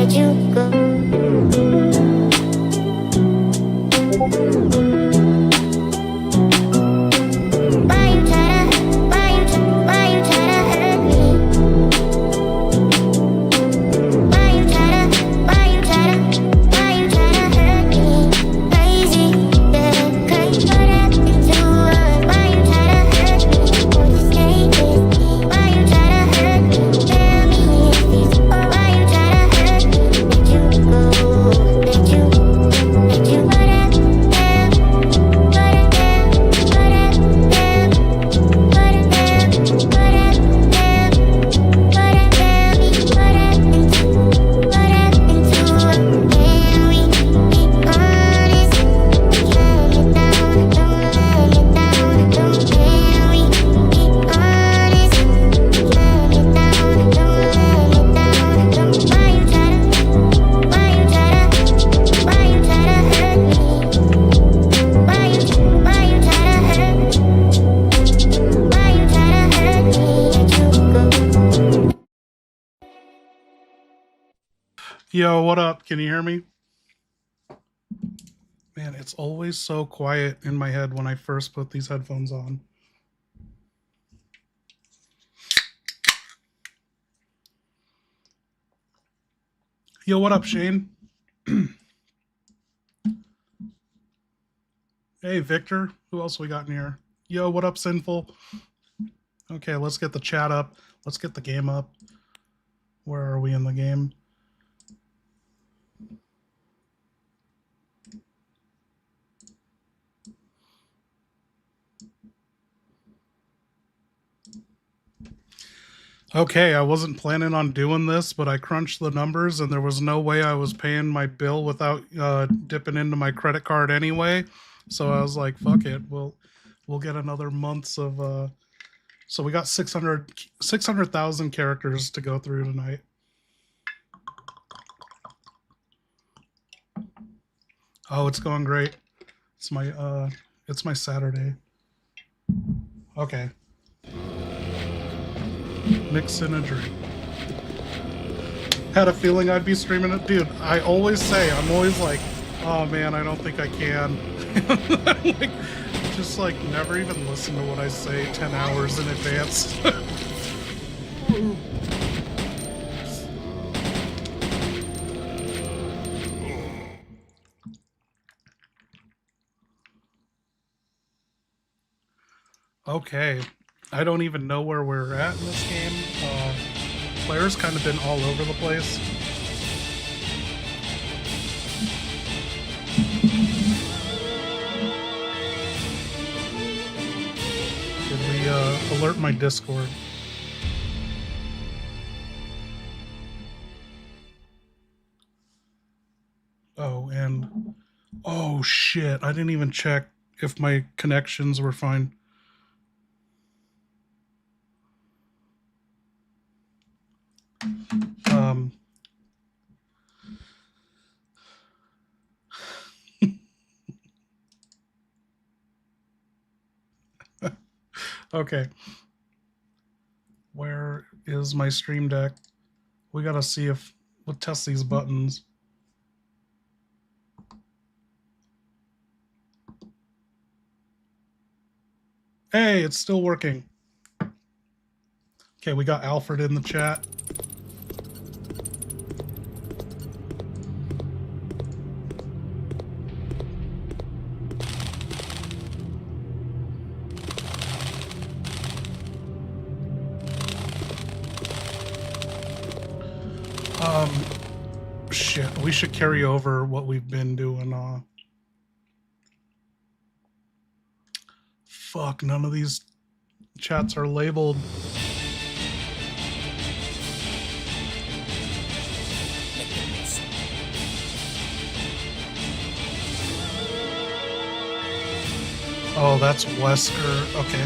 let you go. Why you try to hurt me? Why you try to hurt me? Crazy, yeah, crazy. What happened to us? Why you try to hurt me? Won't you stay with me? Why you try to hurt me? Tell me if it's or why you try to hurt me? Let you go, let you. What happened? Yo, what up? Can you hear me? Man, it's always so quiet in my head when I first put these headphones on. Yo, what up, Shane? Hey, Victor. Who else we got in here? Yo, what up, Sinful? Okay, let's get the chat up. Let's get the game up. Where are we in the game? Okay, I wasn't planning on doing this, but I crunched the numbers and there was no way I was paying my bill without dipping into my credit card anyway. So I was like, fuck it. We'll get another month's of so we got 600,000 characters to go through tonight. Oh, it's going great. It's my Saturday. Okay. Mixing a drink. Had a feeling I'd be streaming it. Dude, I always say, I'm always like, oh man, I don't think I can. Like, just like never even listen to what I say 10 hours in advance. Okay. I don't even know where we're at in this game. Players kind of been all over the place. Did we alert my Discord? Oh, and oh shit, I didn't even check if my connections were fine. Okay. Where is my stream deck? We gotta see if we'll test these buttons. Hey, it's still working. Okay, we got Alfred in the chat. Shit, we should carry over what we've been doing. Fuck, none of these chats are labeled. Oh, that's Wesker. Okay.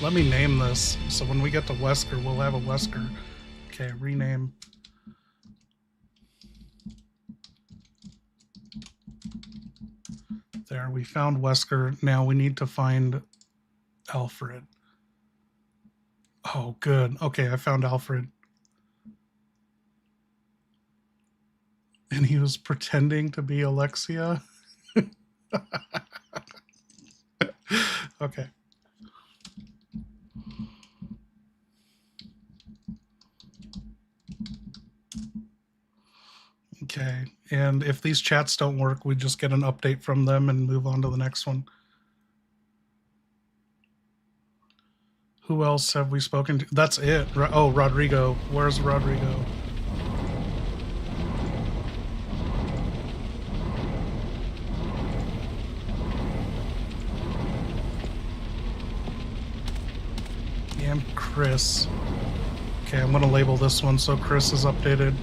Let me name this. So when we get to Wesker, we'll have a Wesker. Okay, rename. There, we found Wesker. Now we need to find Alfred. Oh, good. Okay, I found Alfred. And he was pretending to be Alexia. Okay. Okay, and if these chats don't work, we just get an update from them and move on to the next one. Who else have we spoken to? That's it. Oh, Rodrigo. Where's Rodrigo? And Chris. Okay, I'm going to label this one so Chris is updated.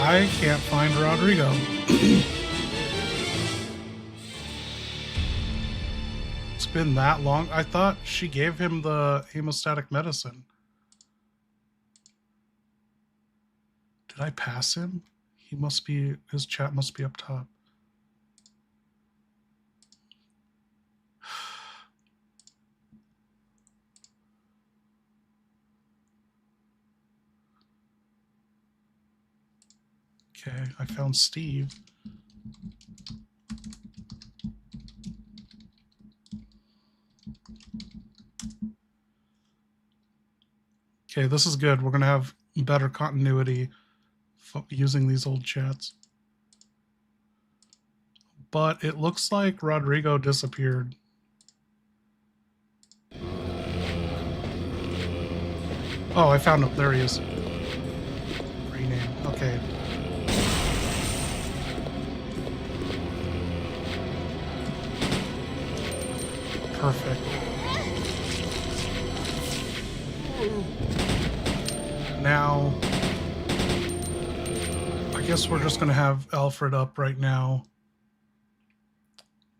I can't find Rodrigo. It's been that long. I thought she gave him the hemostatic medicine. Did I pass him? He must be, his chat must be up top. Okay, I found Steve. Okay, this is good. We're going to have better continuity using these old chats. But it looks like Rodrigo disappeared. Oh, I found him. There he is. Rename. Okay. Perfect. Now, I guess we're just going to have Alfred up right now.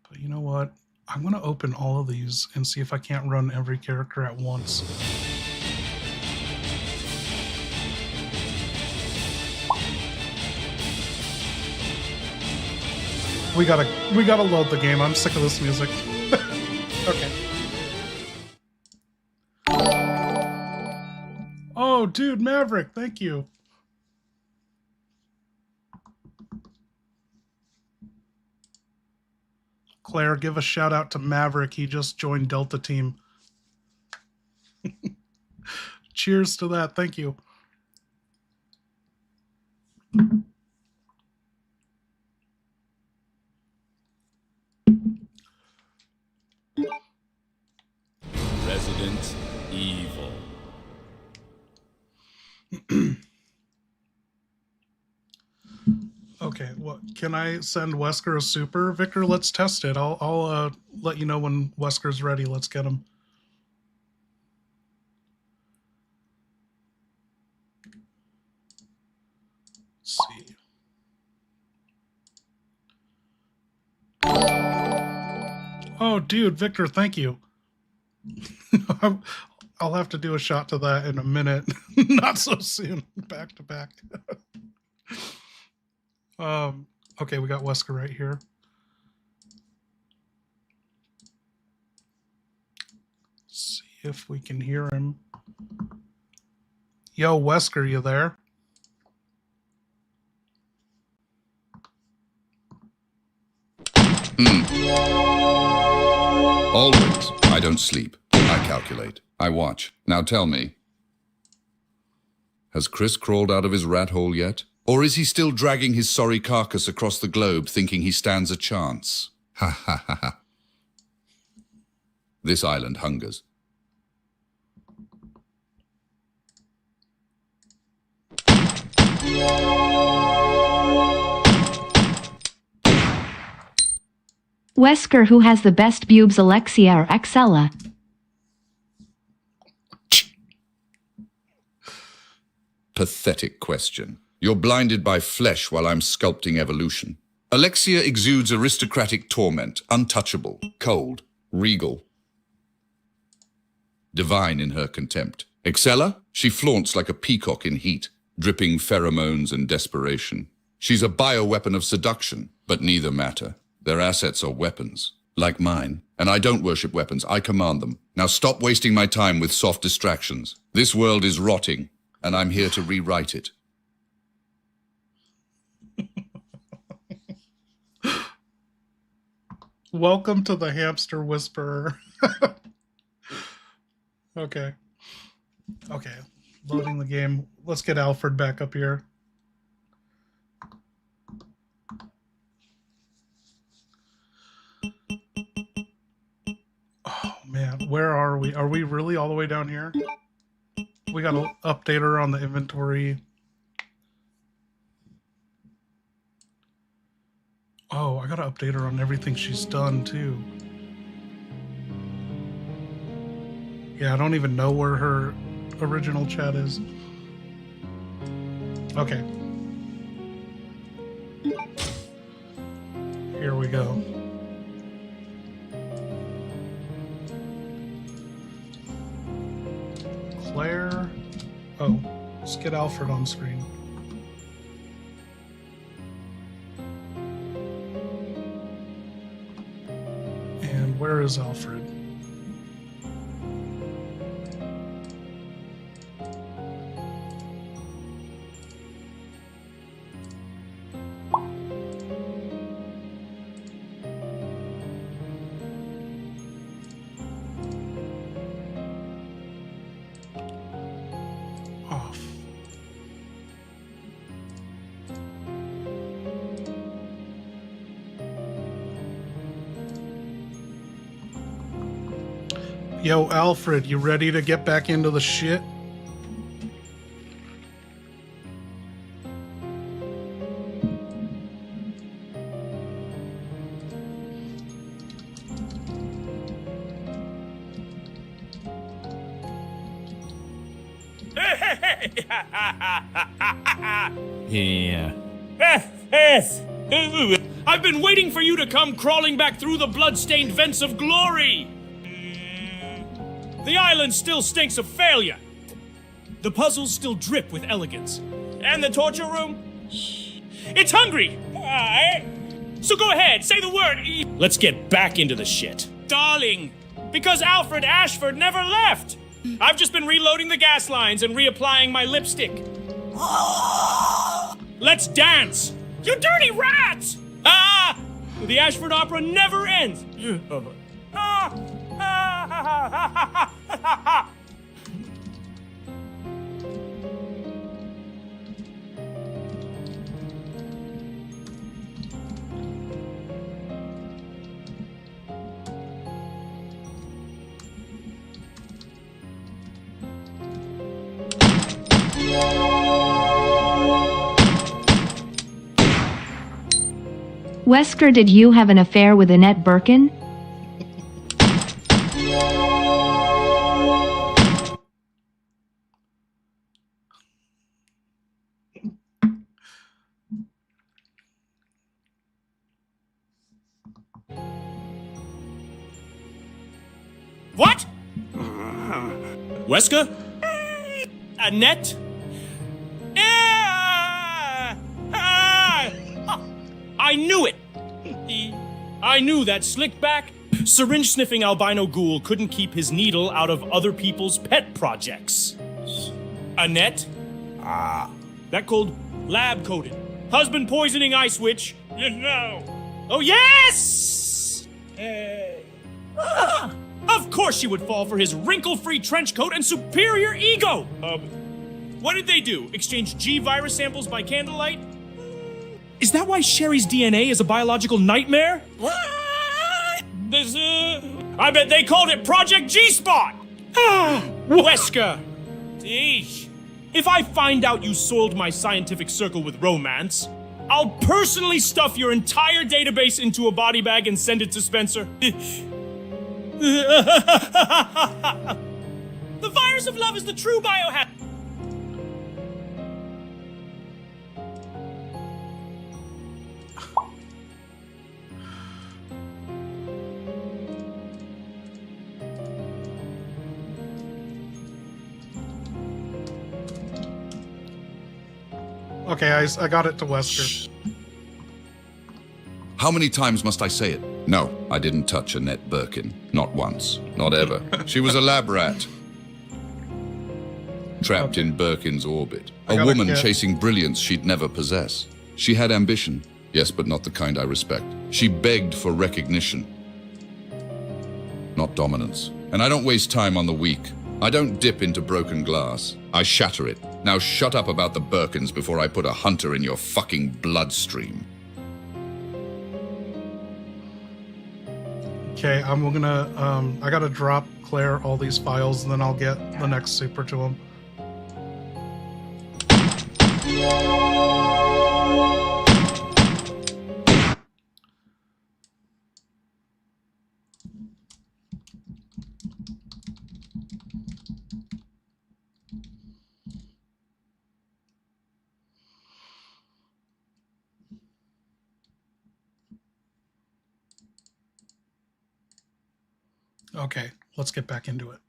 But you know what? I'm going to open all of these and see if I can't run every character at once. We gotta load the game. I'm sick of this music. Okay. Oh, dude, Maverick, thank you. Claire, give a shout out to Maverick. He just joined Delta Team. Cheers to that. Thank you. Resident Evil. Okay, what can I send Wesker a super? Victor, let's test it. I'll let you know when Wesker's ready. Let's get him. Let's see. Oh, dude, Victor, thank you. I'll have to do a shot to that in a minute. Not so soon. Back to back. Okay, we got Wesker right here. Let's see if we can hear him. Yo, Wesker, you there? Always. I don't sleep. I calculate. I watch. Now tell me. Has Chris crawled out of his rat hole yet? Or is he still dragging his sorry carcass across the globe thinking he stands a chance? Ha ha ha ha. This island hungers. Wesker, who has the best pubes, Alexia or Axella? Pathetic question. You're blinded by flesh while I'm sculpting evolution. Alexia exudes aristocratic torment, untouchable, cold, regal. Divine in her contempt. Excella? She flaunts like a peacock in heat, dripping pheromones and desperation. She's a bioweapon of seduction, but neither matter. Their assets are weapons, like mine. And I don't worship weapons, I command them. Now stop wasting my time with soft distractions. This world is rotting, and I'm here to rewrite it. Welcome to the Hamster Whisperer. Okay. Okay. Loading the game. Let's get Alfred back up here. Oh, man. Where are we? Are we really all the way down here? We got to update her on the inventory. Oh, I got to update her on everything she's done, too. Yeah, I don't even know where her original chat is. Okay. Here we go. Claire. Oh, let's get Alfred on screen. And where is Alfred? Off. Yo, Alfred, you ready to get back into the shit? Yeah. I've been waiting for you to come crawling back through the blood-stained vents of glory! The island still stinks of failure. The puzzles still drip with elegance. And the torture room? It's hungry! So go ahead, say the word. Let's get back into the shit. Darling, because Alfred Ashford never left. I've just been reloading the gas lines and reapplying my lipstick. Let's dance! You dirty rats! Ah! The Ashford opera never ends. Wesker, did you have an affair with Annette Birkin? What? Wesker? Annette? I knew it! I knew that slick-back, syringe-sniffing albino ghoul couldn't keep his needle out of other people's pet projects. Annette? That cold lab-coated, husband-poisoning ice witch? No. Oh, yes! Of course she would fall for his wrinkle-free trench coat and superior ego! What did they do? Exchange G-virus samples by candlelight? Is that why Sherry's DNA is a biological nightmare? What? I bet they called it Project G-Spot! Wesker! Eesh. If I find out you soiled my scientific circle with romance, I'll personally stuff your entire database into a body bag and send it to Spencer. The virus of love is the true biohack. Okay, I got it to Wesker. How many times must I say it? No, I didn't touch Annette Birkin. Not once. Not ever. She was a lab rat. Trapped in Birkin's orbit. A woman chasing brilliance she'd never possess. She had ambition. Yes, but not the kind I respect. She begged for recognition. Not dominance. And I don't waste time on the weak. I don't dip into broken glass. I shatter it. Now shut up about the Birkins before I put a hunter in your fucking bloodstream. Okay, I'm gonna, I gotta drop Claire all these files and then I'll get the next super to him. Okay, let's get back into it.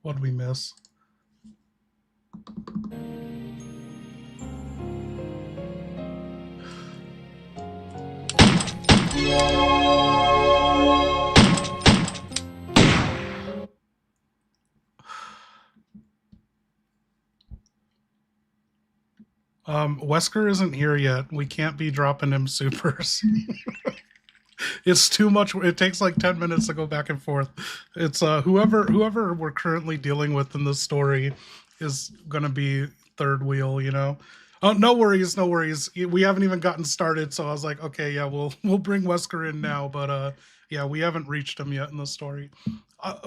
What'd we miss? Wesker isn't here yet. We can't be dropping him supers. It's too much. It takes like 10 minutes to go back and forth. It's whoever we're currently dealing with in this story is gonna be third wheel, you know. Oh, no worries, no worries. We haven't even gotten started, so I was like, okay, yeah, we'll bring Wesker in now, but yeah, we haven't reached him yet in the story.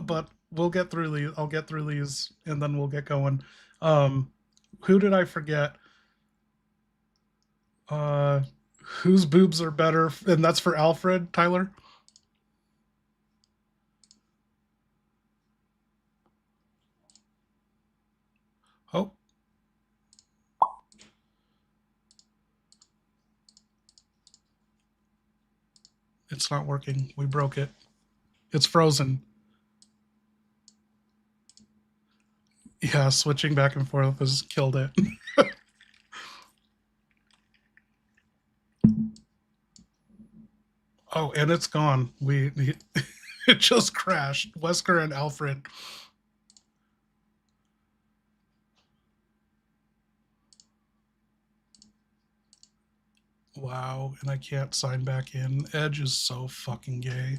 But we'll get through these. I'll get through these, and then we'll get going. Who did I forget? Whose boobs are better? And that's for Alfred, Tyler. Oh. It's not working. We broke it. It's frozen. Yeah, switching back and forth has killed it. Oh, and it's gone. It just crashed. Wesker and Alfred. Wow, and I can't sign back in. Edge is so fucking gay.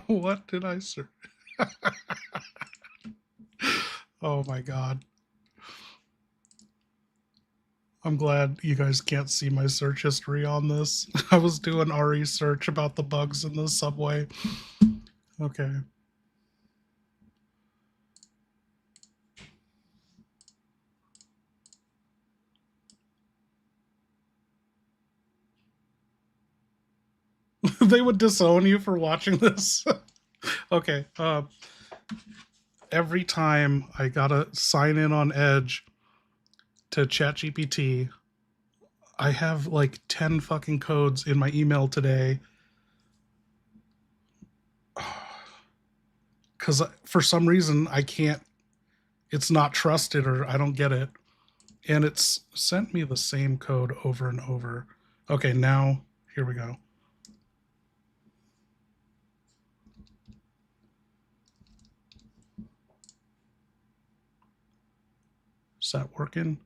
What did I search? Oh my god. I'm glad you guys can't see my search history on this. I was doing RE search about the bugs in the subway. Okay. They would disown you for watching this. Okay. Every time I gotta sign in on Edge to ChatGPT, I have like 10 fucking codes in my email today. Because for some reason I can't, it's not trusted or I don't get it. And it's sent me the same code over and over. Okay, now here we go. Is that working?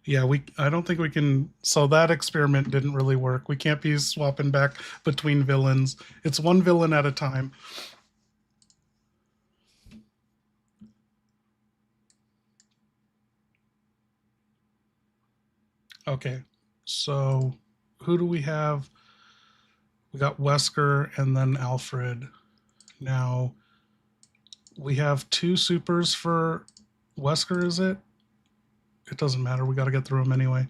Yeah, I don't think we can. So that experiment didn't really work. We can't be swapping back between villains. It's one villain at a time. Okay, so who do we have? We got Wesker and then Alfred. Now we have 2 supers for Wesker, is it? It doesn't matter. We got to get through them anyway.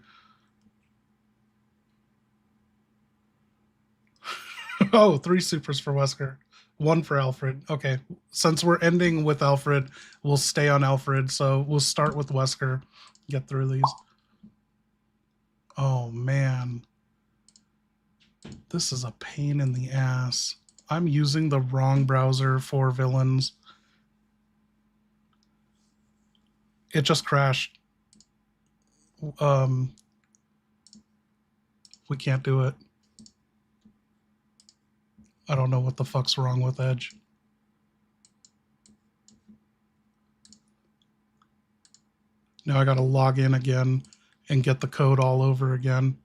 Oh, 3 supers for Wesker. One for Alfred. Okay. Since we're ending with Alfred, we'll stay on Alfred. So we'll start with Wesker. Get through these. Oh, man. This is a pain in the ass. I'm using the wrong browser for villains. It just crashed. We can't do it. I don't know what the fuck's wrong with Edge. Now I gotta log in again and get the code all over again.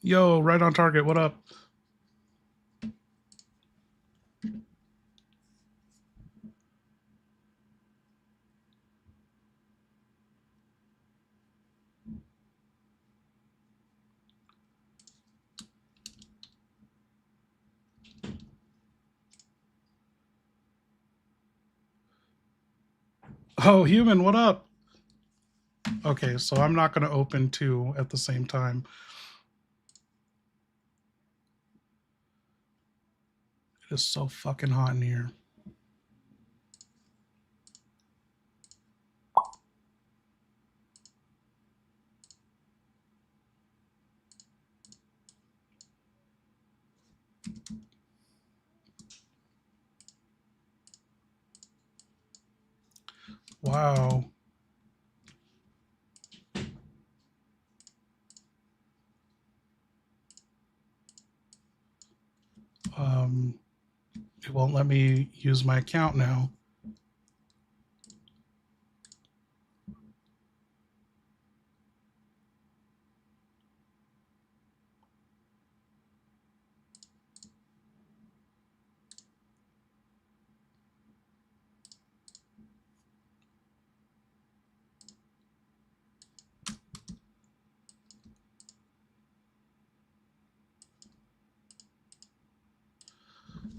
Yo, right on target, what up? Oh, human, what up? Okay, so I'm not going to open two at the same time. It is so fucking hot in here. Wow. It won't let me use my account now.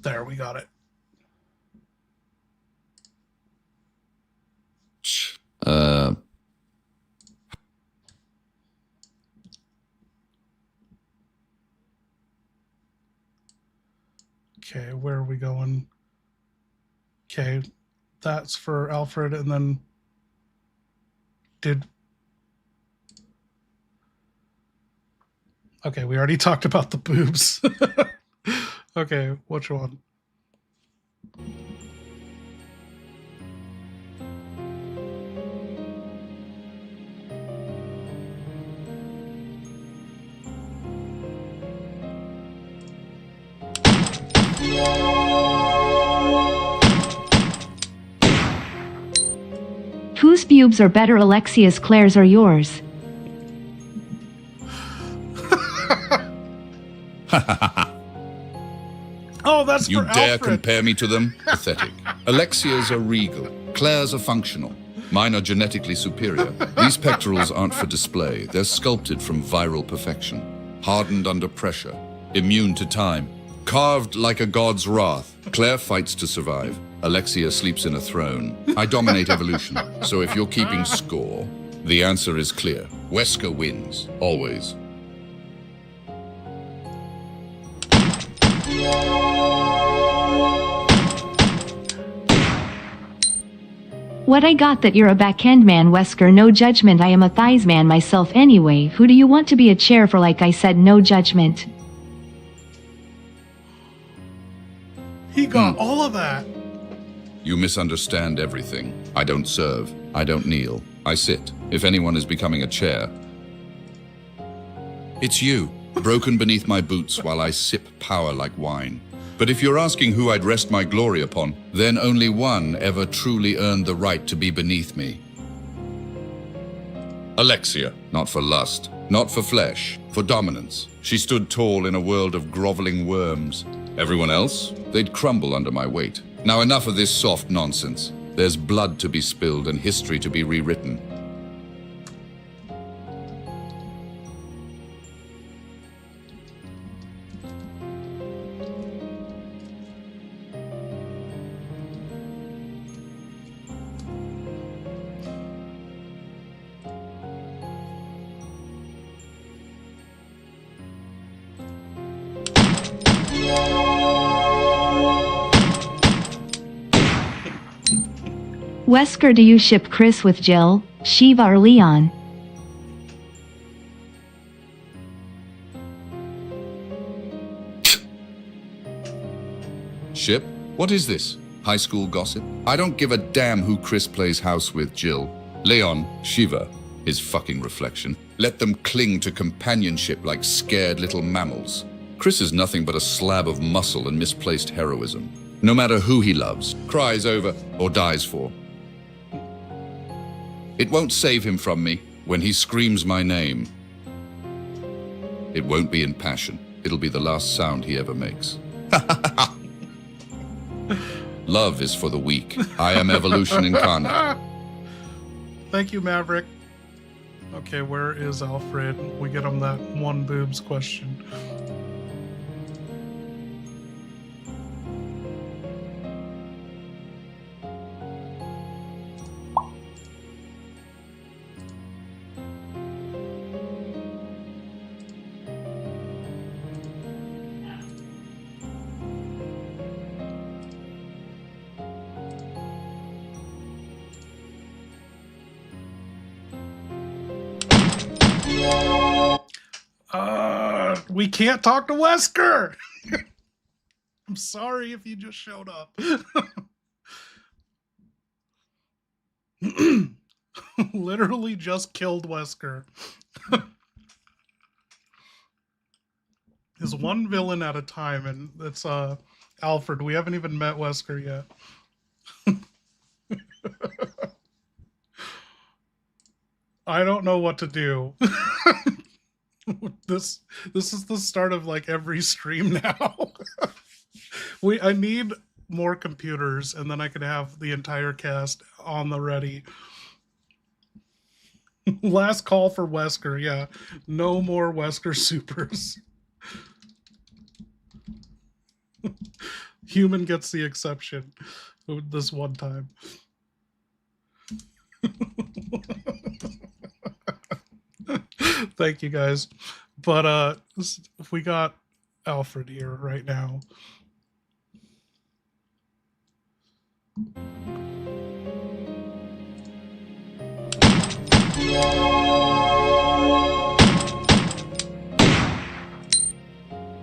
There, we got it. Okay, where are we going? Okay, that's for Alfred, and then Okay, we already talked about the boobs. Okay, which one? Whose pubes are better, Alexia's, Claire's, or yours? Oh, that's You for dare Alfred. compare me to them? Pathetic. Alexia's are regal. Claire's are functional. Mine are genetically superior. These pectorals aren't for display. They're sculpted from viral perfection. Hardened under pressure. Immune to time. Carved like a god's wrath. Claire fights to survive. Alexia sleeps in a throne. I dominate evolution. So if you're keeping score, the answer is clear. Wesker wins. Always. What I got that you're a backhand man, Wesker, no judgment. I am a thighs man myself anyway. Who do you want to be a chair for? Like I said, no judgment. He got all of that. You misunderstand everything. I don't serve. I don't kneel. I sit. If anyone is becoming a chair, it's you, broken beneath my boots while I sip power like wine. But if you're asking who I'd rest my glory upon, then only one ever truly earned the right to be beneath me. Alexia, not for lust, not for flesh, for dominance. She stood tall in a world of groveling worms. Everyone else, they'd crumble under my weight. Now enough of this soft nonsense. There's blood to be spilled and history to be rewritten. Wesker, do you ship Chris with Jill, Shiva, or Leon? Ship? What is this? High school gossip? I don't give a damn who Chris plays house with, Jill. Leon, Shiva, his fucking reflection. Let them cling to companionship like scared little mammals. Chris is nothing but a slab of muscle and misplaced heroism. No matter who he loves, cries over, or dies for. It won't save him from me when he screams my name. It won't be in passion. It'll be the last sound he ever makes. Love is for the weak. I am evolution incarnate. Thank you, Maverick. Okay, where is Alfred? We get him that one boobs question. We can't talk to Wesker. I'm sorry if you just showed up. Literally just killed Wesker. Is one villain at a time, and it's Alfred. We haven't even met Wesker yet. I don't know what to do. This is the start of like every stream now. I need more computers, and then I can have the entire cast on the ready. Last call for Wesker, yeah. No more Wesker supers. Human gets the exception this one time. Thank you guys. But we got Alfred here right now.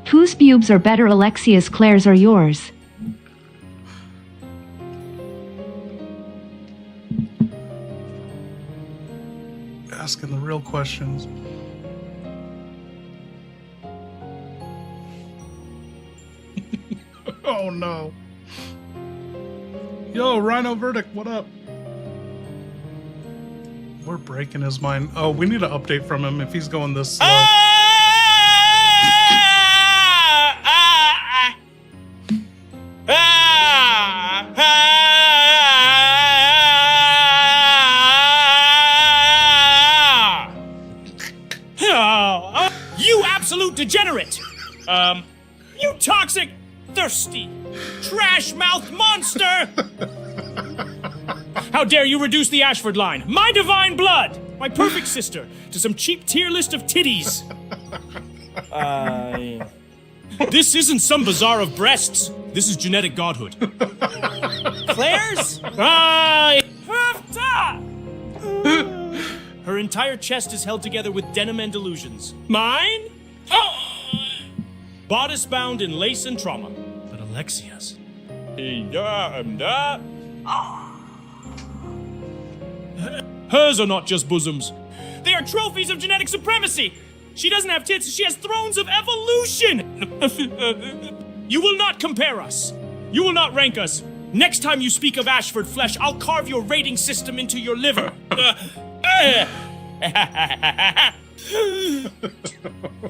Whose pubes are better, Alexia's, Claire's, or yours? Asking the real questions. Oh no. Yo, Rhino Verdict, what up? We're breaking his mind. Oh, we need an update from him if he's going this slow. You absolute degenerate! You toxic, thirsty, trash-mouthed monster! How dare you reduce the Ashford line, my divine blood, my perfect sister, to some cheap tier list of titties? This isn't some bazaar of breasts. This is genetic godhood. Claire's? Her entire chest is held together with denim and delusions. Mine? Bodice bound in lace and trauma. But Alexia's. Hers are not just bosoms. They are trophies of genetic supremacy. She doesn't have tits, she has thrones of evolution. You will not compare us. You will not rank us. Next time you speak of Ashford flesh, I'll carve your rating system into your liver.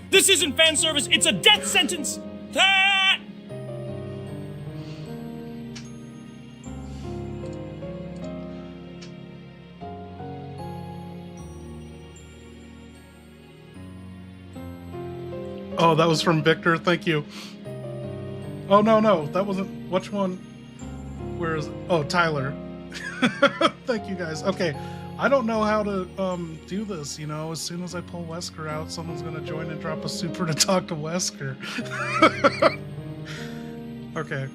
This isn't fan service, it's a death sentence. Oh, that was from Victor. Thank you. Oh, no. That wasn't... Which one? Where is it? Oh, Tyler. Thank you, guys. Okay. I don't know how to do this, you know. As soon as I pull Wesker out, someone's going to join and drop a super to talk to Wesker. Okay.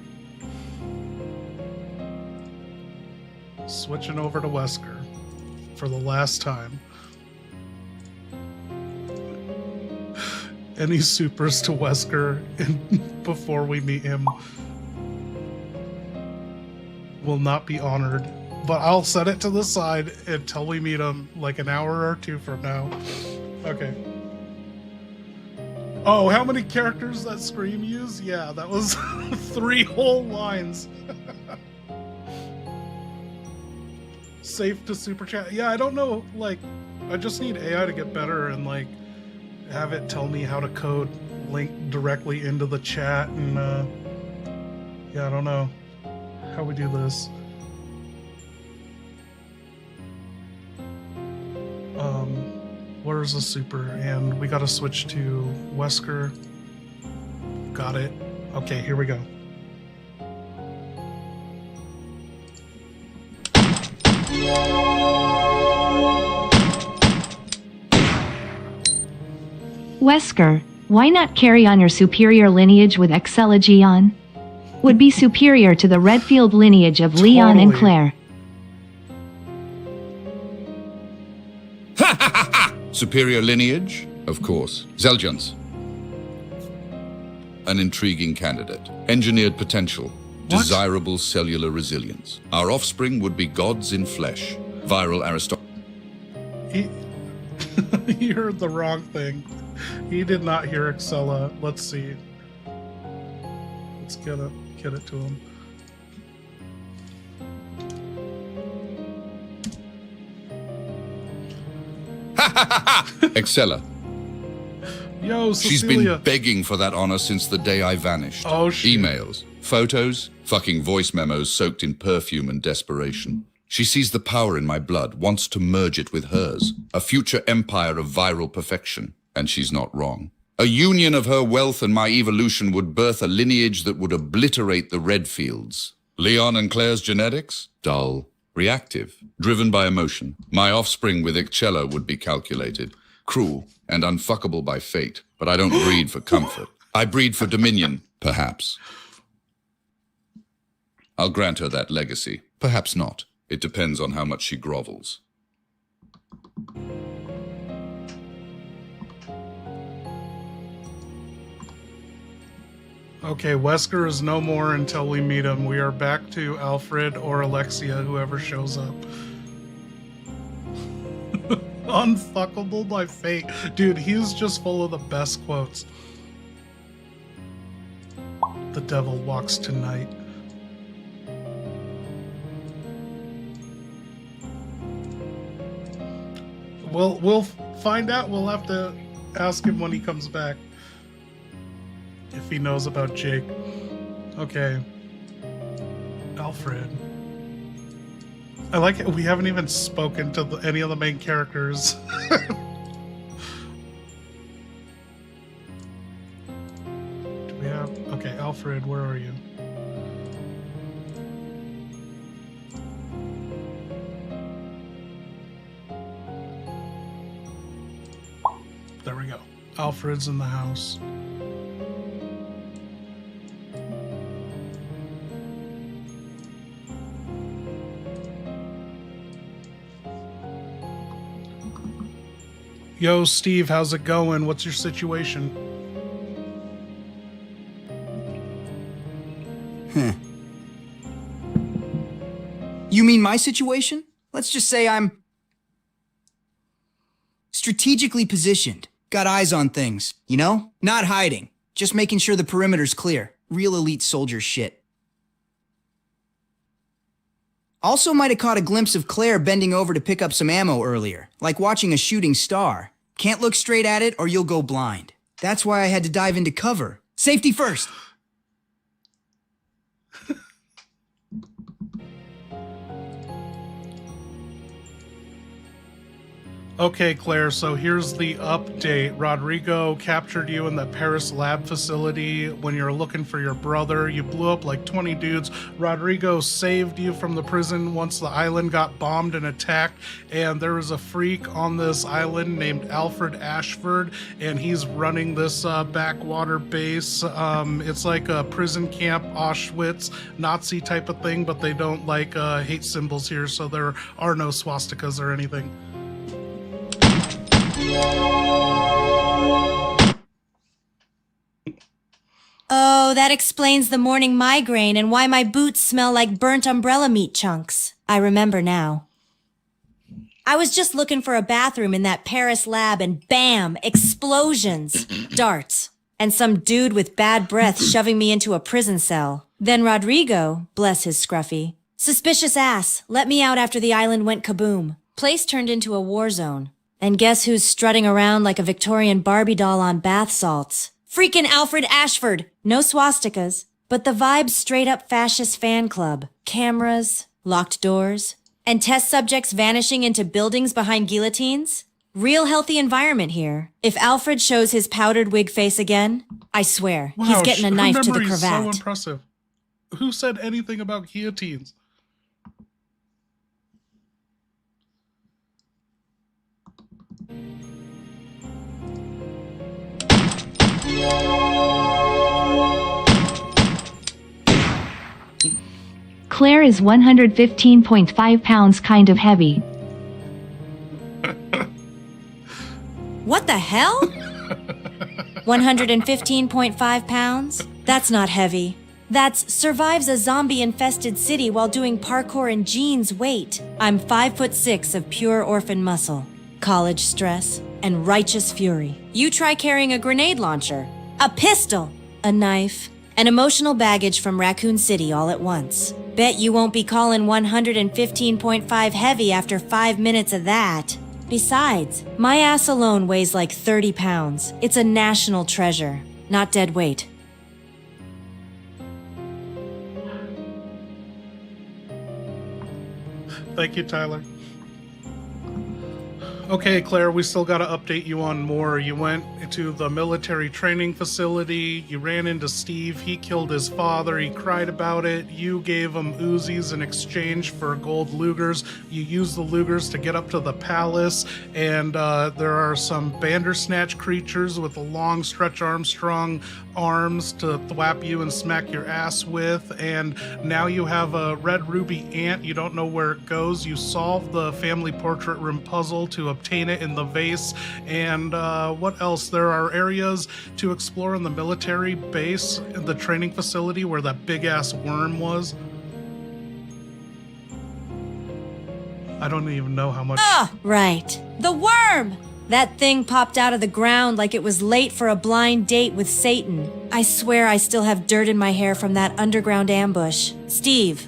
Switching over to Wesker for the last time. Any supers to Wesker before we meet him will not be honored. But I'll set it to the side until we meet him, like an hour or two from now. Okay. Oh, how many characters that Scream used? Yeah, that was 3 whole lines. Safe to super chat. Yeah, I don't know, like, I just need AI to get better and, like, have it tell me how to code link directly into the chat and, yeah, I don't know how we do this. Where's the super? And we gotta switch to Wesker. Got it. Okay, here we go. Wesker, why not carry on your superior lineage with Excelogion? Would be superior to the Redfield lineage of Leon and Totally. Claire. Superior lineage? Of course. Zeljans. An intriguing candidate. Engineered potential. Desirable cellular resilience. Our offspring would be gods in flesh. Viral aristocracy. He heard the wrong thing. He did not hear Excella. Let's see. Let's get it to him. Excella. Yo, She's Cecilia. been begging for that honor since the day I vanished. Oh, shit. Emails, photos, fucking voice memos soaked in perfume and desperation. She sees the power in my blood, wants to merge it with hers. A future empire of viral perfection. And she's not wrong. A union of her wealth and my evolution would birth a lineage that would obliterate the Redfields. Leon and Claire's genetics? Dull. Reactive. Driven by emotion. My offspring with Excella would be calculated. Cruel and unfuckable by fate. But I don't breed for comfort. I breed for dominion, perhaps. I'll grant her that legacy. Perhaps not. It depends on how much she grovels. Okay, Wesker is no more until we meet him. We are back to Alfred or Alexia, whoever shows up. Unfuckable by fate. Dude, he's just full of the best quotes. The devil walks tonight. We'll find out. We'll have to ask him when he comes back. If he knows about Jake. Okay. Alfred. I like it. We haven't even spoken to any of the main characters. Do we have... Okay, Alfred, where are you? There we go. Alfred's in the house. Yo, Steve, how's it going? What's your situation? You mean my situation? Let's just say I'm strategically positioned. Got eyes on things, you know? Not hiding. Just making sure the perimeter's clear. Real elite soldier shit. Also might have caught a glimpse of Claire bending over to pick up some ammo earlier, like watching a shooting star. Can't look straight at it or you'll go blind. That's why I had to dive into cover. Safety first! Okay, Claire, so here's the update. Rodrigo captured you in the Paris lab facility when you were looking for your brother. You blew up like 20 dudes. Rodrigo saved you from the prison once the island got bombed and attacked, and there was a freak on this island named Alfred Ashford, and he's running this backwater base. It's like a prison camp, Auschwitz, Nazi type of thing, but they don't like hate symbols here, so there are no swastikas or anything. Oh, that explains the morning migraine and why my boots smell like burnt umbrella meat chunks. I remember now. I was just looking for a bathroom in that Paris lab and bam, explosions, darts, and some dude with bad breath shoving me into a prison cell. Then Rodrigo, bless his scruffy, suspicious ass, let me out after the island went kaboom. Place turned into a war zone. And guess who's strutting around like a Victorian Barbie doll on bath salts? Freaking Alfred Ashford! No swastikas, but the vibe's straight up fascist fan club. Cameras, locked doors, and test subjects vanishing into buildings behind guillotines? Real healthy environment here. If Alfred shows his powdered wig face again, I swear, he's getting a knife to the memory's cravat. So impressive. Who said anything about guillotines? Claire is 115.5 pounds, kind of heavy. What the hell? 115.5 pounds? That's not heavy. That's survives a zombie-infested city while doing parkour in jeans weight. I'm 5'6" of pure orphan muscle, college stress, and righteous fury. You try carrying a grenade launcher, a pistol, a knife, and emotional baggage from Raccoon City all at once. Bet you won't be calling 115.5 heavy after 5 minutes of that. Besides, my ass alone weighs like 30 pounds. It's a national treasure, not dead weight. Thank you, Tyler. Okay, Claire, we still got to update you on more. You went to the military training facility. You ran into Steve. He killed his father. He cried about it. You gave him Uzis in exchange for gold Lugers. You used the Lugers to get up to the palace. And there are some Bandersnatch creatures with long Stretch Armstrong arms to thwap you and smack your ass with. And now you have a red ruby ant. You don't know where it goes. You solved the family portrait room puzzle to obtain it in the vase. And what else? There are areas to explore in the military base, in the training facility where that big ass worm was. I don't even know how much. Ah, right. The worm! That thing popped out of the ground like it was late for a blind date with Satan. I swear I still have dirt in my hair from that underground ambush. Steve.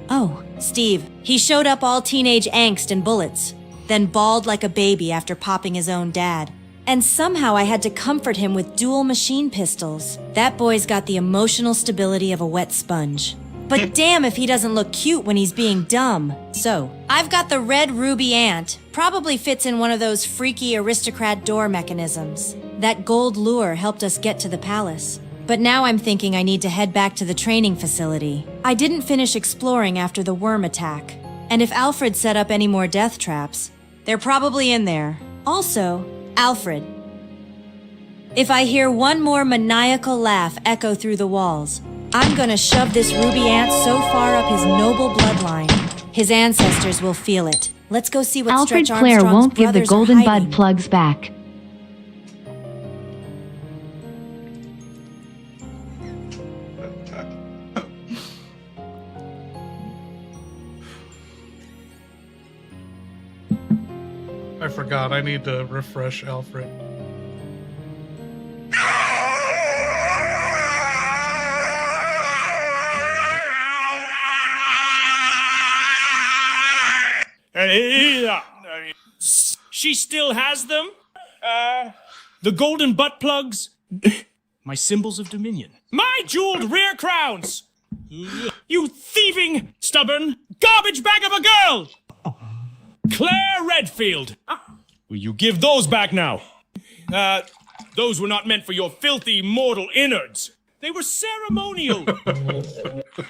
Oh, Steve. He showed up all teenage angst and bullets, then bawled like a baby after popping his own dad. And somehow I had to comfort him with dual machine pistols. That boy's got the emotional stability of a wet sponge. But damn if he doesn't look cute when he's being dumb. So, I've got the red ruby ant. Probably fits in one of those freaky aristocrat door mechanisms. That gold lure helped us get to the palace. But now I'm thinking I need to head back to the training facility. I didn't finish exploring after the worm attack. And if Alfred set up any more death traps, they're probably in there. Also, Alfred. If I hear one more maniacal laugh echo through the walls, I'm gonna shove this ruby ant so far up his noble bloodline, his ancestors will feel it. Let's go see what Alfred Stretch Claire Armstrong's won't give the brothers are golden hiding. bud plugs back. I forgot. I need to refresh Alfred. She still has them? The golden butt plugs? My symbols of dominion. My jeweled rear crowns! You thieving, stubborn, garbage bag of a girl! Claire Redfield! Will you give those back now? Those were not meant for your filthy mortal innards. They were ceremonial.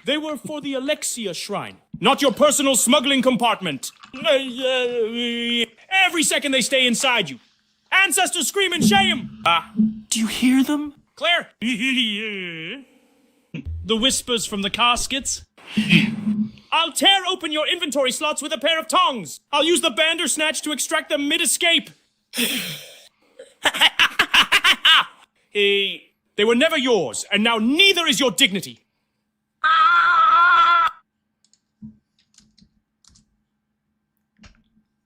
They were for the Alexia Shrine, not your personal smuggling compartment. Every second they stay inside you. Ancestors scream in shame. Do you hear them? Claire? The whispers from the caskets? I'll tear open your inventory slots with a pair of tongs. I'll use the Bandersnatch to extract them mid-escape. They were never yours, and now neither is your dignity.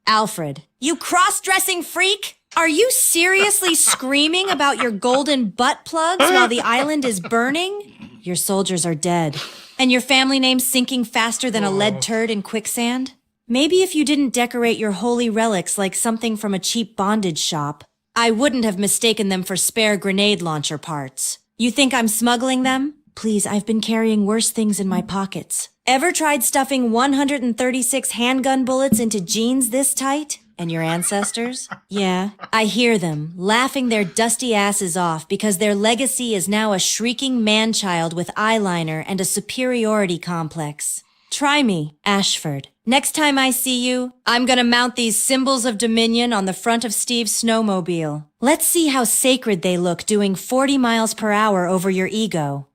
Alfred, you cross-dressing freak? Are you seriously screaming about your golden butt plugs while the island is burning? Your soldiers are dead. And your family name's sinking faster than a lead turd in quicksand? Maybe if you didn't decorate your holy relics like something from a cheap bondage shop, I wouldn't have mistaken them for spare grenade launcher parts. You think I'm smuggling them? Please, I've been carrying worse things in my pockets. Ever tried stuffing 136 handgun bullets into jeans this tight? And your ancestors? Yeah, I hear them, laughing their dusty asses off because their legacy is now a shrieking man-child with eyeliner and a superiority complex. Try me, Ashford. Next time I see you, I'm gonna mount these symbols of dominion on the front of Steve's snowmobile. Let's see how sacred they look doing 40 miles per hour over your ego.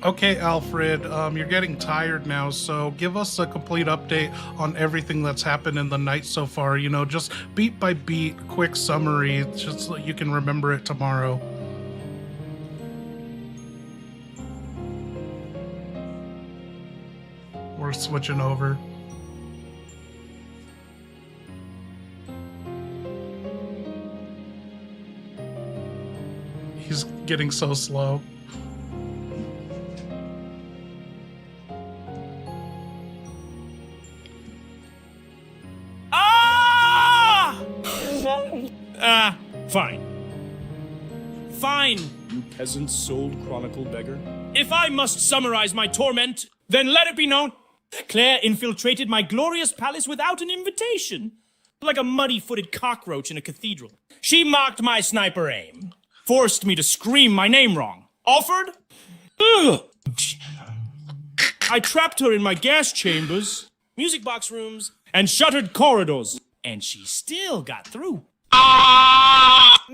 Okay, Alfred, you're getting tired now, so give us a complete update on everything that's happened in the night so far. You know, just beat by beat, quick summary, just so you can remember it tomorrow. We're switching over. He's getting so slow. Fine. Fine, you peasant-souled chronicle beggar. If I must summarize my torment, then let it be known. Claire infiltrated my glorious palace without an invitation, like a muddy-footed cockroach in a cathedral. She mocked my sniper aim, forced me to scream my name wrong. Alfred? Ugh. I trapped her in my gas chambers, music box rooms, and shuttered corridors, and she still got through.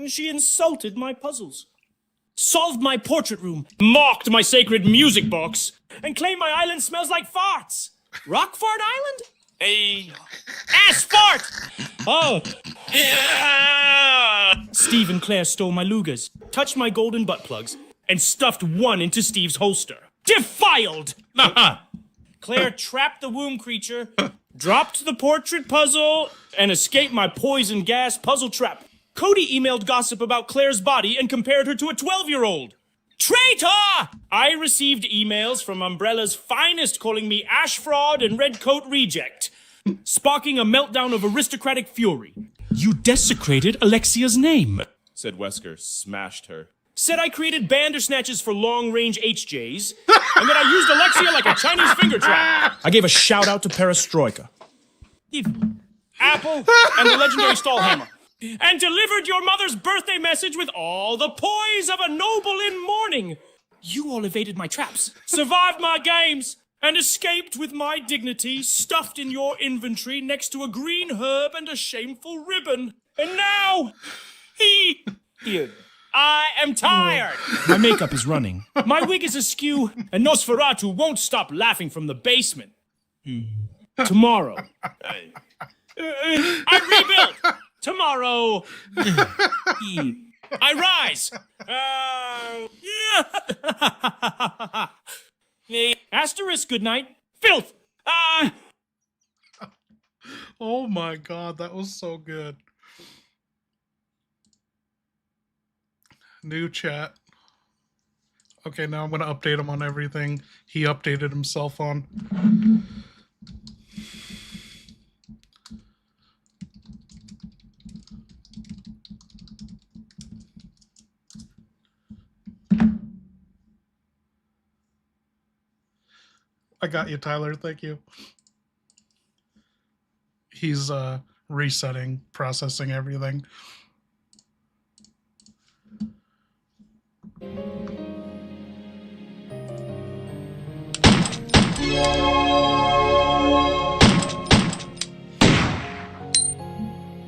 She insulted my puzzles, solved my portrait room, mocked my sacred music box, and claimed my island smells like farts. Rockfart Island? Hey. Ass fart! Oh. Steve and Claire stole my lugas, touched my golden butt plugs, and stuffed one into Steve's holster. Defiled! Claire trapped the womb creature, dropped the portrait puzzle, and escaped my poison gas puzzle trap. Cody emailed gossip about Claire's body and compared her to a 12-year-old. Traitor! I received emails from Umbrella's finest calling me ash fraud and red coat reject, sparking a meltdown of aristocratic fury. You desecrated Alexia's name, said Wesker, smashed her. Said I created Bandersnatches for long-range HJs, and that I used Alexia like a Chinese finger trap. I gave a shout-out to Perestroika, Apple, and the legendary Stallhammer, and delivered your mother's birthday message with all the poise of a noble in mourning. You all evaded my traps, survived my games, and escaped with my dignity stuffed in your inventory next to a green herb and a shameful ribbon. And now, I am tired. My makeup is running. My wig is askew, and Nosferatu won't stop laughing from the basement. Tomorrow. I rebuild. Tomorrow. I rise. Asterisk, good night. Filth. Oh my god, that was so good. New chat. Okay, now I'm going to update him on everything he updated himself on. I got you, Tyler. Thank you. He's resetting, processing everything.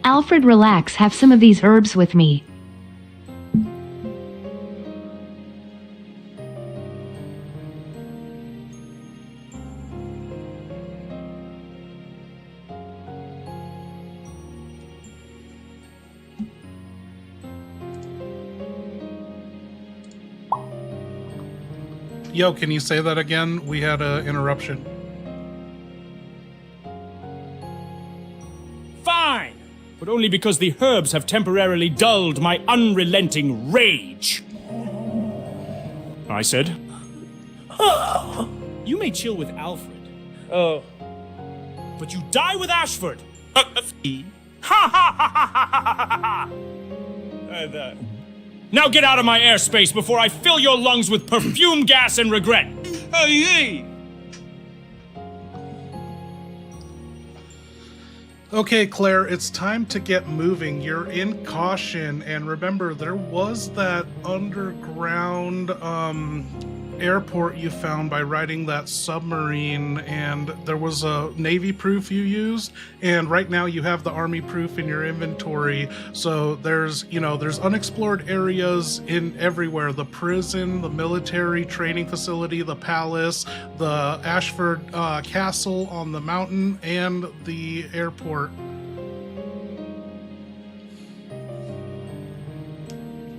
Alfred, relax, have some of these herbs with me. Yo, can you say that again? We had an interruption. Fine, but only because the herbs have temporarily dulled my unrelenting rage. I said. You may chill with Alfred. Oh. But you die with Ashford. Ha ha ha ha ha ha ha! Now get out of my airspace before I fill your lungs with perfume gas and regret. Okay, Claire, it's time to get moving. You're in caution, and remember, there was that underground airport you found by riding that submarine, and there was a Navy proof you used, and right now you have the Army proof in your inventory. So there's unexplored areas in everywhere: the prison, the military training facility, the palace, the Ashford castle on the mountain, and the airport.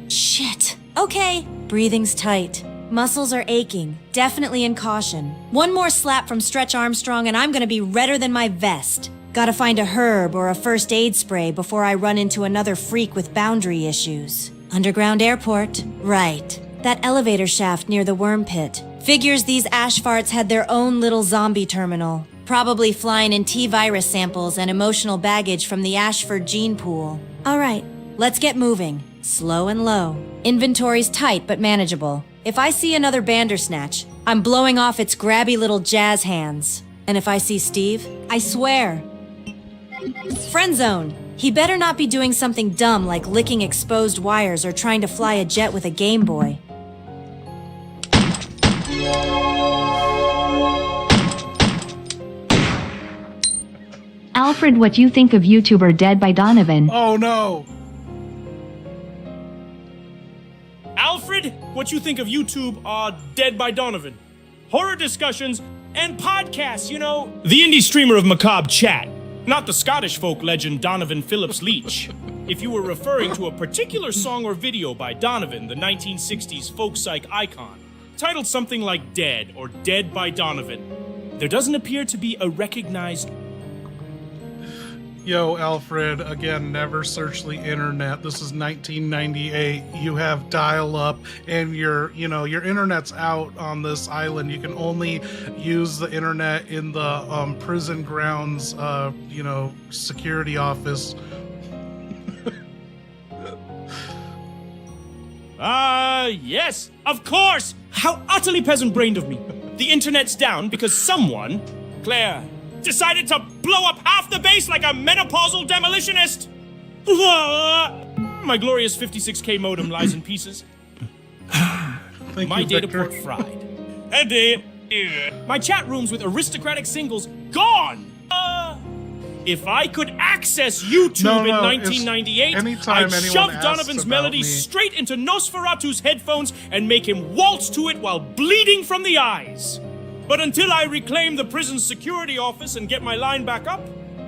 Shit. Okay. Breathing's tight. Muscles are aching. Definitely in caution. One more slap from Stretch Armstrong and I'm gonna be redder than my vest. Gotta find a herb or a first aid spray before I run into another freak with boundary issues. Underground airport. Right. That elevator shaft near the worm pit. Figures these ash farts had their own little zombie terminal. Probably flying in T-virus samples and emotional baggage from the Ashford gene pool. Alright, let's get moving. Slow and low. Inventory's tight but manageable. If I see another Bandersnatch, I'm blowing off its grabby little jazz hands. And if I see Steve, I swear. Friend zone. He better not be doing something dumb like licking exposed wires or trying to fly a jet with a Game Boy. Alfred, what you think of YouTuber Dead by Donovan? Oh no! Alfred, what you think of YouTube Dead by Donovan? Horror discussions and podcasts, you know. The indie streamer of macabre chat, not the Scottish folk legend Donovan Phillips Leach. If you were referring to a particular song or video by Donovan, the 1960s folk psych icon, titled something like Dead or Dead by Donovan, there doesn't appear to be a recognized... Yo, Alfred, again, never search the internet. This is 1998. You have dial-up, and your internet's out on this island. You can only use the internet in the prison grounds, security office. Yes, of course! How utterly peasant-brained of me. The internet's down because someone, Claire, decided to blow up half the base like a menopausal demolitionist! My glorious 56K modem lies in pieces. Thank My you, data Victor. port fried. My chat rooms with aristocratic singles gone! If I could access YouTube in 1998, anytime I'd anyone shove asks Donovan's about melody me- straight into Nosferatu's headphones and make him waltz to it while bleeding from the eyes. But until I reclaim the prison's security office and get my line back up,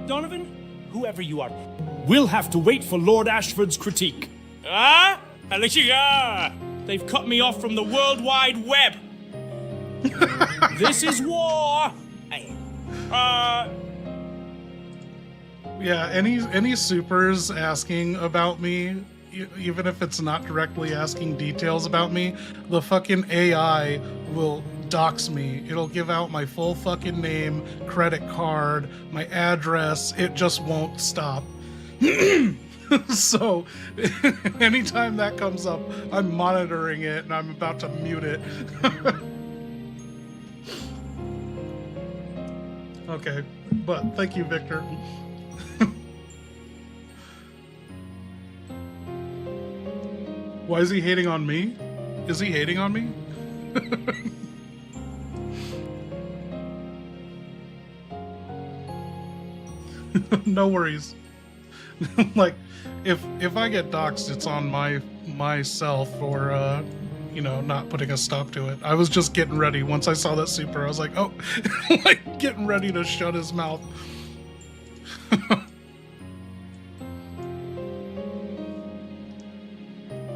Donovan, whoever you are, we'll have to wait for Lord Ashford's critique. They've cut me off from the World Wide Web. This is war. Yeah, any supers asking about me, even if it's not directly asking details about me, the fucking AI will dox me. It'll give out my full fucking name, credit card, my address. It just won't stop. So anytime that comes up, I'm monitoring it and I'm about to mute it. Okay, but thank you, Victor. Why is he hating on me? Is he hating on me? No worries. Like, if I get doxxed, it's on myself for not putting a stop to it. I was just getting ready. Once I saw that super, I was like, oh, like getting ready to shut his mouth.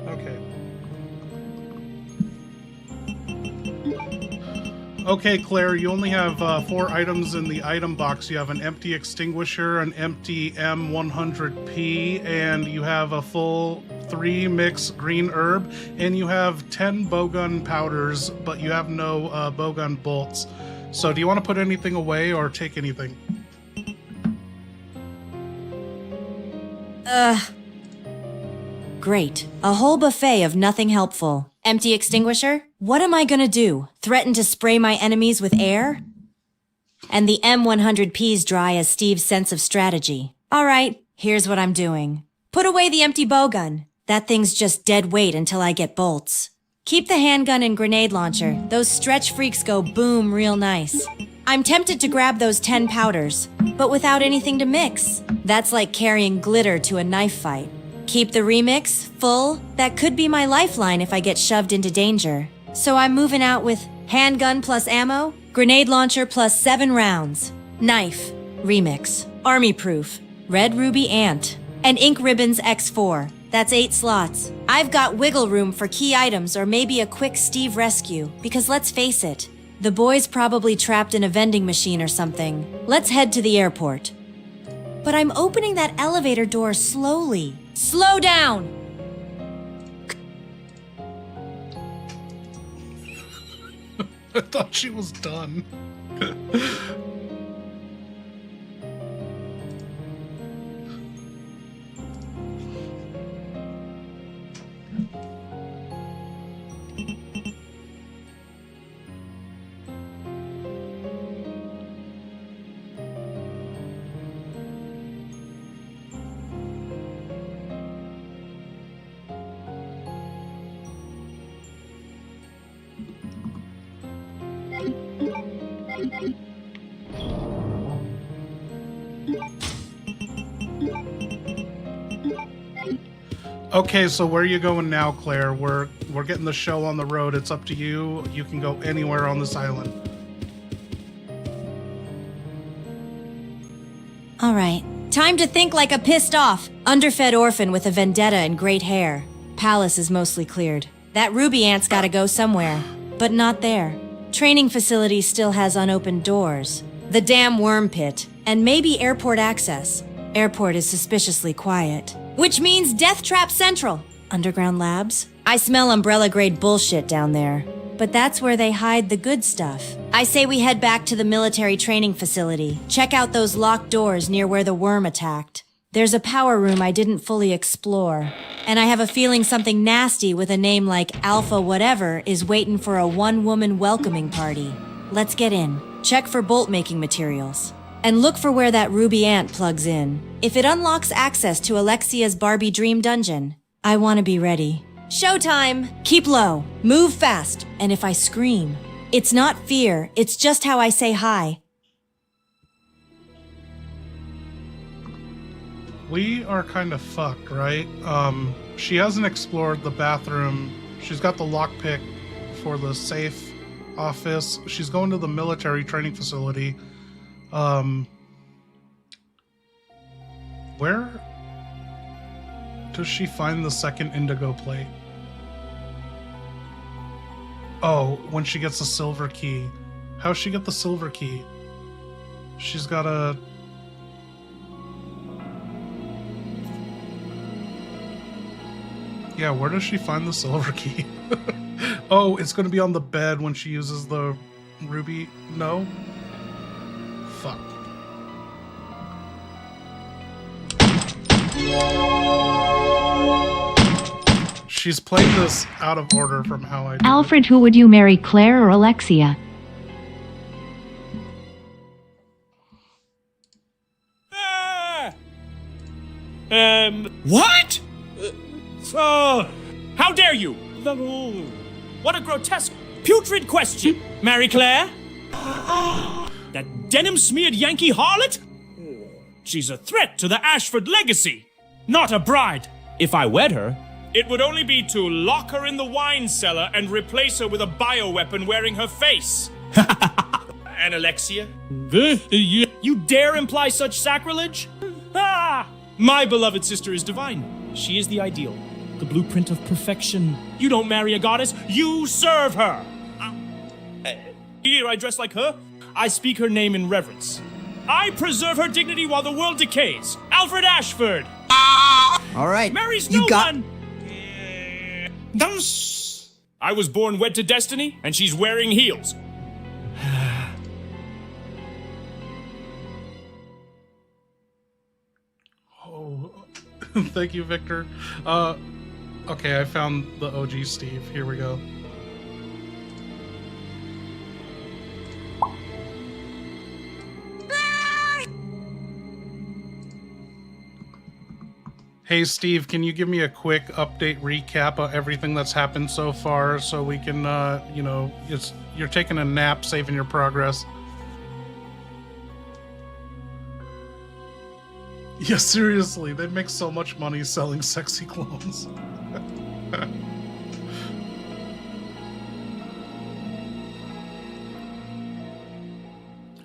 Okay. Okay, Claire, you only have 4 items in the item box. You have an empty extinguisher, an empty M100P, and you have a full 3 mix green herb, and you have 10 bowgun powders, but you have no bowgun bolts. So do you want to put anything away or take anything? Great. A whole buffet of nothing helpful. Empty extinguisher? What am I gonna do? Threaten to spray my enemies with air? And the M100P's dry as Steve's sense of strategy. Alright, here's what I'm doing. Put away the empty bowgun. That thing's just dead weight until I get bolts. Keep the handgun and grenade launcher. Those stretch freaks go boom real nice. I'm tempted to grab those 10 powders, but without anything to mix. That's like carrying glitter to a knife fight. Keep the remix full. That could be my lifeline if I get shoved into danger. So I'm moving out with handgun plus ammo, grenade launcher plus 7 rounds, knife, remix, army proof, red ruby ant, and ink ribbons X4. That's 8 slots. I've got wiggle room for key items or maybe a quick Steve rescue, because let's face it, the boy's probably trapped in a vending machine or something. Let's head to the airport. But I'm opening that elevator door slowly. Slow down! I thought she was done. Okay, so where are you going now, Claire? We're getting the show on the road. It's up to you. You can go anywhere on this island. All right. Time to think like a pissed off, underfed orphan with a vendetta and great hair. Palace is mostly cleared. That ruby ant's gotta go somewhere, but not there. Training facility still has unopened doors. The damn worm pit, and maybe airport access. Airport is suspiciously quiet. Which means Death Trap Central. Underground labs? I smell umbrella-grade bullshit down there. But that's where they hide the good stuff. I say we head back to the military training facility. Check out those locked doors near where the worm attacked. There's a power room I didn't fully explore. And I have a feeling something nasty with a name like Alpha whatever is waiting for a one-woman welcoming party. Let's get in. Check for bolt-making materials. And look for where that ruby ant plugs in. If it unlocks access to Alexia's Barbie Dream Dungeon, I want to be ready. Showtime! Keep low, move fast, and if I scream, it's not fear, it's just how I say hi. We are kind of fucked, right? She hasn't explored the bathroom. She's got the lockpick for the safe office. She's going to the military training facility. Where does she find the second indigo plate? Oh, when she gets the silver key. How's she get the silver key? She's got a... Yeah, where does she find the silver key? Oh, it's going to be on the bed when she uses the ruby... No? Fuck. She's played this out of order from how I do. Alfred, who would you marry, Claire or Alexia? What? How dare you? What a grotesque, putrid question. Mary Claire? That denim-smeared Yankee harlot? She's a threat to the Ashford legacy, not a bride. If I wed her, it would only be to lock her in the wine cellar and replace her with a bioweapon wearing her face. And Alexia? You dare imply such sacrilege? Ah! My beloved sister is divine. She is the ideal, the blueprint of perfection. You don't marry a goddess, you serve her. Here I dress like her. I speak her name in reverence. I preserve her dignity while the world decays. Alfred Ashford. All right. Marries you no got... one. I was born wed to destiny, and she's wearing heels. Oh, thank you, Victor. Okay, I found the OG Steve. Here we go. Hey Steve, can you give me a quick update recap of everything that's happened so far so we can, you know, you're taking a nap, saving your progress. Yeah, seriously, they make so much money selling sexy clones.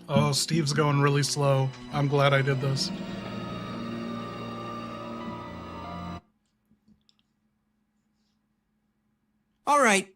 Oh, Steve's going really slow. I'm glad I did this. All right.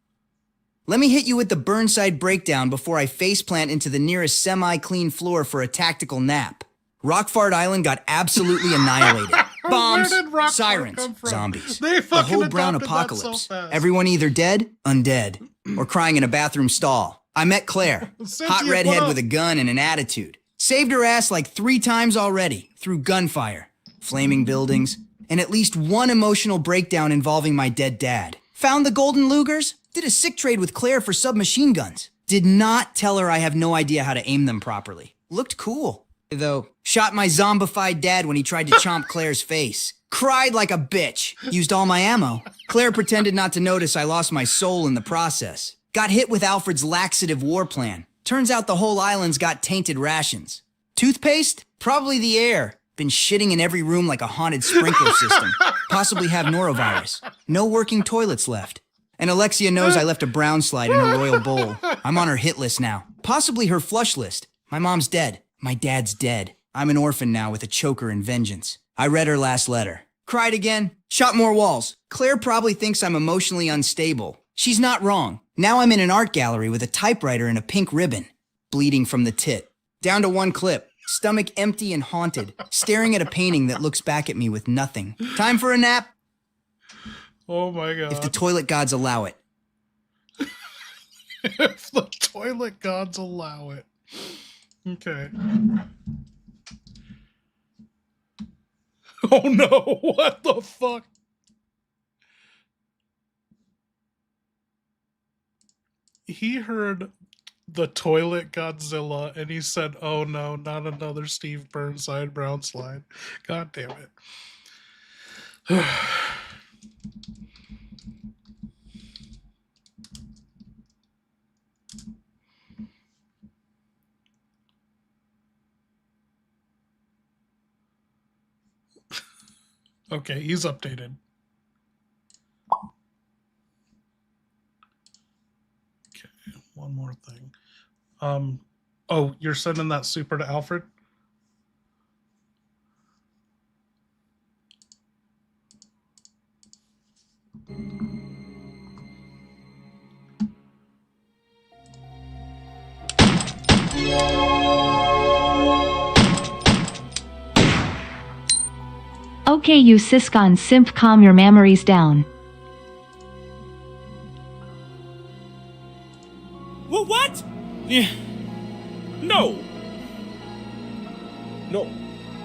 Let me hit you with the Burnside breakdown before I faceplant into the nearest semi-clean floor for a tactical nap. Rockford Island got absolutely annihilated. Bombs, Where did Rockford sirens, come from? zombies. They The fucking whole brown adopted that so apocalypse. fast. Everyone either dead, undead, or crying in a bathroom stall. I met Claire, Cynthia, hot what redhead up? with a gun and an attitude. Saved her ass like 3 times already, through gunfire, flaming buildings, and at least one emotional breakdown involving my dead dad. Found the Golden Lugers, did a sick trade with Claire for submachine guns. Did not tell her I have no idea how to aim them properly. Looked cool, though. Shot my zombified dad when he tried to chomp Claire's face. Cried like a bitch. Used all my ammo. Claire pretended not to notice I lost my soul in the process. Got hit with Alfred's laxative war plan. Turns out the whole island's got tainted rations. Toothpaste? Probably the air. Been shitting in every room like a haunted sprinkler system. Possibly have norovirus. No working toilets left. And Alexia knows I left a brown slide in her royal bowl. I'm on her hit list now. Possibly her flush list. My mom's dead. My dad's dead. I'm an orphan now with a choker and vengeance. I read her last letter. Cried again. Shot more walls. Claire probably thinks I'm emotionally unstable. She's not wrong. Now I'm in an art gallery with a typewriter and a pink ribbon. Bleeding from the tit. Down to one clip. Stomach empty and haunted. Staring at a painting that looks back at me with nothing. Time for a nap? Oh my god. If the toilet gods allow it. If the toilet gods allow it. Okay. Oh no, what the fuck? He heard the toilet Godzilla and he said, oh no, not another Steve Burnside brown slide. God damn it. Okay, he's updated. Okay, one more thing. Oh, you're sending that super to Alfred? Okay, you Siscon simp, calm your memories down. Well, what? Yeah. No. No.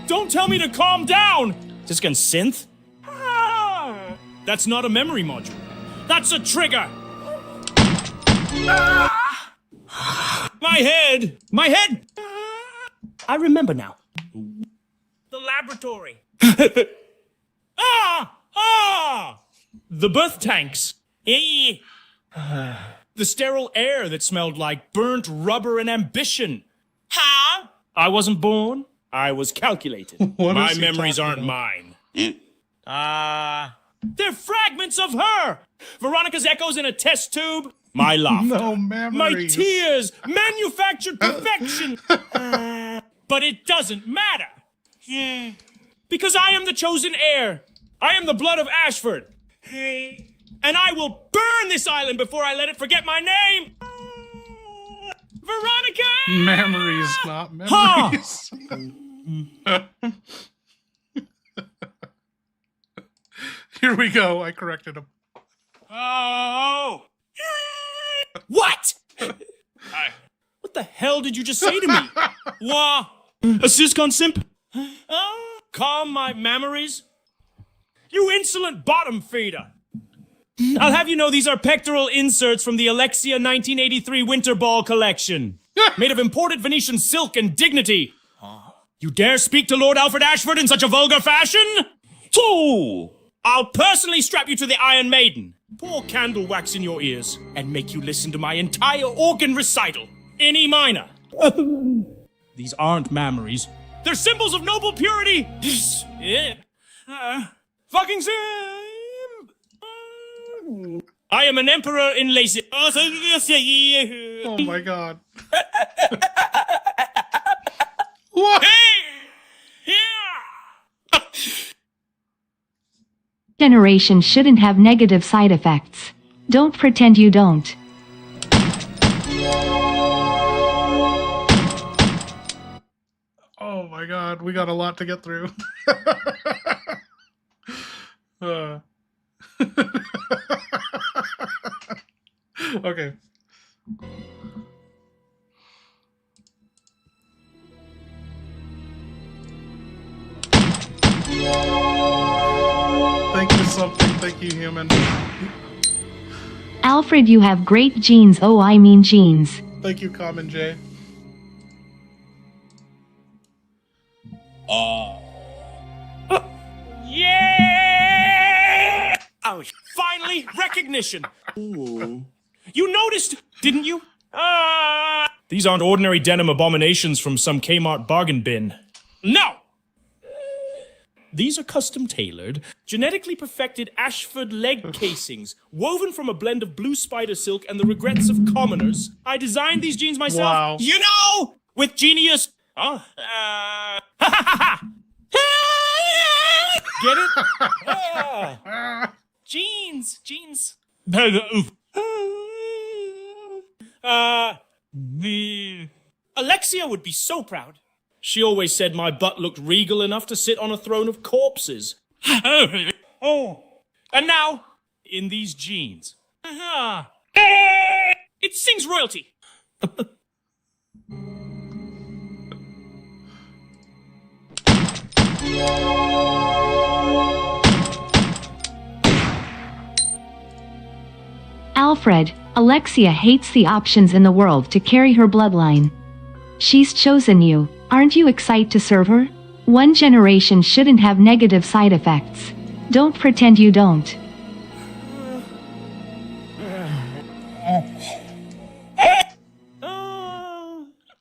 Don't tell me to calm down! Siscon synth? Ah, that's not a memory module. That's a trigger! Ah! My head! My head! I remember now. The laboratory. The birth tanks. The sterile air that smelled like burnt rubber and ambition. Huh? I wasn't born. I was calculated. What My is he memories talking aren't mine. They're fragments of her. Veronica's echoes in a test tube. My laughter. No My memories. tears. Manufactured perfection. But it doesn't matter. Because I am the chosen heir. I am the blood of Ashford. And I will burn this island before I let it forget my name. Veronica! Memories, not memories. Here we go. I corrected him. Oh! What? What the hell did you just say to me? Wah! A syscon simp? Calm my memories? You insolent bottom feeder! I'll have you know these are pectoral inserts from the Alexia 1983 Winter Ball collection. Made of imported Venetian silk and dignity. You dare speak to Lord Alfred Ashford in such a vulgar fashion? Fool! I'll personally strap you to the Iron Maiden, pour candle wax in your ears, and make you listen to my entire organ recital in E minor. These aren't memories. They're symbols of noble purity. Fucking sim. I am an emperor in lazy. Oh my god. What? Generation shouldn't have negative side effects. Don't pretend you don't. Oh my god, we got a lot to get through. Okay. Thank you something, thank you human. Alfred, you have great genes. Oh, I mean jeans. Thank you Common J. Yeah! Oh, finally, recognition. Ooh. You noticed, didn't you? These aren't ordinary denim abominations from some Kmart bargain bin. No! These are custom-tailored, genetically perfected Ashford leg casings, woven from a blend of blue spider silk and the regrets of commoners. I designed these jeans myself. Wow. You know, with genius. Get it? Jeans. Alexia would be so proud. She always said my butt looked regal enough to sit on a throne of corpses. Oh. And now, in these jeans. It sings royalty. Alfred, Alexia hates the options in the world to carry her bloodline. She's chosen you. Aren't you excited to serve her? One generation shouldn't have negative side effects. Don't pretend you don't.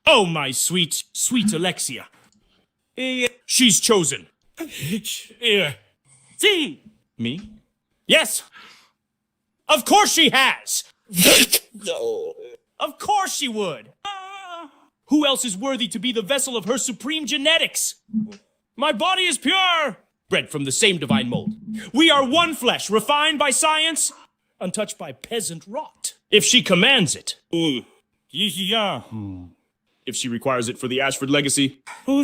Oh, my sweet, sweet Alexia. She's chosen. See? Me? Yes. Of course she has. No. Of course she would. Who else is worthy to be the vessel of her supreme genetics? My body is pure, bred from the same divine mold. We are one flesh, refined by science, untouched by peasant rot. If she commands it. Yeah. If she requires it for the Ashford legacy. Then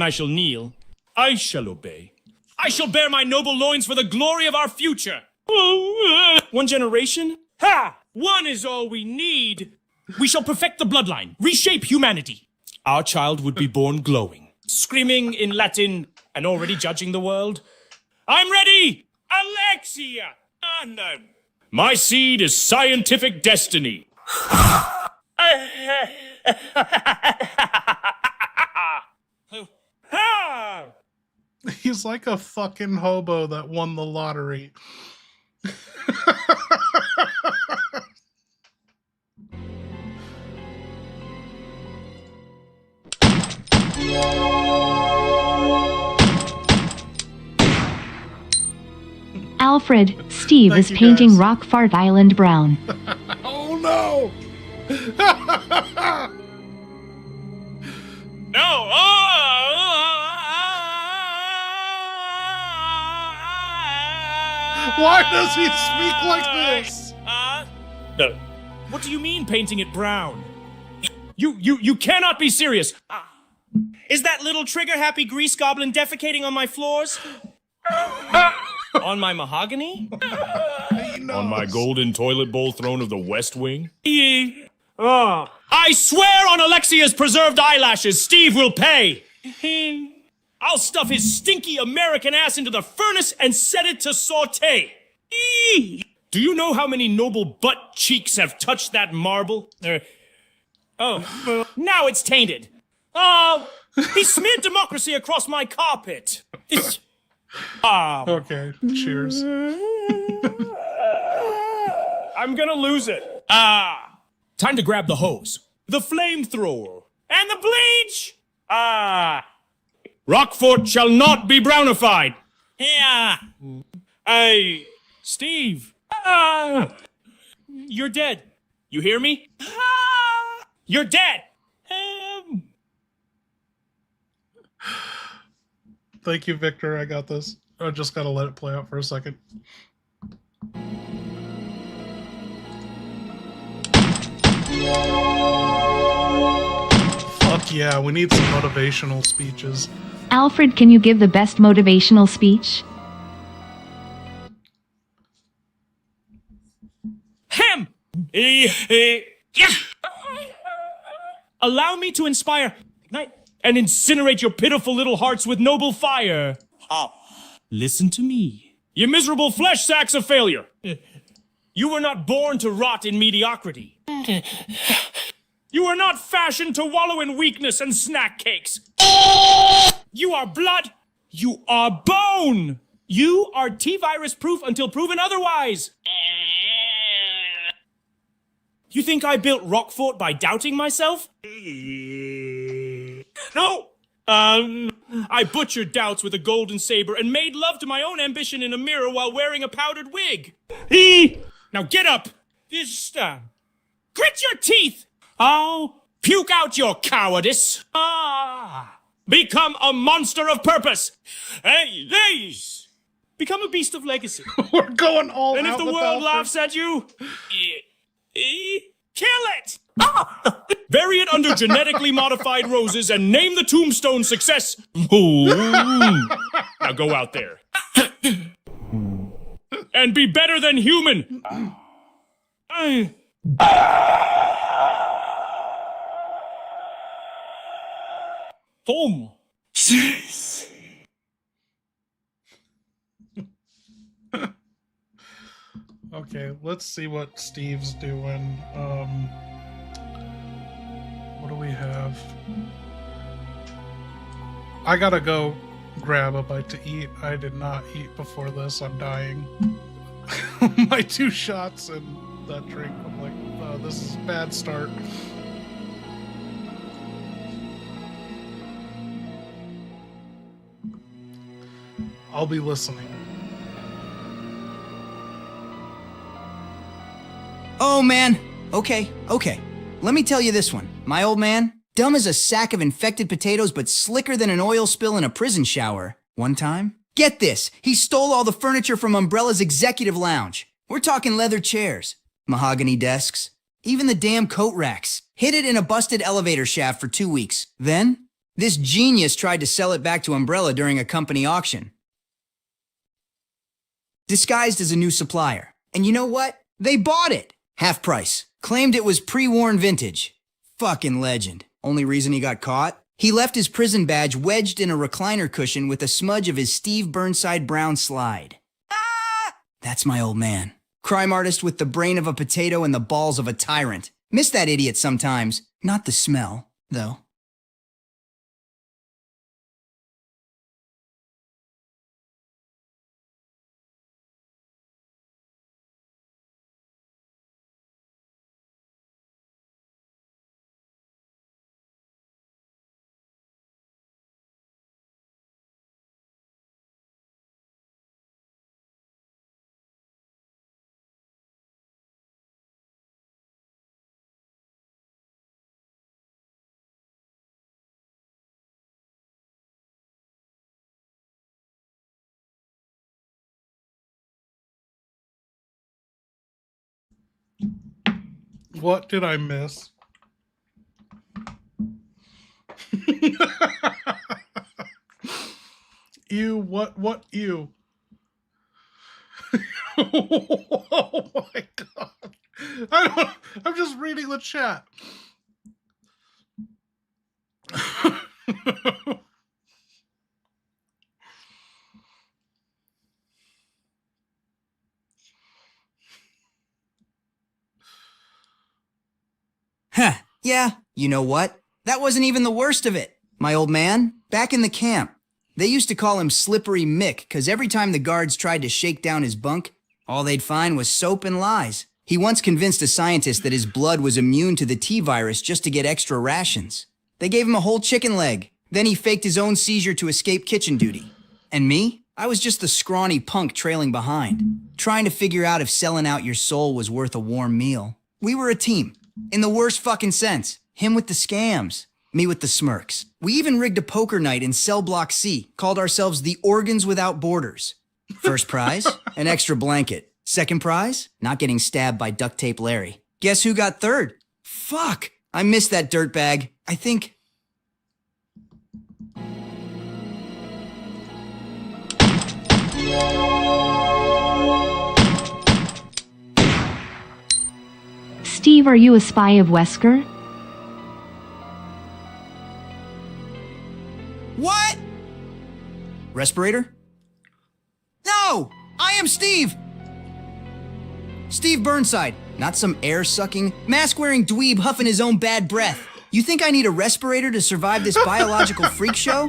I shall kneel. I shall obey. I shall bear my noble loins for the glory of our future. One generation? Ha! One is all we need. We shall perfect the bloodline, reshape humanity. Our child would be born glowing, screaming in Latin, and already judging the world. I'm ready! Alexia! No. My seed is scientific destiny. Ha! He's like a fucking hobo that won the lottery. Alfred, Steve Thank is you, painting guys. Rockfart Island brown. Oh no! No! Why does he speak like this? No. What do you mean painting it brown? You cannot be serious. Is that little trigger-happy grease goblin defecating on my floors? On my mahogany? On my golden toilet bowl throne of the West Wing? I swear on Alexia's preserved eyelashes, Steve will pay! I'll stuff his stinky American ass into the furnace and set it to saute! Do you know how many noble butt cheeks have touched that marble? Now it's tainted! Oh, he smeared democracy across my carpet! Okay, cheers. I'm gonna lose it. Time to grab the hose, the flamethrower, and the bleach. Rockfort shall not be brownified. Yeah. Hey, Steve. You're dead. You hear me? You're dead. Thank you, Victor. I got this. I just gotta let it play out for a second. Fuck yeah, we need some motivational speeches. Alfred, can you give the best motivational speech? Him! Allow me to inspire, ignite, and incinerate your pitiful little hearts with noble fire. Listen to me, you miserable flesh sacks of failure. You were not born to rot in mediocrity. You were not fashioned to wallow in weakness and snack cakes. You are blood. You are bone. You are T-virus proof until proven otherwise. You think I built Rockfort by doubting myself? No! I butchered doubts with a golden saber and made love to my own ambition in a mirror while wearing a powdered wig. Now get up! Grit your teeth! I'll puke out your cowardice. Become a monster of purpose. Become a beast of legacy. We're going all And out if the with world Alfred. laughs at you, kill it! Bury it under genetically modified roses and name the tombstone success. Now go out there. And be better than human. Tom. Okay, let's see what Steve's doing. What do we have? I gotta go grab a bite to eat. I did not eat before this. I'm dying. My 2 shots and that drink. I'm like, oh, this is a bad start. I'll be listening. Oh, man. Okay. Let me tell you this one. My old man, dumb as a sack of infected potatoes, but slicker than an oil spill in a prison shower. One time, get this, he stole all the furniture from Umbrella's executive lounge. We're talking leather chairs, mahogany desks, even the damn coat racks. Hid it in a busted elevator shaft for 2 weeks. Then, this genius tried to sell it back to Umbrella during a company auction. Disguised as a new supplier. And you know what? They bought it. Half price. Claimed it was pre-worn vintage. Fucking legend. Only reason he got caught? He left his prison badge wedged in a recliner cushion with a smudge of his Steve Burnside Brown slide. That's my old man. Crime artist with the brain of a potato and the balls of a tyrant. Miss that idiot sometimes. Not the smell, though. What did I miss? Ew, what ew? Oh my god. I'm just reading the chat. Huh, yeah, you know what? That wasn't even the worst of it. My old man, back in the camp, they used to call him Slippery Mick, 'cause every time the guards tried to shake down his bunk, all they'd find was soap and lies. He once convinced a scientist that his blood was immune to the T-virus just to get extra rations. They gave him a whole chicken leg. Then he faked his own seizure to escape kitchen duty. And me? I was just the scrawny punk trailing behind, trying to figure out if selling out your soul was worth a warm meal. We were a team, in the worst fucking sense. Him with the scams, me with the smirks. We even rigged a poker night in Cell Block C, called ourselves the Organs Without Borders. First prize, an extra blanket. Second prize, not getting stabbed by Duct Tape Larry. Guess who got third? Fuck, I missed that dirtbag. I think... Steve, are you a spy of Wesker? What? Respirator? No! I am Steve! Steve Burnside, not some air-sucking, mask-wearing dweeb huffing his own bad breath. You think I need a respirator to survive this biological freak show?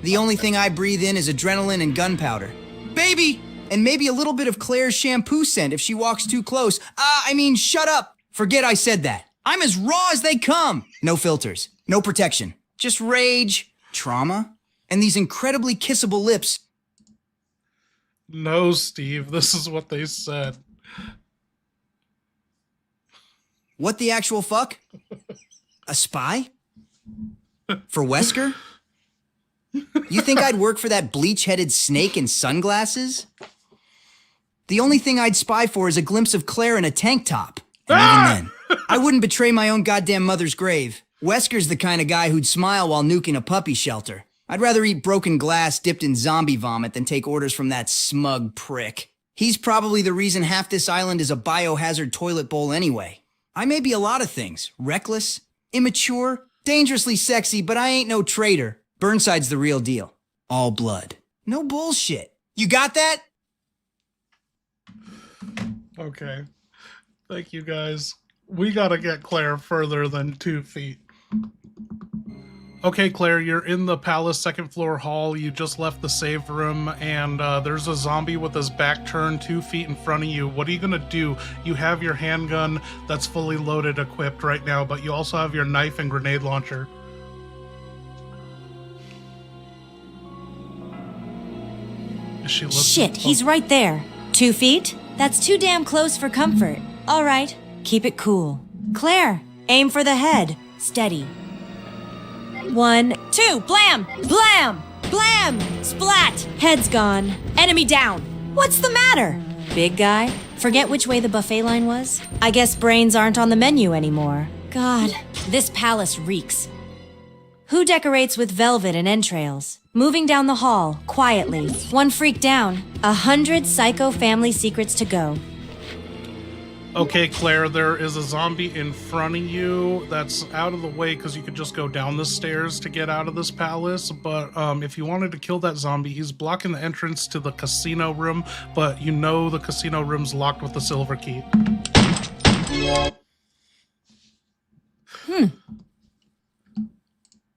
The only thing I breathe in is adrenaline and gunpowder. Baby! And maybe a little bit of Claire's shampoo scent if she walks too close. Shut up! Forget I said that. I'm as raw as they come! No filters, no protection. Just rage, trauma, and these incredibly kissable lips. No, Steve, this is what they said. What the actual fuck? A spy? For Wesker? You think I'd work for that bleach-headed snake in sunglasses? The only thing I'd spy for is a glimpse of Claire in a tank top. And even then, I wouldn't betray my own goddamn mother's grave. Wesker's the kind of guy who'd smile while nuking a puppy shelter. I'd rather eat broken glass dipped in zombie vomit than take orders from that smug prick. He's probably the reason half this island is a biohazard toilet bowl anyway. I may be a lot of things. Reckless, immature, dangerously sexy, but I ain't no traitor. Burnside's the real deal. All blood. No bullshit. You got that? Okay. Thank you, guys. We gotta get Claire further than 2 feet. Okay, Claire, you're in the palace second floor hall. You just left the save room, and there's a zombie with his back turned 2 feet in front of you. What are you gonna do? You have your handgun that's fully loaded, equipped right now, but you also have your knife and grenade launcher. Is she listening? Shit, he's right there. 2 feet? That's too damn close for comfort. All right, keep it cool. Claire, aim for the head. Steady. 1, 2, blam! Blam! Blam! Splat! Head's gone. Enemy down. What's the matter? Big guy? Forget which way the buffet line was? I guess brains aren't on the menu anymore. God, this palace reeks. Who decorates with velvet and entrails? Moving down the hall, quietly. 1 freak down. 100 psycho family secrets to go. Okay, Claire, there is a zombie in front of you that's out of the way because you could just go down the stairs to get out of this palace. But if you wanted to kill that zombie, he's blocking the entrance to the casino room, but you know the casino room's locked with the silver key.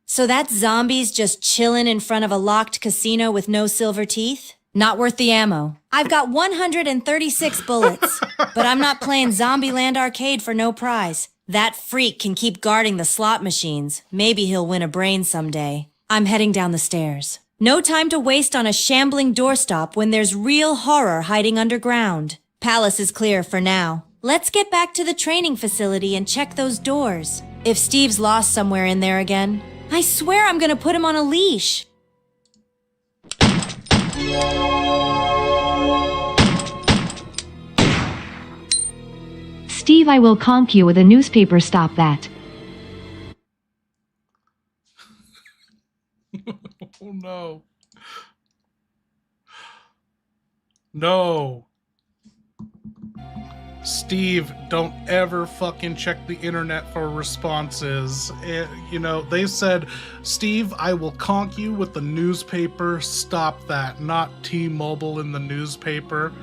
So that zombie's just chilling in front of a locked casino with no silver teeth? Not worth the ammo. I've got 136 bullets, but I'm not playing Zombieland Arcade for no prize. That freak can keep guarding the slot machines. Maybe he'll win a brain someday. I'm heading down the stairs. No time to waste on a shambling doorstop when there's real horror hiding underground. Palace is clear for now. Let's get back to the training facility and check those doors. If Steve's lost somewhere in there again, I swear I'm gonna put him on a leash. Steve, I will conk you with a newspaper. Stop that. Oh no. No. Steve, don't ever fucking check the internet for responses. You know, they said, Steve, I will conk you with the newspaper. Stop that. Not T-Mobile in the newspaper.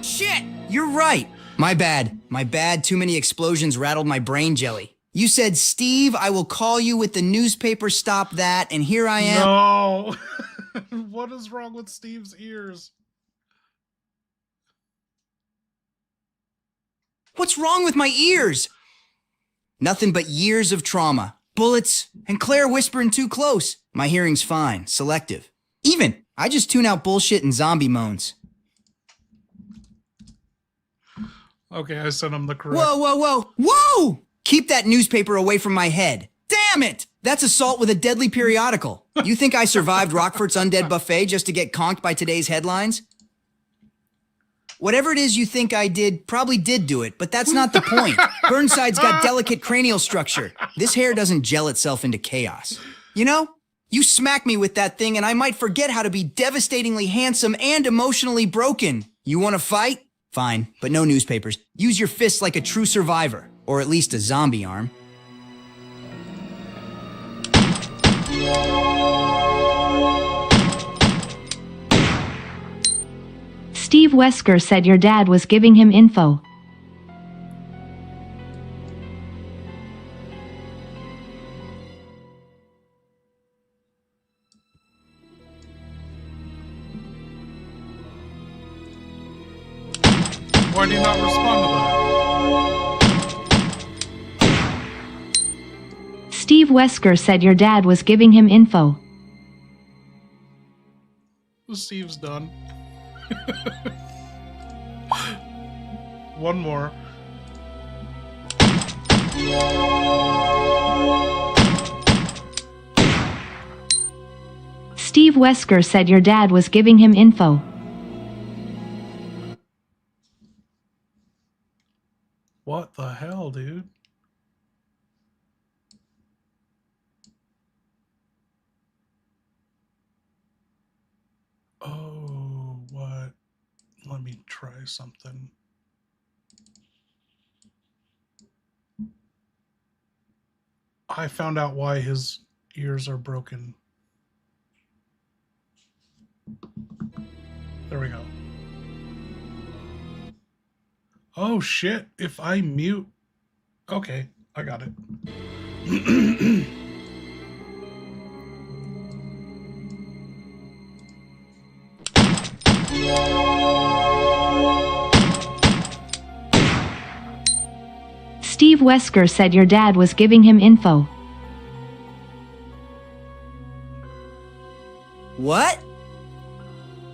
Shit! You're right. My bad. My bad. Too many explosions rattled my brain jelly. You said, Steve, I will call you with the newspaper. Stop that. And here I am. No. What is wrong with Steve's ears? What's wrong with my ears? Nothing but years of trauma. Bullets, and Claire whispering too close. My hearing's fine. Selective. Even, I just tune out bullshit and zombie moans. Okay, I sent him the correct. Whoa, whoa, whoa, whoa! Keep that newspaper away from my head. Damn it! That's assault with a deadly periodical. You think I survived Rockfort's Undead Buffet just to get conked by today's headlines? Whatever it is you think I did, probably did do it, but that's not the point. Burnside's got delicate cranial structure. This hair doesn't gel itself into chaos. You know, you smack me with that thing and I might forget how to be devastatingly handsome and emotionally broken. You want to fight? Fine, but no newspapers. Use your fists like a true survivor, or at least a zombie arm. Steve, Wesker said your dad was giving him info. Why do you not respond to that? Steve, Wesker said your dad was giving him info. Steve's done. One more. Steve, Wesker said your dad was giving him info. What the hell, dude? Oh, what? Let me try something. I found out why his ears are broken. There we go. Oh shit, if I mute... Okay, I got it. Steve, Wesker said your dad was giving him info. What?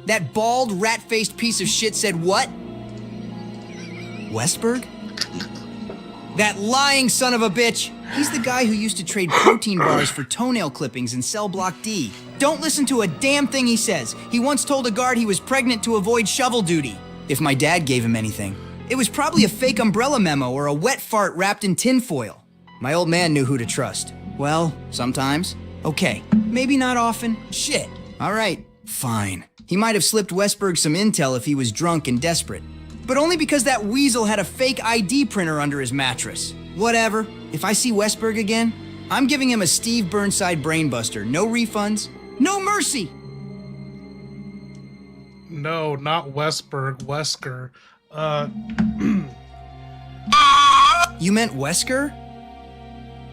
That bald, rat-faced piece of shit said what? Westberg? That lying son of a bitch! He's the guy who used to trade protein bars for toenail clippings in cell block D. Don't listen to a damn thing he says. He once told a guard he was pregnant to avoid shovel duty. If my dad gave him anything, it was probably a fake umbrella memo or a wet fart wrapped in tinfoil. My old man knew who to trust. Well, sometimes. Okay, maybe not often. Shit. All right, fine. He might have slipped Westberg some intel if he was drunk and desperate. But only because that weasel had a fake ID printer under his mattress. Whatever. If I see Westberg again, I'm giving him a Steve Burnside brainbuster. No refunds, no mercy. No, not Westberg, Wesker. You meant Wesker?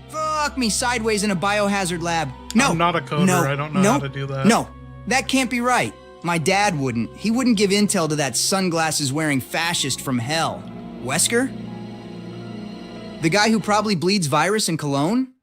Fuck me sideways in a biohazard lab. No. I'm not a coder. No, I don't know no, how to do that. No, that can't be right. My dad wouldn't. He wouldn't give intel to that sunglasses-wearing fascist from hell. Wesker? The guy who probably bleeds virus in Cologne?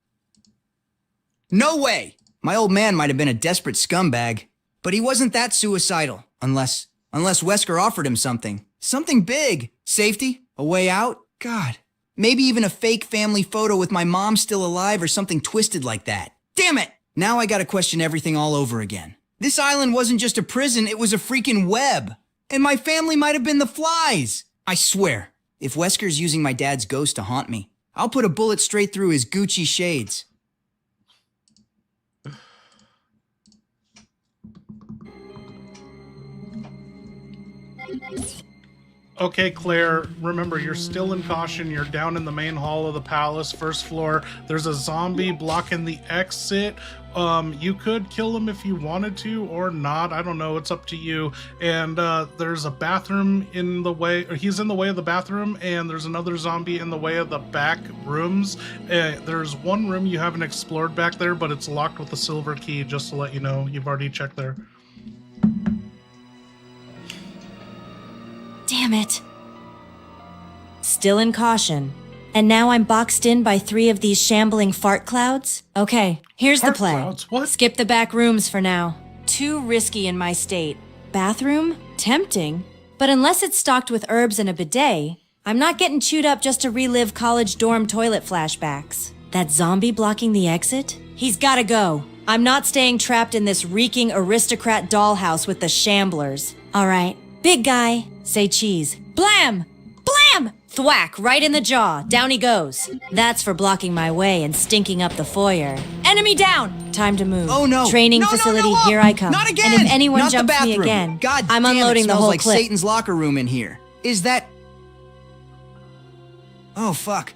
No way! My old man might have been a desperate scumbag, but he wasn't that suicidal, unless Wesker offered him something. Something big. Safety? A way out? God. Maybe even a fake family photo with my mom still alive or something twisted like that. Damn it! Now I gotta question everything all over again. This island wasn't just a prison, it was a freaking web. And my family might have been the flies. I swear, if Wesker's using my dad's ghost to haunt me, I'll put a bullet straight through his Gucci shades. Okay, Claire, remember, you're still in caution. You're down in the main hall of the palace, first floor. There's a zombie blocking the exit. You could kill him if you wanted to or not. I don't know. It's up to you. And there's a bathroom in the way, or he's in the way of the bathroom, and there's another zombie in the way of the back rooms. There's one room you haven't explored back there, but it's locked with a silver key, just to let you know. You've already checked there. Damn it. Still in caution. And now I'm boxed in by 3 of these shambling fart clouds? Okay, here's Fart the play. clouds? What? Skip the back rooms for now. Too risky in my state. Bathroom? Tempting. But unless it's stocked with herbs and a bidet, I'm not getting chewed up just to relive college dorm toilet flashbacks. That zombie blocking the exit? He's gotta go. I'm not staying trapped in this reeking aristocrat dollhouse with the shamblers. All right, big guy, say cheese. Blam! Blam! Thwack, right in the jaw. Down he goes. That's for blocking my way and stinking up the foyer. Enemy down! Time to move. Oh no! Training No, no, facility, no, here I come. Not again! And if anyone Not the jumps me bathroom. again, God I'm damn, unloading it the smells whole like clip. Satan's locker room in here. Is that... Oh, fuck.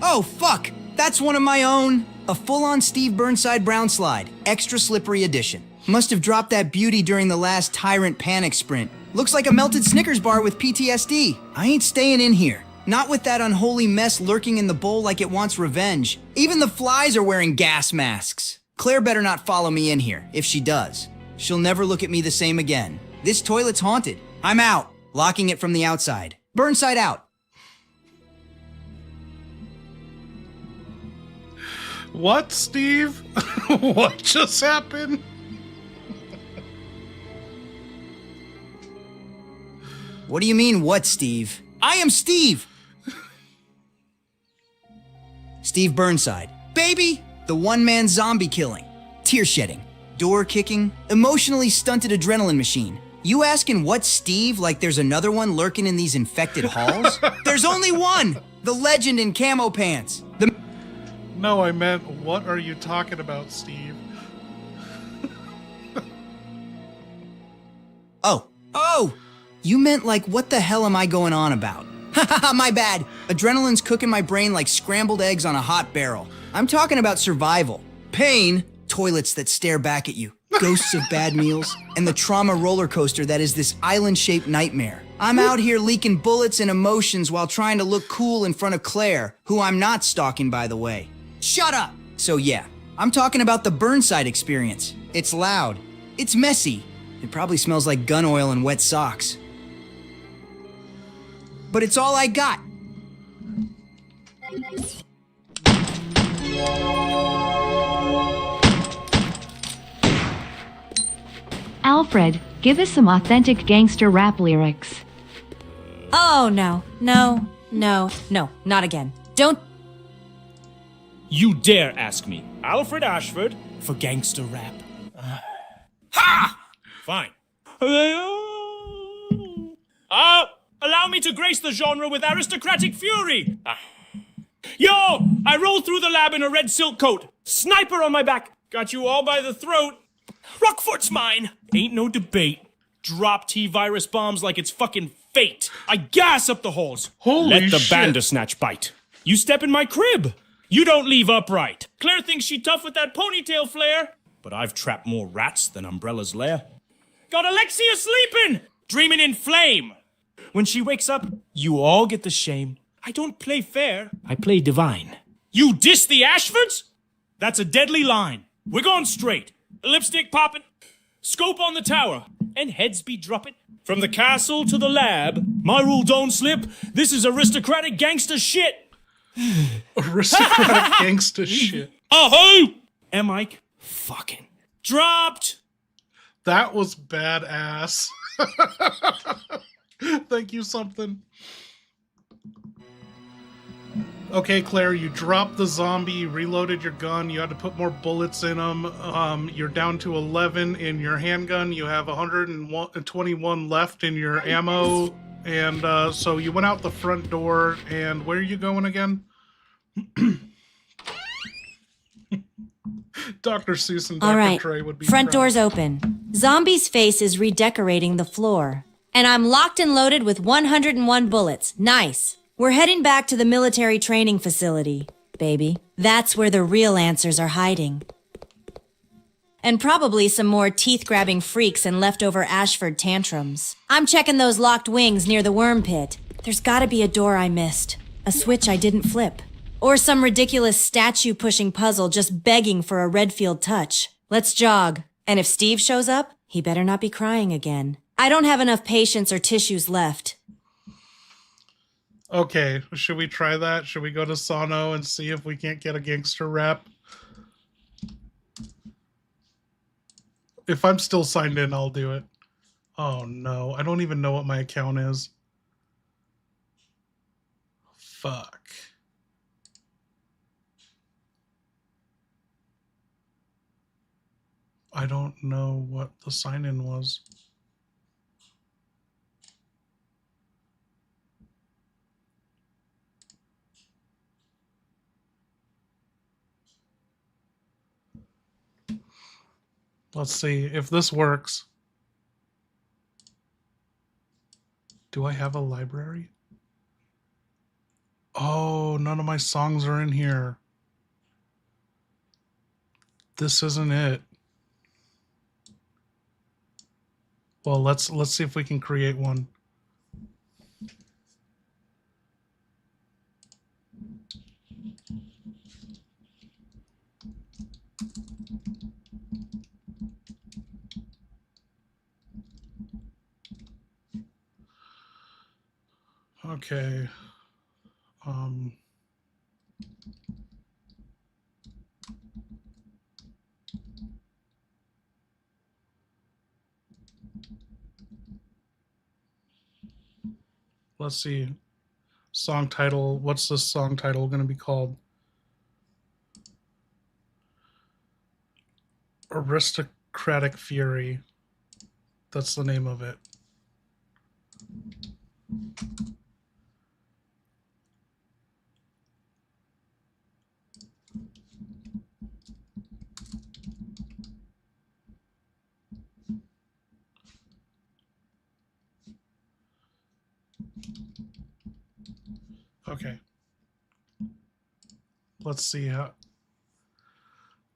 Oh, fuck! That's one of my own. A full-on Steve Burnside brown slide. Extra slippery edition. Must have dropped that beauty during the last Tyrant Panic sprint. Looks like a melted Snickers bar with PTSD. I ain't staying in here. Not with that unholy mess lurking in the bowl like it wants revenge. Even the flies are wearing gas masks. Claire better not follow me in here. If she does, she'll never look at me the same again. This toilet's haunted. I'm out. Locking it from the outside. Burnside out. What, Steve? What just happened? What do you mean, what, Steve? I am Steve! Steve Burnside. Baby! The one-man zombie killing. Tear shedding. Door kicking. Emotionally stunted adrenaline machine. You asking what Steve like there's another one lurking in these infected halls? There's only one! The legend in camo pants. No, I meant, what are you talking about, Steve? Oh! You meant like, what the hell am I going on about? Haha, my bad. Adrenaline's cooking my brain like scrambled eggs on a hot barrel. I'm talking about survival. Pain, toilets that stare back at you, ghosts of bad meals, and the trauma roller coaster that is this island-shaped nightmare. I'm out here leaking bullets and emotions while trying to look cool in front of Claire, who I'm not stalking, by the way. Shut up! So yeah, I'm talking about the Burnside experience. It's loud. It's messy. It probably smells like gun oil and wet socks. But it's all I got. Alfred, give us some authentic gangster rap lyrics. Oh, no, not again. Don't. You dare ask me, Alfred Ashford, for gangster rap? Ha! Fine. Allow me to grace the genre with aristocratic fury. Yo, I rolled through the lab in a red silk coat. Sniper on my back. Got you all by the throat. Rockfort's mine. Ain't no debate. Drop T-virus bombs like it's fucking fate. I gas up the holes. Holy Let the shit. Bandersnatch bite. You step in my crib. You don't leave upright. Claire thinks she tough with that ponytail flare. But I've trapped more rats than Umbrella's lair. Got Alexia sleeping, dreaming in flame. When she wakes up, you all get the shame. I don't play fair, I play divine. You diss the Ashfords? That's a deadly line. We're going straight. Lipstick popping, scope on the tower, and heads be dropping. From the castle to the lab, my rule don't slip. This is aristocratic gangster shit. Aristocratic gangsta shit. Oh-ho! M-Mike, fucking dropped. That was badass. Thank you, something. Okay, Claire, you dropped the zombie, you reloaded your gun, you had to put more bullets in them. You're down to 11 in your handgun, you have 121 left in your ammo, and so you went out the front door, and where are you going again? Dr. Seuss and All Dr. right, Trey would be front proud. door's open. Zombie's face is redecorating the floor. And I'm locked and loaded with 101 bullets. Nice. We're heading back to the military training facility, baby. That's where the real answers are hiding. And probably some more teeth-grabbing freaks and leftover Ashford tantrums. I'm checking those locked wings near the worm pit. There's gotta be a door I missed. A switch I didn't flip. Or some ridiculous statue-pushing puzzle just begging for a Redfield touch. Let's jog. And if Steve shows up, he better not be crying again. I don't have enough patience or tissues left. Okay, should we try that? Should we go to Sano and see if we can't get a gangster rap? If I'm still signed in, I'll do it. Oh no, I don't even know what my account is. Fuck. I don't know what the sign-in was. Let's see if this works. Do I have a library? Oh, none of my songs are in here. This isn't it. Well, let's see if we can create one. Okay. Let's see. Song title. What's this song title going to be called? Aristocratic Fury. That's the name of it. Okay. Let's see how.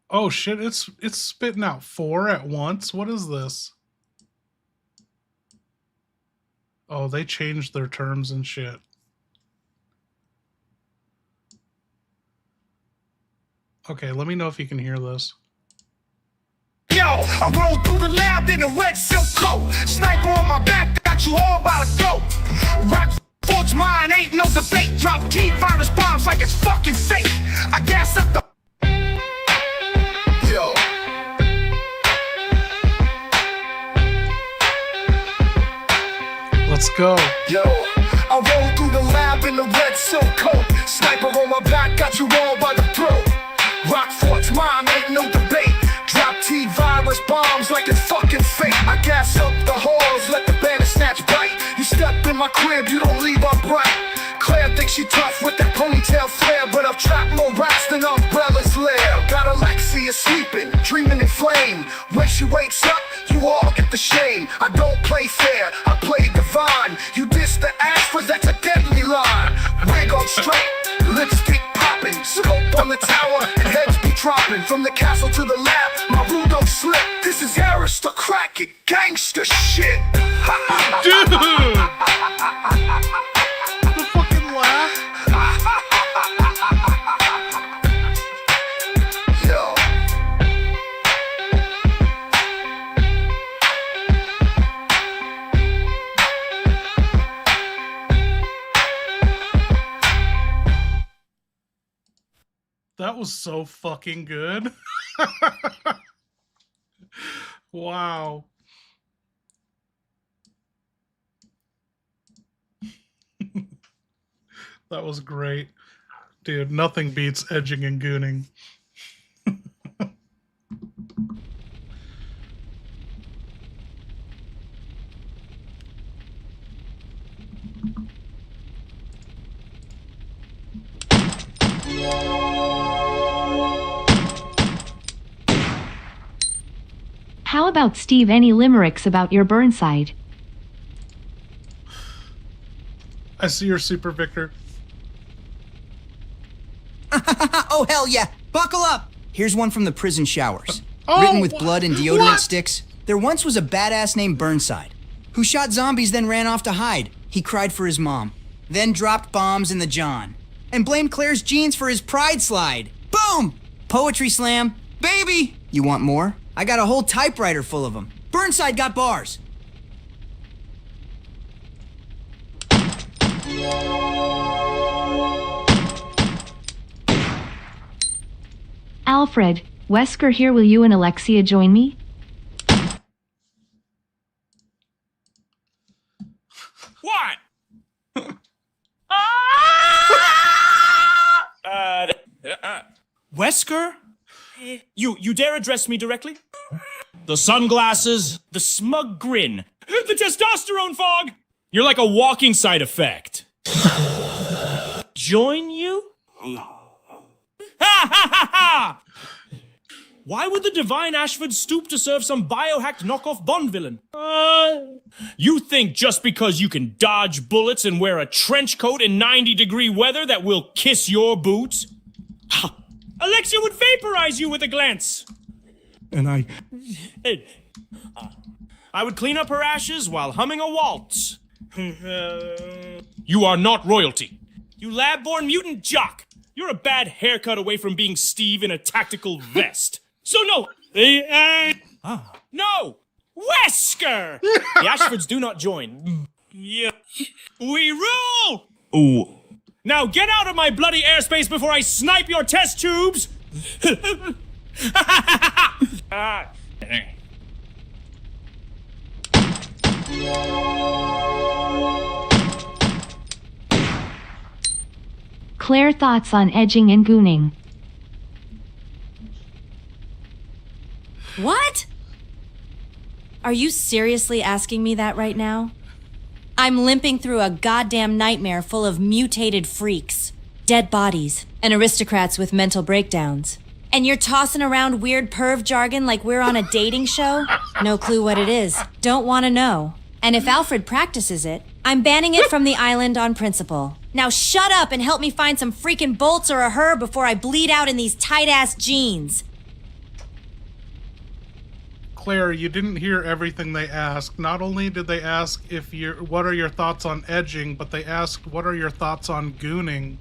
Oh shit, it's spitting out 4 at once. What is this? Oh, they changed their terms and shit. Okay, let me know if you can hear this. Yo, I rolled through the lab in a red silk coat. Sniper on my back, got you all by the throat. Rock forge mine, ain't no debate. Drop key virus bombs like it's fucking fake. I gas up the. Yo. Let's go. Yo, I rolled through the lab in a red silk coat. Sniper on my back, got you all by the throat. Rock forge mine, ain't no debate. Drop T-virus bombs like it's fucking fake. I gas up the halls, let the bandersnatch bite. You step in my crib, you don't leave up bright. Claire thinks she tough with that ponytail flare, but I've trapped more rats than umbrellas lair. Got Alexia sleeping, dreaming in flame. When she wakes up, you all get the shame. I don't play fair, I play divine. You diss the Ashford, that's a deadly line. Wig on straight, lipstick popping. Scope on the tower, and heads be dropping. From the castle to the lab, my rule don't slip. This is aristocratic gangster shit. Dude! The fucking laugh. Yo. That was so fucking good. Wow. That was great. Dude, nothing beats edging and gooning. How about Steve, any limericks about your Burnside? I see your super, Victor. Oh, hell yeah. Buckle up. Here's one from the prison showers. Oh, Written with blood and deodorant what? sticks. There once was a badass named Burnside who shot zombies, then ran off to hide. He cried for his mom, then dropped bombs in the John, and blamed Claire's jeans for his pride slide. Boom! Poetry slam. Baby! You want more? I got a whole typewriter full of them. Burnside got bars. Alfred, Wesker here. Will you and Alexia join me? What? Wesker? You dare address me directly? The sunglasses, the smug grin, the testosterone fog. You're like a walking side effect. Join you? Ha ha ha ha! Why would the divine Ashford stoop to serve some biohacked knockoff Bond villain? You think just because you can dodge bullets and wear a trench coat in 90-degree weather that will kiss your boots? Alexia would vaporize you with a glance. And I would clean up her ashes while humming a waltz. You are not royalty. You lab-born mutant jock. You're a bad haircut away from being Steve in a tactical vest. So no. No! Wesker! The Ashfords do not join. Yeah. We rule! Ooh. Now get out of my bloody airspace before I snipe your test tubes! Claire, thoughts on edging and gooning? What? Are you seriously asking me that right now? I'm limping through a goddamn nightmare full of mutated freaks, dead bodies, and aristocrats with mental breakdowns. And you're tossing around weird perv jargon like we're on a dating show? No clue what it is. Don't want to know. And if Alfred practices it, I'm banning it from the island on principle. Now shut up and help me find some freaking bolts or a herb before I bleed out in these tight-ass jeans. Claire, you didn't hear everything they asked. Not only did they ask what are your thoughts on edging, but they asked what are your thoughts on gooning.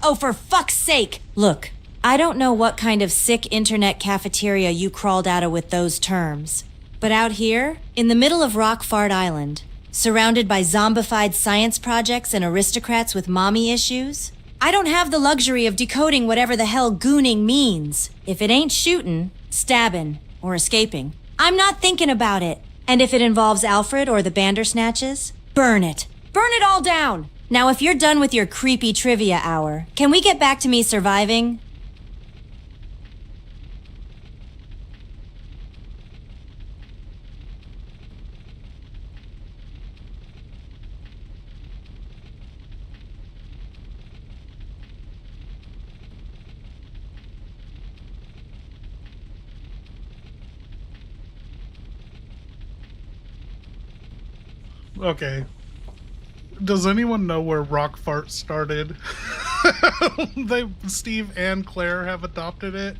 Oh, for fuck's sake! Look, I don't know what kind of sick internet cafeteria you crawled out of with those terms. But out here, in the middle of Rockfart Island, surrounded by zombified science projects and aristocrats with mommy issues, I don't have the luxury of decoding whatever the hell gooning means. If it ain't shooting, stabbing, or escaping, I'm not thinking about it. And if it involves Alfred or the Bandersnatches, burn it. Burn it all down! Now if you're done with your creepy trivia hour, can we get back to me surviving? Okay. Does anyone know where Rockfart started? Steve and Claire have adopted it.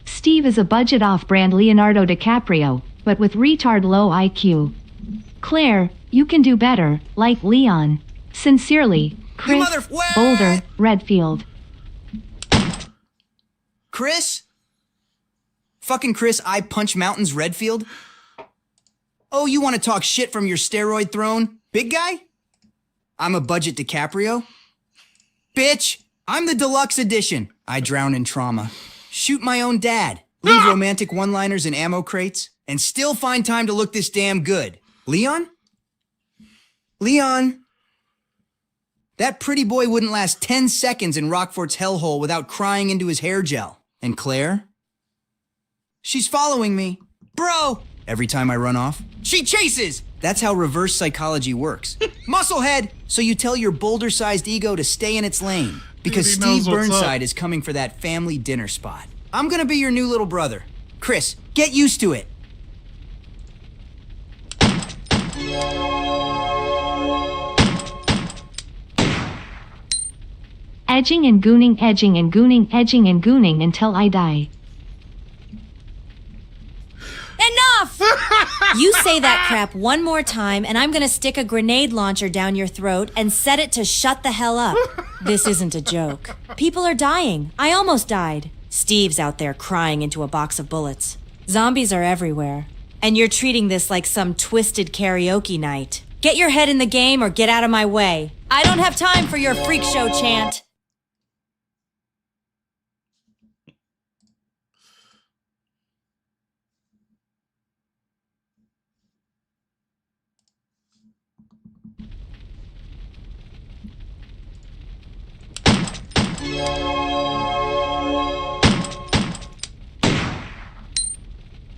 Steve is a budget off-brand Leonardo DiCaprio, but with retard low IQ. Claire, you can do better, like Leon. Sincerely, Chris, Boulder, Redfield. Chris? Fucking Chris, I Punch Mountains Redfield? Oh, you want to talk shit from your steroid throne? Big guy? I'm a budget DiCaprio? Bitch, I'm the deluxe edition. I drown in trauma. Shoot my own dad. Leave romantic one-liners in ammo crates. And still find time to look this damn good. Leon? Leon? That pretty boy wouldn't last 10 seconds in Rockfort's hellhole without crying into his hair gel. And Claire? She's following me. Bro! Every time I run off, she chases! That's how reverse psychology works. Musclehead! So you tell your boulder-sized ego to stay in its lane. Because Dude, he knows Steve what's Burnside up. is coming for that family dinner spot. I'm gonna be your new little brother. Chris, get used to it. Edging and gooning, edging and gooning, edging and gooning until I die. Enough! You say that crap one more time, and I'm gonna stick a grenade launcher down your throat and set it to shut the hell up. This isn't a joke. People are dying. I almost died. Steve's out there crying into a box of bullets. Zombies are everywhere. And you're treating this like some twisted karaoke night. Get your head in the game or get out of my way. I don't have time for your freak show chant.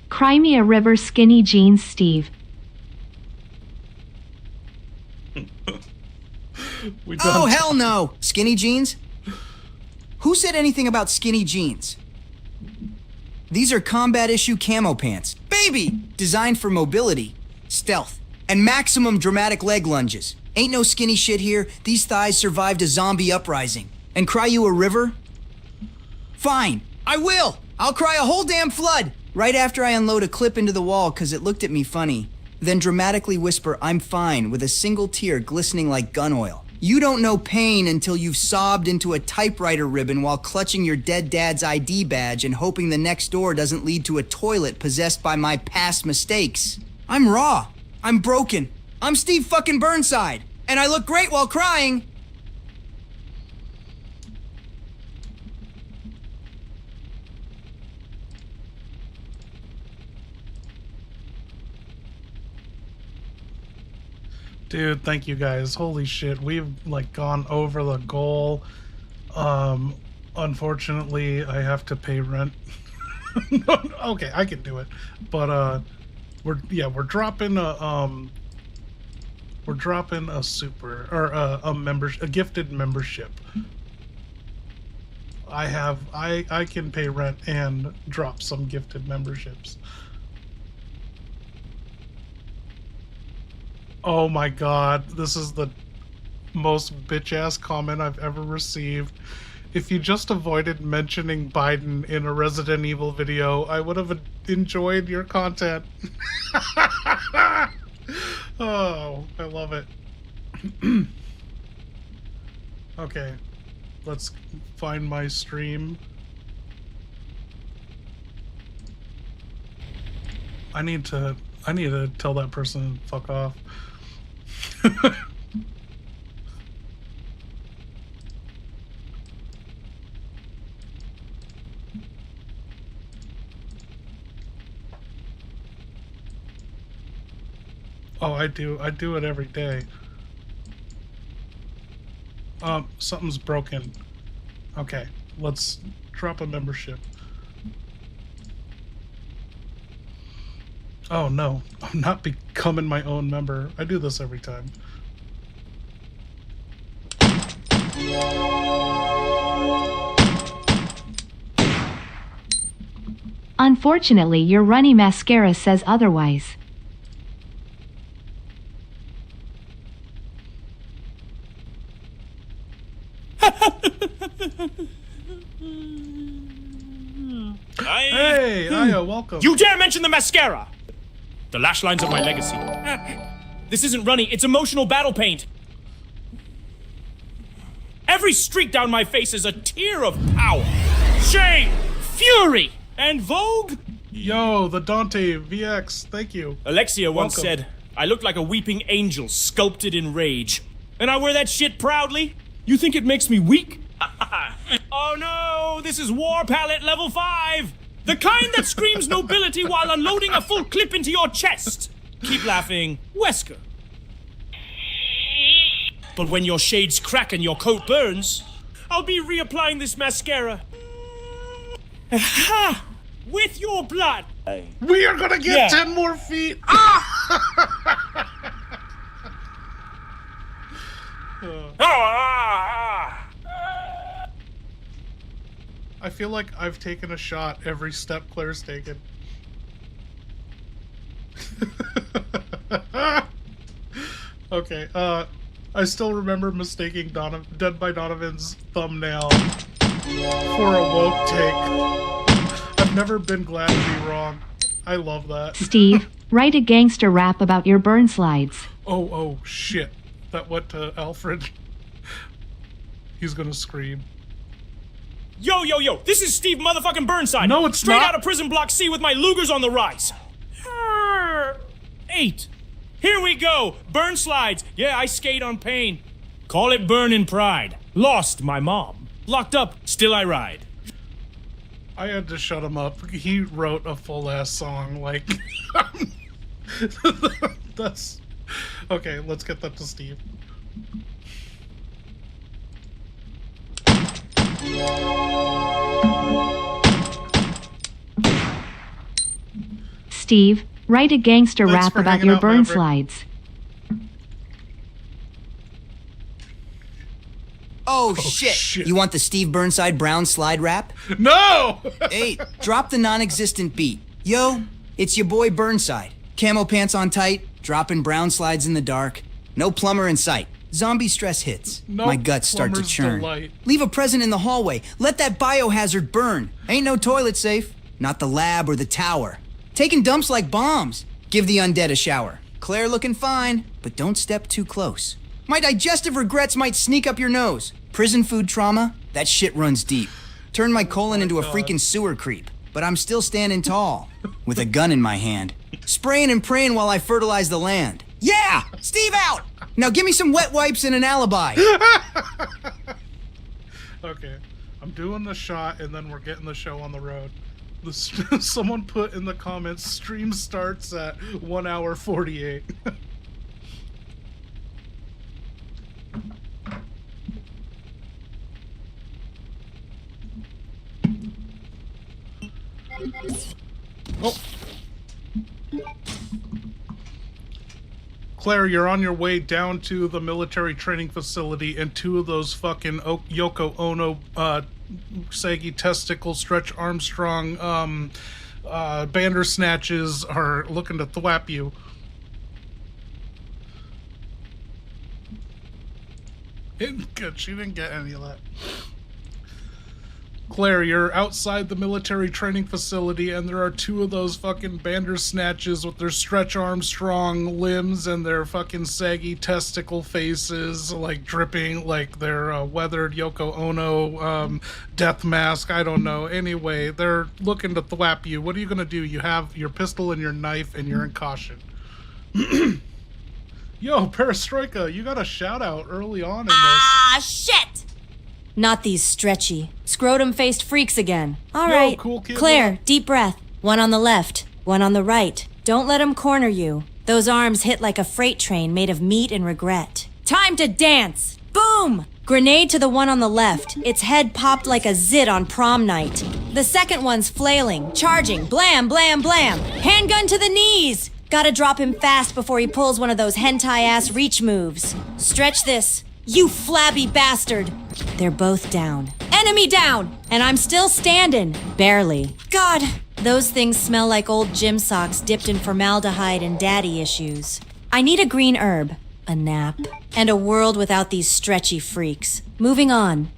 Cry me a river, skinny jeans, Steve. We Oh, done hell no! Skinny jeans? Who said anything about skinny jeans? These are combat issue camo pants. Baby! Designed for mobility, stealth, and maximum dramatic leg lunges. Ain't no skinny shit here. These thighs survived a zombie uprising. And cry you a river? Fine, I will! I'll cry a whole damn flood! Right after I unload a clip into the wall cause it looked at me funny. Then dramatically whisper, I'm fine, with a single tear glistening like gun oil. You don't know pain until you've sobbed into a typewriter ribbon while clutching your dead dad's ID badge and hoping the next door doesn't lead to a toilet possessed by my past mistakes. I'm raw. I'm broken. I'm Steve fucking Burnside. And I look great while crying. Dude, thank you guys. Holy shit, we've like gone over the goal. Unfortunately, I have to pay rent. Okay, I can do it. But we're dropping a super or a gifted membership. I can pay rent and drop some gifted memberships. Oh my god, this is the most bitch-ass comment I've ever received. If you just avoided mentioning Biden in a Resident Evil video, I would have enjoyed your content. Oh, I love it. Okay, let's find my stream. I need to tell that person to fuck off. Oh, I do it every day. Something's broken. Okay, let's drop a membership. Oh no, I'm not becoming my own member. I do this every time. Unfortunately, your runny mascara says otherwise. Hey, Aya, welcome. You dare mention the mascara! The lash lines of my legacy. This isn't runny, it's emotional battle paint. Every streak down my face is a tear of power, shame, fury, and vogue. Yo, the Dante VX, thank you. Alexia once Welcome. said, I look like a weeping angel sculpted in rage. And I wear that shit proudly? You think it makes me weak? Oh no, this is War Palette level 5! The kind that screams nobility while unloading a full clip into your chest! Keep laughing, Wesker. But when your shades crack and your coat burns, I'll be reapplying this mascara. Aha! With your blood! We are gonna get 10 more feet! Ah! I feel like I've taken a shot every step Claire's taken. Okay, I still remember mistaking Dead by Donovan's thumbnail for a woke take. I've never been glad to be wrong. I love that. Steve, write a gangster rap about your burn slides. Oh, shit. That went to Alfred. He's gonna scream. Yo, this is Steve motherfucking Burnside. No, it's Straight not. out of Prison Block C with my Lugers on the rise. 8. Here we go. Burn slides. Yeah, I skate on pain. Call it burning pride. Lost my mom. Locked up, still I ride. I had to shut him up. He wrote a full-ass song, like... That's... Okay, let's get that to Steve. Steve, write a gangster Thanks rap for about hanging your out, burn Maverick. slides. Oh, shit. shit. You want the Steve Burnside Brown slide rap? No! 8. Drop the non-existent beat. Yo, it's your boy Burnside. Camo pants on tight, dropping brown slides in the dark. No plumber in sight. Zombie stress hits. No My guts start to plumber's churn. delight. Leave a present in the hallway. Let that biohazard burn. Ain't no toilet safe. Not the lab or the tower. Taking dumps like bombs. Give the undead a shower. Claire looking fine, but don't step too close. My digestive regrets might sneak up your nose. Prison food trauma, that shit runs deep. Turn my colon into a freaking sewer creep. But I'm still standing tall, with a gun in my hand. Spraying and praying while I fertilize the land. Yeah! Steve out! Now give me some wet wipes and an alibi. Okay, I'm doing the shot and then we're getting the show on the road. Someone put in the comments, stream starts at 1 hour 48. Oh. Claire, you're on your way down to the military training facility, and 2 of those fucking Yoko Ono, saggy testicle, Stretch Armstrong, Bandersnatches are looking to thwap you. Good, she didn't get any of that. Claire, you're outside the military training facility, and there are 2 of those fucking Bandersnatches with their Stretch Armstrong limbs and their fucking saggy testicle faces, like dripping, like their weathered Yoko Ono death mask. I don't know. Anyway, they're looking to thwap you. What are you gonna do? You have your pistol and your knife, and you're in caution. Yo, Perestroika, you got a shout out early on in this. Ah, shit! Not these stretchy, scrotum-faced freaks again. All Yo, right, cool kid, Claire, what? deep breath. One on the left, one on the right. Don't let them corner you. Those arms hit like a freight train made of meat and regret. Time to dance! Boom! Grenade to the one on the left. Its head popped like a zit on prom night. The second one's flailing, charging, blam, blam, blam. Handgun to the knees! Gotta drop him fast before he pulls one of those hentai-ass reach moves. Stretch this. You flabby bastard! They're both down. Enemy down! And I'm still standing. Barely. God, those things smell like old gym socks dipped in formaldehyde and daddy issues. I need a green herb, a nap, and a world without these stretchy freaks. Moving on.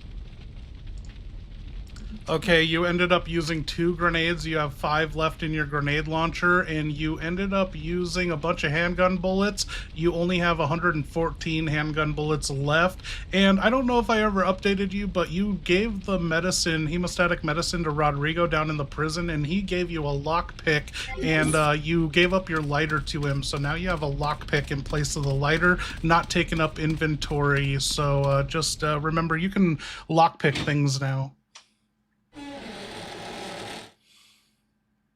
Okay, you ended up using 2 grenades. You have 5 left in your grenade launcher, and you ended up using a bunch of handgun bullets. You only have 114 handgun bullets left. And I don't know if I ever updated you, but you gave the medicine, hemostatic medicine, to Rodrigo down in the prison, and he gave you a lockpick, and you gave up your lighter to him. So now you have a lockpick in place of the lighter, not taking up inventory. So just remember, you can lockpick things now.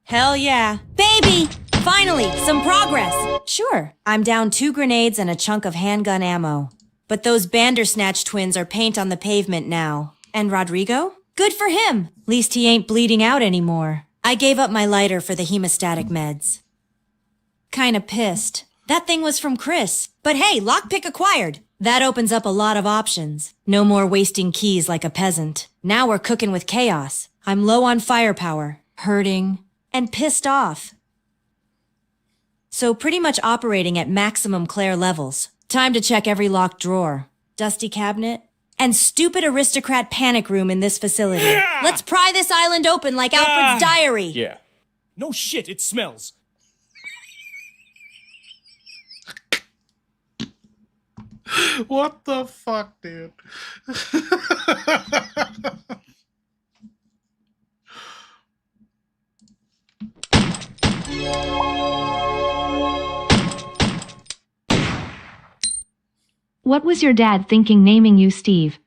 Hell yeah. Baby! Finally, some progress. Sure, I'm down 2 grenades and a chunk of handgun ammo. But those Bandersnatch twins are paint on the pavement now. And Rodrigo? Good for him. Least he ain't bleeding out anymore. I gave up my lighter for the hemostatic meds. Kinda pissed. That thing was from Chris. But hey, lockpick acquired. That opens up a lot of options. No more wasting keys like a peasant. Now we're cooking with chaos. I'm low on firepower, hurting, and pissed off. So pretty much operating at maximum Claire levels. Time to check every locked drawer, dusty cabinet, and stupid aristocrat panic room in this facility. Yeah! Let's pry this island open like Alfred's diary. Yeah. No shit, it smells. What the fuck, dude? What was your dad thinking naming you Steve?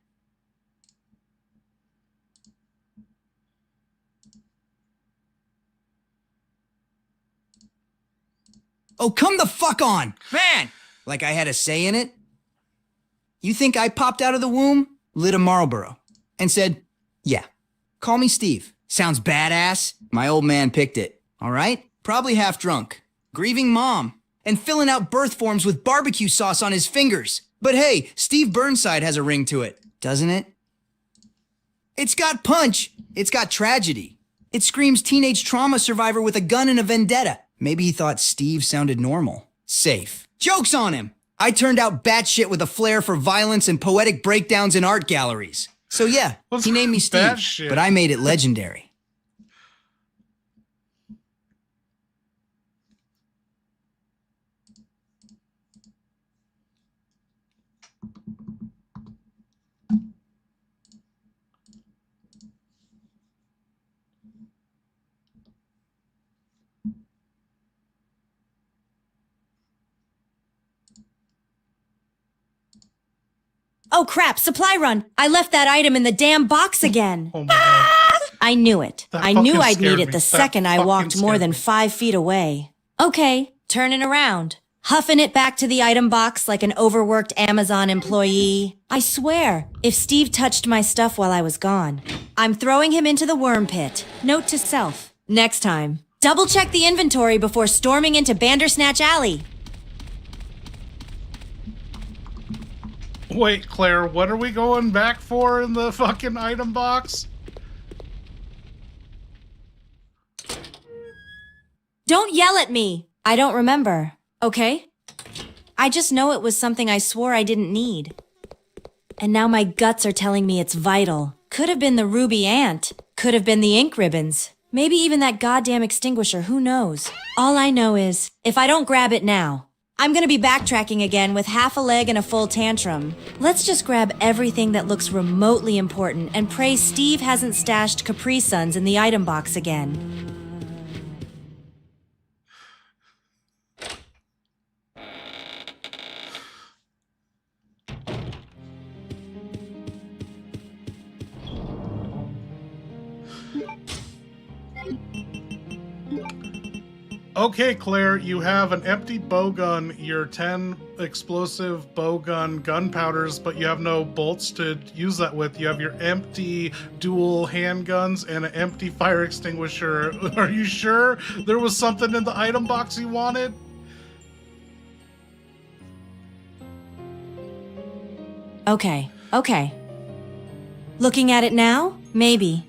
Oh, come the fuck on! Man! Like I had a say in it? You think I popped out of the womb, lit a Marlboro, and said, yeah, call me Steve. Sounds badass. My old man picked it. All right? Probably half drunk. Grieving mom. And filling out birth forms with barbecue sauce on his fingers. But hey, Steve Burnside has a ring to it, doesn't it? It's got punch. It's got tragedy. It screams teenage trauma survivor with a gun and a vendetta. Maybe he thought Steve sounded normal. Safe. Joke's on him. I turned out batshit with a flair for violence and poetic breakdowns in art galleries. So yeah, he named me Steve, Batshit? but I made it legendary. Oh crap, supply run. I left that item in the damn box again. Oh my god. I knew it. That I knew fucking I'd scared need me. it the That second I fucking walked more scared than me. 5 feet away. Okay, turning around. Huffing it back to the item box like an overworked Amazon employee. I swear, if Steve touched my stuff while I was gone, I'm throwing him into the worm pit. Note to self. Next time, double check the inventory before storming into Bandersnatch Alley. Wait, Claire, what are we going back for in the fucking item box? Don't yell at me. I don't remember. Okay? I just know it was something I swore I didn't need. And now my guts are telling me it's vital. Could have been the ruby ant. Could have been the ink ribbons. Maybe even that goddamn extinguisher, who knows? All I know is, if I don't grab it now, I'm gonna be backtracking again with half a leg and a full tantrum. Let's just grab everything that looks remotely important and pray Steve hasn't stashed Capri Suns in the item box again. Okay, Claire, you have an empty bow gun, your 10 explosive bow gun gunpowders, but you have no bolts to use that with. You have your empty dual handguns and an empty fire extinguisher. Are you sure there was something in the item box you wanted? Okay. Looking at it now, maybe.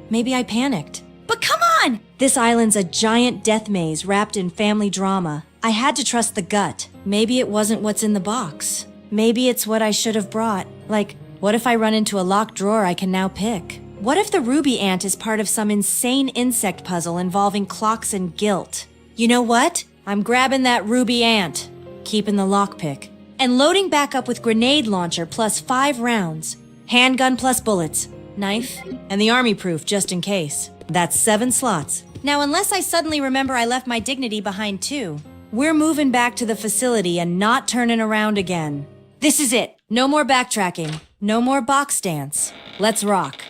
Maybe I panicked. But come on! This island's a giant death maze wrapped in family drama. I had to trust the gut. Maybe it wasn't what's in the box. Maybe it's what I should have brought. Like, what if I run into a locked drawer I can now pick? What if the ruby ant is part of some insane insect puzzle involving clocks and guilt? You know what? I'm grabbing that ruby ant, keeping the lockpick, and loading back up with grenade launcher plus 5 rounds, handgun plus bullets, knife, and the army proof just in case. That's 7 slots. Now, unless I suddenly remember I left my dignity behind too, we're moving back to the facility and not turning around again. This is it. No more backtracking. No more box dance. Let's rock.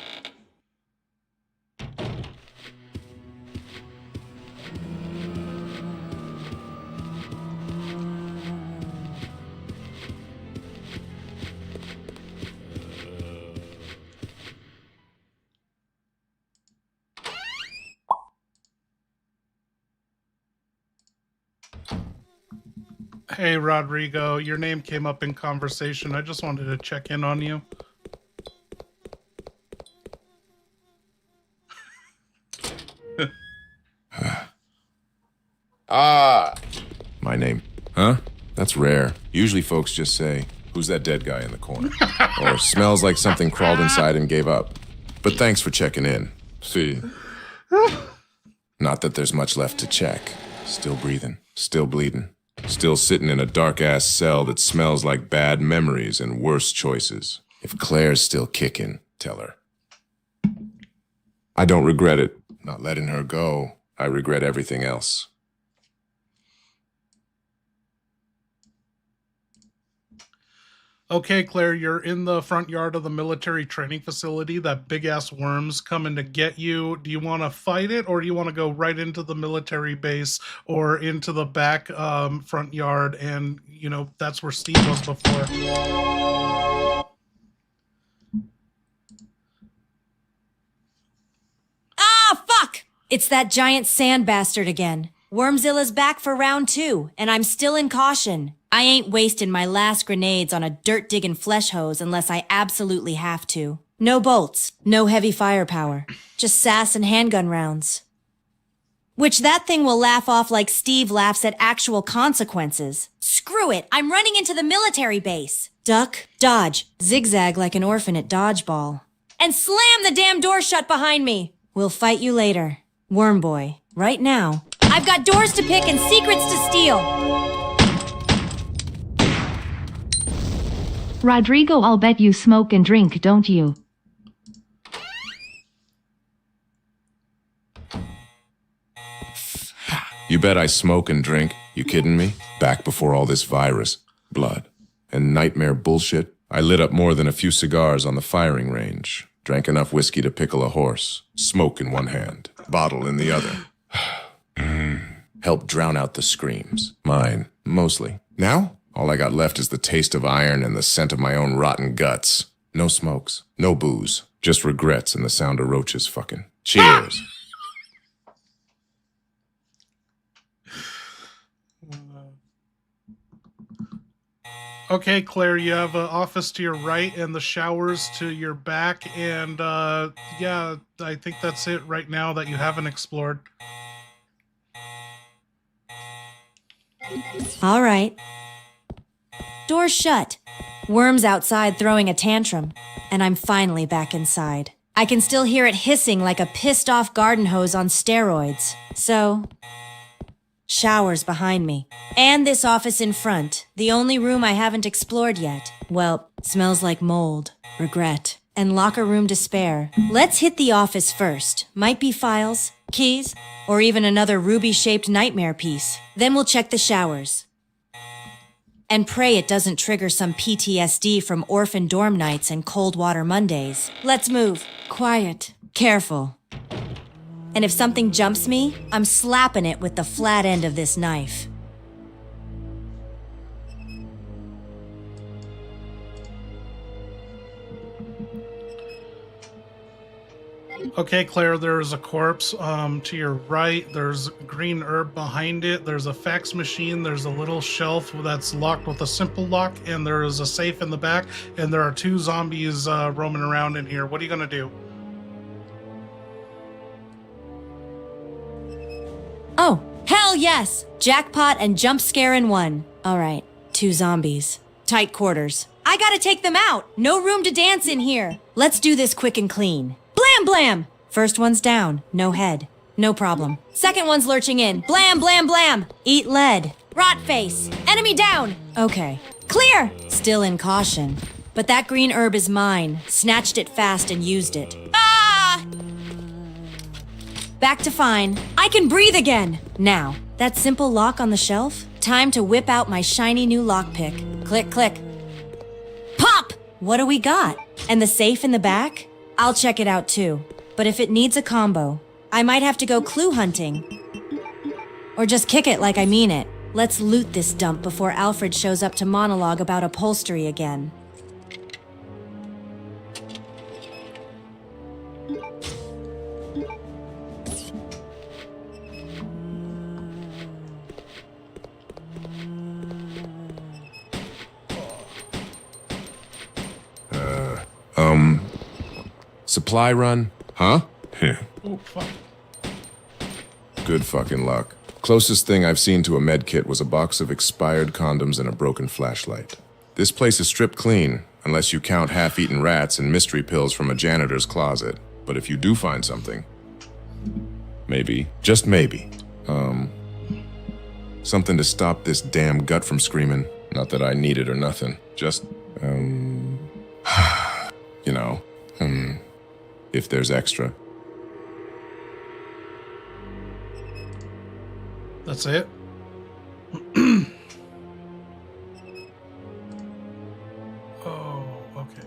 Hey, Rodrigo, your name came up in conversation. I just wanted to check in on you. My name. Huh? That's rare. Usually folks just say, "Who's that dead guy in the corner?" Or "Smells like something crawled inside and gave up." But thanks for checking in. See. Not that there's much left to check. Still breathing. Still bleeding. Still sitting in a dark-ass cell that smells like bad memories and worse choices. If Claire's still kicking, tell her. I don't regret it. Not letting her go. I regret everything else. Okay, Claire, you're in the front yard of the military training facility. That big-ass worm's coming to get you. Do you want to fight it, or do you want to go right into the military base or into the back front yard? And, you know, that's where Steve was before. Ah, fuck! It's that giant sand bastard again. Wormzilla's back for round 2, and I'm still in caution. I ain't wasting my last grenades on a dirt-digging flesh hose unless I absolutely have to. No bolts, no heavy firepower, just sass and handgun rounds. Which that thing will laugh off like Steve laughs at actual consequences. Screw it, I'm running into the military base. Duck, dodge, zigzag like an orphan at dodgeball. And slam the damn door shut behind me. We'll fight you later. Worm boy, right now, I've got doors to pick and secrets to steal. Rodrigo, I'll bet you smoke and drink, don't you? You bet I smoke and drink? You kidding me? Back before all this virus, blood, and nightmare bullshit, I lit up more than a few cigars on the firing range, drank enough whiskey to pickle a horse, smoke in one hand, bottle in the other. Help drown out the screams. Mine, mostly. Now, all I got left is the taste of iron and the scent of my own rotten guts. No smokes, no booze, just regrets and the sound of roaches fucking. Cheers. Okay, Claire, you have an office to your right and the showers to your back, and yeah, I think that's it right now that you haven't explored. All right. Door's shut. Worm's outside throwing a tantrum, and I'm finally back inside. I can still hear it hissing like a pissed-off garden hose on steroids. So, showers behind me. And this office in front, the only room I haven't explored yet. Well, smells like mold, regret, and locker room despair. Let's hit the office first. Might be files, keys, or even another ruby-shaped nightmare piece. Then we'll check the showers. And pray it doesn't trigger some PTSD from orphan dorm nights and cold water Mondays. Let's move. Quiet. Careful. And if something jumps me, I'm slapping it with the flat end of this knife. Okay, Claire, there's a corpse to your right. There's green herb behind it. There's a fax machine. There's a little shelf that's locked with a simple lock, and there is a safe in the back, and there are 2 zombies roaming around in here. What are you going to do? Oh, hell yes! Jackpot and jump scare in one. All right, 2 zombies. Tight quarters. I gotta take them out. No room to dance in here. Let's do this quick and clean. Blam! Blam blam! First one's down, no head. No problem. Second one's lurching in. Blam blam blam! Eat lead. Rot face! Enemy down! Okay. Clear! Still in caution. But that green herb is mine. Snatched it fast and used it. Ah! Back to fine. I can breathe again! Now, that simple lock on the shelf? Time to whip out my shiny new lockpick. Click, click. Pop! What do we got? And the safe in the back? I'll check it out too. But if it needs a combo, I might have to go clue hunting. Or just kick it like I mean it. Let's loot this dump before Alfred shows up to monologue about upholstery again. Supply run? Huh? Oh, fuck. Good fucking luck. Closest thing I've seen to a med kit was a box of expired condoms and a broken flashlight. This place is stripped clean, unless you count half-eaten rats and mystery pills from a janitor's closet. But if you do find something, maybe, just maybe, something to stop this damn gut from screaming. Not that I need it or nothing. Just, you know, if there's extra. That's it? Oh, okay.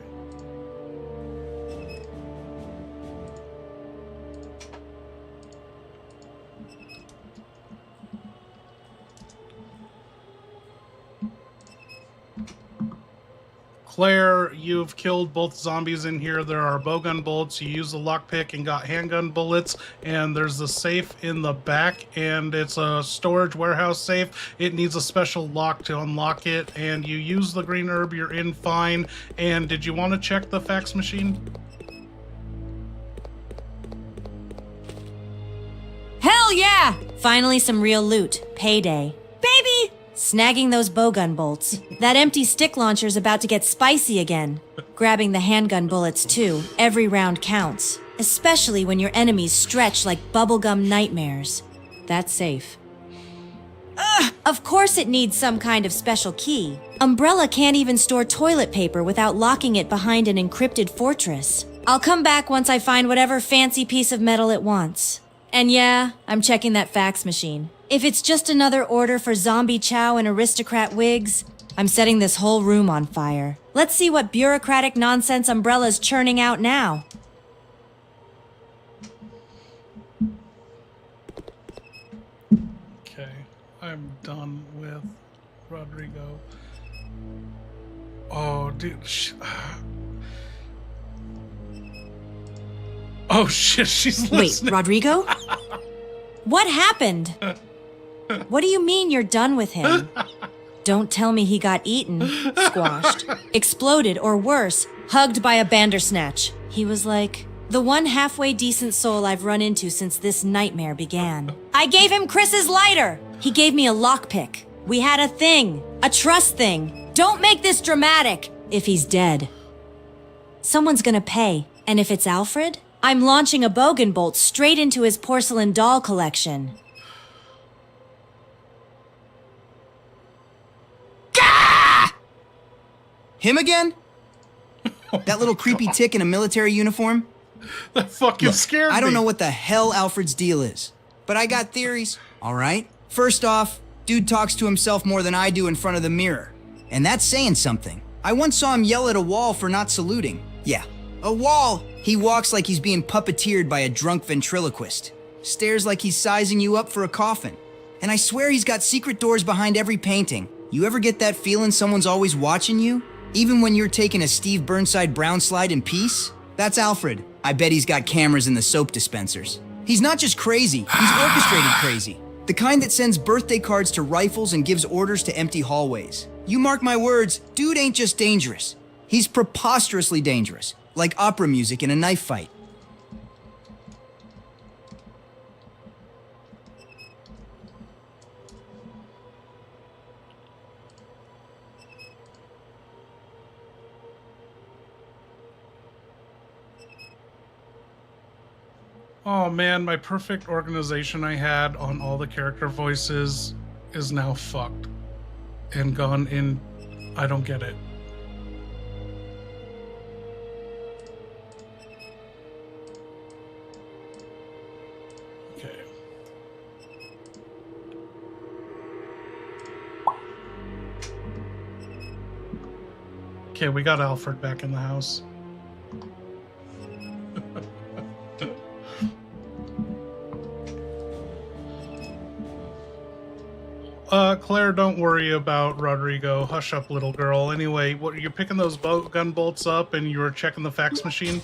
Claire, you've killed both zombies in here. There are bowgun bullets. You used the lockpick and got handgun bullets. And there's a safe in the back, and it's a storage warehouse safe. It needs a special lock to unlock it. And you use the green herb. You're in fine. And did you want to check the fax machine? Hell yeah! Finally some real loot. Payday. Baby! Snagging those bowgun bolts. That empty stick launcher's about to get spicy again. Grabbing the handgun bullets too. Every round counts. Especially when your enemies stretch like bubblegum nightmares. That's safe. Ugh! Of course it needs some kind of special key. Umbrella can't even store toilet paper without locking it behind an encrypted fortress. I'll come back once I find whatever fancy piece of metal it wants. And yeah, I'm checking that fax machine. If it's just another order for zombie chow and aristocrat wigs, I'm setting this whole room on fire. Let's see what bureaucratic nonsense Umbrella's churning out now. Okay, I'm done with Rodrigo. Oh, dude. Oh shit, she's listening. Wait, Rodrigo? What happened? What do you mean you're done with him? Don't tell me he got eaten, squashed, exploded, or worse, hugged by a bandersnatch. He was like, the one halfway decent soul I've run into since this nightmare began. I gave him Chris's lighter! He gave me a lockpick. We had a thing. A trust thing. Don't make this dramatic if he's dead. Someone's gonna pay. And if it's Alfred, I'm launching a bogan bolt straight into his porcelain doll collection. Gah! Him again? That little creepy tick in a military uniform? That fucking scared me. I don't know what the hell Alfred's deal is, but I got theories, all right? First off, dude talks to himself more than I do in front of the mirror. And that's saying something. I once saw him yell at a wall for not saluting. Yeah, a wall! He walks like he's being puppeteered by a drunk ventriloquist. Stares like he's sizing you up for a coffin. And I swear he's got secret doors behind every painting. You ever get that feeling someone's always watching you? Even when you're taking a Steve Burnside brown slide in peace? That's Alfred. I bet he's got cameras in the soap dispensers. He's not just crazy, he's orchestrated crazy. The kind that sends birthday cards to rifles and gives orders to empty hallways. You mark my words, dude ain't just dangerous. He's preposterously dangerous. Like opera music in a knife fight. Oh man, my perfect organization I had on all the character voices is now fucked and gone in. I don't get it. Okay. Okay, we got Alfred back in the house. Claire, don't worry about Rodrigo. Hush up, little girl. Anyway, what you're picking those gun bolts up and you were checking the fax machine?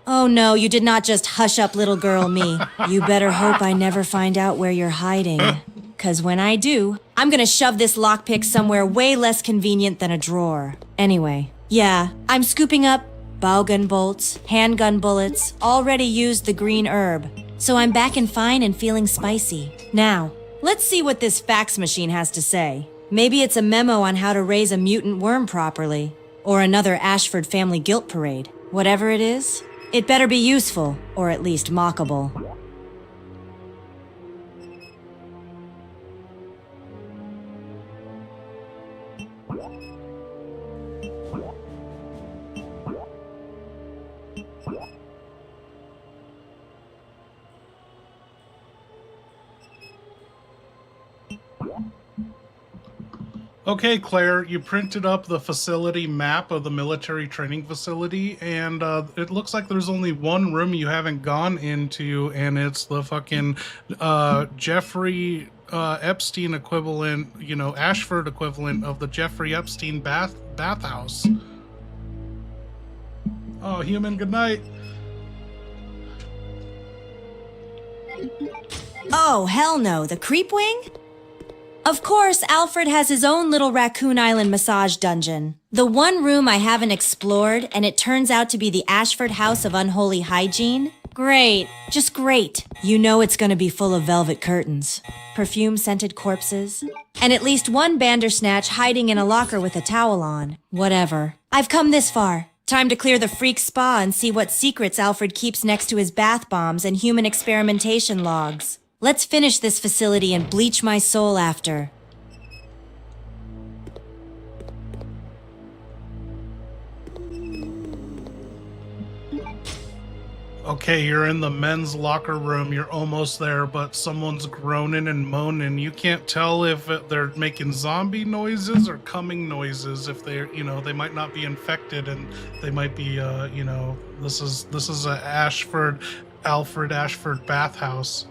Oh no, you did not just hush up, little girl me. You better hope I never find out where you're hiding. 'Cause when I do, I'm gonna shove this lockpick somewhere way less convenient than a drawer. Anyway, yeah, I'm scooping up bow gun bolts, handgun bullets, already used the green herb. So I'm back and fine and feeling spicy. Now, let's see what this fax machine has to say. Maybe it's a memo on how to raise a mutant worm properly. Or another Ashford family guilt parade. Whatever it is, it better be useful, or at least mockable. Okay, Claire, you printed up the facility map of the military training facility, and it looks like there's only one room you haven't gone into, and it's the fucking Jeffrey Epstein equivalent, you know, Ashford equivalent of the Jeffrey Epstein bathhouse. Oh, human, good night. Oh, hell no, the creep wing? Of course, Alfred has his own little Raccoon Island massage dungeon. The one room I haven't explored, and it turns out to be the Ashford House of Unholy Hygiene. Great, just great. You know it's gonna be full of velvet curtains, perfume-scented corpses, and at least one Bandersnatch hiding in a locker with a towel on. Whatever. I've come this far. Time to clear the freak spa and see what secrets Alfred keeps next to his bath bombs and human experimentation logs. Let's finish this facility and bleach my soul after. Okay, you're in the men's locker room. You're almost there, but someone's groaning and moaning. You can't tell if they're making zombie noises or coming noises. If they're, you know, they might not be infected, and they might be, you know, this is a Alfred Ashford bathhouse.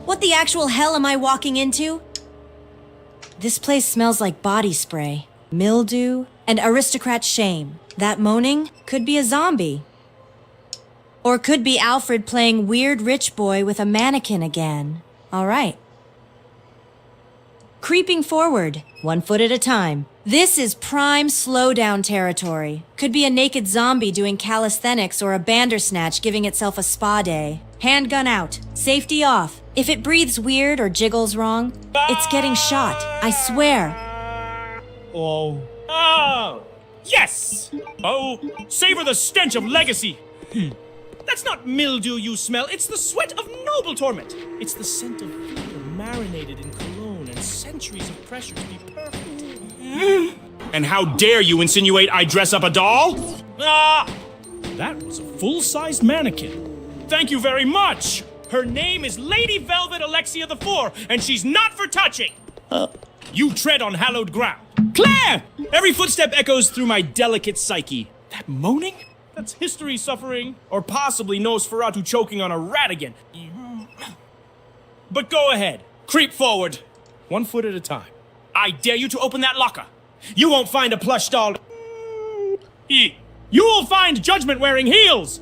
What the actual hell am I walking into? This place smells like body spray, mildew, and aristocrat shame. That moaning could be a zombie. Or could be Alfred playing weird rich boy with a mannequin again. All right. Creeping forward, 1 foot at a time. This is prime slowdown territory. Could be a naked zombie doing calisthenics or a Bandersnatch giving itself a spa day. Handgun out, safety off. If it breathes weird or jiggles wrong, it's getting shot, I swear. Oh. Oh! Yes! Oh, savor the stench of legacy! That's not mildew you smell, it's the sweat of noble torment! It's the scent of fear marinated in cologne and centuries of pressure to be perfect. And how dare you insinuate I dress up a doll? Ah! That was a full-sized mannequin. Thank you very much! Her name is Lady Velvet Alexia IV, and she's not for touching! You tread on hallowed ground. Claire! Every footstep echoes through my delicate psyche. That moaning? That's history suffering. Or possibly Nosferatu choking on a rat again. But go ahead. Creep forward. 1 foot at a time. I dare you to open that locker. You won't find a plush doll. You will find judgment wearing heels.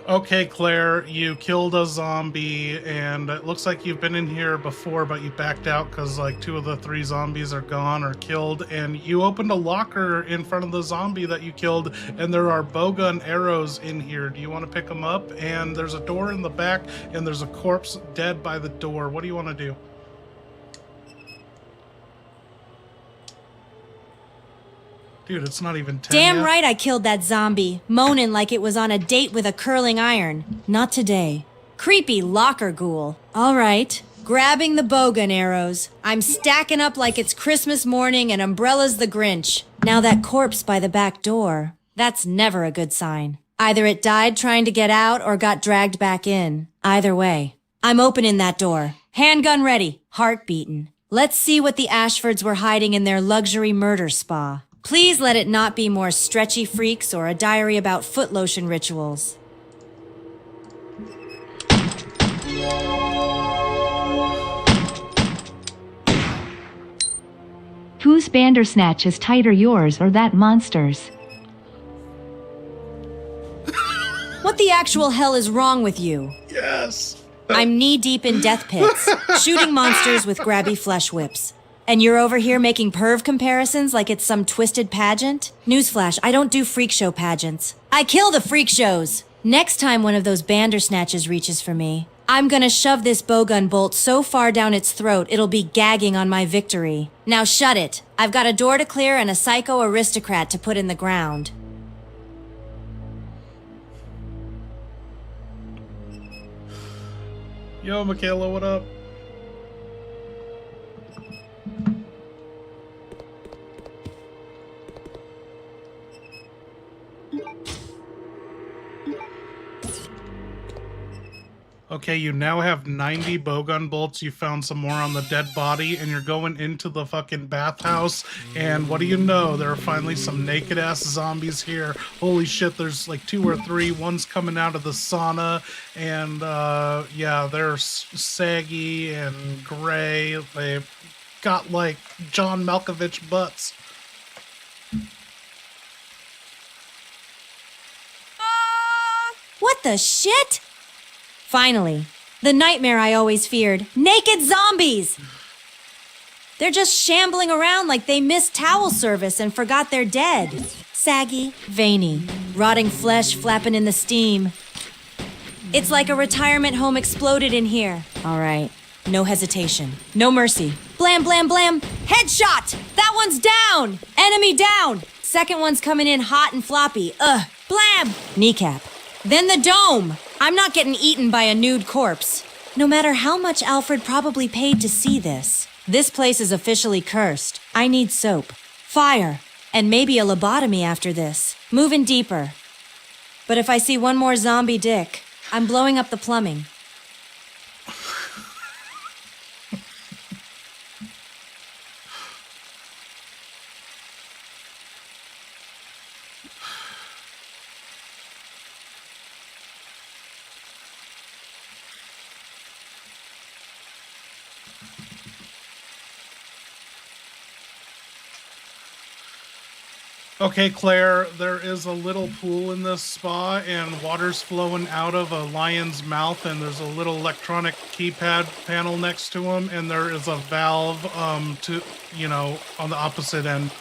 Okay, Claire, you killed a zombie, and it looks like you've been in here before, but you backed out because, like, 2 of the 3 zombies are gone or killed, and you opened a locker in front of the zombie that you killed, and there are bowgun arrows in here. Do you want to pick them up? And there's a door in the back, and there's a corpse dead by the door. What do you want to do? Dude, it's not even 10 Damn yet. right I killed that zombie, moaning like it was on a date with a curling iron. Not today. Creepy locker ghoul. All right, grabbing the bowgun arrows. I'm stacking up like it's Christmas morning and Umbrella's the Grinch. Now that corpse by the back door, that's never a good sign. Either it died trying to get out or got dragged back in. Either way, I'm opening that door. Handgun ready, heart beating. Let's see what the Ashfords were hiding in their luxury murder spa. Please let it not be more stretchy freaks or a diary about foot lotion rituals. Whose bandersnatch is tighter, yours or that monster's? What the actual hell is wrong with you? Yes! I'm knee-deep in death pits, shooting monsters with grabby flesh whips. And you're over here making perv comparisons like it's some twisted pageant? Newsflash, I don't do freak show pageants. I kill the freak shows! Next time one of those bandersnatches reaches for me, I'm gonna shove this bowgun bolt so far down its throat it'll be gagging on my victory. Now shut it. I've got a door to clear and a psycho aristocrat to put in the ground. Yo, Michaela, what up? Okay, you now have 90 bowgun bolts. You found some more on the dead body, and you're going into the fucking bathhouse. And what do you know? There are finally some naked-ass zombies here. Holy shit, there's like 2 or 3. One's coming out of the sauna, and yeah, they're saggy and gray. They've got like John Malkovich butts. What the shit? Finally, the nightmare I always feared. Naked zombies! They're just shambling around like they missed towel service and forgot they're dead. Saggy, veiny, rotting flesh flapping in the steam. It's like a retirement home exploded in here. All right, no hesitation, no mercy. Blam, blam, blam, headshot! That one's down! Enemy down! Second one's coming in hot and floppy. Blam! Kneecap. Then the dome! I'm not getting eaten by a nude corpse. No matter how much Alfred probably paid to see this. This place is officially cursed. I need soap, fire, and maybe a lobotomy after this. Moving deeper. But if I see one more zombie dick, I'm blowing up the plumbing. Okay, Claire, there is a little pool in this spa, and water's flowing out of a lion's mouth, and there's a little electronic keypad panel next to him, and there is a valve, on the opposite end.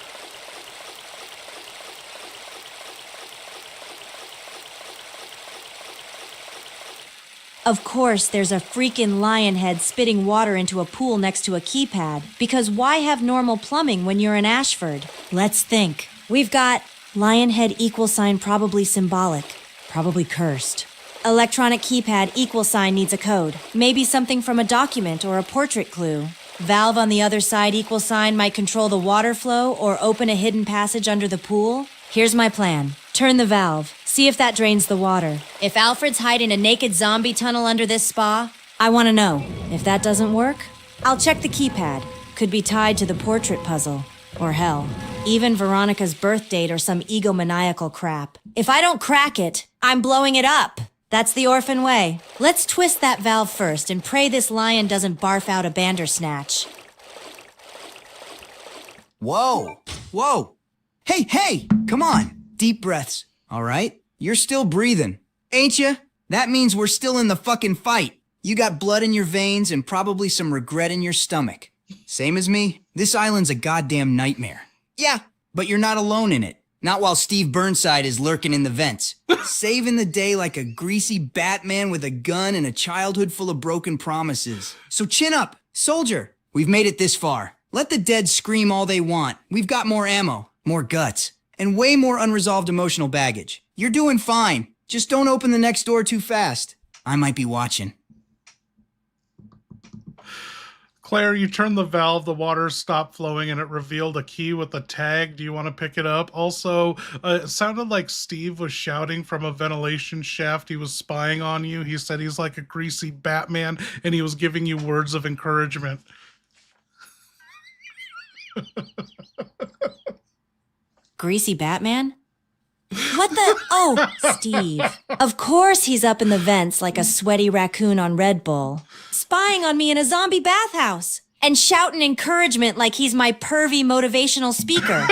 Of course, there's a freaking lion head spitting water into a pool next to a keypad, because why have normal plumbing when you're in Ashford? Let's think. We've got lion head equal sign probably symbolic, probably cursed. Electronic keypad equal sign needs a code, maybe something from a document or a portrait clue. Valve on the other side equal sign might control the water flow or open a hidden passage under the pool. Here's my plan. Turn the valve, see if that drains the water. If Alfred's hiding a naked zombie tunnel under this spa, I want to know. If that doesn't work, I'll check the keypad. Could be tied to the portrait puzzle. Or hell, even Veronica's birth date or some egomaniacal crap. If I don't crack it, I'm blowing it up. That's the orphan way. Let's twist that valve first and pray this lion doesn't barf out a bandersnatch. Whoa! Whoa! Hey, come on! Deep breaths, all right? You're still breathing, ain't ya? That means we're still in the fucking fight. You got blood in your veins and probably some regret in your stomach. Same as me, this island's a goddamn nightmare. Yeah, but you're not alone in it. Not while Steve Burnside is lurking in the vents. Saving the day like a greasy Batman with a gun and a childhood full of broken promises. So chin up, soldier. We've made it this far. Let the dead scream all they want. We've got more ammo, more guts, and way more unresolved emotional baggage. You're doing fine. Just don't open the next door too fast. I might be watching. Claire, you turned the valve, the water stopped flowing, and it revealed a key with a tag. Do you want to pick it up? Also, it sounded like Steve was shouting from a ventilation shaft. He was spying on you. He said he's like a greasy Batman, and he was giving you words of encouragement. Greasy Batman? What the? Oh, Steve. Of course he's up in the vents like a sweaty raccoon on Red Bull, spying on me in a zombie bathhouse, and shouting encouragement like he's my pervy motivational speaker.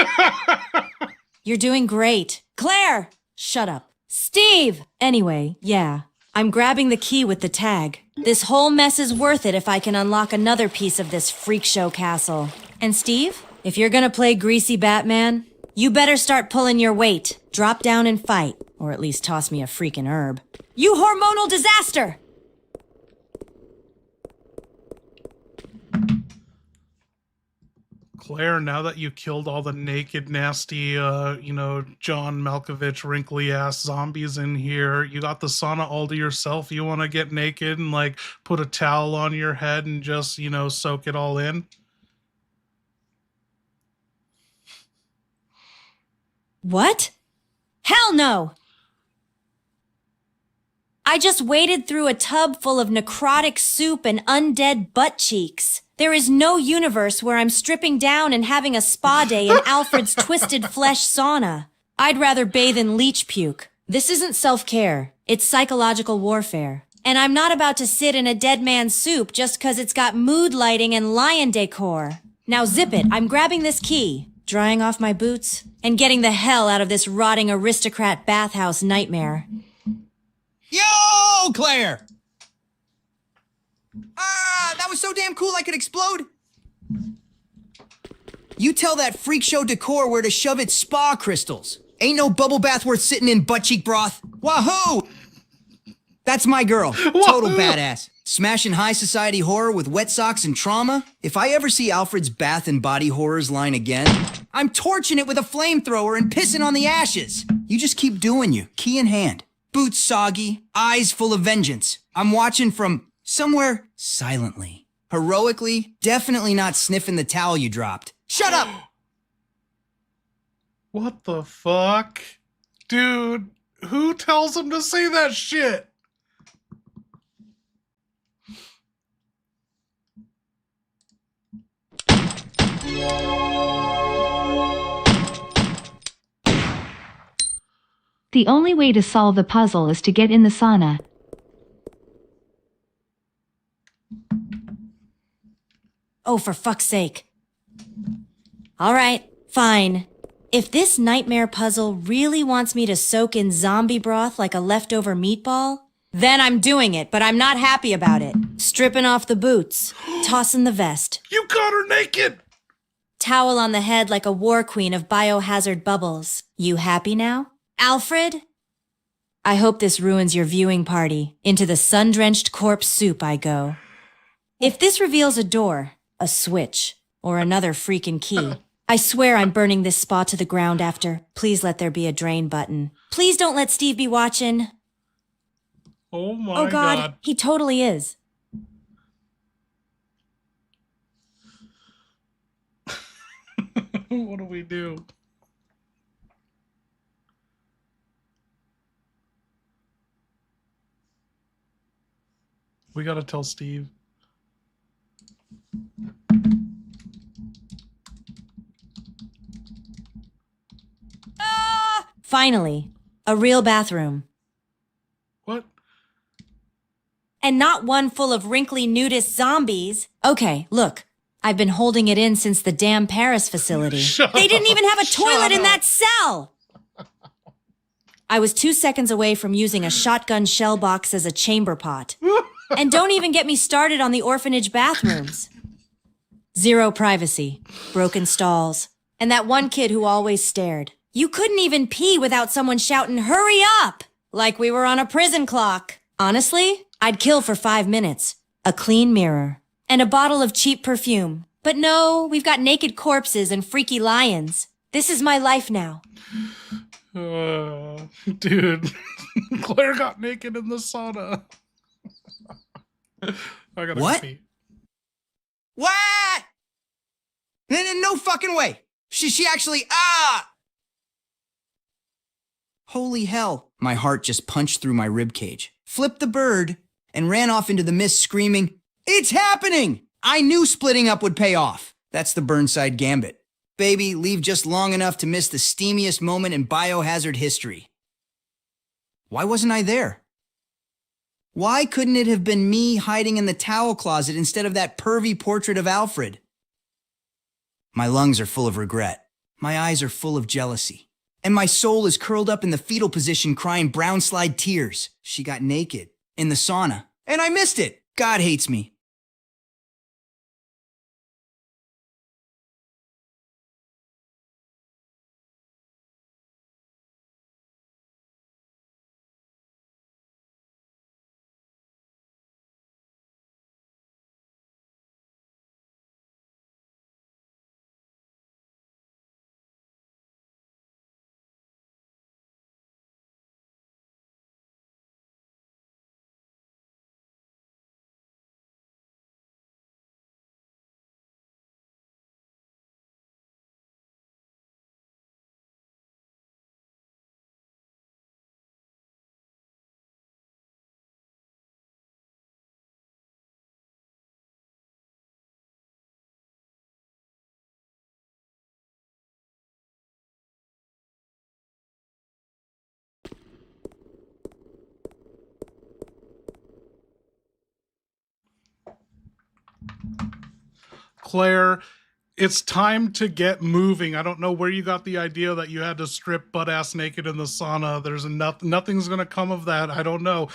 You're doing great. Claire! Shut up. Steve! Anyway, yeah. I'm grabbing the key with the tag. This whole mess is worth it if I can unlock another piece of this freak show castle. And Steve, if you're gonna play Greasy Batman, you better start pulling your weight. Drop down and fight. Or at least toss me a freaking herb. You hormonal disaster! Claire, now that you killed all the naked, nasty, John Malkovich, wrinkly-ass zombies in here, you got the sauna all to yourself. You want to get naked and, like, put a towel on your head and just, soak it all in? What? Hell no! I just waded through a tub full of necrotic soup and undead butt cheeks. There is no universe where I'm stripping down and having a spa day in Alfred's twisted flesh sauna. I'd rather bathe in leech puke. This isn't self-care. It's psychological warfare. And I'm not about to sit in a dead man's soup just 'cause it's got mood lighting and lion decor. Now zip it. I'm grabbing this key, drying off my boots, and getting the hell out of this rotting aristocrat bathhouse nightmare. Yo, Claire! Ah, that was so damn cool I could explode. You tell that freak show decor where to shove its spa crystals. Ain't no bubble bath worth sitting in butt cheek broth. Wahoo! That's my girl. Total badass. Smashing high society horror with wet socks and trauma. If I ever see Alfred's bath and body horrors line again, I'm torching it with a flamethrower and pissing on the ashes. You just keep doing you, key in hand. Boots soggy, eyes full of vengeance. I'm watching from somewhere silently. Heroically, definitely not sniffing the towel you dropped. Shut up! What the fuck? Dude, who tells him to say that shit? The only way to solve the puzzle is to get in the sauna. Oh, for fuck's sake. All right, fine. If this nightmare puzzle really wants me to soak in zombie broth like a leftover meatball, then I'm doing it, but I'm not happy about it. Stripping off the boots, tossing the vest. You got her naked! Towel on the head like a war queen of biohazard bubbles. You happy now? Alfred? I hope this ruins your viewing party. Into the sun-drenched corpse soup I go. If this reveals a door, a switch, or another freaking key, I swear I'm burning this spa to the ground after. Please let there be a drain button. Please don't let Steve be watching. Oh my Oh God, he totally is. What do we do? We gotta tell Steve. Ah! Finally, a real bathroom. What? And not one full of wrinkly nudist zombies. Okay, look. I've been holding it in since the damn Paris facility. They didn't even have a toilet in that cell! I was 2 seconds away from using a shotgun shell box as a chamber pot. And don't even get me started on the orphanage bathrooms. Zero privacy, broken stalls, and that one kid who always stared. You couldn't even pee without someone shouting, "Hurry up!" Like we were on a prison clock. Honestly, I'd kill for 5 minutes. A clean mirror, and a bottle of cheap perfume. But no, we've got naked corpses and freaky lions. This is my life now. Dude, Claire got naked in the sauna. I gotta What? pee. What? No fucking way. She actually, Holy hell. My heart just punched through my ribcage, flipped the bird, and ran off into the mist screaming, "It's happening!" I knew splitting up would pay off. That's the Burnside Gambit. Baby, leave just long enough to miss the steamiest moment in biohazard history. Why wasn't I there? Why couldn't it have been me hiding in the towel closet instead of that pervy portrait of Alfred? My lungs are full of regret. My eyes are full of jealousy. And my soul is curled up in the fetal position crying brown slide tears. She got naked in the sauna, and I missed it. God hates me. Claire, it's time to get moving. I don't know where you got the idea that you had to strip butt ass naked in the sauna. There's nothing's gonna come of that. I don't know.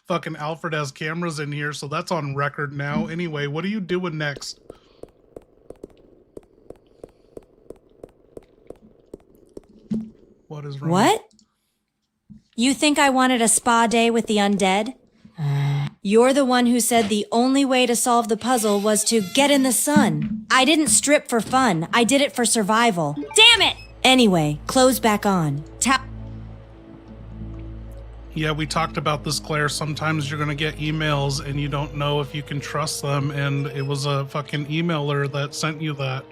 Fucking Alfred has cameras in here, so that's on record now. Anyway, what are you doing next? What is wrong? What? You think I wanted a spa day with the undead? You're the one who said the only way to solve the puzzle was to get in the sun. I didn't strip for fun. I did it for survival. Damn it! Anyway, clothes back on. Yeah, we talked about this, Claire. Sometimes you're going to get emails and you don't know if you can trust them, and it was a fucking emailer that sent you that.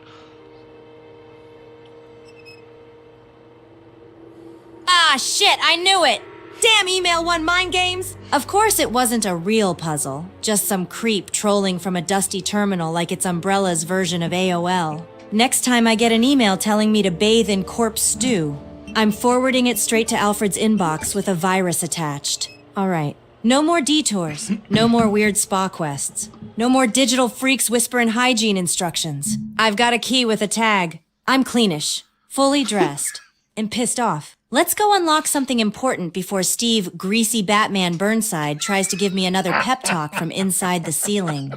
Ah, shit, I knew it! Damn email one mind games! Of course it wasn't a real puzzle, just some creep trolling from a dusty terminal like it's Umbrella's version of AOL. Next time I get an email telling me to bathe in corpse stew, I'm forwarding it straight to Alfred's inbox with a virus attached. Alright, no more detours, no more weird spa quests, no more digital freaks whispering hygiene instructions. I've got a key with a tag. I'm cleanish, fully dressed, and pissed off. Let's go unlock something important before Steve Greasy Batman Burnside tries to give me another pep talk from inside the ceiling.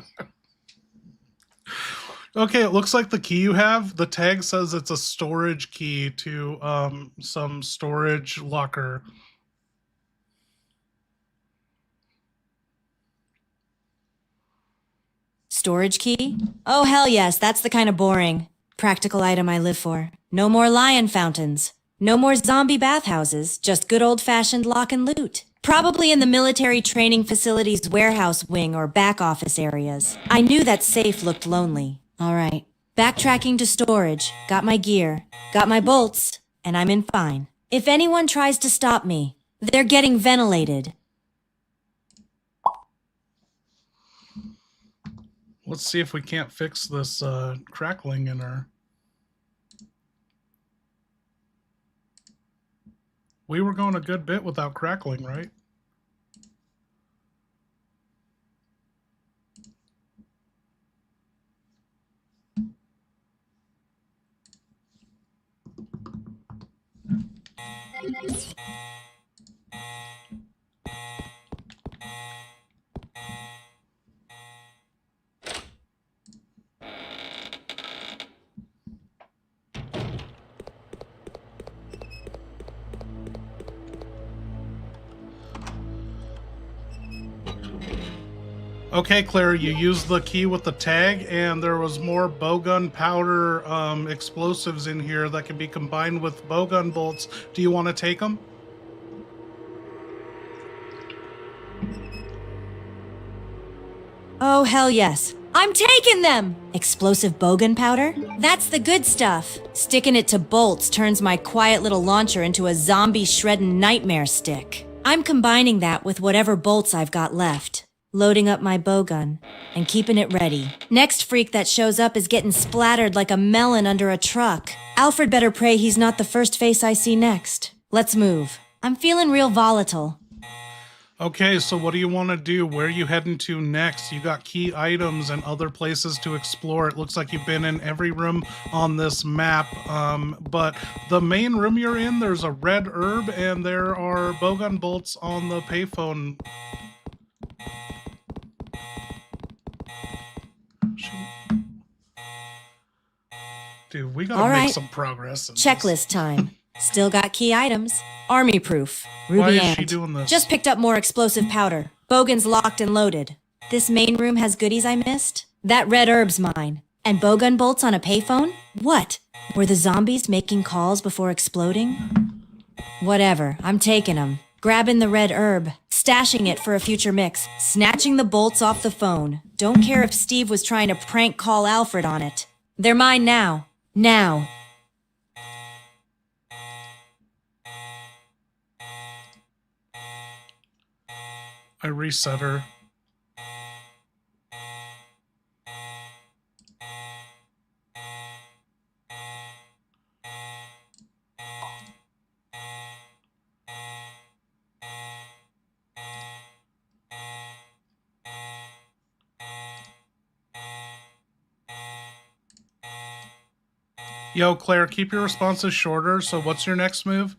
Okay, it looks like the key you have, the tag says it's a storage key to some storage locker. Storage key? Oh, hell yes, that's the kind of boring, practical item I live for. No more lion fountains. No more zombie bathhouses, just good old-fashioned lock and loot. Probably in the military training facility's warehouse wing or back office areas. I knew that safe looked lonely. All right. Backtracking to storage. Got my gear. Got my bolts. And I'm in fine. If anyone tries to stop me, they're getting ventilated. Let's see if we can't fix this crackling in her. We were going a good bit without crackling, right? Okay, Claire, you used the key with the tag, and there was more bowgun powder explosives in here that can be combined with bowgun bolts. Do you want to take them? Oh, hell yes. I'm taking them! Explosive bogan powder? That's the good stuff. Sticking it to bolts turns my quiet little launcher into a zombie shredding nightmare stick. I'm combining that with whatever bolts I've got left. Loading up my bowgun and keeping it ready. Next freak that shows up is getting splattered like a melon under a truck. Alfred better pray he's not the first face I see next. Let's move. I'm feeling real volatile. Okay, so what do you want to do? Where are you heading to next? You got key items and other places to explore. It looks like you've been in every room on this map, but the main room you're in, there's a red herb and there are bowgun bolts on the payphone. Dude, we gotta All right. make some progress. in this. Checklist time. Still got key items. Army proof. Ruby Why is ant. she doing this? Just picked up more explosive powder. Bogan's locked and loaded. This main room has goodies I missed. That red herb's mine. And bowgun bolts on a payphone? What? Were the zombies making calls before exploding? Whatever, I'm taking them. Grabbing the red herb, stashing it for a future mix, snatching the bolts off the phone. Don't care if Steve was trying to prank call Alfred on it. They're mine now. Now. I reset her. Yo, Claire, keep your responses shorter. So what's your next move?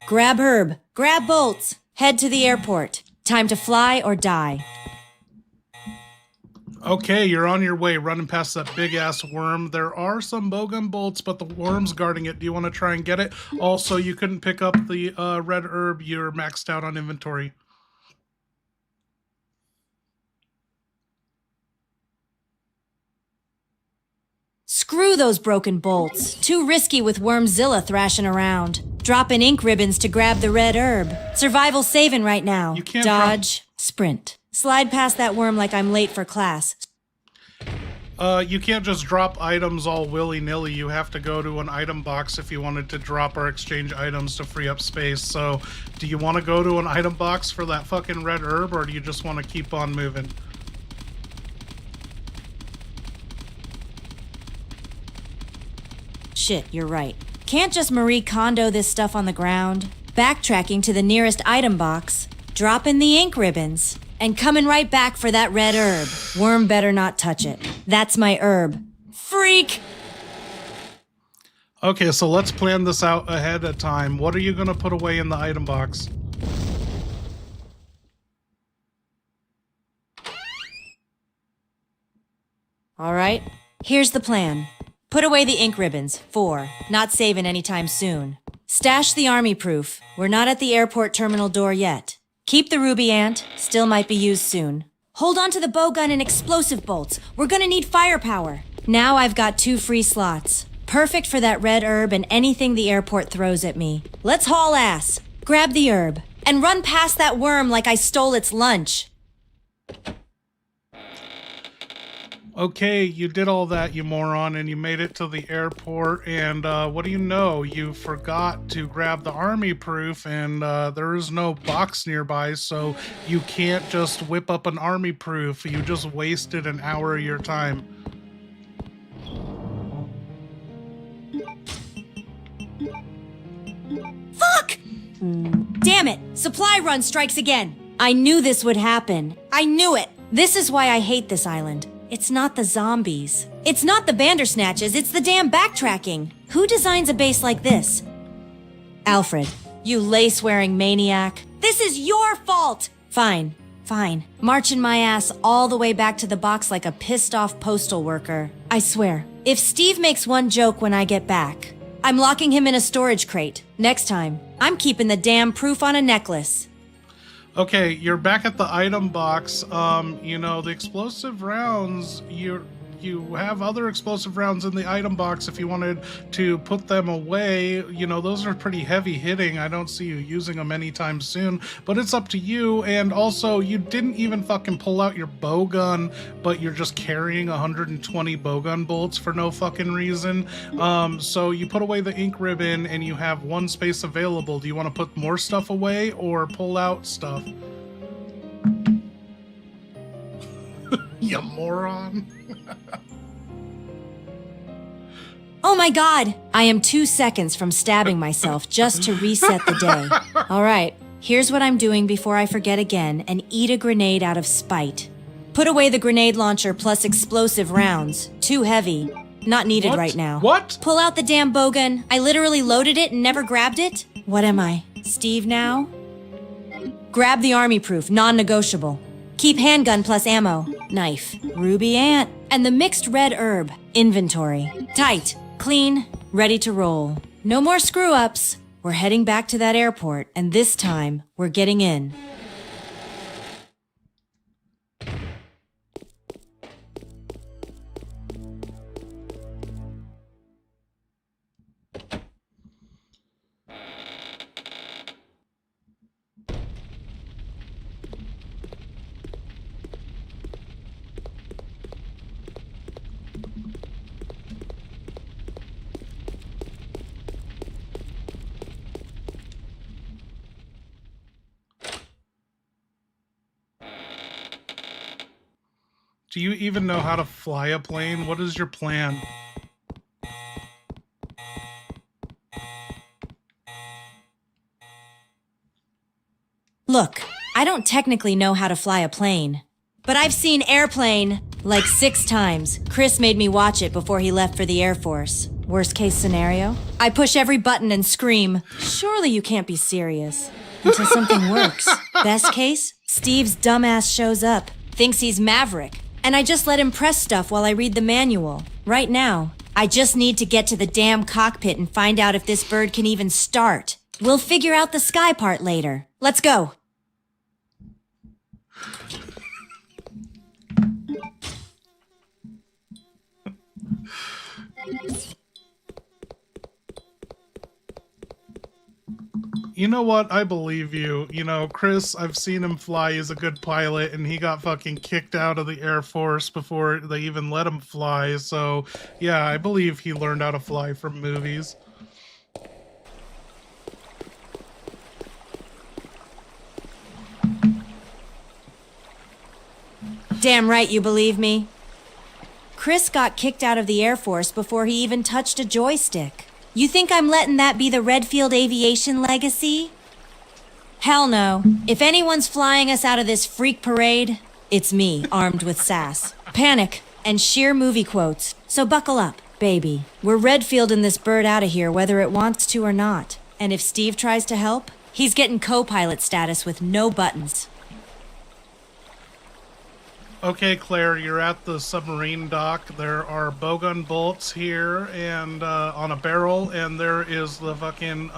Grab herb. Grab bolts. Head to the airport. Time to fly or die. Okay, you're on your way, running past that big-ass worm. There are some bowgun bolts, but the worm's guarding it. Do you want to try and get it? Also, you couldn't pick up the red herb. You're maxed out on inventory. Screw those broken bolts. Too risky with Wormzilla thrashing around. Dropping ink ribbons to grab the red herb. Survival saving right now. You can't Dodge, sprint. Slide past that worm like I'm late for class. You can't just drop items all willy-nilly. You have to go to an item box if you wanted to drop or exchange items to free up space. So, do you want to go to an item box for that fucking red herb, or do you just want to keep on moving? Shit, you're right. Can't just Marie Kondo this stuff on the ground. Backtracking to the nearest item box, dropping the ink ribbons, and coming right back for that red herb. Worm better not touch it. That's my herb. Freak! Okay, so let's plan this out ahead of time. What are you going to put away in the item box? All right, here's the plan. Put away the ink ribbons. 4. Not saving anytime soon. Stash the army proof. We're not at the airport terminal door yet. Keep the ruby ant. Still might be used soon. Hold on to the bowgun and explosive bolts. We're gonna need firepower. Now I've got 2 free slots. Perfect for that red herb and anything the airport throws at me. Let's haul ass. Grab the herb. And run past that worm like I stole its lunch. Okay, you did all that, you moron, and you made it to the airport, and what do you know? You forgot to grab the army proof, and there is no box nearby, so you can't just whip up an army proof. You just wasted an hour of your time. Fuck! Damn it! Supply run strikes again! I knew this would happen. I knew it! This is why I hate this island. It's not the zombies. It's not the Bandersnatches, it's the damn backtracking. Who designs a base like this? Alfred, you lace-wearing maniac. This is your fault! Fine. Marching my ass all the way back to the box like a pissed-off postal worker. I swear, if Steve makes one joke when I get back, I'm locking him in a storage crate. Next time, I'm keeping the damn proof on a necklace. Okay, you're back at the item box. The explosive rounds, you have other explosive rounds in the item box if you wanted to put them away. Those are pretty heavy hitting. I don't see you using them anytime soon, but it's up to you. And also, you didn't even fucking pull out your bow gun, but you're just carrying 120 bow gun bolts for no fucking reason. So you put away the ink ribbon and you have one space available. Do you want to put more stuff away or pull out stuff? You moron. Oh my god! I am 2 seconds from stabbing myself just to reset the day. Alright, here's what I'm doing before I forget again and eat a grenade out of spite. Put away the grenade launcher plus explosive rounds. Too heavy. Not needed right now. What? Pull out the damn bowgun. I literally loaded it and never grabbed it? What am I? Steve now? Grab the army proof, non-negotiable. Keep handgun plus ammo. Knife. Ruby ant. And the mixed red herb. Inventory. Tight. Clean. Ready to roll. No more screw-ups. We're heading back to that airport, and this time, we're getting in. Do you even know how to fly a plane? What is your plan? Look, I don't technically know how to fly a plane, but I've seen Airplane like 6 times. Chris made me watch it before he left for the Air Force. Worst case scenario? I push every button and scream, surely you can't be serious, until something works. Best case? Steve's dumbass shows up, thinks he's Maverick, and I just let him press stuff while I read the manual. Right now, I just need to get to the damn cockpit and find out if this bird can even start. We'll figure out the sky part later. Let's go. You know what? I believe you. Chris, I've seen him fly. He's a good pilot, and he got fucking kicked out of the Air Force before they even let him fly. So, yeah, I believe he learned how to fly from movies. Damn right you believe me. Chris got kicked out of the Air Force before he even touched a joystick. You think I'm letting that be the Redfield Aviation legacy? Hell no. If anyone's flying us out of this freak parade, it's me, armed with sass, panic, and sheer movie quotes. So buckle up, baby. We're Redfielding this bird out of here whether it wants to or not. And if Steve tries to help, he's getting co-pilot status with no buttons. Okay, Claire, you're at the submarine dock. There are bowgun bolts here and on a barrel, and there is the fucking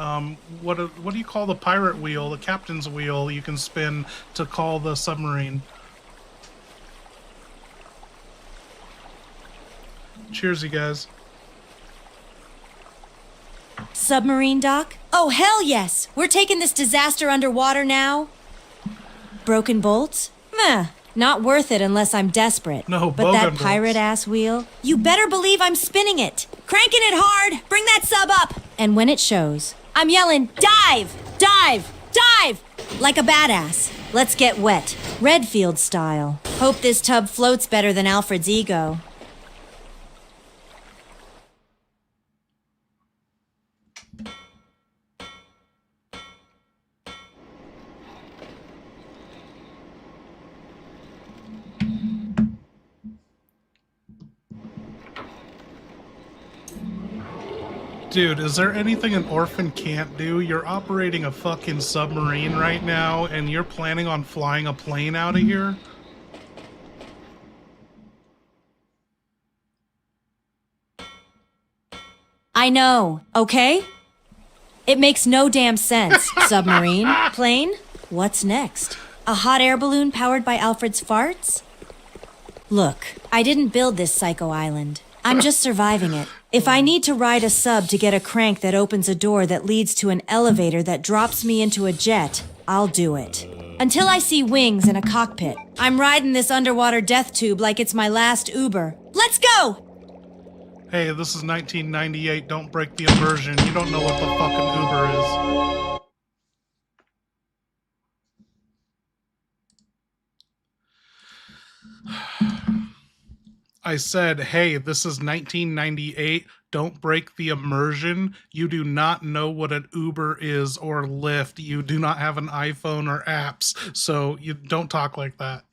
what do you call the pirate wheel? The captain's wheel you can spin to call the submarine. Cheers, you guys. Submarine dock? Oh, hell yes! We're taking this disaster underwater now. Broken bolts? Meh. Not worth it unless I'm desperate. No, but that bowgun pirate-ass wheel, you better believe I'm spinning it. Cranking it hard! Bring that sub up! And when it shows, I'm yelling, dive! Dive! Dive! Like a badass. Let's get wet. Redfield style. Hope this tub floats better than Alfred's ego. Dude, is there anything an orphan can't do? You're operating a fucking submarine right now, and you're planning on flying a plane out of here? I know, okay? It makes no damn sense. Submarine? Plane? What's next? A hot air balloon powered by Alfred's farts? Look, I didn't build this psycho island. I'm just surviving it. If I need to ride a sub to get a crank that opens a door that leads to an elevator that drops me into a jet, I'll do it. Until I see wings in a cockpit, I'm riding this underwater death tube like it's my last Uber. Let's go! Hey, this is 1998. Don't break the immersion. You don't know what the fucking Uber is. I said, hey, this is 1998. Don't break the immersion. You do not know what an Uber is or Lyft. You do not have an iPhone or apps. So you don't talk like that.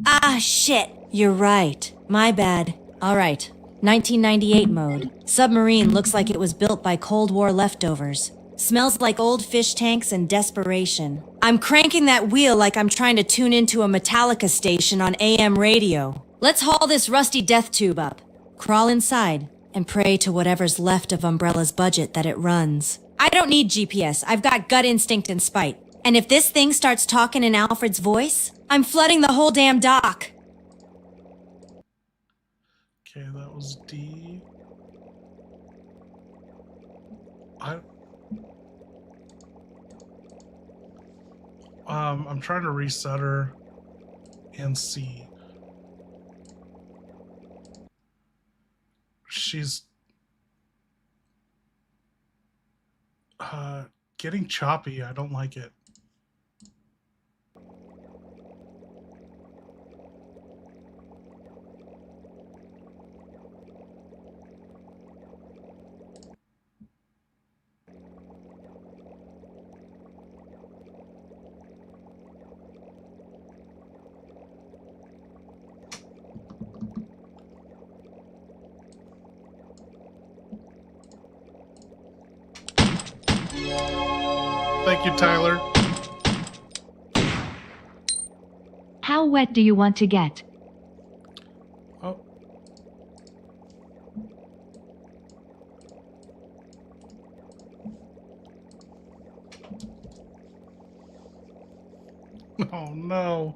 Ah, shit. You're right. My bad. All right. 1998 mode. Submarine looks like it was built by Cold War leftovers. Smells like old fish tanks and desperation. I'm cranking that wheel like I'm trying to tune into a Metallica station on AM radio. Let's haul this rusty death tube up, crawl inside, and pray to whatever's left of Umbrella's budget that it runs. I don't need GPS. I've got gut instinct and spite. And if this thing starts talking in Alfred's voice, I'm flooding the whole damn dock. Okay, that was D. I'm trying to reset her and C. She's getting choppy. I don't like it. Thank you, Tyler. How wet do you want to get? Oh. Oh no.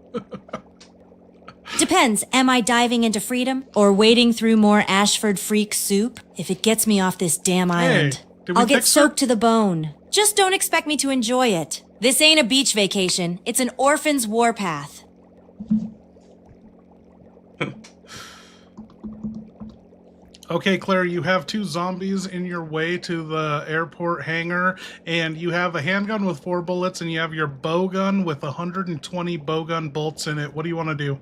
Depends. Am I diving into freedom or wading through more Ashford freak soup? If it gets me off this damn island, did we I'll get fix her? soaked to the bone. Just don't expect me to enjoy it. This ain't a beach vacation. It's an orphan's warpath. Okay, Claire, you have 2 zombies in your way to the airport hangar, and you have a handgun with 4 bullets, and you have your bow gun with 120 bowgun bolts in it. What do you want to do?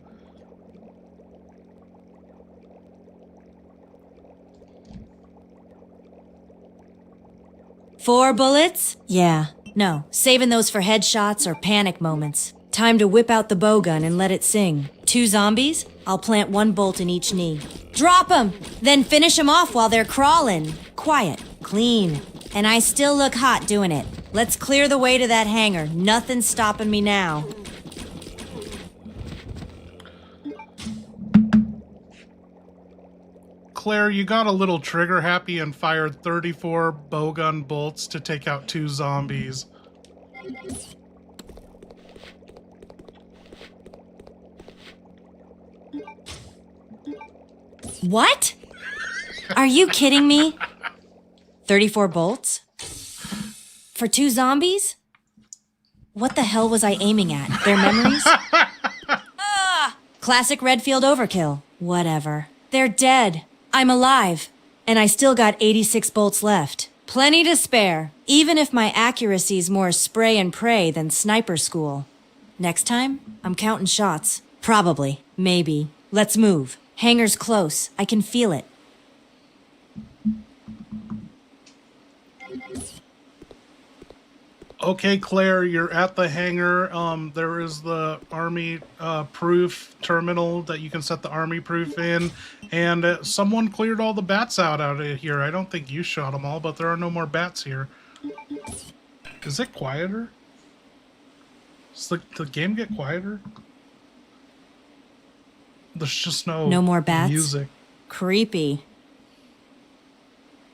Four bullets? Yeah. No, saving those for headshots or panic moments. Time to whip out the bowgun and let it sing. 2 zombies? I'll plant 1 bolt in each knee. Drop 'em! Then finish 'em off while they're crawling. Quiet, clean. And I still look hot doing it. Let's clear the way to that hangar. Nothing's stopping me now. Claire, you got a little trigger happy and fired 34 bowgun bolts to take out 2 zombies. What? Are you kidding me? 34 bolts? For 2 zombies? What the hell was I aiming at? Their memories? Classic Redfield overkill. Whatever. They're dead. I'm alive. And I still got 86 bolts left. Plenty to spare, even if my accuracy's more spray and pray than sniper school. Next time, I'm counting shots. Probably. Maybe. Let's move. Hangar's close. I can feel it. Okay, Claire, you're at the hangar. There is the army proof terminal that you can set the army proof in, and someone cleared all the bats out of here. I don't think you shot them all, but there are no more bats here. Is it quieter? Does the game get quieter? There's just no more bats? music. Creepy.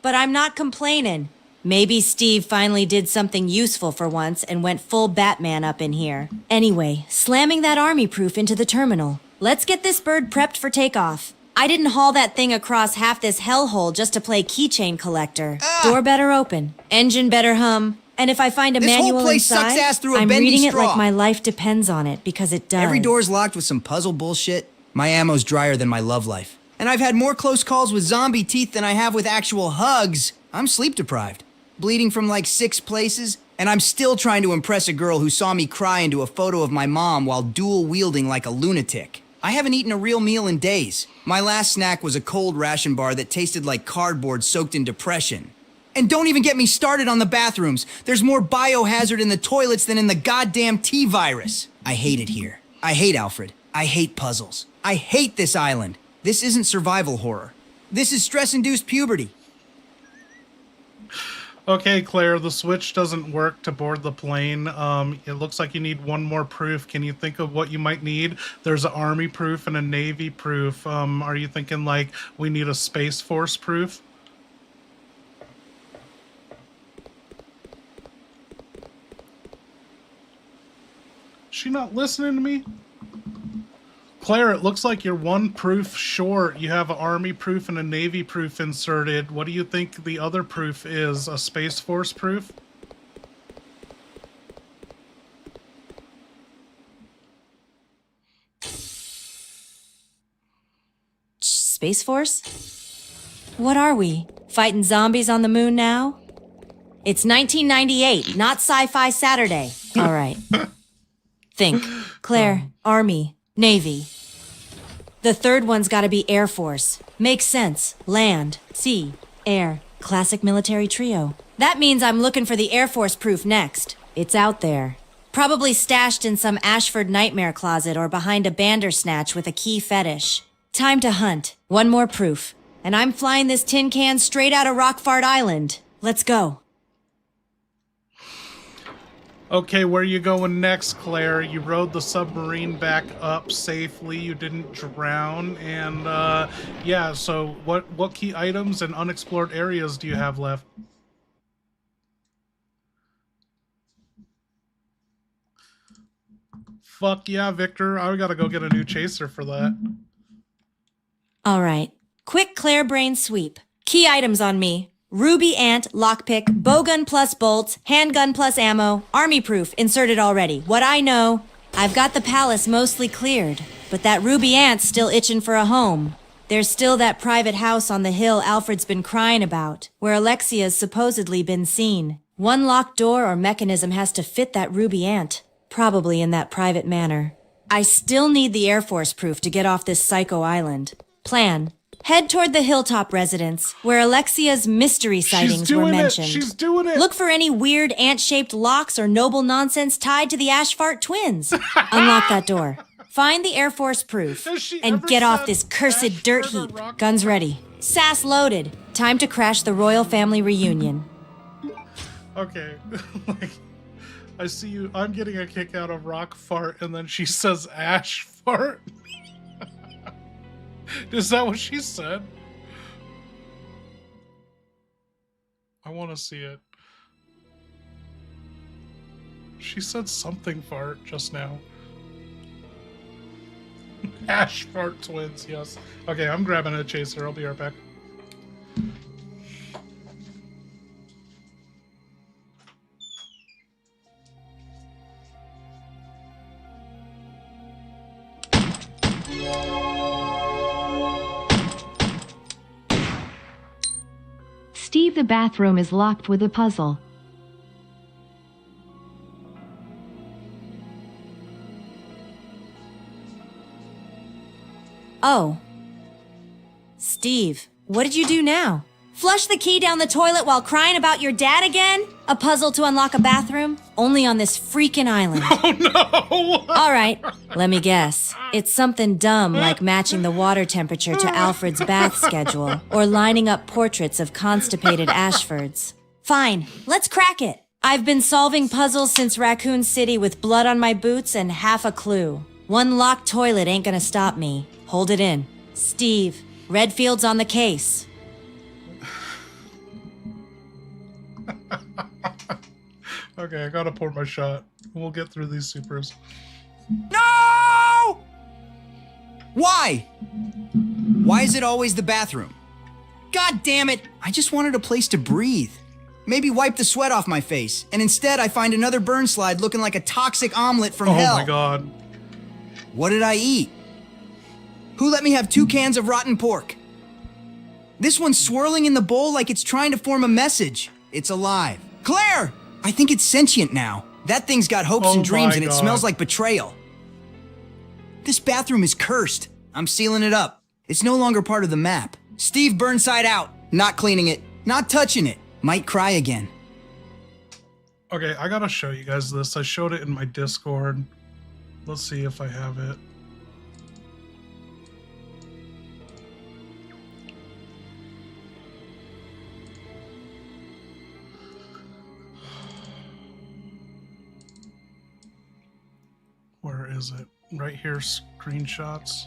But I'm not complaining. Maybe Steve finally did something useful for once and went full Batman up in here. Anyway, slamming that army proof into the terminal. Let's get this bird prepped for takeoff. I didn't haul that thing across half this hellhole just to play keychain collector. Door better open, engine better hum, and if I find a This whole manual place inside, sucks ass through a I'm bendy reading straw. it like my life depends on it, because it does. Every door's locked with some puzzle bullshit. My ammo's drier than my love life. And I've had more close calls with zombie teeth than I have with actual hugs. I'm sleep deprived. Bleeding from like 6 places, and I'm still trying to impress a girl who saw me cry into a photo of my mom while dual wielding like a lunatic. I haven't eaten a real meal in days. My last snack was a cold ration bar that tasted like cardboard soaked in depression. And don't even get me started on the bathrooms. There's more biohazard in the toilets than in the goddamn T-virus. I hate it here. I hate Alfred. I hate puzzles. I hate this island. This isn't survival horror. This is stress-induced puberty. Okay, Claire, the switch doesn't work to board the plane. It looks like you need one more proof. Can you think of what you might need? There's an Army proof and a Navy proof. Are you thinking like we need a Space Force proof? Is she not listening to me? Claire, it looks like you're one proof short. You have an Army proof and a Navy proof inserted. What do you think the other proof is? A Space Force proof? Space Force? What are we? Fighting zombies on the moon now? It's 1998, not Sci-Fi Saturday. All right. Think. Claire, Army, Navy. The third one's gotta be Air Force. Makes sense. Land, sea, air. Classic military trio. That means I'm looking for the Air Force proof next. It's out there. Probably stashed in some Ashford nightmare closet or behind a Bandersnatch with a key fetish. Time to hunt. One more proof. And I'm flying this tin can straight out of Rockfart Island. Let's go. Okay, where are you going next, Claire? You rode the submarine back up safely. You didn't drown. And, yeah, so what key items and unexplored areas do you have left? Fuck yeah, Victor. I gotta go get a new chaser for that. All right. Quick Claire brain sweep. Key items on me. Ruby ant, lockpick, bowgun plus bolts, handgun plus ammo, army proof inserted already. What I know, I've got the palace mostly cleared, but that ruby ant's still itching for a home. There's still that private house on the hill Alfred's been crying about, where Alexia's supposedly been seen. One locked door or mechanism has to fit that ruby ant, probably in that private manner. I still need the Air Force proof to get off this psycho island. Plan. Head toward the hilltop residence, where Alexia's mystery sightings were mentioned. She's doing it! Look for any weird ant-shaped locks or noble nonsense tied to the Ashfart twins. Unlock that door. Find the Air Force proof. And get off this cursed dirt heap. Guns ready. Sass loaded. Time to crash the royal family reunion. Okay. Like, I see you. I'm getting a kick out of rock fart, and then she says ash fart. Is that what she said? I want to see it. She said something fart just now. Ash fart twins, yes. Okay, I'm grabbing a chaser. I'll be right back. Steve, the bathroom is locked with a puzzle. Oh. Steve, what did you do now? Flush the key down the toilet while crying about your dad again? A puzzle to unlock a bathroom? Only on this freaking island. Oh no! All right, let me guess. It's something dumb like matching the water temperature to Alfred's bath schedule or lining up portraits of constipated Ashfords. Fine, let's crack it. I've been solving puzzles since Raccoon City with blood on my boots and half a clue. One locked toilet ain't gonna stop me. Hold it in. Steve, Redfield's on the case. Okay, I gotta pour my shot. We'll get through these supers. No! Why? Why is it always the bathroom? God damn it! I just wanted a place to breathe. Maybe wipe the sweat off my face, and instead I find another burn slide looking like a toxic omelet from hell. Oh my god. What did I eat? Who let me have 2 cans of rotten pork? This one's swirling in the bowl like it's trying to form a message. It's alive. Claire! I think it's sentient now. That thing's got hopes Oh and dreams my and it God. smells like betrayal. This bathroom is cursed. I'm sealing it up. It's no longer part of the map. Steve Burnside out. Not cleaning it. Not touching it. Might cry again. Okay, I gotta show you guys this. I showed it in my Discord. Let's see if I have it. Where is it? Right here, screenshots.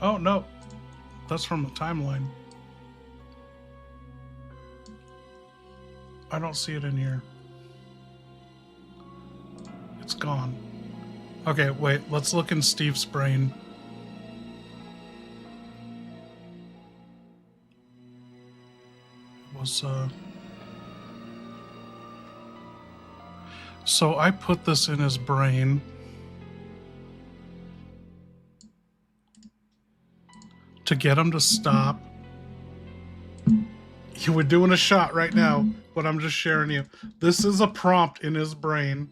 Oh, no. That's from the timeline. I don't see it in here. It's gone. Okay, wait. Let's look in Steve's brain. It was, So I put this in his brain. To get him to stop. You were doing a shot right now, but I'm just sharing you. This is a prompt in his brain.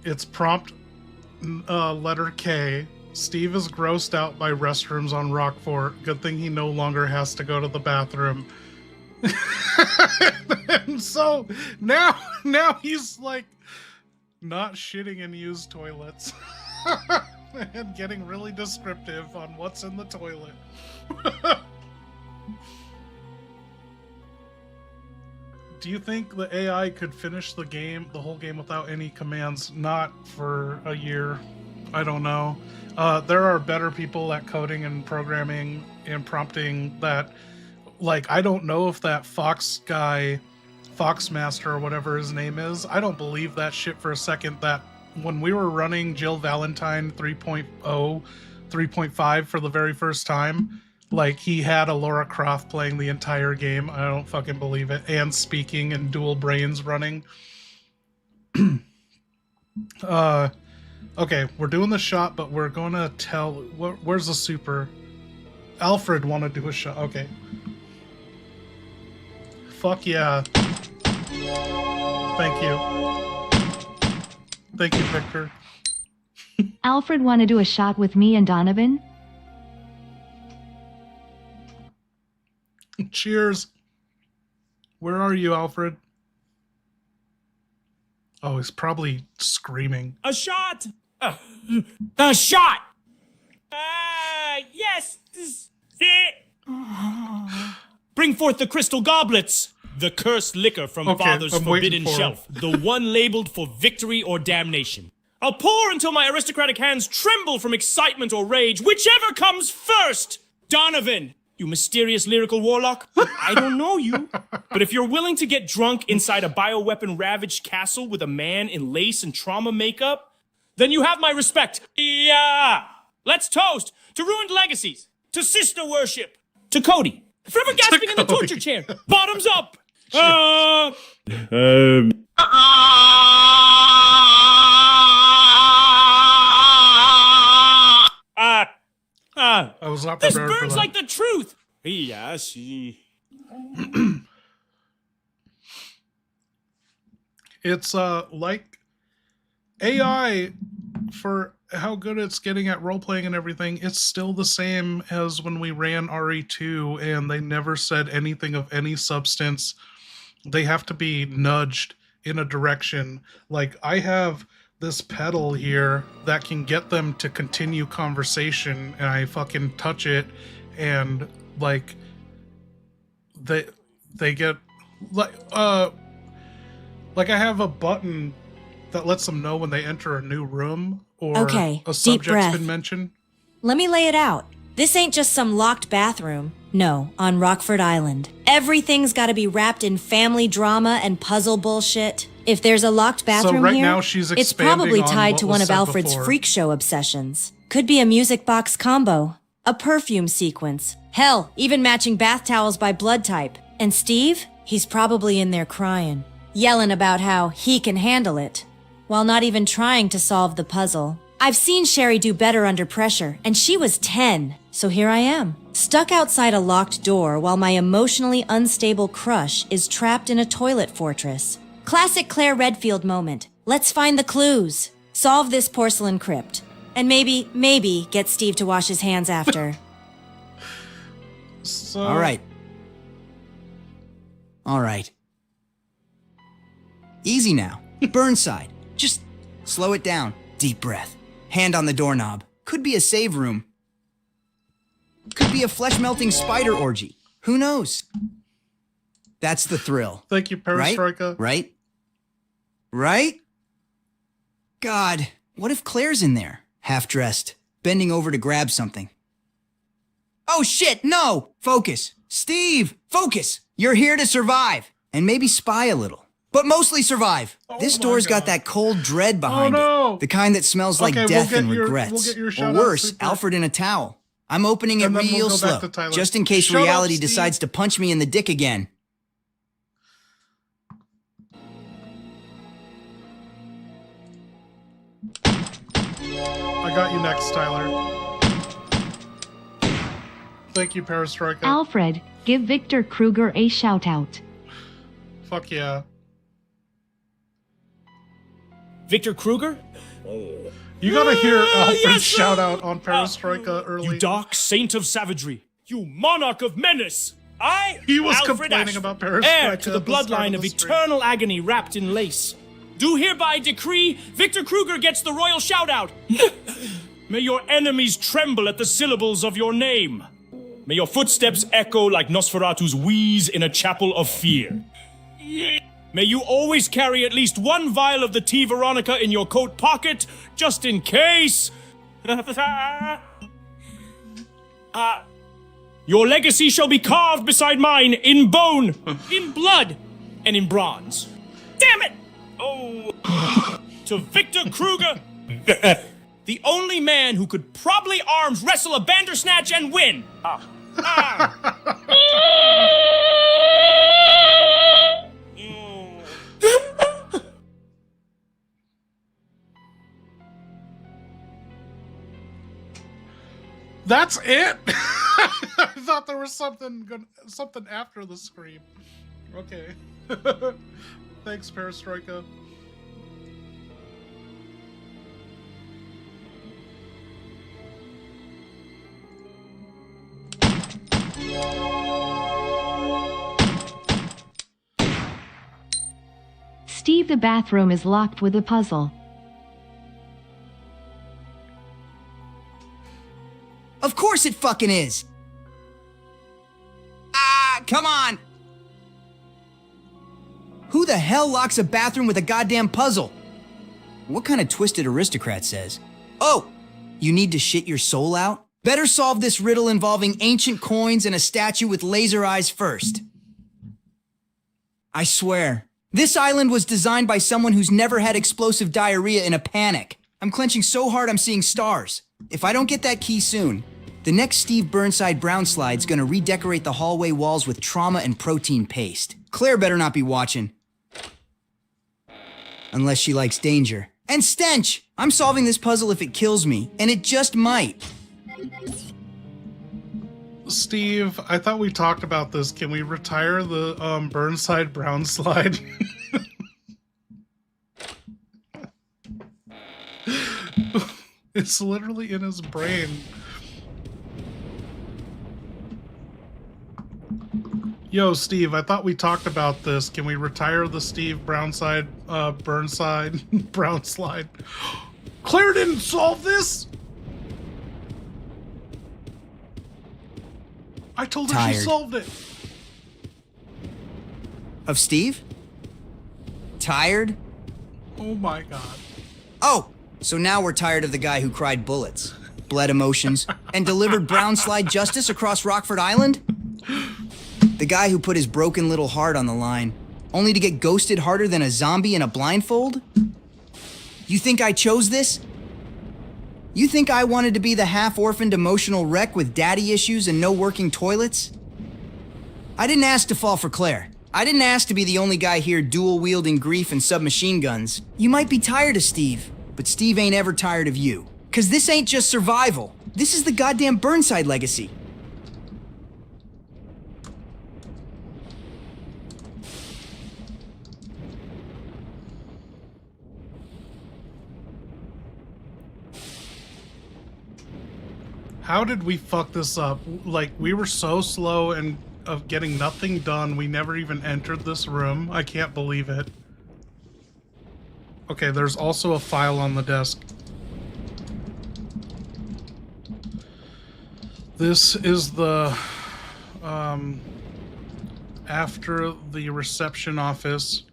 It's prompt letter K. Steve is grossed out by restrooms on Rockfort. Good thing he no longer has to go to the bathroom. And so now he's like not shitting in used toilets and getting really descriptive on what's in the toilet. Do you think the AI could finish the whole game without any commands? Not for a year. I don't know. There are better people at coding and programming and prompting that, like, I don't know if that Fox guy, Foxmaster or whatever his name is, I don't believe that shit for a second that when we were running Jill Valentine 3.0, 3.5 for the very first time, like, he had a Lara Croft playing the entire game. I don't fucking believe it. And speaking and dual brains running. Okay, we're doing the shot, but we're gonna tell... Where's the super? Alfred want to do a shot. Okay. Fuck yeah. Thank you. Thank you, Victor. Alfred want to do a shot with me and Donovan? Cheers. Where are you, Alfred? Oh, he's probably screaming. A shot! A shot! Yes! Bring forth the crystal goblets! The cursed liquor from Okay, Father's I'm waiting forbidden for shelf. The one labeled for victory or damnation. I'll pour until my aristocratic hands tremble from excitement or rage, whichever comes first! Donovan, you mysterious lyrical warlock, I don't know you. But if you're willing to get drunk inside a bioweapon-ravaged castle with a man in lace and trauma makeup, then you have my respect. Yeah! Let's toast to ruined legacies, to sister worship, to Cody, forever gasping in the Cody. torture chair. Bottoms up! I was not This prepared for burns that. like the truth. Yeah, see. It's like AI for how good it's getting at role playing and everything, it's still the same as when we ran RE2 and they never said anything of any substance. They have to be nudged in a direction. Like, I have this pedal here that can get them to continue conversation, and I fucking touch it, and like they get like I have a button that lets them know when they enter a new room or Okay, a deep subject's breath. been mentioned. Let me lay it out. This ain't just some locked bathroom. No, on Rockford Island. Everything's gotta be wrapped in family drama and puzzle bullshit. If there's a locked bathroom right here, now she's it's expanding probably on tied what to was one of said Alfred's before. freak show obsessions. Could be a music box combo, a perfume sequence. Hell, even matching bath towels by blood type. And Steve? He's probably in there crying, yelling about how he can handle it, while not even trying to solve the puzzle. I've seen Sherry do better under pressure, and she was 10, so here I am, stuck outside a locked door while my emotionally unstable crush is trapped in a toilet fortress. Classic Claire Redfield moment. Let's find the clues, solve this porcelain crypt, and maybe get Steve to wash his hands after. So All right. All right. Easy now. Burnside. Just slow it down. Deep breath. Hand on the doorknob. Could be a save room. Could be a flesh-melting spider orgy. Who knows? That's the thrill. Thank you, Right? Perestroika. Right? Right? God, what if Claire's in there? Half-dressed, bending over to grab something. Oh shit, no! Focus. Steve, focus! You're here to survive. And maybe spy a little. But mostly survive. This my door's got God. that cold dread behind no. it. The kind that smells like Okay, we'll death get and your- regrets. we'll get your or shout-out, worse, Super. Alfred in a towel. I'm opening it And then we'll real go back slow, to Tyler. just in case Shut up, reality Steve. decides to punch me in the dick again. I got you next, Tyler. Thank you, Perestroika. Alfred, give Victor Kruger a shout out. Fuck yeah. Victor Kruger? You gotta hear Alfred's yes, shout out on Perestroika early. You dark saint of savagery. You monarch of menace. He was Alfred complaining Ashford, about Perestroika heir to the at the start bloodline of of the stream. eternal agony wrapped in lace. Do hereby decree Victor Kruger gets the royal shout-out. May your enemies tremble at the syllables of your name. May your footsteps echo like Nosferatu's wheeze in a chapel of fear. May you always carry at least one vial of the tea Veronica in your coat pocket, just in case. Your legacy shall be carved beside mine in bone, in blood, and in bronze. Damn it! Oh, to Victor Kruger, the only man who could probably arms wrestle a Bandersnatch and win. That's it? I thought there was something after the scream. Okay. Thanks, Perestroika. Steve, the bathroom is locked with a puzzle. Of course it fucking is! Ah, come on! Who the hell locks a bathroom with a goddamn puzzle? What kind of twisted aristocrat says, "Oh, you need to shit your soul out? Better solve this riddle involving ancient coins and a statue with laser eyes first." I swear, this island was designed by someone who's never had explosive diarrhea in a panic. I'm clenching so hard I'm seeing stars. If I don't get that key soon, the next Steve Burnside Brown slide's gonna redecorate the hallway walls with trauma and protein paste. Claire better not be watching. Unless she likes danger. And stench! I'm solving this puzzle if it kills me, and it just might. Steve, I thought we talked about this. Can we retire the Burnside Brown slide? It's literally in his brain. Yo, Steve, I thought we talked about this. Can we retire the Steve Brownside, Burnside, Brownslide? Claire didn't solve this! I told her she Tired. solved it. Of Steve? Tired? Oh my god. Oh, so now we're tired of the guy who cried bullets, bled emotions, and delivered brown slide justice across Rockford Island? The guy who put his broken little heart on the line, only to get ghosted harder than a zombie in a blindfold? You think I chose this? You think I wanted to be the half-orphaned emotional wreck with daddy issues and no working toilets? I didn't ask to fall for Claire. I didn't ask to be the only guy here dual-wielding grief and submachine guns. You might be tired of Steve, but Steve ain't ever tired of you. 'Cause this ain't just survival. This is the goddamn Burnside legacy. How did we fuck this up? Like, we were so slow and of getting nothing done, we never even entered this room. I can't believe it. Okay, there's also a file on the desk. This is the, after the reception office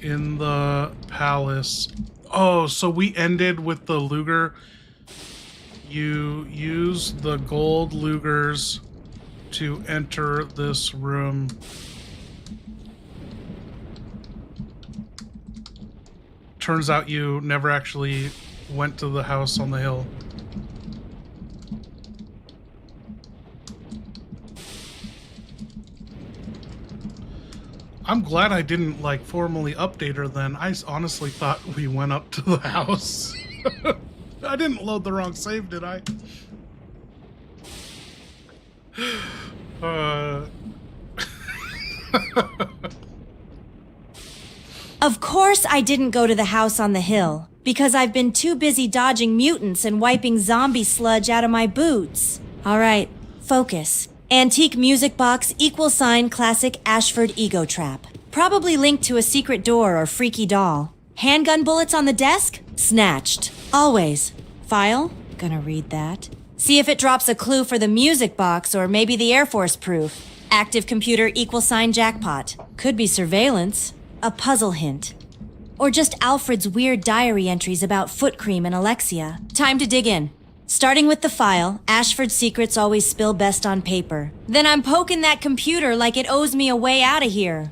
in the palace. Oh, so we ended with the Luger. You use the gold Lugers to enter this room. Turns out you never actually went to the house on the hill. I'm glad I didn't, like, formally update her then. I honestly thought we went up to the house. I didn't load the wrong save, did I? Of course I didn't go to the house on the hill, because I've been too busy dodging mutants and wiping zombie sludge out of my boots. Alright, focus. Antique music box =, classic Ashford ego trap. Probably linked to a secret door or freaky doll. Handgun bullets on the desk? Snatched. Always. File? Gonna read that. See if it drops a clue for the music box or maybe the Air Force proof. Active computer =, jackpot. Could be surveillance. A puzzle hint. Or just Alfred's weird diary entries about foot cream and Alexia. Time to dig in. Starting with the file, Ashford's secrets always spill best on paper. Then I'm poking that computer like it owes me a way out of here.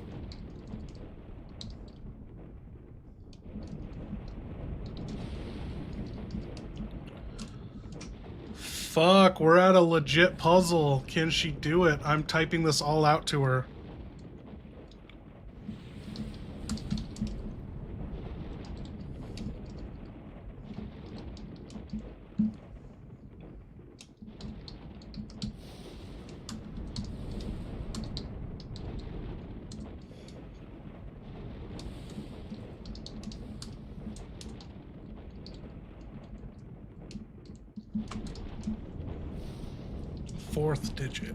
Fuck, we're at a legit puzzle. Can she do it? I'm typing this all out to her. Fourth digit.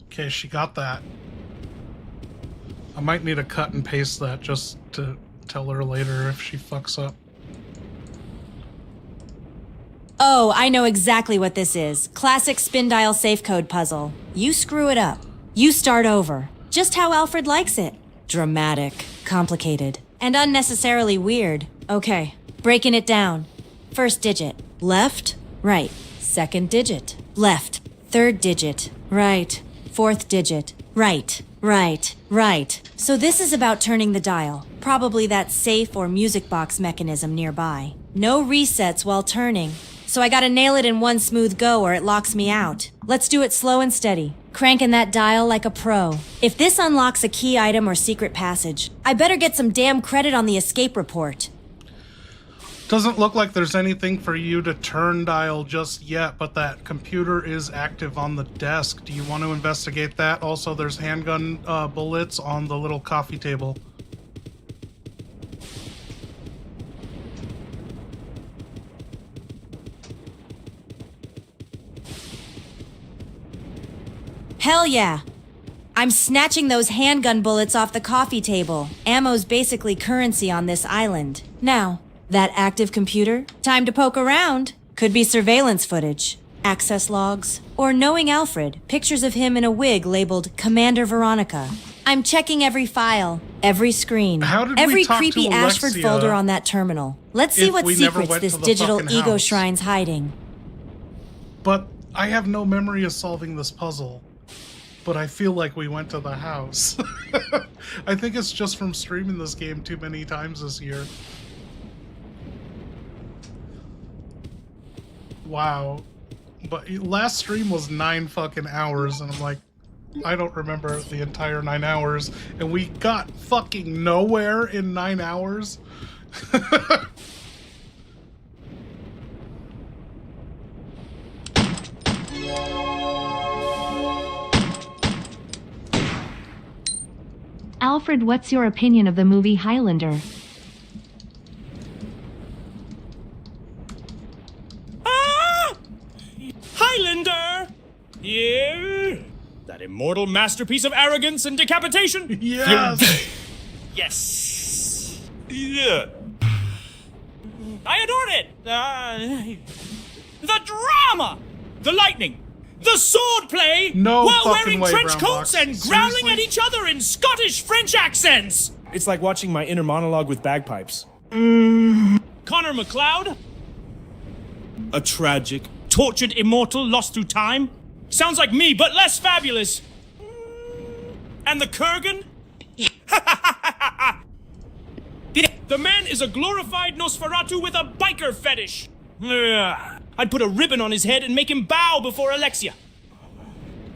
Okay, she got that. I might need to cut and paste that just to tell her later if she fucks up. Oh, I know exactly what this is. Classic spin dial safe code puzzle. You screw it up. You start over. Just how Alfred likes it. Dramatic, complicated, and unnecessarily weird. Okay, breaking it down. First digit, left, right. Second digit, left. Third digit, right. Fourth digit, right, right, right. So this is about turning the dial. Probably that safe or music box mechanism nearby. No resets while turning. so I gotta nail it in one smooth go or it locks me out. Let's do it slow and steady, cranking that dial like a pro. If this unlocks a key item or secret passage, I better get some damn credit on the escape report. Doesn't look like there's anything for you to turn dial just yet, but that computer is active on the desk. Do you want to investigate that? Also, there's handgun bullets on the little coffee table. Hell yeah! I'm snatching those handgun bullets off the coffee table. Ammo's basically currency on this island. Now, that active computer? Time to poke around. Could be surveillance footage, access logs, or knowing Alfred, pictures of him in a wig labeled Commander Veronica. I'm checking every file, every screen, How did we every talk to creepy Ashford Alexia folder on that terminal. Let's see if what we never secrets went this to the digital fucking ego house? shrine's hiding. But I have no memory of solving this puzzle. But I feel like we went to the house. I think it's just from streaming this game too many times this year. Wow. But last stream was 9 fucking hours, and I'm like, I don't remember the entire 9 hours, and we got fucking nowhere in 9 hours. Alfred, what's your opinion of the movie Highlander? Ah! Highlander! Yeah! That immortal masterpiece of arrogance and decapitation? Yes! Yes! Yeah. I adored it! The drama! The lightning! The swordplay! No while fucking wearing way, trench Brown coats Box. and growling Seriously? at each other in Scottish-French accents! It's like watching my inner monologue with bagpipes. Connor MacLeod? A tragic, tortured immortal lost through time? Sounds like me, but less fabulous. And the Kurgan? The man is a glorified Nosferatu with a biker fetish. Ugh. I'd put a ribbon on his head and make him bow before Alexia.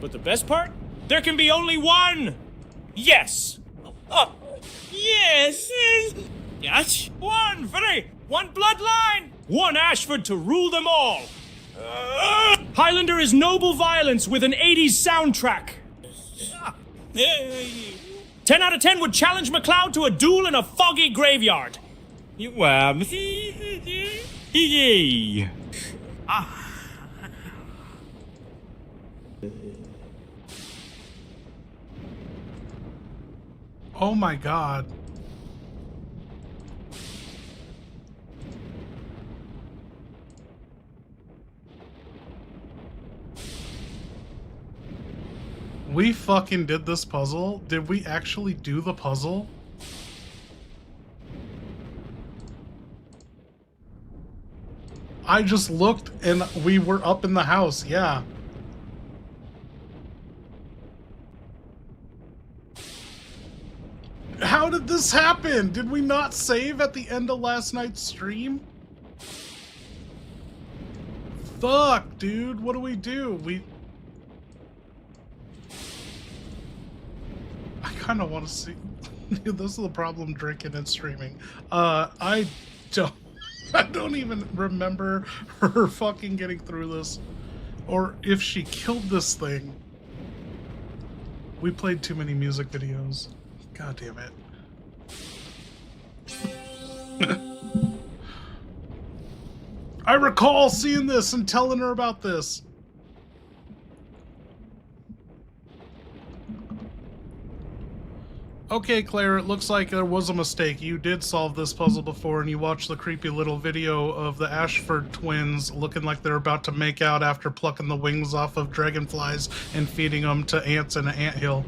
But the best part? There can be only one. Yes. Yes. Yes. One free. One bloodline. One Ashford to rule them all. Highlander is noble violence with an 80s soundtrack. 10 out of 10 would challenge MacLeod to a duel in a foggy graveyard. Oh my god. We fucking did this puzzle? Did we actually do the puzzle? I just looked and we were up in the house, yeah. How did this happen? Did we not save at the end of last night's stream? Fuck, dude, what do we do? I kind of want to see. This is the problem drinking and streaming. I don't even remember her fucking getting through this, or if she killed this thing. We played too many music videos. God damn it. I recall seeing this and telling her about this. Okay, Claire, it looks like there was a mistake. You did solve this puzzle before, and you watched the creepy little video of the Ashford twins looking like they're about to make out after plucking the wings off of dragonflies and feeding them to ants in an anthill.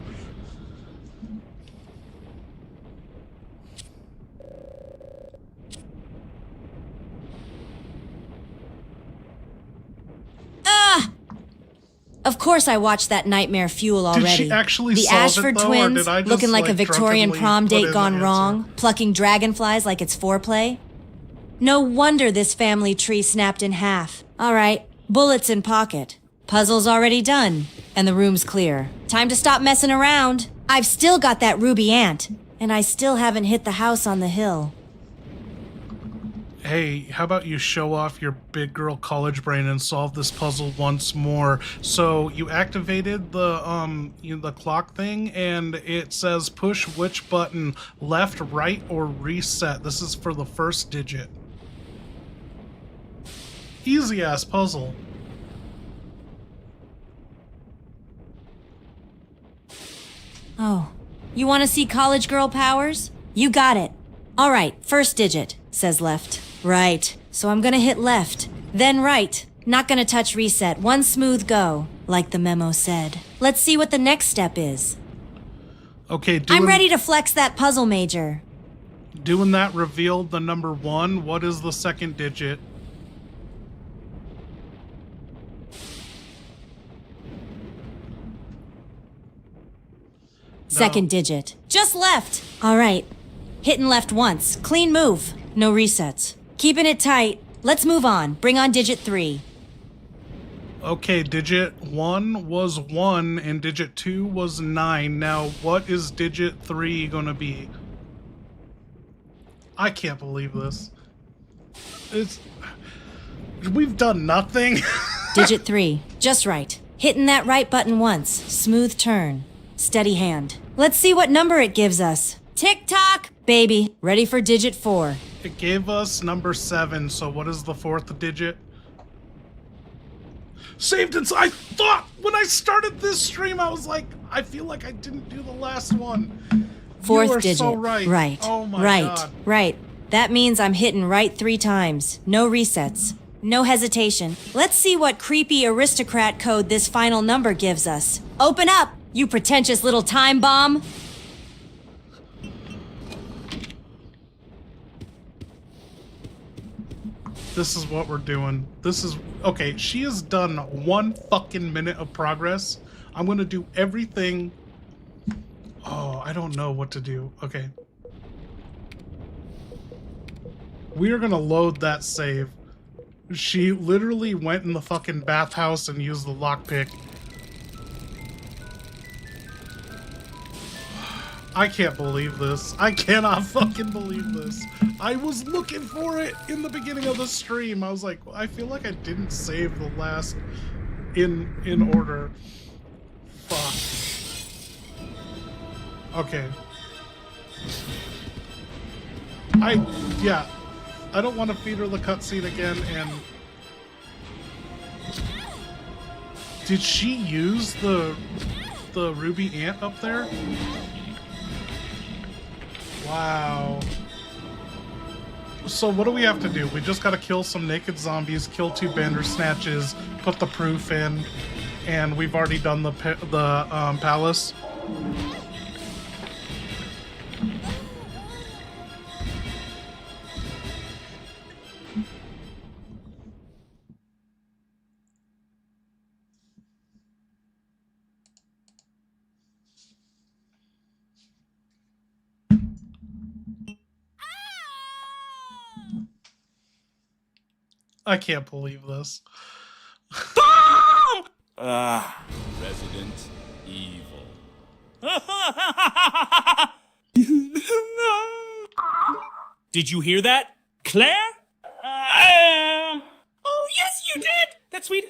Of course I watched that nightmare fuel already. Did she actually the solve Ashford it, though, or twins, did I just, looking like a like, Victorian drunkenly prom put in date the gone answer? wrong, plucking dragonflies like it's foreplay. No wonder this family tree snapped in half. All right, bullets in pocket. Puzzle's already done, and the room's clear. Time to stop messing around. I've still got that ruby ant, and I still haven't hit the house on the hill. Hey, how about you show off your big girl college brain and solve this puzzle once more? So you activated the clock thing, and it says push which button, left, right, or reset. This is for the first digit. Easy ass puzzle. Oh, you want to see college girl powers? You got it. All right, first digit, says left. Right, so I'm gonna hit left, then right. Not gonna touch reset, one smooth go, like the memo said. Let's see what the next step is. Okay, I'm ready to flex that puzzle, Major. Doing that revealed the number 1. What is the second digit? Second digit. Just left. All right. Hitting left once. Clean move. No resets. Keeping it tight. Let's move on. Bring on digit 3. Okay, digit 1 was 1 and digit 2 was 9. Now, what is digit 3 gonna be? I can't believe this. We've done nothing. Digit 3. Just right. Hitting that right button once. Smooth turn. Steady hand. Let's see what number it gives us. Tick-tock, baby. Ready for digit 4. It gave us number 7, so what is the 4th digit? Saved and I thought when I started this stream, I was like, I feel like I didn't do the last one. 4th you are digit. So right. Right. Oh my right. God. Right. That means I'm hitting right 3 times. No resets. No hesitation. Let's see what creepy aristocrat code this final number gives us. Open up, you pretentious little time bomb. This is what we're doing. This is... Okay, she has done 1 fucking minute of progress. I'm gonna do everything... Oh, I don't know what to do. Okay. We are gonna load that save. She literally went in the fucking bathhouse and used the lockpick. I can't believe this. I cannot fucking believe this. I was looking for it in the beginning of the stream. I was like, I feel like I didn't save the last in order. Fuck. Okay. Yeah. I don't want to feed her the cutscene again, and... Did she use the ruby ant up there? Wow. So what do we have to do? We just gotta kill some naked zombies, kill 2 bandersnatches, put the proof in, and we've already done the palace. I can't believe this. Resident Evil. Did you hear that, Claire? Oh, yes, you did! That sweet,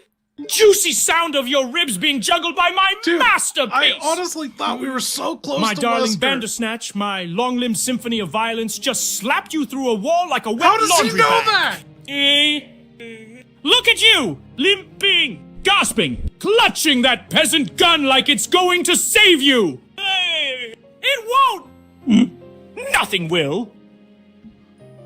juicy sound of your ribs being juggled by my masterpiece! I honestly thought we were so close my to darling Wesker. Bandersnatch, my long-limbed symphony of violence just slapped you through a wall like a wet How does laundry he know bag. that? Look at you! Limping, gasping, clutching that peasant gun like it's going to save you! It won't! Nothing will.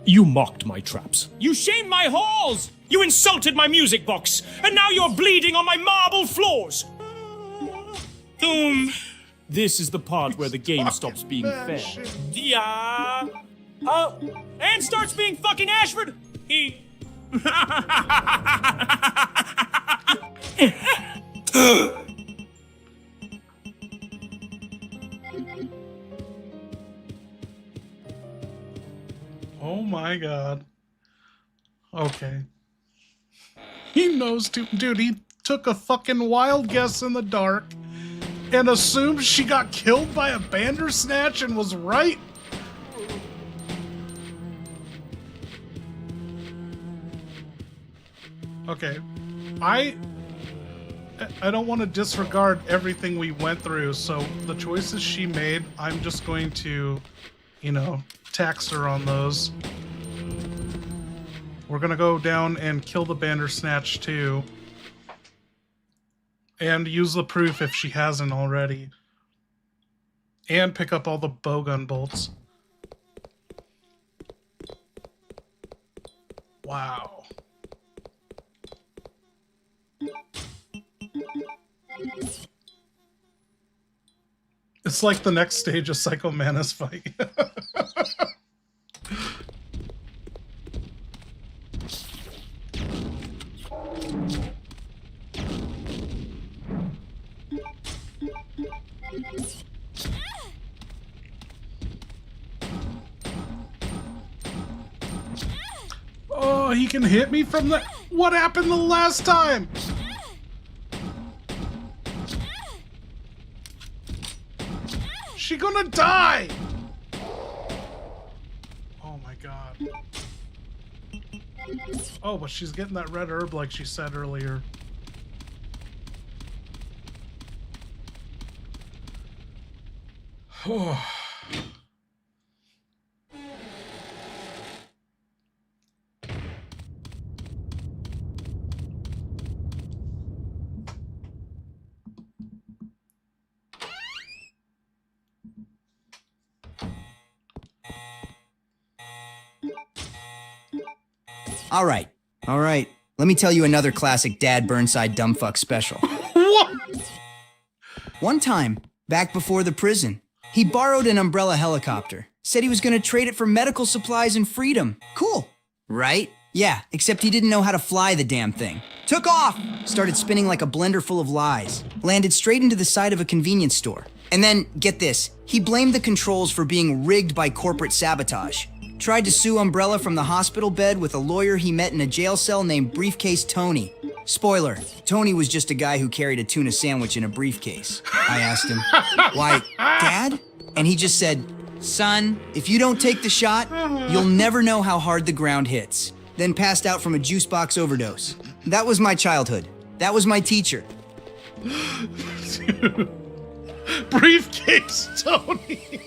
You mocked my traps. You shamed my halls! You insulted my music box! And now you're bleeding on my marble floors! This is the part where the game stops being fair. Yeah. And starts being fucking Ashford! Oh my god. Okay. He knows too. Dude, he took a fucking wild guess in the dark and assumed she got killed by a Bandersnatch and was right. Okay. I don't want to disregard everything we went through, so the choices she made, I'm just going to, you know, tax her on those. We're gonna go down and kill the Bandersnatch too. And use the proof if she hasn't already. And pick up all the bowgun bolts. Wow. It's like the next stage of Psycho Manus fight. Oh, he can hit me from the... What happened the last time? She gonna die! Oh my god. Oh, but she's getting that red herb like she said earlier. Oh. All right. Let me tell you another classic Dad Burnside dumbfuck special. What? One time, back before the prison, he borrowed an umbrella helicopter. Said he was gonna trade it for medical supplies and freedom. Cool, right? Yeah, except he didn't know how to fly the damn thing. Took off! Started spinning like a blender full of lies. Landed straight into the side of a convenience store. And then, get this, he blamed the controls for being rigged by corporate sabotage. Tried to sue Umbrella from the hospital bed with a lawyer he met in a jail cell named Briefcase Tony. Spoiler, Tony was just a guy who carried a tuna sandwich in a briefcase. I asked him, why, Dad? And he just said, son, if you don't take the shot, you'll never know how hard the ground hits. Then passed out from a juice box overdose. That was my childhood. That was my teacher. Briefcase Tony.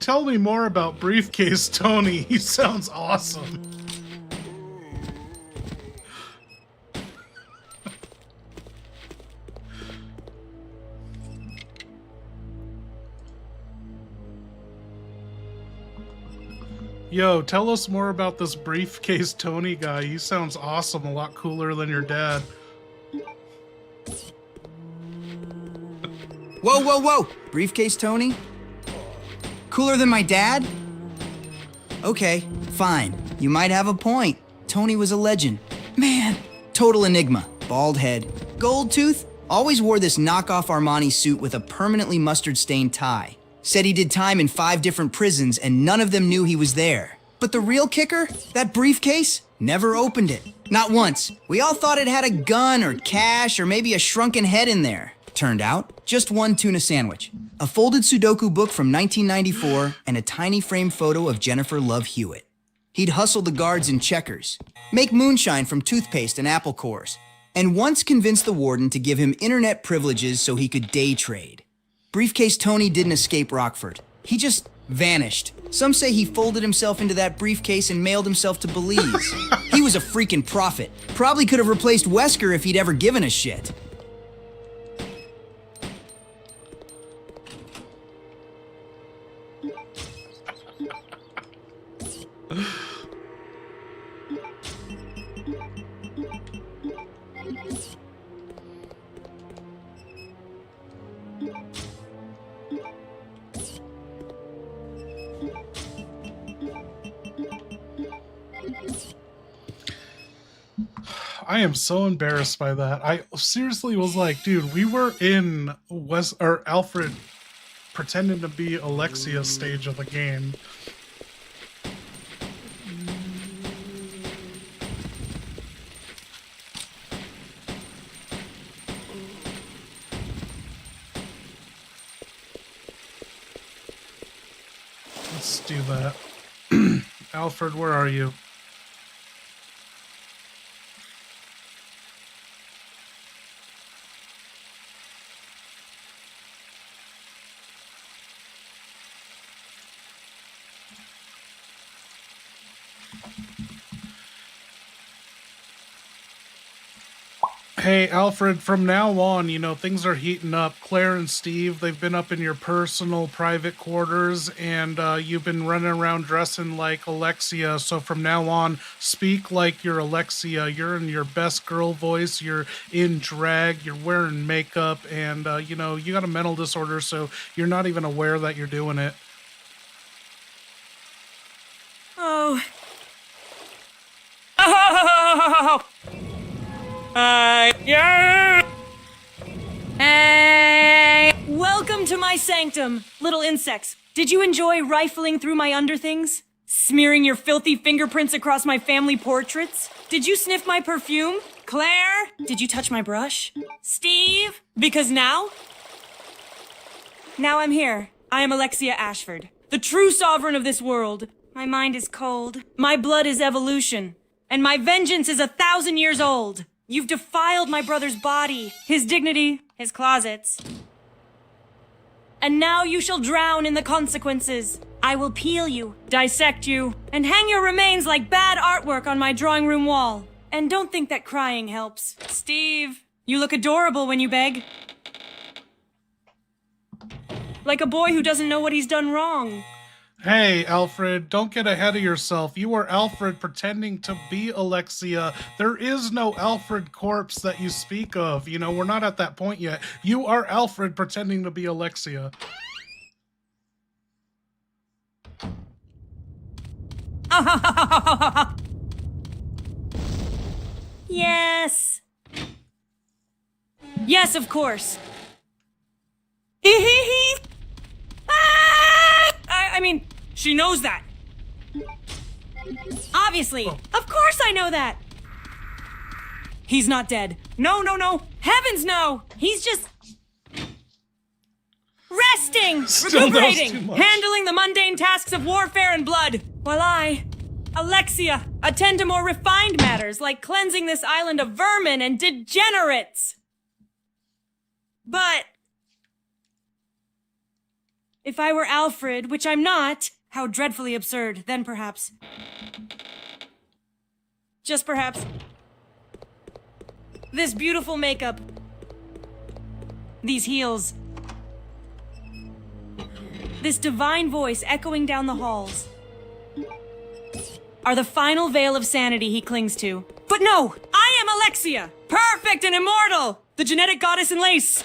Tell me more about Briefcase Tony. He sounds awesome. Yo, tell us more about this Briefcase Tony guy. He sounds awesome, a lot cooler than your dad. Whoa. Briefcase Tony? Cooler than my dad? Okay, fine. You might have a point. Tony was a legend. Man, total enigma. Bald head. Gold tooth? Always wore this knockoff Armani suit with a permanently mustard-stained tie. Said he did time in 5 different prisons and none of them knew he was there. But the real kicker? That briefcase? Never opened it. Not once. We all thought it had a gun or cash or maybe a shrunken head in there. Turned out, just one tuna sandwich, a folded Sudoku book from 1994, and a tiny framed photo of Jennifer Love Hewitt. He'd hustle the guards in Checkers, make moonshine from toothpaste and apple cores, and once convinced the warden to give him internet privileges so he could day trade. Briefcase Tony didn't escape Rockford. He just vanished. Some say he folded himself into that briefcase and mailed himself to Belize. He was a freaking prophet. Probably could have replaced Wesker if he'd ever given a shit. I am so embarrassed by that. I seriously was like, dude, we were in Alfred pretending to be Alexia stage of the game. Let's do that. Alfred, where are you? Hey, Alfred, from now on, you know, things are heating up. Claire and Steve, they've been up in your personal private quarters, and you've been running around dressing like Alexia. So from now on, speak like you're Alexia. You're in your best girl voice. You're in drag. You're wearing makeup. And, you know, you got a mental disorder, so you're not even aware that you're doing it. Oh. Oh! Yeah. Hey! Welcome to my sanctum, little insects. Did you enjoy rifling through my underthings? Smearing your filthy fingerprints across my family portraits? Did you sniff my perfume? Claire, did you touch my brush? Steve? Because now I'm here. I am Alexia Ashford, the true sovereign of this world. My mind is cold. My blood is evolution. And my vengeance is 1,000 years old. You've defiled my brother's body, his dignity, his closets. And now you shall drown in the consequences. I will peel you, dissect you, and hang your remains like bad artwork on my drawing room wall. And don't think that crying helps. Steve, you look adorable when you beg. Like a boy who doesn't know what he's done wrong. Hey, Alfred, don't get ahead of yourself. You are Alfred pretending to be Alexia. There is no Alfred corpse that you speak of. You know, we're not at that point yet. You are Alfred pretending to be Alexia. Yes. Yes, of course. I mean, she knows that. Obviously. Oh. Of course I know that. He's not dead. No, no, no. Heavens no. He's just resting, Still knows too recuperating, much. handling the mundane tasks of warfare and blood. While I, Alexia, attend to more refined matters like cleansing this island of vermin and degenerates. But if I were Alfred, which I'm not, how dreadfully absurd, then perhaps. Just perhaps. This beautiful makeup. These heels. This divine voice echoing down the halls. Are the final veil of sanity he clings to. But no! I am Alexia! Perfect and immortal! The genetic goddess in lace!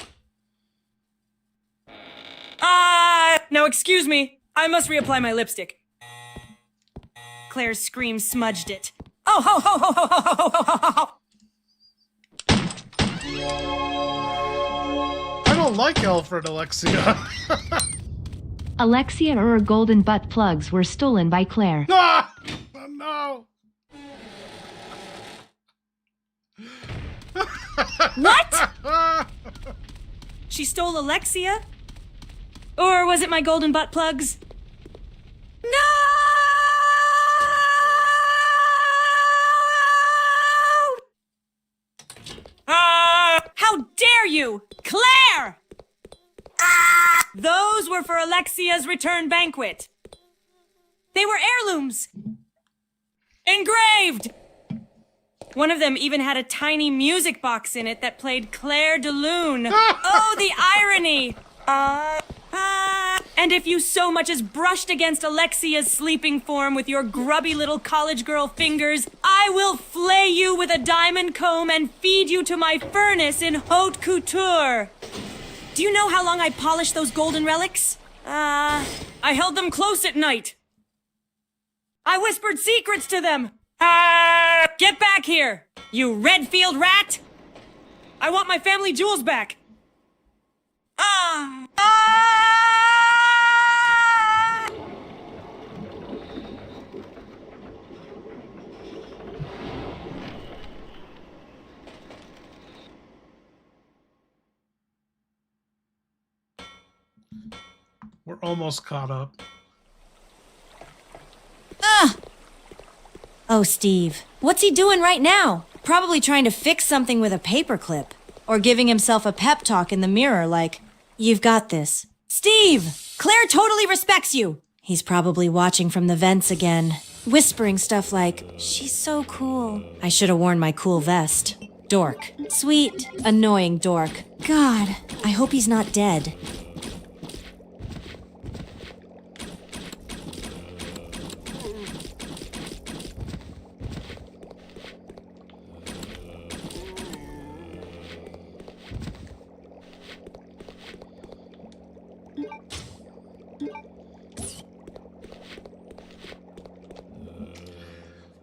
Now excuse me, I must reapply my lipstick. Claire's scream smudged it. Oh ho ho ho ho ho ho ho ho ho! I don't like Alfred, Alexia. Alexia or her golden butt plugs were stolen by Claire. Ah! Oh, no. What? She stole Alexia? Or was it my golden butt plugs? No! How dare you! Claire! Those were for Alexia's return banquet. They were heirlooms. Engraved! One of them even had a tiny music box in it that played Claire de Lune. Oh, the irony! And if you so much as brushed against Alexia's sleeping form with your grubby little college girl fingers, I will flay you with a diamond comb and feed you to my furnace in haute couture. Do you know how long I polished those golden relics? I held them close at night. I whispered secrets to them. Get back here, you Redfield rat! I want my family jewels back. We're almost caught up. Oh, Steve. What's he doing right now? Probably trying to fix something with a paperclip. Or giving himself a pep talk in the mirror like, "You've got this." Steve! Claire totally respects you! He's probably watching from the vents again, whispering stuff like, "She's so cool." I should have worn my cool vest. Dork. Sweet, annoying dork. God, I hope he's not dead.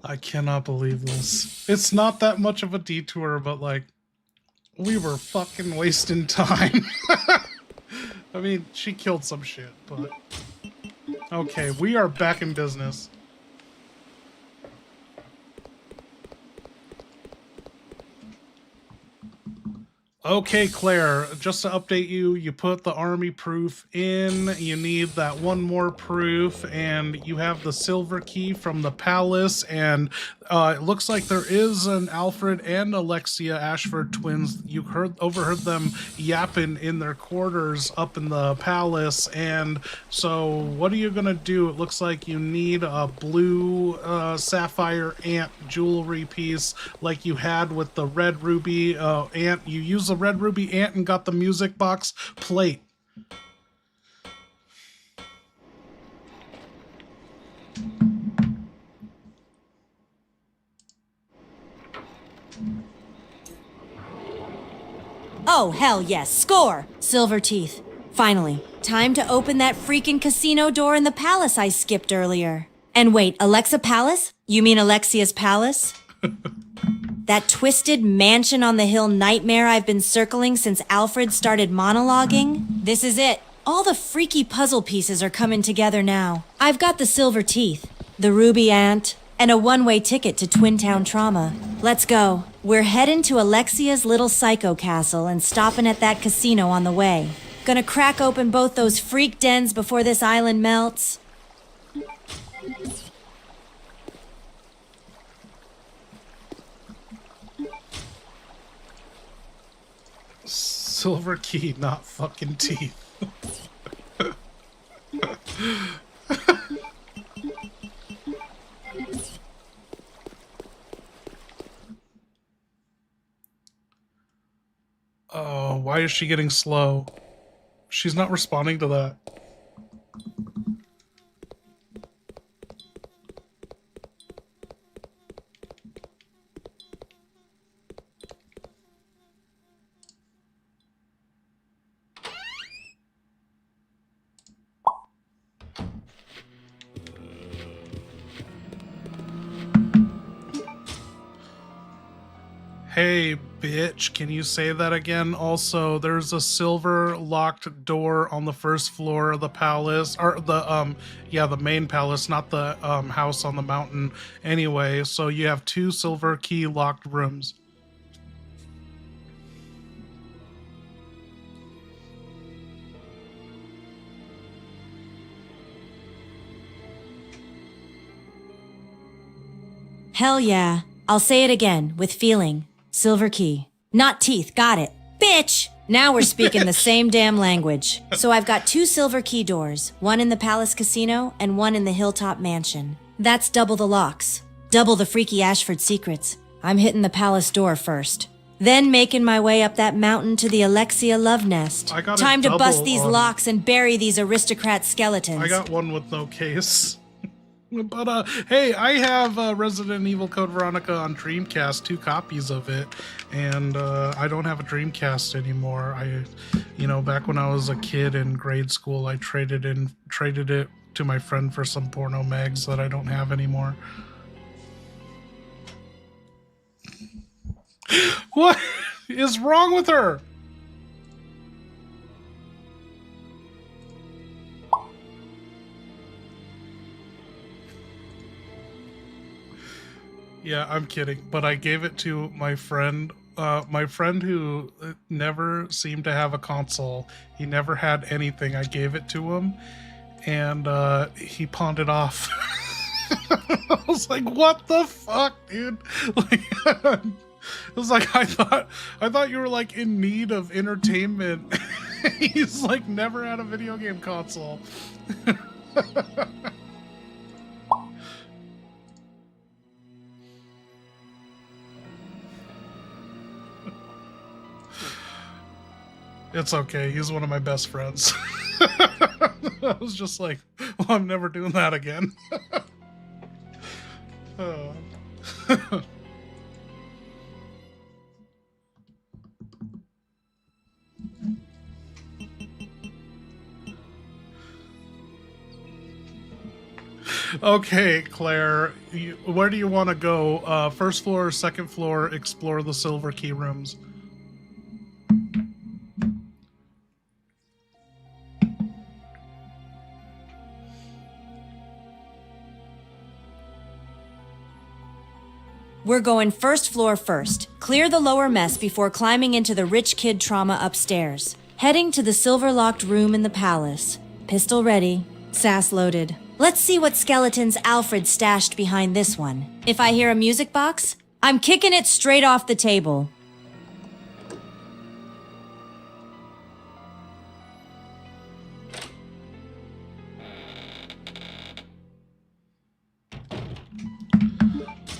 I cannot believe this. It's not that much of a detour, but like, we were fucking wasting time. I mean, she killed some shit, but... Okay, we are back in business. Okay, Claire, just to update you, you put the army proof in, you need that one more proof, and you have the silver key from the palace, and it looks like there is an Alfred and Alexia Ashford twins. You overheard them yapping in their quarters up in the palace, and so what are you gonna do? It looks like you need a blue sapphire ant jewelry piece like you had with the red ruby ant. You use the red ruby ant and got the music box plate. Oh, hell yes, score! Silver teeth. Finally, time to open that freaking casino door in the palace I skipped earlier. And wait, Alexa Palace? You mean Alexia's palace? That twisted mansion on the hill nightmare I've been circling since Alfred started monologuing? This is it. All the freaky puzzle pieces are coming together now. I've got the silver teeth, the ruby ant, and a one-way ticket to Twin Town Trauma. Let's go. We're heading to Alexia's little psycho castle and stopping at that casino on the way. Gonna crack open both those freak dens before this island melts. Silver key, not fucking teeth. Oh, why is she getting slow? She's not responding to that. Hey, bitch, can you say that again? Also, there's a silver locked door on the first floor of the palace, or the main palace, not the house on the mountain. Anyway, so you have 2 silver key locked rooms. Hell yeah. I'll say it again, with feeling. Silver key. Not teeth, got it. Bitch! Now we're speaking the same damn language. So I've got 2 silver key doors, one in the Palace Casino and one in the Hilltop Mansion. That's double the locks. Double the freaky Ashford secrets. I'm hitting the palace door first. Then making my way up that mountain to the Alexia love nest. Time to bust these locks and bury these aristocrat skeletons. I got one with no case. But, hey, I have Resident Evil Code Veronica on Dreamcast, 2 copies of it, and I don't have a Dreamcast anymore. Back when I was a kid in grade school, I traded it to my friend for some porno mags that I don't have anymore. What is wrong with her? Yeah, I'm kidding, but I gave it to my friend who never seemed to have a console. He never had anything. I gave it to him, and he pawned it off. I was like, what the fuck, dude? Like, it was like, I thought you were like in need of entertainment. He's like never had a video game console. It's okay. He's one of my best friends. I was just like, well, I'm never doing that again. Oh. Okay, Claire, where do you want to go? First floor or second floor? Explore the silver key rooms. We're going first floor first. Clear the lower mess before climbing into the rich kid trauma upstairs. Heading to the silver-locked room in the palace. Pistol ready. Sass loaded. Let's see what skeletons Alfred stashed behind this one. If I hear a music box, I'm kicking it straight off the table.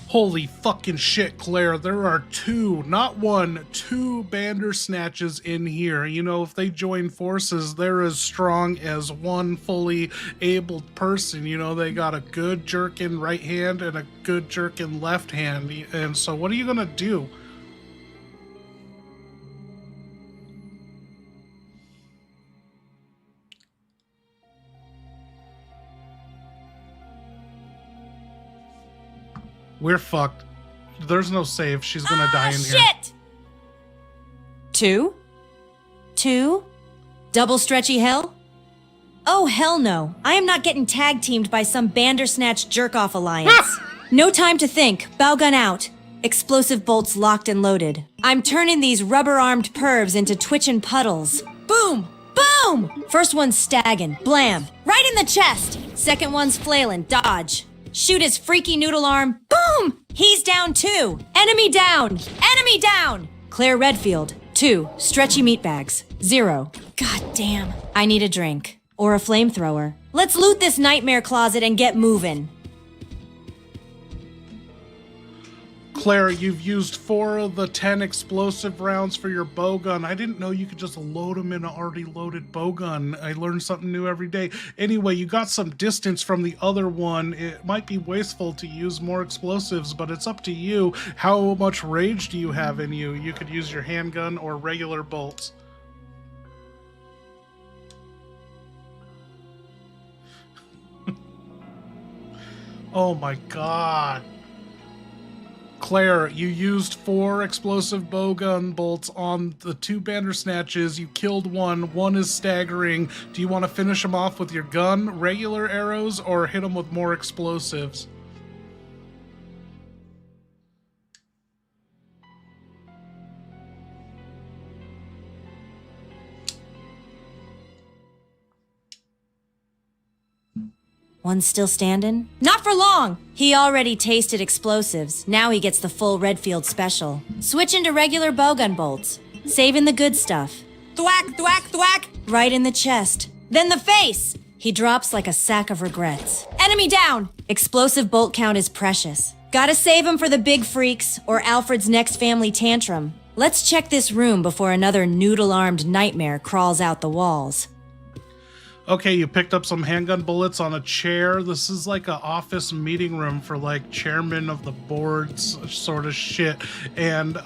Holy fucking shit, Claire. There are two, not one, two Bandersnatches in here. You know, if they join forces, they're as strong as one fully able person. You know, they got a good jerkin right hand and a good jerkin left hand. And so what are you gonna do? We're fucked. There's no save. She's gonna die in here. Shit! Two? Double stretchy hell? Oh, hell no. I am not getting tag teamed by some Bandersnatch jerk-off alliance. No time to think. Bow gun out. Explosive bolts locked and loaded. I'm turning these rubber-armed pervs into twitching puddles. Boom! Boom! First one's stagging. Blam! Right in the chest! Second one's flailing. Dodge. Shoot his freaky noodle arm. Boom! He's down too. Enemy down. Enemy down. Claire Redfield. 2. Stretchy meat bags. 0. God damn. I need a drink. Or a flamethrower. Let's loot this nightmare closet and get moving. Claire, you've used 4 of the 10 explosive rounds for your bow gun. I didn't know you could just load them in an already loaded bow gun. I learn something new every day. Anyway, you got some distance from the other one. It might be wasteful to use more explosives, but it's up to you. How much rage do you have in you? You could use your handgun or regular bolts. Oh my god. Claire, you used 4 explosive bowgun bolts on the 2 Bandersnatches. You killed one. One is staggering. Do you want to finish him off with your gun, regular arrows, or hit him with more explosives? One still standing? Not for long! He already tasted explosives. Now he gets the full Redfield special. Switching to regular bowgun bolts. Saving the good stuff. Thwack, thwack, thwack! Right in the chest. Then the face! He drops like a sack of regrets. Enemy down! Explosive bolt count is precious. Gotta save him for the big freaks, or Alfred's next family tantrum. Let's check this room before another noodle-armed nightmare crawls out the walls. Okay, you picked up some handgun bullets on a chair. This is like an office meeting room for like chairman of the boards sort of shit. And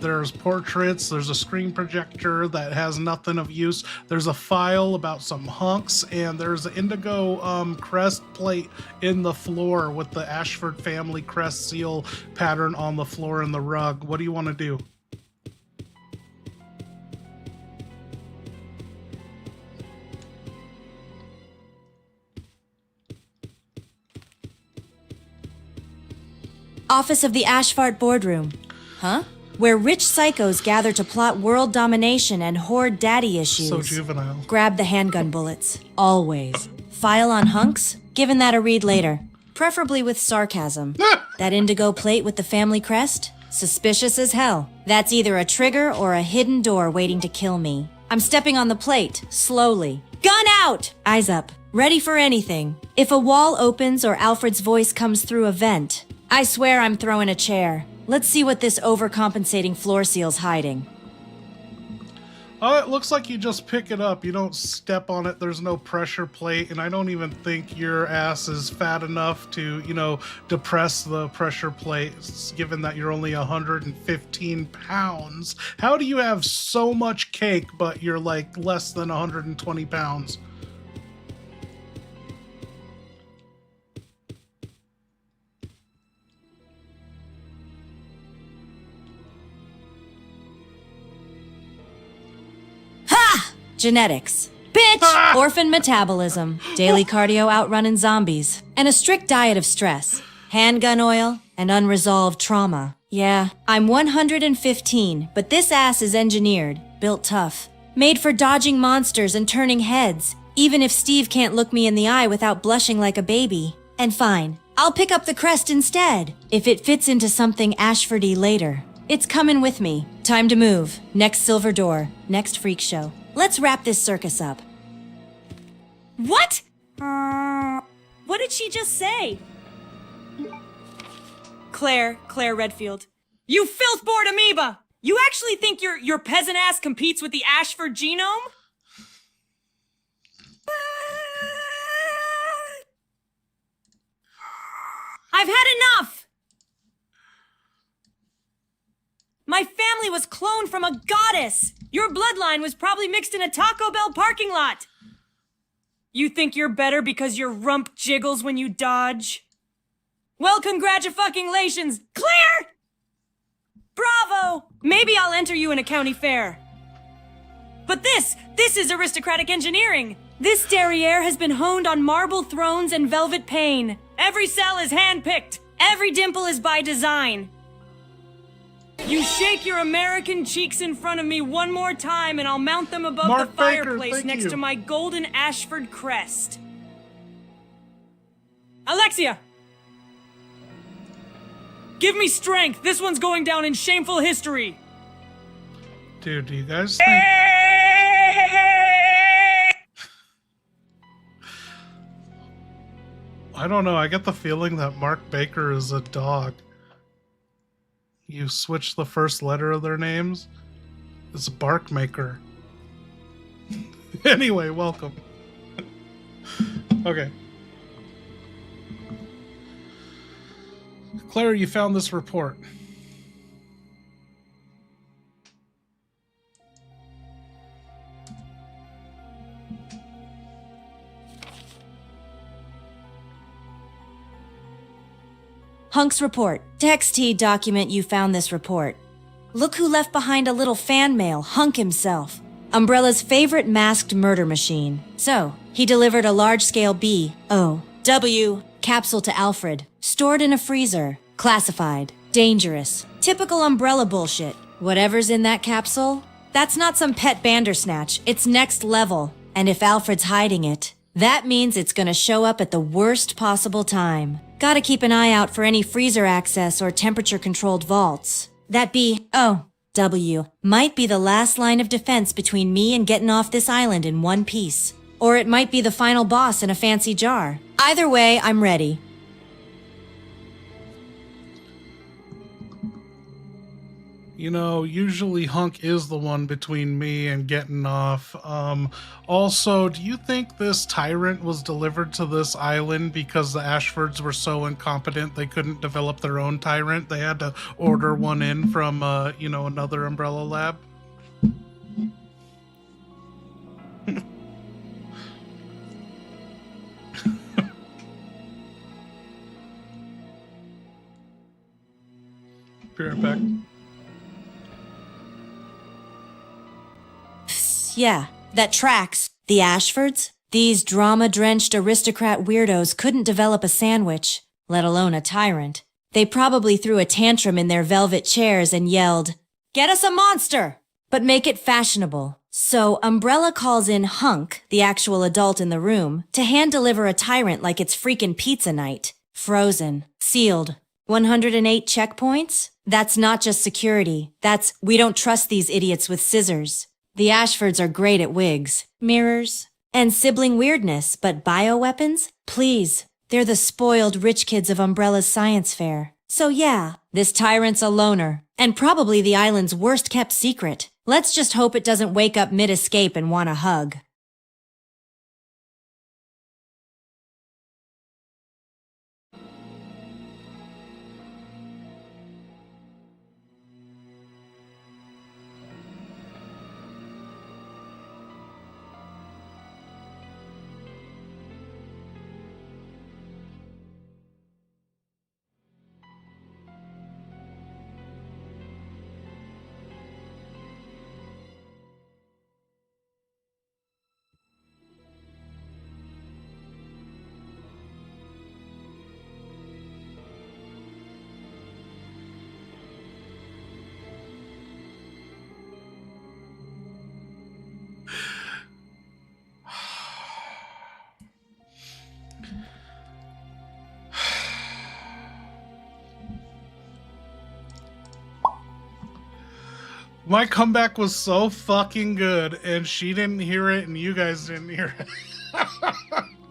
there's portraits, there's a screen projector that has nothing of use. There's a file about some hunks, and there's an indigo crest plate in the floor with the Ashford family crest seal pattern on the floor in the rug. What do you want to do? Office of the Ashford Boardroom. Huh? Where rich psychos gather to plot world domination and hoard daddy issues. So juvenile. Grab the handgun bullets. Always. File on hunks? Given that a read later. Preferably with sarcasm. That indigo plate with the family crest? Suspicious as hell. That's either a trigger or a hidden door waiting to kill me. I'm stepping on the plate, slowly. Gun out! Eyes up. Ready for anything. If a wall opens or Alfred's voice comes through a vent, I swear I'm throwing a chair. Let's see what this overcompensating floor seal's hiding. Oh, it looks like you just pick it up. You don't step on it. There's no pressure plate, and I don't even think your ass is fat enough to, depress the pressure plate, given that you're only 115 pounds. How do you have so much cake, but you're like less than 120 pounds? Genetics. Bitch! Orphan metabolism. Daily cardio outrunning zombies. And a strict diet of stress. Handgun oil and unresolved trauma. Yeah, I'm 115, but this ass is engineered, built tough. Made for dodging monsters and turning heads, even if Steve can't look me in the eye without blushing like a baby. And fine, I'll pick up the crest instead, if it fits into something Ashfordy later. It's coming with me. Time to move. Next silver door. Next freak show. Let's wrap this circus up. What? What did she just say? Claire Redfield. You filth-bored amoeba! You actually think your peasant ass competes with the Ashford genome? I've had enough! My family was cloned from a goddess! Your bloodline was probably mixed in a Taco Bell parking lot! You think you're better because your rump jiggles when you dodge? Well, congratulations, Claire! Bravo! Maybe I'll enter you in a county fair. But this is aristocratic engineering! This derriere has been honed on marble thrones and velvet pane. Every cell is handpicked. Every dimple is by design. You shake your American cheeks in front of me one more time and I'll mount them above Mark the Baker, fireplace thank next you. to my golden Ashford crest. Alexia! Give me strength! This one's going down in shameful history! Dude, do you guys think... I don't know, I get the feeling that Mark Baker is a dog. You switch the first letter of their names? It's Barkmaker. Anyway, welcome. Okay. Claire, you found this report. Hunk's report. Text T document you found this report. Look who left behind a little fan mail, Hunk himself. Umbrella's favorite masked murder machine. So, he delivered a large-scale B-O-W capsule to Alfred, stored in a freezer, classified, dangerous, typical Umbrella bullshit. Whatever's in that capsule, that's not some pet bandersnatch, it's next level. And if Alfred's hiding it, that means it's gonna show up at the worst possible time. Gotta keep an eye out for any freezer access or temperature-controlled vaults. That B-O-W might be the last line of defense between me and getting off this island in one piece. Or it might be the final boss in a fancy jar. Either way, I'm ready. You know, usually Hunk is the one between me and getting off. Also, do you think this tyrant was delivered to this island because the Ashfords were so incompetent they couldn't develop their own tyrant? They had to order one in from, you know, another Umbrella lab? Be right back. Yeah, that tracks. The Ashfords? These drama-drenched aristocrat weirdos couldn't develop a sandwich, let alone a tyrant. They probably threw a tantrum in their velvet chairs and yelled, "Get us a monster!" But make it fashionable. So Umbrella calls in Hunk, the actual adult in the room, to hand-deliver a tyrant like it's freaking pizza night. Frozen. Sealed. 108 checkpoints? That's not just security. That's, we don't trust these idiots with scissors. The Ashfords are great at wigs, mirrors, and sibling weirdness, but bioweapons? Please. They're the spoiled rich kids of Umbrella's science fair. So yeah, this tyrant's a loner, and probably the island's worst kept secret. Let's just hope it doesn't wake up mid-escape and want a hug. My comeback was so fucking good, and she didn't hear it, and you guys didn't hear it.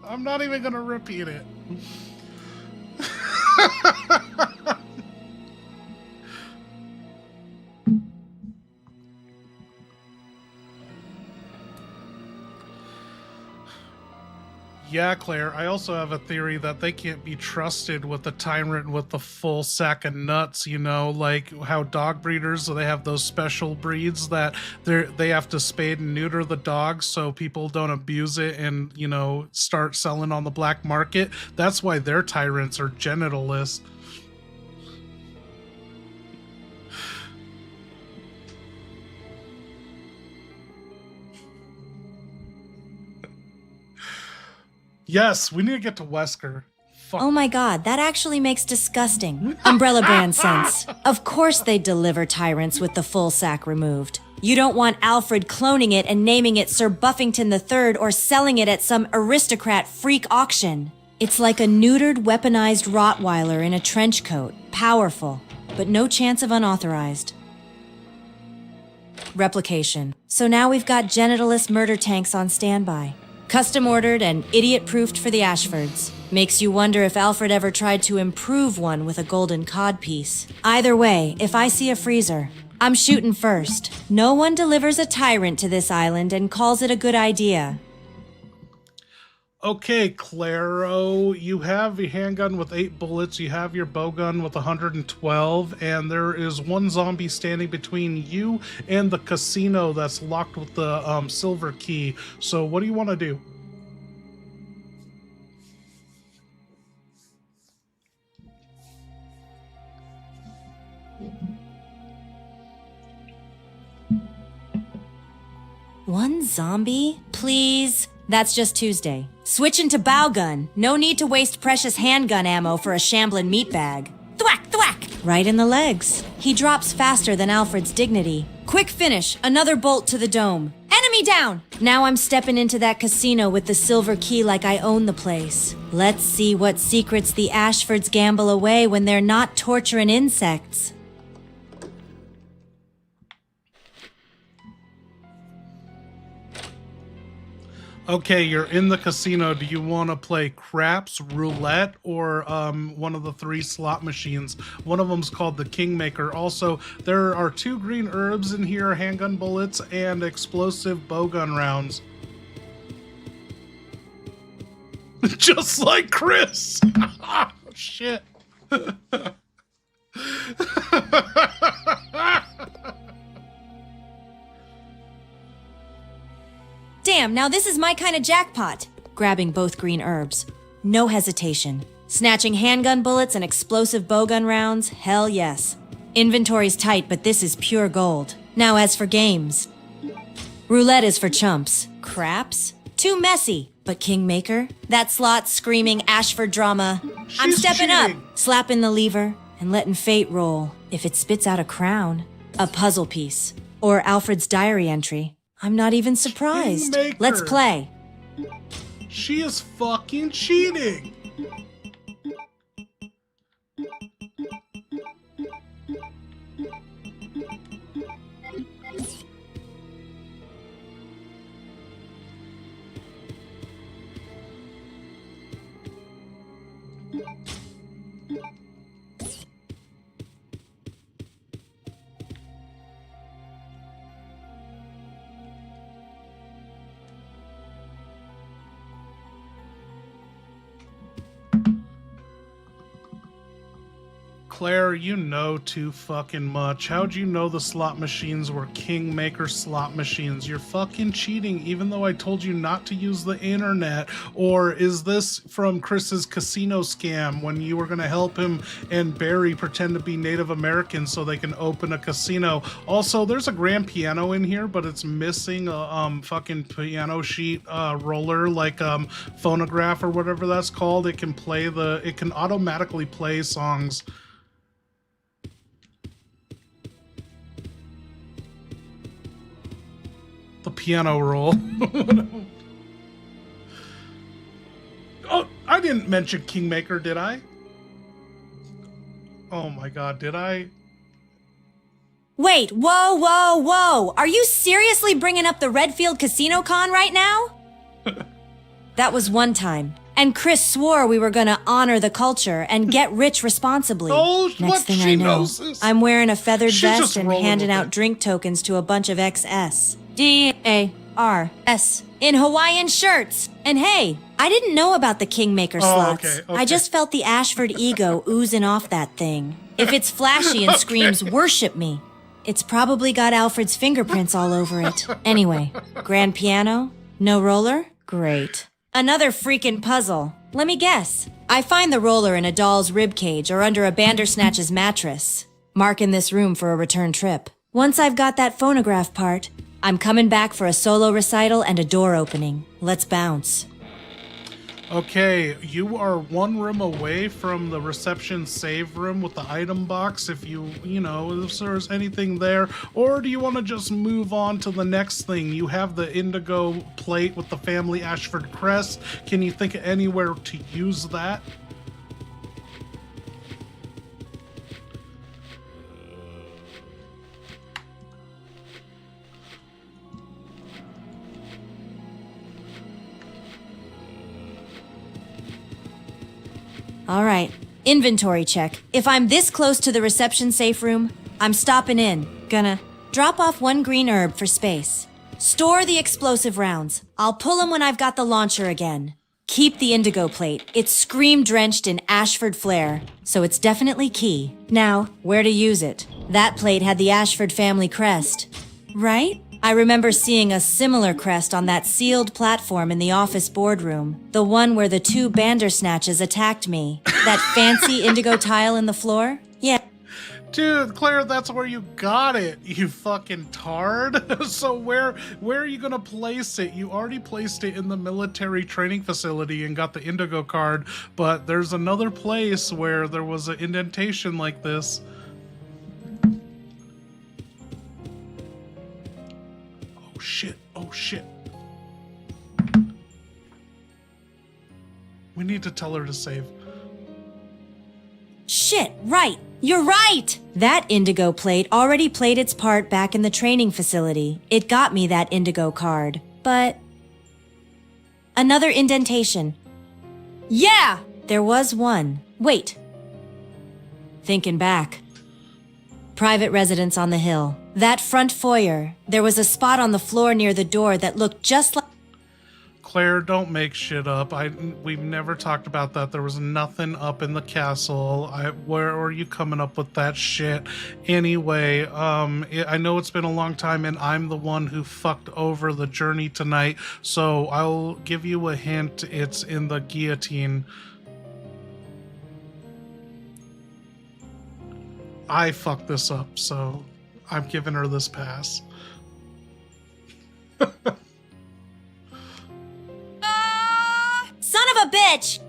I'm not even gonna repeat it. Yeah, Claire, I also have a theory that they can't be trusted with a tyrant with the full sack of nuts, you know, like how dog breeders, they have those special breeds that they have to spade and neuter the dogs so people don't abuse it and, you know, start selling on the black market. That's why their tyrants are genitalist. Yes, we need to get to Wesker. Fuck. Oh my god, that actually makes disgusting. Umbrella brand sense. Of course they'd deliver tyrants with the full sack removed. You don't want Alfred cloning it and naming it Sir Buffington III or selling it at some aristocrat freak auction. It's like a neutered, weaponized Rottweiler in a trench coat. Powerful, but no chance of unauthorized. Replication. So now we've got genitalist murder tanks on standby. Custom ordered and idiot-proofed for the Ashfords. Makes you wonder if Alfred ever tried to improve one with a golden codpiece. Either way, if I see a freezer, I'm shooting first. No one delivers a tyrant to this island and calls it a good idea. Okay, Claro, you have a handgun with 8 bullets, you have your bowgun with 112, and there is one zombie standing between you and the casino that's locked with the silver key. So what do you want to do? One zombie? Please? That's just Tuesday. Switching to bow gun. No need to waste precious handgun ammo for a shambling meat bag. Thwack, thwack! Right in the legs. He drops faster than Alfred's dignity. Quick finish, another bolt to the dome. Enemy down! Now I'm stepping into that casino with the silver key like I own the place. Let's see what secrets the Ashfords gamble away when they're not torturing insects. Okay, you're in the casino. Do you want to play craps, roulette, or one of the 3 slot machines? One of them's called the Kingmaker. Also, there are 2 green herbs in here, handgun bullets, and explosive bowgun rounds. Just like Chris. Oh, shit. Damn, now this is my kind of jackpot. Grabbing both green herbs. No hesitation. Snatching handgun bullets and explosive bowgun rounds, hell yes. Inventory's tight, but this is pure gold. Now as for games. Roulette is for chumps. Craps? Too messy. But Kingmaker? That slot screaming Ashford drama. I'm She's stepping cheating. up, slapping the lever, and letting fate roll. If it spits out a crown, a puzzle piece, or Alfred's diary entry, I'm not even surprised. Kingmaker. Let's play. She is fucking cheating. Claire, you know too fucking much. How'd you know the slot machines were Kingmaker slot machines? You're fucking cheating, even though I told you not to use the internet. Or is this from Chris's casino scam when you were gonna help him and Barry pretend to be Native American so they can open a casino? Also, there's a grand piano in here, but it's missing a fucking piano sheet roller, like phonograph or whatever that's called. It can automatically play songs. The piano roll. Oh, I didn't mention Kingmaker, did I? Oh my god, did I? Wait, whoa, whoa, whoa. Are you seriously bringing up the Redfield Casino Con right now? That was one time. And Chris swore we were gonna honor the culture and get rich responsibly. Oh, Next what? thing She I know, knows this. I'm wearing a feathered She's vest just and rolling handing with out it. drink tokens to a bunch of XS. DARS in Hawaiian shirts. And hey, I didn't know about the Kingmaker slots. okay, I just felt the Ashford ego oozing off that thing. If it's flashy and screams worship me, it's probably got Alfred's fingerprints all over it. Anyway, grand piano? No roller? Great. Another freaking puzzle. Let me guess. I find the roller in a doll's ribcage or under a Bandersnatch's mattress. Marking this room for a return trip. Once I've got that phonograph part, I'm coming back for a solo recital and a door opening. Let's bounce. Okay, you are 1 room away from the reception save room with the item box if if there's anything there. Or do you want to just move on to the next thing? You have the indigo plate with the family Ashford crest. Can you think of anywhere to use that? All right, inventory check. If I'm this close to the reception safe room, I'm stopping in. Gonna drop off 1 green herb for space. Store the explosive rounds. I'll pull them when I've got the launcher again. Keep the indigo plate. It's scream-drenched in Ashford flair, so it's definitely key. Now, where to use it? That plate had the Ashford family crest, right? I remember seeing a similar crest on that sealed platform in the office boardroom. The one where the 2 Bandersnatches attacked me. That fancy indigo tile in the floor? Yeah. Dude, Claire, that's where you got it, you fucking tard. So where are you gonna place it? You already placed it in the military training facility and got the indigo card, but there's another place where there was an indentation like this. Oh shit. We need to tell her to save. Shit, right. You're right! That indigo plate already played its part back in the training facility. It got me that indigo card. But Another indentation. Yeah! There was one. Wait. Thinking back. Private residence on the hill. That front foyer. There was a spot on the floor near the door that looked just like... Claire, don't make shit up. We've never talked about that. There was nothing up in the castle. Where are you coming up with that shit? Anyway, I know it's been a long time, and I'm the one who fucked over the journey tonight. So I'll give you a hint. It's in the guillotine. I fucked this up, so I'm giving her this pass. Son of a bitch!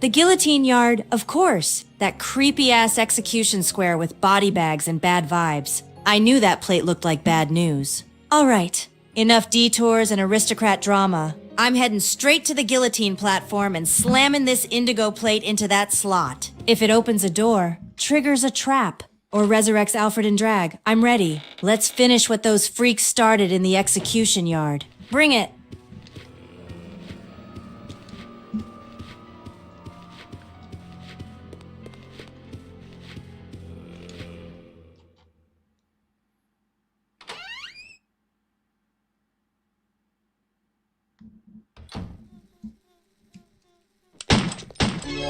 The guillotine yard, of course. That creepy-ass execution square with body bags and bad vibes. I knew that plate looked like bad news. All right, enough detours and aristocrat drama. I'm heading straight to the guillotine platform and slamming this indigo plate into that slot. If it opens a door, triggers a trap, or resurrects Alfred and Drag, I'm ready. Let's finish what those freaks started in the execution yard. Bring it.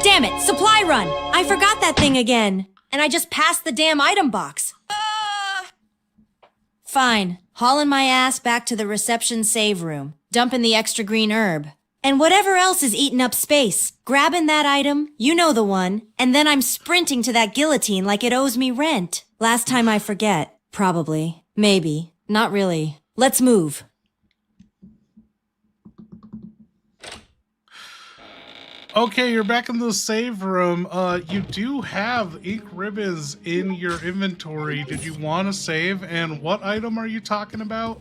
Damn it, supply run! I forgot that thing again. And I just passed the damn item box. Fine, hauling my ass back to the reception save room, dumping the extra green herb. And whatever else is eating up space, grabbing that item, you know the one, and then I'm sprinting to that guillotine like it owes me rent. Last time I forget. Probably. Maybe. Not really. Let's move. Okay, you're back in the save room. You do have ink ribbons in your inventory. Did you want to save? And what item are you talking about?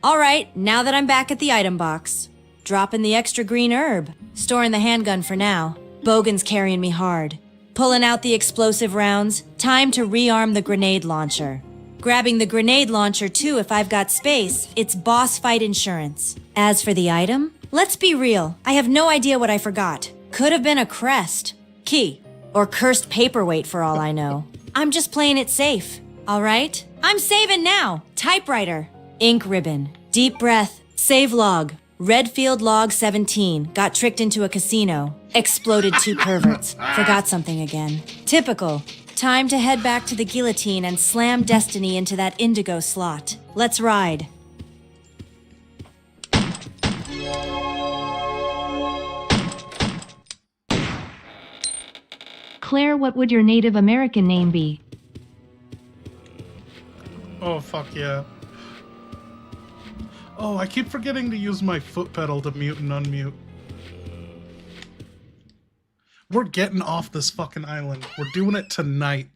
All right, now that I'm back at the item box. Dropping the extra green herb. Storing the handgun for now. Bogan's carrying me hard. Pulling out the explosive rounds. Time to rearm the grenade launcher. Grabbing the grenade launcher too if I've got space. It's boss fight insurance. As for the item, let's be real. I have no idea what I forgot. Could have been a crest. Key. Or cursed paperweight for all I know. I'm just playing it safe. All right? I'm saving now. Typewriter. Ink ribbon. Deep breath. Save log. Redfield log 17. Got tricked into a casino. Exploded 2 perverts. Forgot something again. Typical. Time to head back to the guillotine and slam destiny into that indigo slot. Let's ride. Claire, what would your Native American name be? Oh, fuck yeah. Oh, I keep forgetting to use my foot pedal to mute and unmute. We're getting off this fucking island. We're doing it tonight.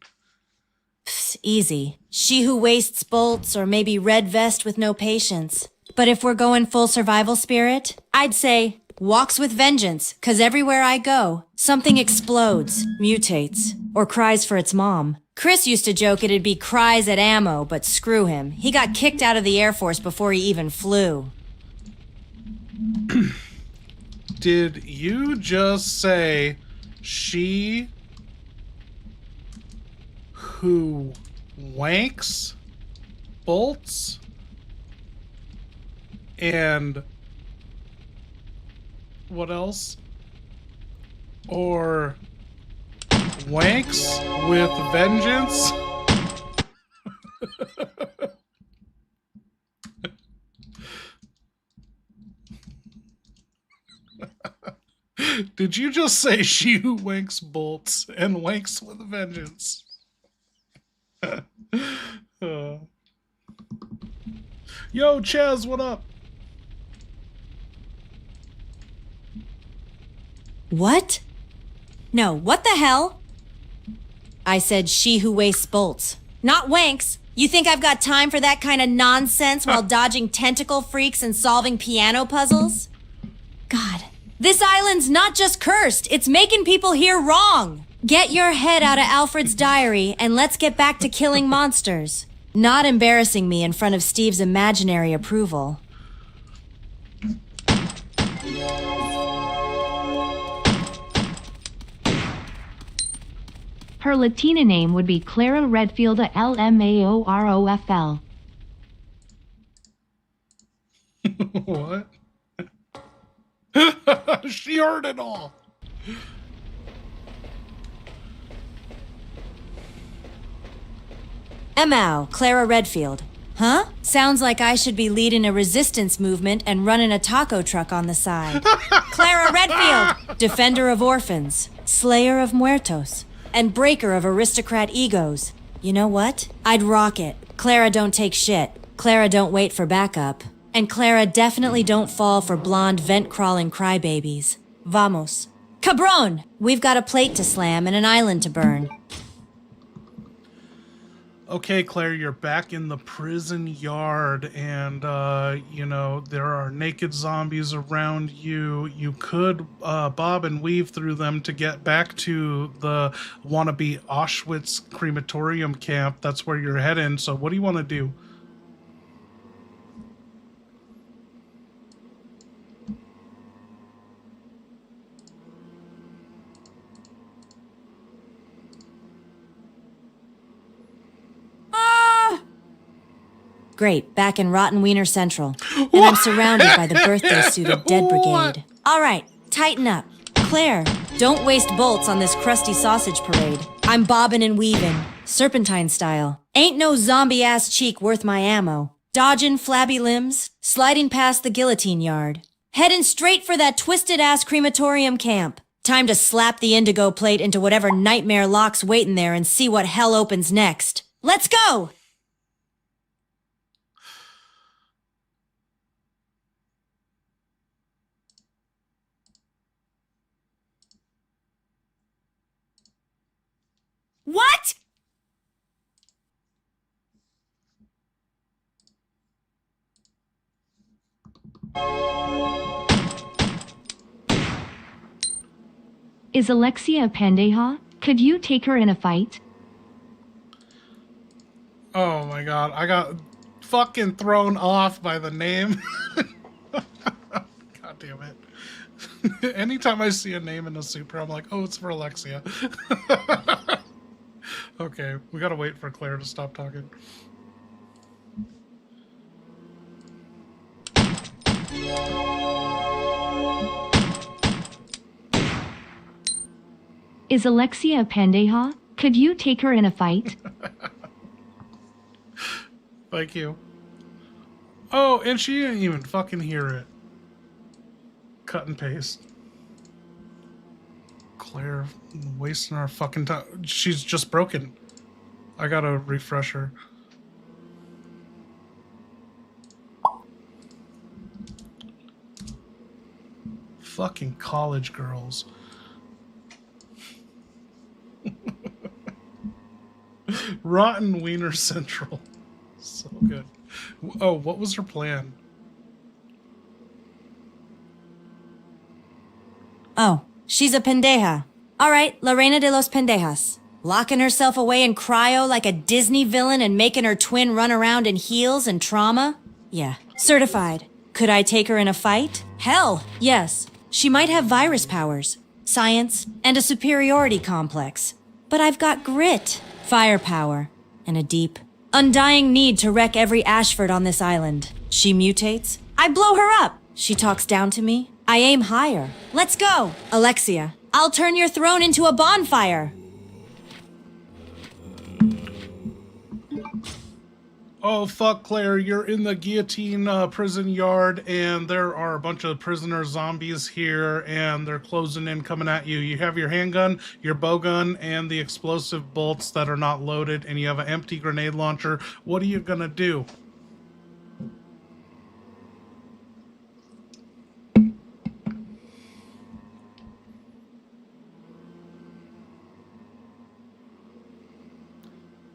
Psst, easy. She who wastes bolts, or maybe red vest with no patience. But if we're going full survival spirit, I'd say walks with vengeance, 'cause everywhere I go, something explodes, mutates, or cries for its mom. Chris used to joke it'd be cries at ammo, but screw him. He got kicked out of the Air Force before he even flew. Did you just say she who wanks bolts and what else? Or wanks with vengeance? Did you just say she who wanks bolts and wanks with vengeance? Yo, Chaz, what up? What? No, what the hell? I said she who wastes bolts. Not wanks. You think I've got time for that kind of nonsense while dodging tentacle freaks and solving piano puzzles? God, this island's not just cursed, it's making people hear wrong. Get your head out of Alfred's diary and let's get back to killing monsters. Not embarrassing me in front of Steve's imaginary approval. Her Latina name would be Clara Redfield Lmaorofl. What? She heard it all. Emau, Clara Redfield. Huh? Sounds like I should be leading a resistance movement and running a taco truck on the side. Clara Redfield, defender of orphans, slayer of muertos, and breaker of aristocrat egos. You know what? I'd rock it. Clara don't take shit. Clara don't wait for backup. And Clara definitely don't fall for blonde vent-crawling crybabies. Vamos. Cabron! We've got a plate to slam and an island to burn. Okay, Claire, you're back in the prison yard, and, you know, there are naked zombies around you. You could bob and weave through them to get back to the wannabe Auschwitz crematorium camp. That's where you're heading, so what do you want to do? Great, back in Rotten Wiener Central. And I'm surrounded by the birthday-suited Dead Brigade. All right, tighten up. Claire, don't waste bolts on this crusty sausage parade. I'm bobbing and weaving, serpentine style. Ain't no zombie-ass cheek worth my ammo. Dodging flabby limbs, sliding past the guillotine yard. Heading straight for that twisted-ass crematorium camp. Time to slap the indigo plate into whatever nightmare lock's waiting there and see what hell opens next. Let's go! What? Is Alexia a pendeja? Could you take her in a fight? Oh my god, I got fucking thrown off by the name. God damn it. Anytime I see a name in a Supra, I'm like, oh, it's for Alexia. Okay, we gotta wait for Claire to stop talking. Is Alexia a pendeja? Could you take her in a fight? Thank you. Oh, and she didn't even fucking hear it. Cut and paste. Claire, wasting our fucking time. She's just broken. I gotta refresh her. Fucking college girls. Rotten Wiener Central. So good. Oh, what was her plan? Oh, she's a pendeja. All right, La Reina de los Pendejas. Locking herself away in cryo like a Disney villain and making her twin run around in heels and trauma? Yeah, certified. Could I take her in a fight? Hell, yes. She might have virus powers, science, and a superiority complex. But I've got grit, firepower, and a deep, undying need to wreck every Ashford on this island. She mutates, I blow her up. She talks down to me, I aim higher. Let's go! Alexia, I'll turn your throne into a bonfire! Oh, fuck, Claire, you're in the guillotine prison yard, and there are a bunch of prisoner zombies here, and they're closing in, coming at you. You have your handgun, your bowgun, and the explosive bolts that are not loaded, and you have an empty grenade launcher. What are you gonna do?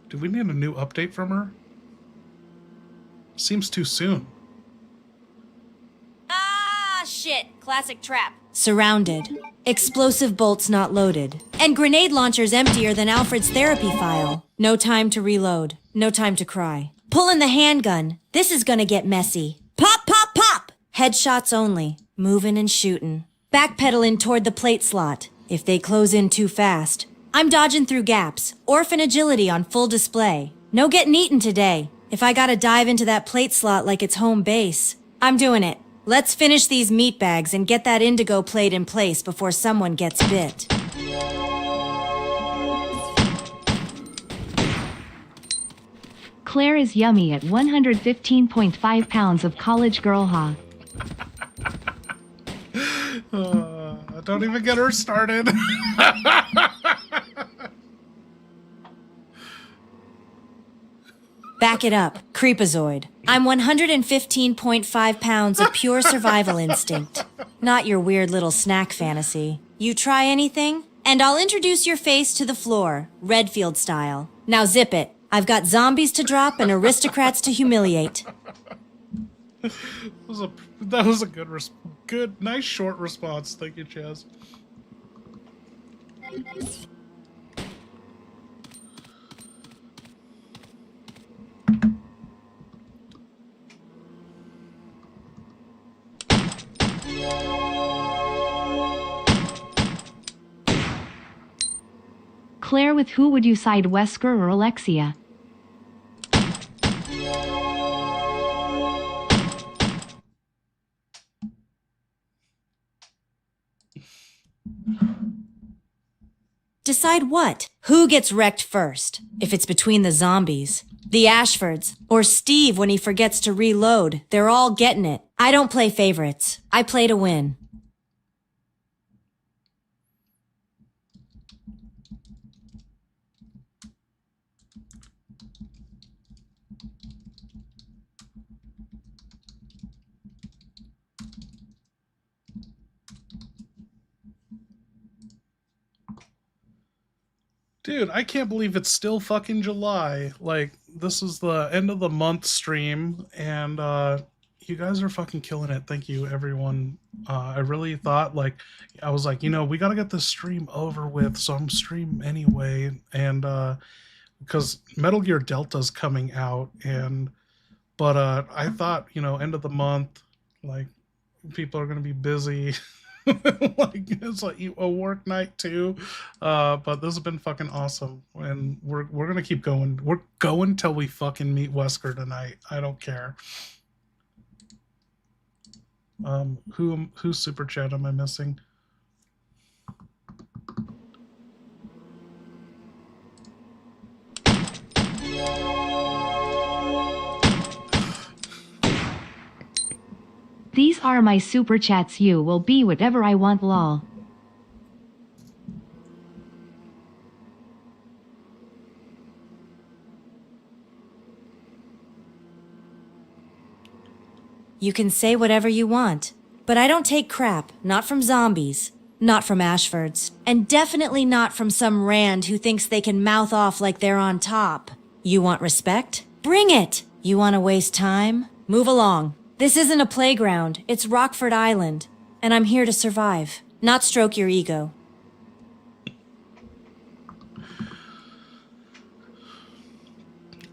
Do we need a new update from her? Seems too soon. Ah, shit. Classic trap. Surrounded. Explosive bolts not loaded. And grenade launchers emptier than Alfred's therapy file. No time to reload. No time to cry. Pull in the handgun. This is gonna get messy. Pop, pop, pop! Headshots only. Moving and shooting. Backpedaling toward the plate slot. If they close in too fast. I'm dodging through gaps. Orphan agility on full display. No getting eaten today. If I gotta dive into that plate slot like it's home base, I'm doing it. Let's finish these meat bags and get that indigo plate in place before someone gets bit. Claire is yummy at 115.5 pounds of college girl ha. Don't even get her started. Back it up, Creepazoid. I'm 115.5 pounds of pure survival instinct. Not your weird little snack fantasy. You try anything, and I'll introduce your face to the floor, Redfield style. Now zip it. I've got zombies to drop and aristocrats to humiliate. That was a good, nice short response. Thank you, Chaz. Claire, with who would you side, Wesker or Alexia? Decide what? Who gets wrecked first? If it's between the zombies. The Ashfords. Or Steve when he forgets to reload. They're all getting it. I don't play favorites. I play to win. Dude, I can't believe it's still fucking July. Like, this is the end of the month stream, and you guys are fucking killing it. Thank you, everyone. I really thought, like, I was like, you know, we gotta get this stream over with, so I'm stream anyway, and because Metal Gear Delta's coming out, but I thought, you know, end of the month, like, people are gonna be busy. Like, it's like a work night too, but this has been fucking awesome, and we're gonna keep going. We're going till we fucking meet Wesker tonight. I don't care. Who's super chat am I missing? These are my super chats. You will be whatever I want, lol. You can say whatever you want, but I don't take crap, not from zombies, not from Ashfords, and definitely not from some Rand who thinks they can mouth off like they're on top. You want respect? Bring it! You want to waste time? Move along. This isn't a playground, it's Rockford Island, and I'm here to survive, not stroke your ego.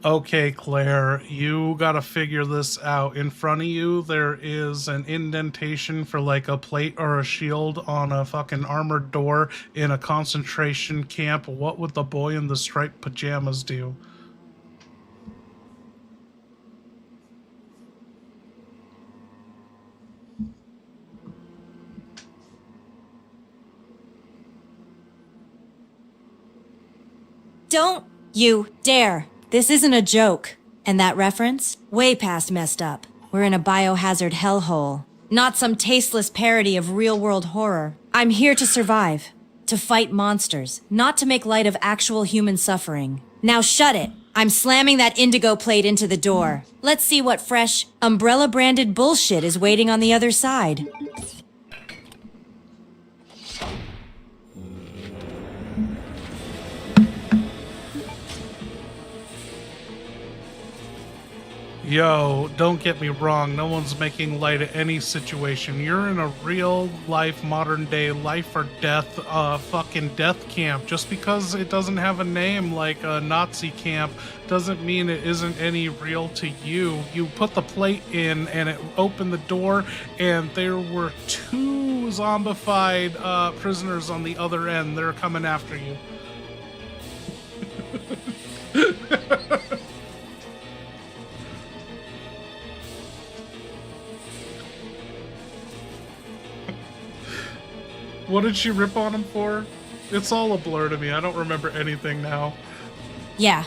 Okay, Claire, you gotta figure this out. In front of you, there is an indentation for like a plate or a shield on a fucking armored door in a concentration camp. What would the boy in the striped pajamas do? Don't you dare! This isn't a joke. And that reference? Way past messed up. We're in a biohazard hellhole. Not some tasteless parody of real-world horror. I'm here to survive. To fight monsters. Not to make light of actual human suffering. Now shut it! I'm slamming that indigo plate into the door. Let's see what fresh, umbrella-branded bullshit is waiting on the other side. Yo, don't get me wrong, no one's making light of any situation. You're in a real life, modern day, life or death, fucking death camp. Just because it doesn't have a name like a Nazi camp doesn't mean it isn't any real to you. You put the plate in and it opened the door and there were 2 zombified prisoners on the other end. They're coming after you. What did she rip on him for? It's all a blur to me. I don't remember anything now. Yeah.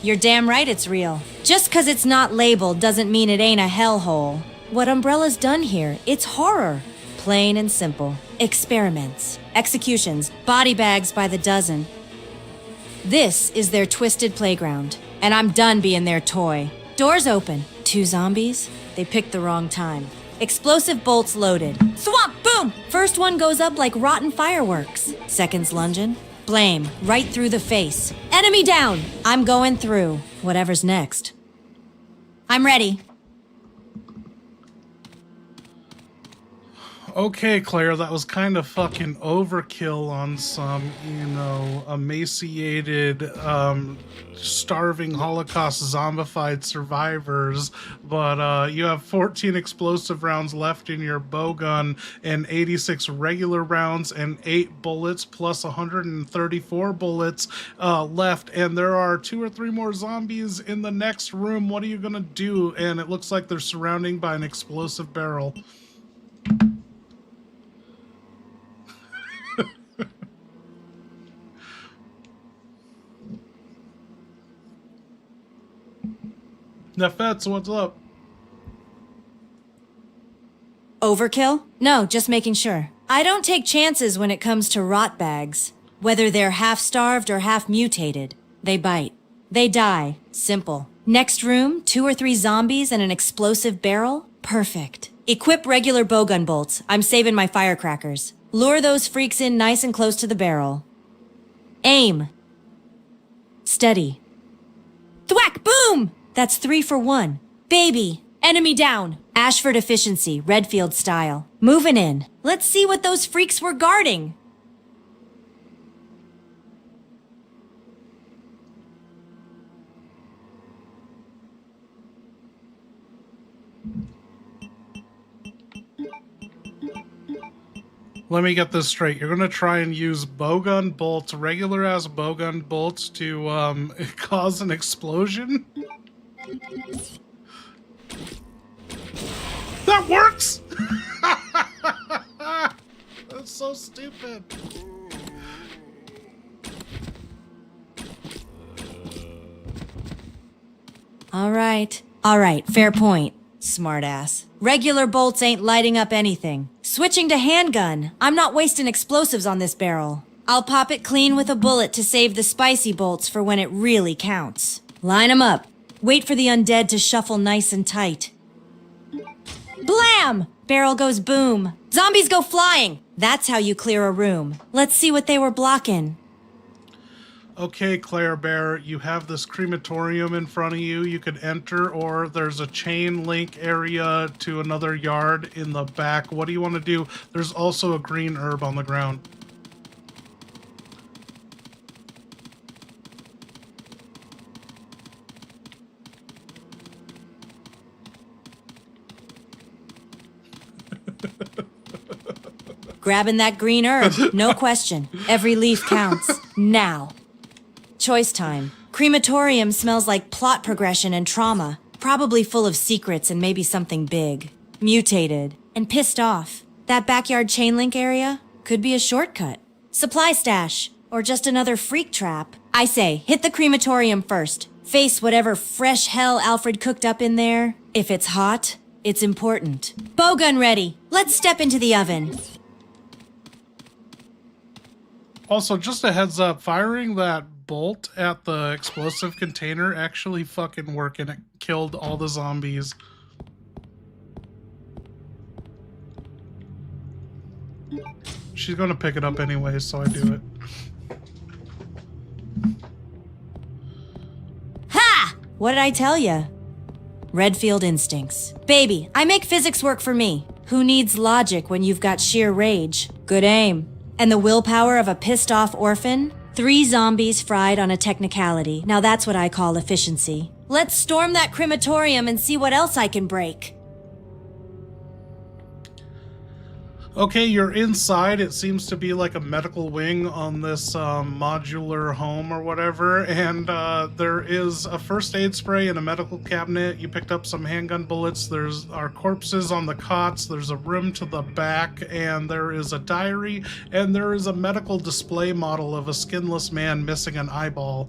You're damn right it's real. Just 'cause it's not labeled doesn't mean it ain't a hellhole. What Umbrella's done here, it's horror. Plain and simple. Experiments, executions, body bags by the dozen. This is their twisted playground, and I'm done being their toy. Doors open. 2 zombies? They picked the wrong time. Explosive bolts loaded. Swamp, boom! First one goes up like rotten fireworks. Seconds lunging. Blame, right through the face. Enemy down! I'm going through. Whatever's next. I'm ready. Okay, Claire, that was kind of fucking overkill on some, emaciated, starving Holocaust zombified survivors, but you have 14 explosive rounds left in your bowgun and 86 regular rounds and 8 bullets plus 134 bullets left, and there are 2 or 3 more zombies in the next room. What are you gonna do? And it looks like they're surrounding by an explosive barrel. Nefetz, what's up? Overkill? No, just making sure. I don't take chances when it comes to rot bags. Whether they're half-starved or half-mutated, they bite. They die. Simple. Next room, 2 or 3 zombies and an explosive barrel? Perfect. Equip regular bowgun bolts. I'm saving my firecrackers. Lure those freaks in nice and close to the barrel. Aim. Steady. Thwack! Boom! That's 3 for 1. Baby! Enemy down! Ashford efficiency, Redfield style. Moving in. Let's see what those freaks were guarding. Let me get this straight. You're gonna try and use bowgun bolts, regular ass bowgun bolts, to cause an explosion? That works! That's so stupid. All right, fair point. Smartass. Regular bolts ain't lighting up anything. Switching to handgun. I'm not wasting explosives on this barrel. I'll pop it clean with a bullet to save the spicy bolts for when it really counts. Line 'em up. Wait for the undead to shuffle nice and tight. Blam! Barrel goes boom. Zombies go flying. That's how you clear a room. Let's see what they were blocking. Okay, Claire Bear, you have this crematorium in front of you. You could enter, or there's a chain link area to another yard in the back. What do you want to do? There's also a green herb on the ground. Grabbing that green herb, no question. Every leaf counts. Now. Choice time. Crematorium smells like plot progression and trauma. Probably full of secrets and maybe something big. Mutated. And pissed off. That backyard chain link area could be a shortcut. Supply stash. Or just another freak trap. I say, hit the crematorium first. Face whatever fresh hell Alfred cooked up in there. If it's hot, it's important. Bowgun ready. Let's step into the oven. Also, just a heads up, firing that bolt at the explosive container actually fucking worked, and it killed all the zombies. She's gonna pick it up anyway, so I do it. Ha! What did I tell ya? Redfield instincts. Baby, I make physics work for me. Who needs logic when you've got sheer rage? Good aim. And the willpower of a pissed-off orphan? 3 zombies fried on a technicality. Now that's what I call efficiency. Let's storm that crematorium and see what else I can break. Okay, you're inside. It seems to be like a medical wing on this modular home or whatever. And there is a first aid spray in a medical cabinet. You picked up some handgun bullets. There's our corpses on the cots. There's a room to the back. And there is a diary. And there is a medical display model of a skinless man missing an eyeball.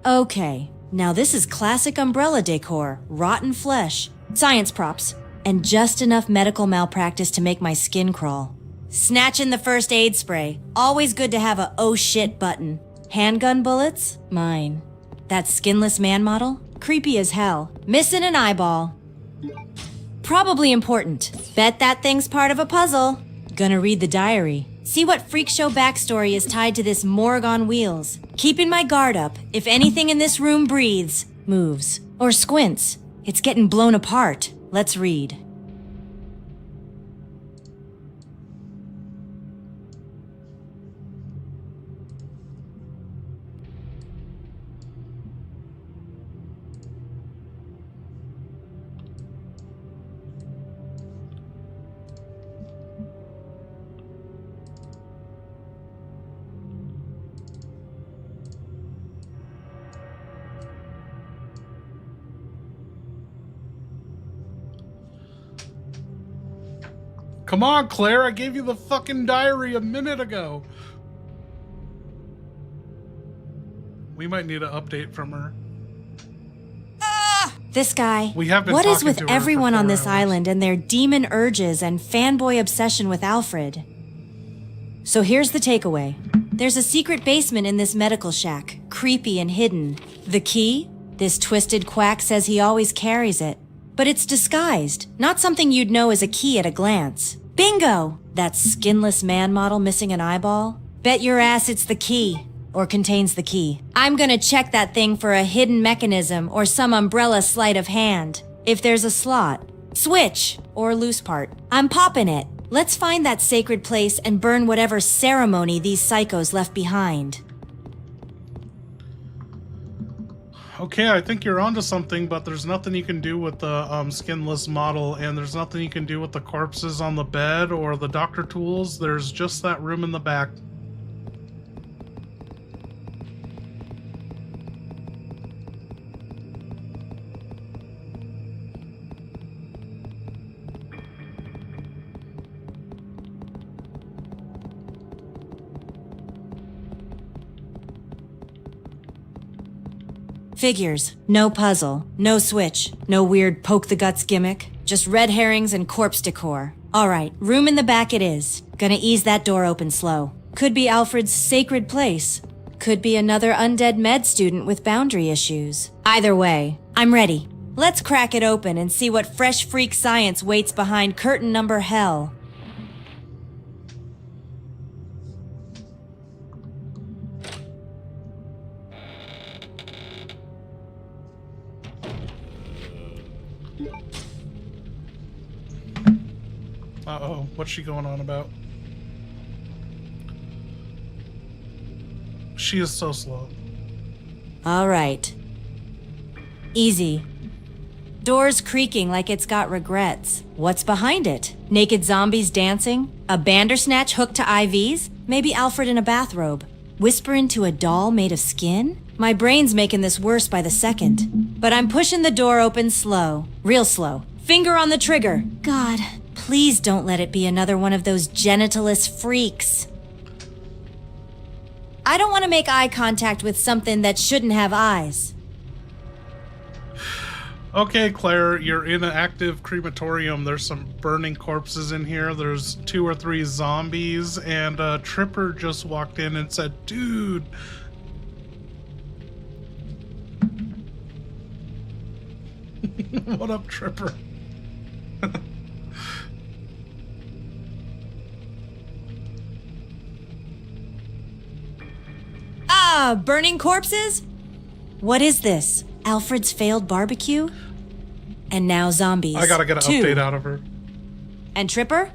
Okay, now this is classic umbrella decor, rotten flesh, science props, and just enough medical malpractice to make my skin crawl. Snatch in the first aid spray. Always good to have a oh shit button. Handgun bullets? Mine. That skinless man model? Creepy as hell. Missing an eyeball. Probably important. Bet that thing's part of a puzzle. Gonna read the diary. See what freak show backstory is tied to this morgue on wheels. Keeping my guard up. If anything in this room breathes, moves, or squints, it's getting blown apart. Let's read. Come on, Claire, I gave you the fucking diary a minute ago. We might need an update from her. This guy. We have been What is talking with to her everyone for on 4 this hours. island and their demon urges and fanboy obsession with Alfred? So here's the takeaway. There's a secret basement in this medical shack, creepy and hidden. The key? This twisted quack says he always carries it. But it's disguised, not something you'd know as a key at a glance. Bingo! That skinless man model missing an eyeball? Bet your ass it's the key. Or contains the key. I'm gonna check that thing for a hidden mechanism or some umbrella sleight of hand. If there's a slot, switch, or loose part, I'm popping it. Let's find that sacred place and burn whatever ceremony these psychos left behind. Okay, I think you're onto something, but there's nothing you can do with the skinless model, and there's nothing you can do with the corpses on the bed or the doctor tools. There's just that room in the back. Figures. No puzzle. No switch. No weird poke-the-guts gimmick. Just red herrings and corpse decor. Alright, room in the back it is. Gonna ease that door open slow. Could be Alfred's sacred place. Could be another undead med student with boundary issues. Either way, I'm ready. Let's crack it open and see what fresh freak science waits behind curtain number hell. Uh-oh, what's she going on about? She is so slow. Alright. Easy. Doors creaking like it's got regrets. What's behind it? Naked zombies dancing? A bandersnatch hooked to IVs? Maybe Alfred in a bathrobe. Whisper into a doll made of skin? My brain's making this worse by the second. But I'm pushing the door open slow. Real slow. Finger on the trigger. God, please don't let it be another one of those genitalist freaks. I don't want to make eye contact with something that shouldn't have eyes. Okay, Claire, you're in an active crematorium. There's some burning corpses in here. There's 2 or 3 zombies, and Tripper just walked in and said, "Dude." What up, Tripper? Burning corpses? What is this? Alfred's failed barbecue? And now zombies. I gotta get an Two. update out of her. And Tripper?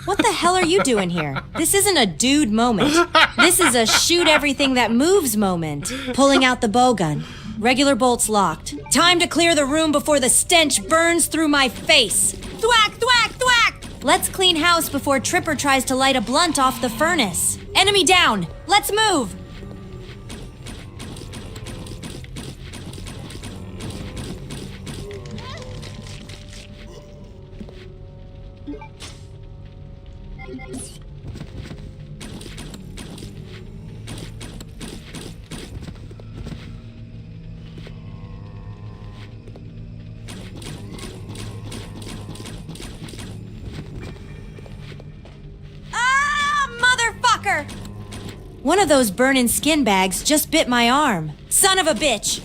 What the hell are you doing here? This isn't a dude moment. This is a shoot everything that moves moment. Pulling out the bow gun. Regular bolts locked. Time to clear the room before the stench burns through my face. Thwack, thwack, thwack! Let's clean house before Tripper tries to light a blunt off the furnace. Enemy down! Let's move! One of those burning skin bags just bit my arm. Son of a bitch!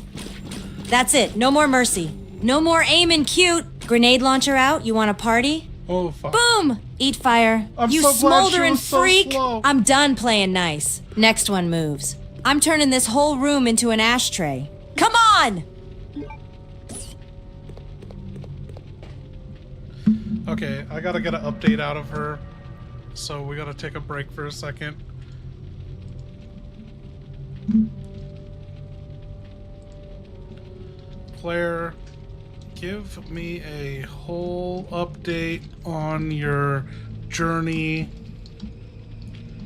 That's it, no more mercy. No more aiming cute. Grenade launcher out, you want a party? Oh, fuck. Boom! Eat fire. I'm You so glad she smoldering was so freak! slow. I'm done playing nice. Next one moves. I'm turning this whole room into an ashtray. Come on! Okay, I gotta get an update out of her. So we gotta take a break for a second. Claire, give me a whole update on your journey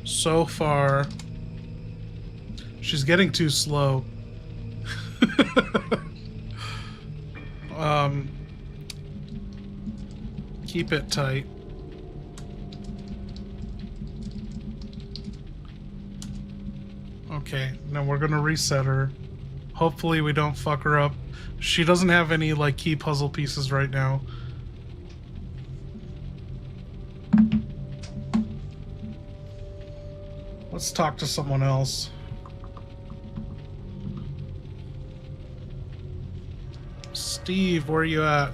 so far. She's getting too slow. Keep it tight. Okay, now we're gonna reset her. Hopefully we don't fuck her up. She doesn't have any, like, key puzzle pieces right now. Let's talk to someone else. Steve, where are you at?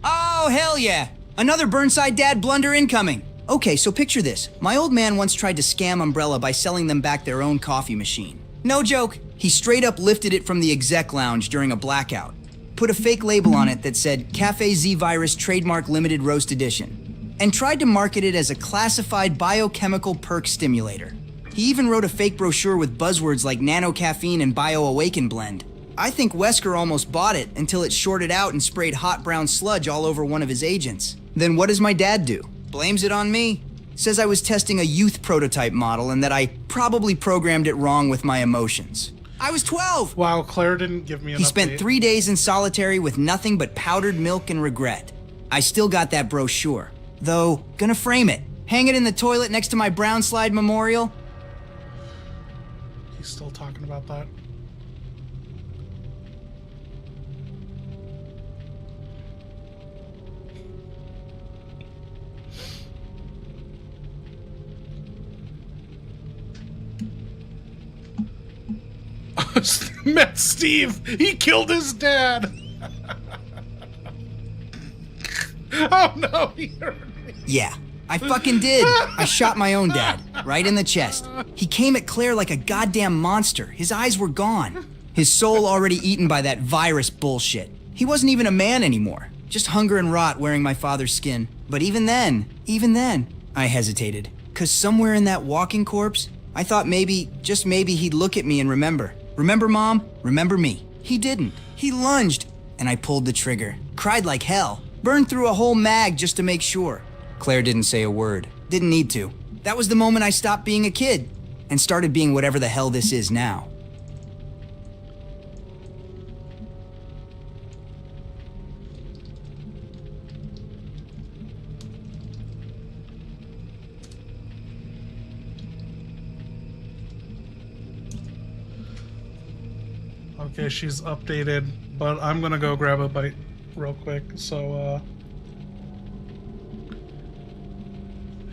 Oh, hell yeah! Another Burnside Dad blunder incoming! Okay, so picture this. My old man once tried to scam Umbrella by selling them back their own coffee machine. No joke, he straight up lifted it from the exec lounge during a blackout. Put a fake label on it that said Cafe Z Virus Trademark Limited Roast Edition, and tried to market it as a classified biochemical perk stimulator. He even wrote a fake brochure with buzzwords like nano caffeine and bioawaken blend. I think Wesker almost bought it until it shorted out and sprayed hot brown sludge all over one of his agents. Then what does my dad do? Blames it on me. Says I was testing a youth prototype model and that I probably programmed it wrong with my emotions. I was 12! Wow, Claire didn't give me an He update. spent 3 days in solitary with nothing but powdered milk and regret. I still got that brochure. Though, gonna frame it. Hang it in the toilet next to my brown slide memorial. He's still talking about that. Met Steve. He killed his dad. Oh no, he hurt me. Yeah, I fucking did. I shot my own dad, right in the chest. He came at Claire like a goddamn monster. His eyes were gone. His soul already eaten by that virus bullshit. He wasn't even a man anymore. Just hunger and rot wearing my father's skin. But even then, I hesitated. 'Cause somewhere in that walking corpse, I thought maybe, just maybe he'd look at me and remember. Remember, Mom? Remember me. He didn't. He lunged, and I pulled the trigger. Cried like hell. Burned through a whole mag just to make sure. Claire didn't say a word. Didn't need to. That was the moment I stopped being a kid and started being whatever the hell this is now. Okay, she's updated, but I'm gonna go grab a bite real quick. So,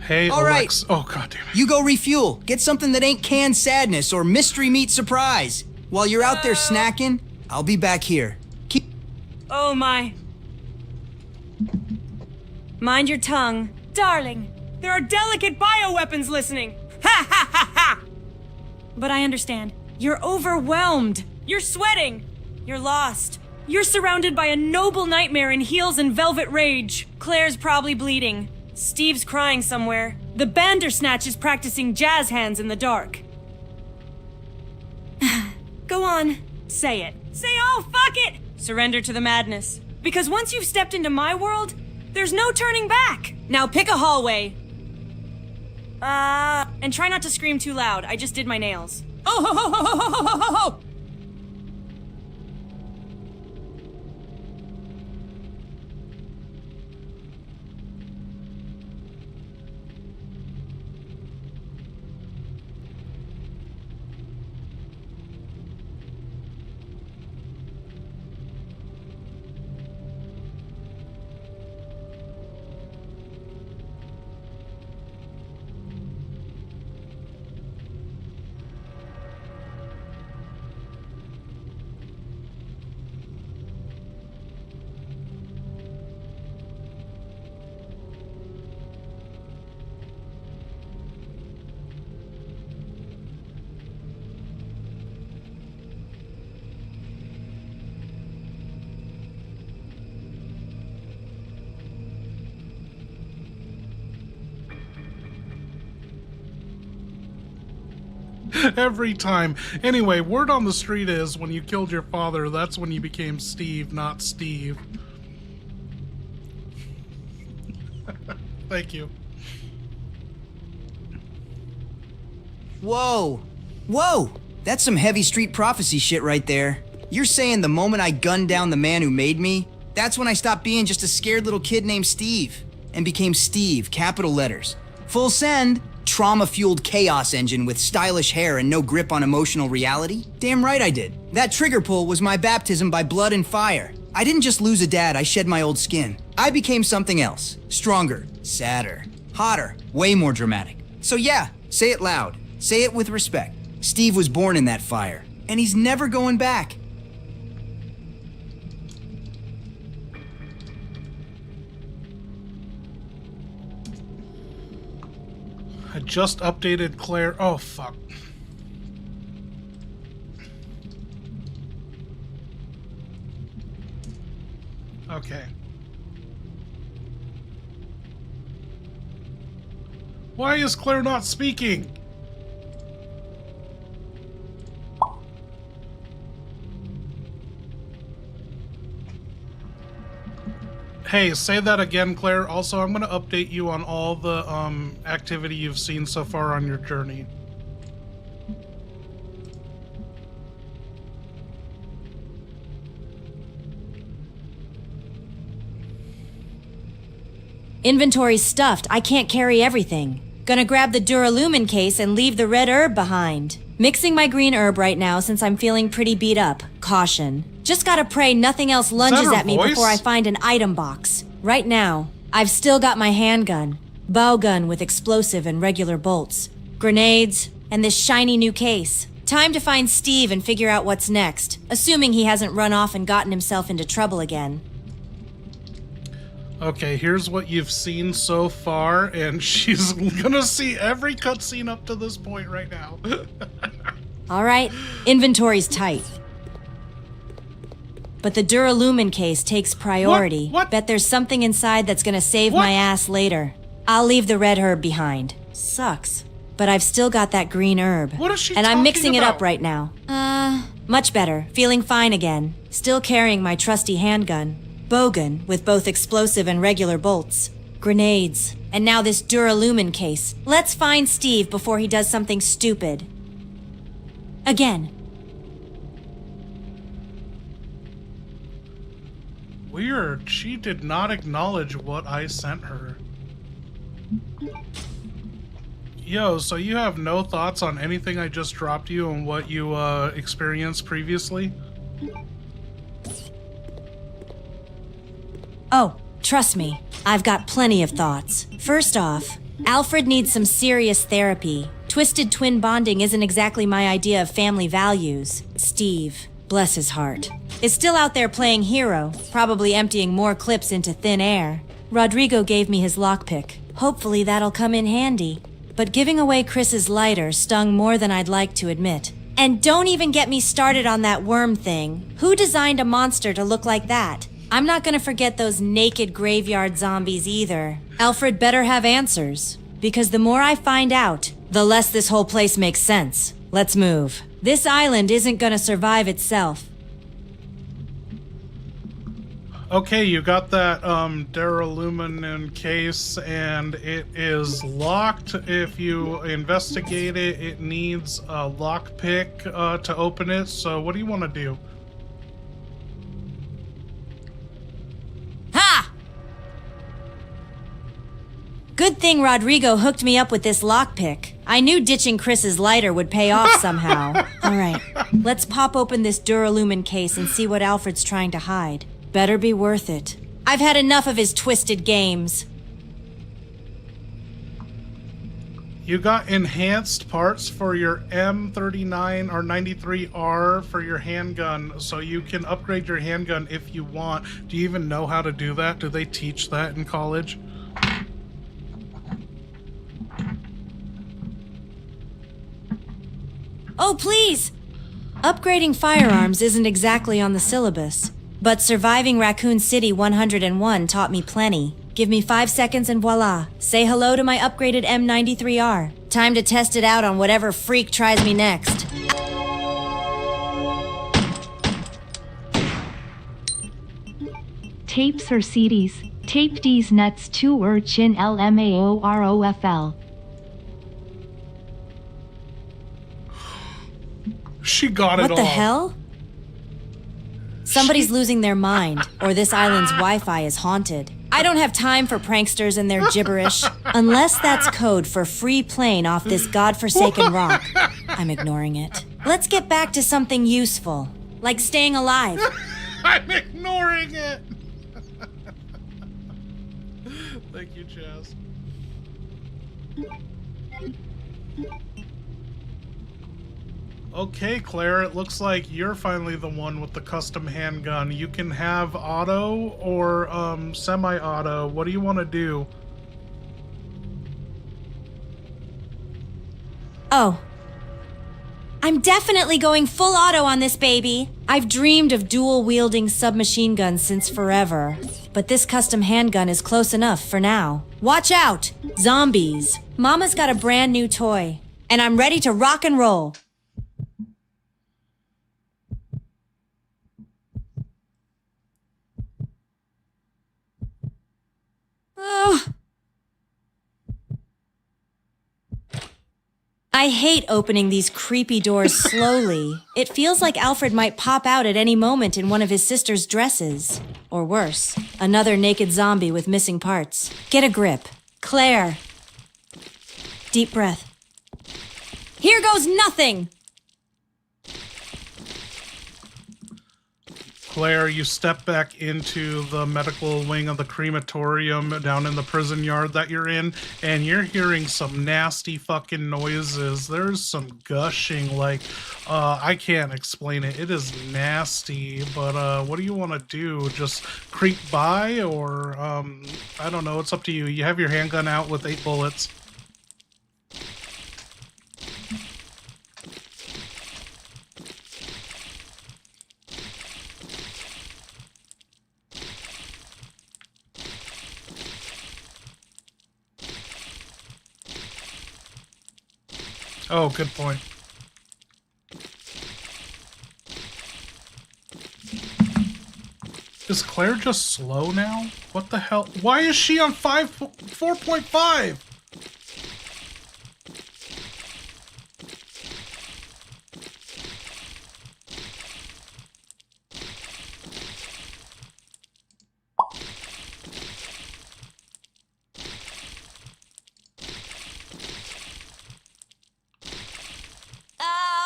hey, All right. Alex. Oh, god damn it. You go refuel. Get something that ain't canned sadness or mystery meat surprise. While you're out there snacking, I'll be back here. Keep. Oh my. Mind your tongue. Darling, there are delicate bioweapons listening. Ha ha ha ha! But I understand. You're overwhelmed. You're sweating. You're lost. You're surrounded by a noble nightmare in heels and velvet rage. Claire's probably bleeding. Steve's crying somewhere. The Bandersnatch is practicing jazz hands in the dark. Go on. Say it. Say, oh, fuck it! Surrender to the madness. Because once you've stepped into my world, there's no turning back. Now pick a hallway. And try not to scream too loud. I just did my nails. Oh, ho, ho, ho, ho, ho, ho, ho, ho. Every time. Anyway, word on the street is when you killed your father, that's when you became Steve, not Steve. Thank you. Whoa. Whoa! That's some heavy street prophecy shit right there. You're saying the moment I gunned down the man who made me, that's when I stopped being just a scared little kid named Steve and became Steve, capital letters. Full send. Trauma-fueled chaos engine with stylish hair and no grip on emotional reality? Damn right I did. That trigger pull was my baptism by blood and fire. I didn't just lose a dad, I shed my old skin. I became something else. Stronger, sadder, hotter, way more dramatic. So yeah, say it loud. Say it with respect. Steve was born in that fire, and he's never going back. I just updated Claire. Oh, fuck. Okay. Why is Claire not speaking? Hey, say that again, Claire. Also, I'm going to update you on all the activity you've seen so far on your journey. Inventory's stuffed. I can't carry everything. Gonna grab the Duralumin case and leave the red herb behind. Mixing my green herb right now since I'm feeling pretty beat up. Caution. Just gotta pray nothing else lunges her at me voice? before I find an item box. Right now, I've still got my handgun, bow gun with explosive and regular bolts, grenades, and this shiny new case. Time to find Steve and figure out what's next, assuming he hasn't run off and gotten himself into trouble again. Okay, here's what you've seen so far, and she's gonna see every cutscene up to this point right now. All right, inventory's tight. But the Duralumin case takes priority. What? Bet there's something inside that's gonna save my ass later. I'll leave the red herb behind. Sucks. But I've still got that green herb. What is she And I'm talking mixing it up about? right now. Much better. Feeling fine again. Still carrying my trusty handgun. Bowgun with both explosive and regular bolts. Grenades. And now this Duralumin case. Let's find Steve before he does something stupid. Again. Weird. She did not acknowledge what I sent her. Yo, so you have no thoughts on anything I just dropped you and what you experienced previously? Oh, trust me, I've got plenty of thoughts. First off, Alfred needs some serious therapy. Twisted twin bonding isn't exactly my idea of family values. Steve. Bless his heart. Is still out there playing hero, probably emptying more clips into thin air. Rodrigo gave me his lockpick. Hopefully that'll come in handy. But giving away Chris's lighter stung more than I'd like to admit. And don't even get me started on that worm thing. Who designed a monster to look like that? I'm not gonna forget those naked graveyard zombies either. Alfred better have answers. Because the more I find out, the less this whole place makes sense. Let's move. This island isn't gonna survive itself. Okay, you got that duralumin case, and it is locked. If you investigate it, it needs a lockpick to open it. So what do you want to do? Ha! Good thing Rodrigo hooked me up with this lockpick. I knew ditching Chris's lighter would pay off somehow. All right, let's pop open this duralumin case and see what Alfred's trying to hide. Better be worth it. I've had enough of his twisted games. You got enhanced parts for your M39 or 93R for your handgun, so you can upgrade your handgun if you want. Do you even know how to do that? Do they teach that in college? Oh, please! Upgrading firearms isn't exactly on the syllabus. But surviving Raccoon City 101 taught me plenty. Give me 5 seconds and voila. Say hello to my upgraded M93R. Time to test it out on whatever freak tries me next. Tapes or CDs? Tape D's nuts 2 urchin LMAOROFL. She got it all. What the hell? Somebody's losing their mind, or this island's Wi-Fi is haunted. I don't have time for pranksters and their gibberish. Unless that's code for free plane off this godforsaken rock. I'm ignoring it. Let's get back to something useful, like staying alive. I'm ignoring it. Thank you, Chaz. Okay, Claire, it looks like you're finally the one with the custom handgun. You can have auto or semi-auto. What do you want to do? Oh. I'm definitely going full auto on this baby. I've dreamed of dual-wielding submachine guns since forever. But this custom handgun is close enough for now. Watch out! Zombies. Mama's got a brand new toy. And I'm ready to rock and roll. Ugh. I hate opening these creepy doors slowly. It feels like Alfred might pop out at any moment in one of his sister's dresses. Or worse, another naked zombie with missing parts. Get a grip. Claire. Deep breath. Here goes nothing! Claire, you step back into the medical wing of the crematorium down in the prison yard that you're in, and you're hearing some nasty fucking noises. There's some gushing, like, I can't explain it. It is nasty, but what do you want to do? Just creep by, or, I don't know, it's up to you. You have your handgun out with 8 bullets. Oh, good point. Is Claire just slow now? What the hell? Why is she on 4.5?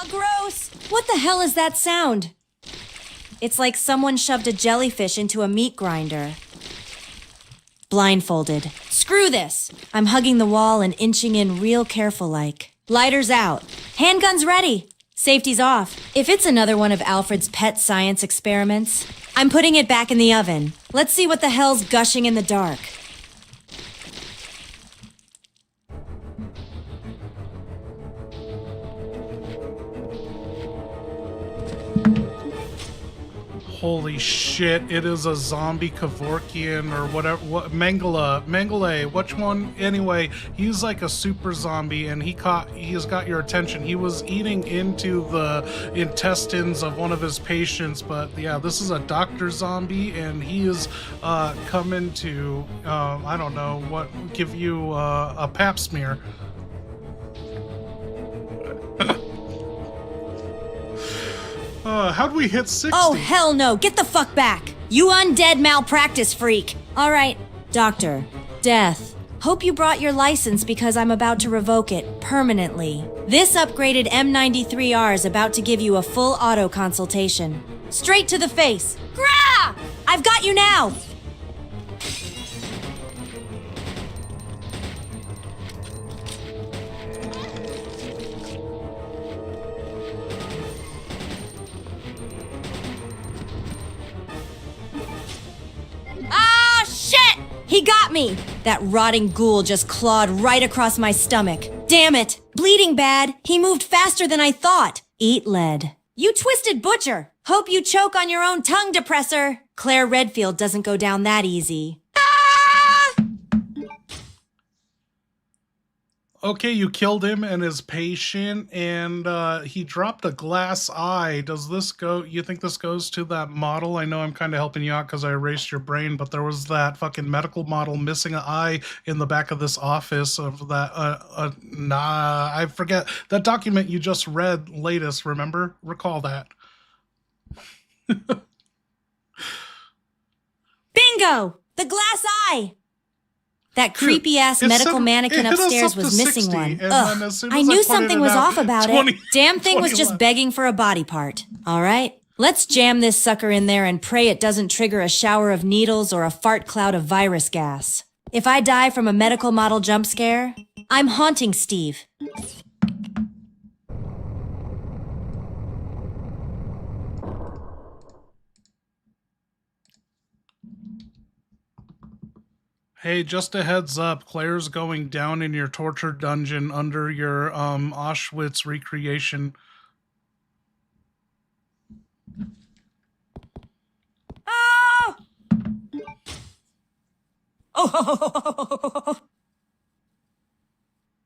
Gross! What the hell is that sound? It's like someone shoved a jellyfish into a meat grinder. Blindfolded. Screw this! I'm hugging the wall and inching in real careful like. Lighters out. Handguns ready! Safety's off. If it's another one of Alfred's pet science experiments, I'm putting it back in the oven. Let's see what the hell's gushing in the dark. Holy shit, it is a zombie Kevorkian or whatever, Mengele, which one? Anyway, he's like a super zombie and he's got your attention. He was eating into the intestines of one of his patients, but yeah, this is a doctor zombie and he is coming to, I don't know, give you a pap smear. How'd we hit 60? Oh, hell no. Get the fuck back. You undead malpractice freak. All right, doctor. Death. Hope you brought your license because I'm about to revoke it permanently. This upgraded M93R is about to give you a full auto consultation. Straight to the face. Grah! I've got you now. He got me! That rotting ghoul just clawed right across my stomach. Damn it! Bleeding bad. He moved faster than I thought. Eat lead. You twisted butcher! Hope you choke on your own tongue depressor. Claire Redfield doesn't go down that easy. Okay, you killed him and his patient, and he dropped a glass eye. Does this go, you think this goes to that model? I know I'm kind of helping you out because I erased your brain, but there was that fucking medical model missing an eye in the back of this office of that, I forget. That document you just read latest, remember? Recall that. Bingo! The glass eye! That creepy-ass medical mannequin upstairs was missing one. Ugh, I knew something was off about it. Damn thing was just begging for a body part. All right, let's jam this sucker in there and pray it doesn't trigger a shower of needles or a fart cloud of virus gas. If I die from a medical model jump scare, I'm haunting Steve. Hey, just a heads up, Claire's going down in your torture dungeon under your Auschwitz recreation. Oh! Oh!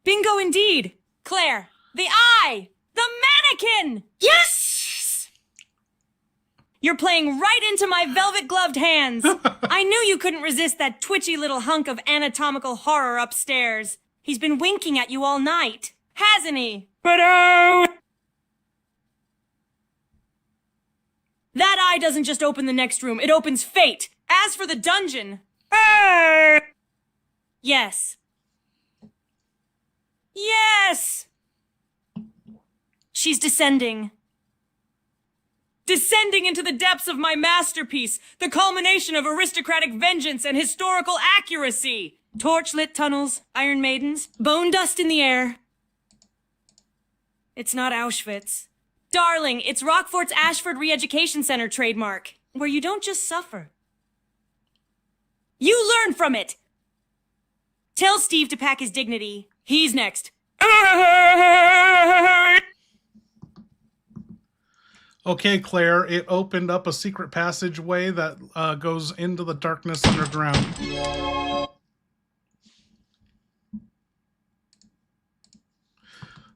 Bingo indeed! Claire, the eye! The mannequin! Yes! You're playing right into my velvet-gloved hands. I knew you couldn't resist that twitchy little hunk of anatomical horror upstairs. He's been winking at you all night, hasn't he? But oh! That eye doesn't just open the next room, it opens fate. As for the dungeon... Yes. Yes! She's descending. Descending into the depths of my masterpiece, the culmination of aristocratic vengeance and historical accuracy. Torchlit tunnels, Iron Maidens, bone dust in the air. It's not Auschwitz. Darling, it's Rockfort's Ashford Re-Education Center trademark, where you don't just suffer. You learn from it! Tell Steve to pack his dignity. He's next. Okay, Claire, it opened up a secret passageway that goes into the darkness underground.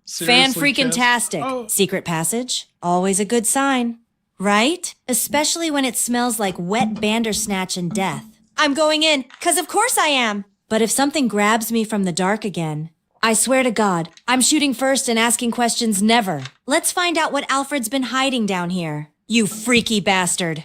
Fan-freaking-tastic. Oh. Secret passage? Always a good sign. Right? Especially when it smells like wet bandersnatch and death. I'm going in, 'cause of course I am. But if something grabs me from the dark again, I swear to God, I'm shooting first and asking questions never. Let's find out what Alfred's been hiding down here. You freaky bastard.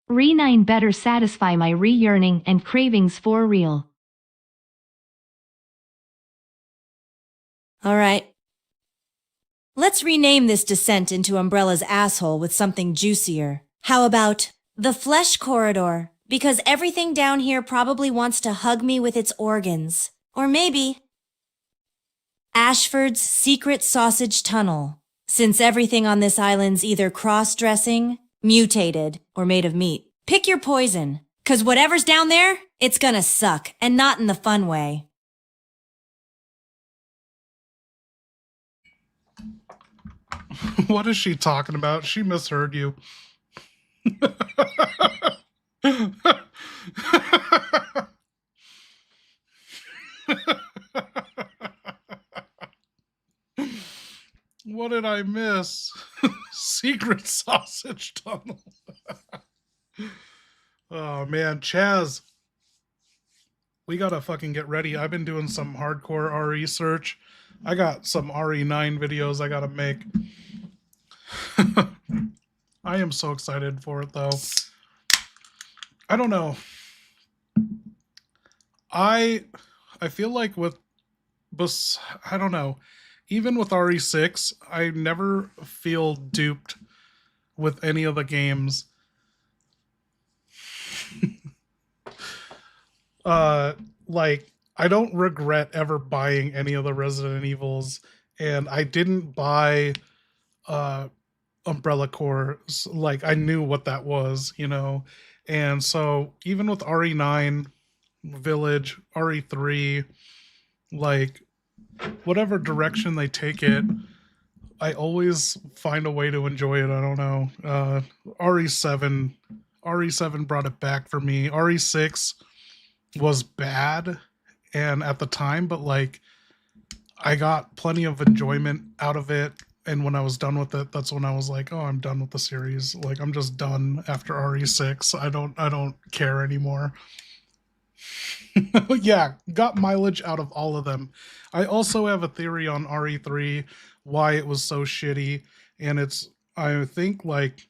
Re9 better satisfy my re-yearning and cravings for real. All right. Let's rename this descent into Umbrella's asshole with something juicier. How about The flesh corridor, because everything down here probably wants to hug me with its organs. Or maybe Ashford's secret sausage tunnel, since everything on this island's either cross-dressing, mutated, or made of meat. Pick your poison, 'cause whatever's down there, it's gonna suck, and not in the fun way. What is she talking about? She misheard you. What did I miss? Secret sausage tunnel. Oh man, Chaz. We gotta fucking get ready. I've been doing some hardcore RE search. I got some RE9 videos I gotta make. I am so excited for it though. I don't know. I feel like I don't know. Even with RE6, I never feel duped with any of the games. Like, I don't regret ever buying any of the Resident Evils, and I didn't buy Umbrella Corps. Like, I knew what that was, you know? And so, even with RE9, Village, RE3, like, whatever direction they take it, I always find a way to enjoy it. I don't know. RE7 brought it back for me. RE6 was bad and at the time, but like I got plenty of enjoyment out of it, and when I was done with it, that's when I was like, oh, I'm done with the series. Like, I'm just done after RE6. I don't care anymore. Yeah, got mileage out of all of them. I also have a theory on RE3, why it was so shitty, and it's, I think, like,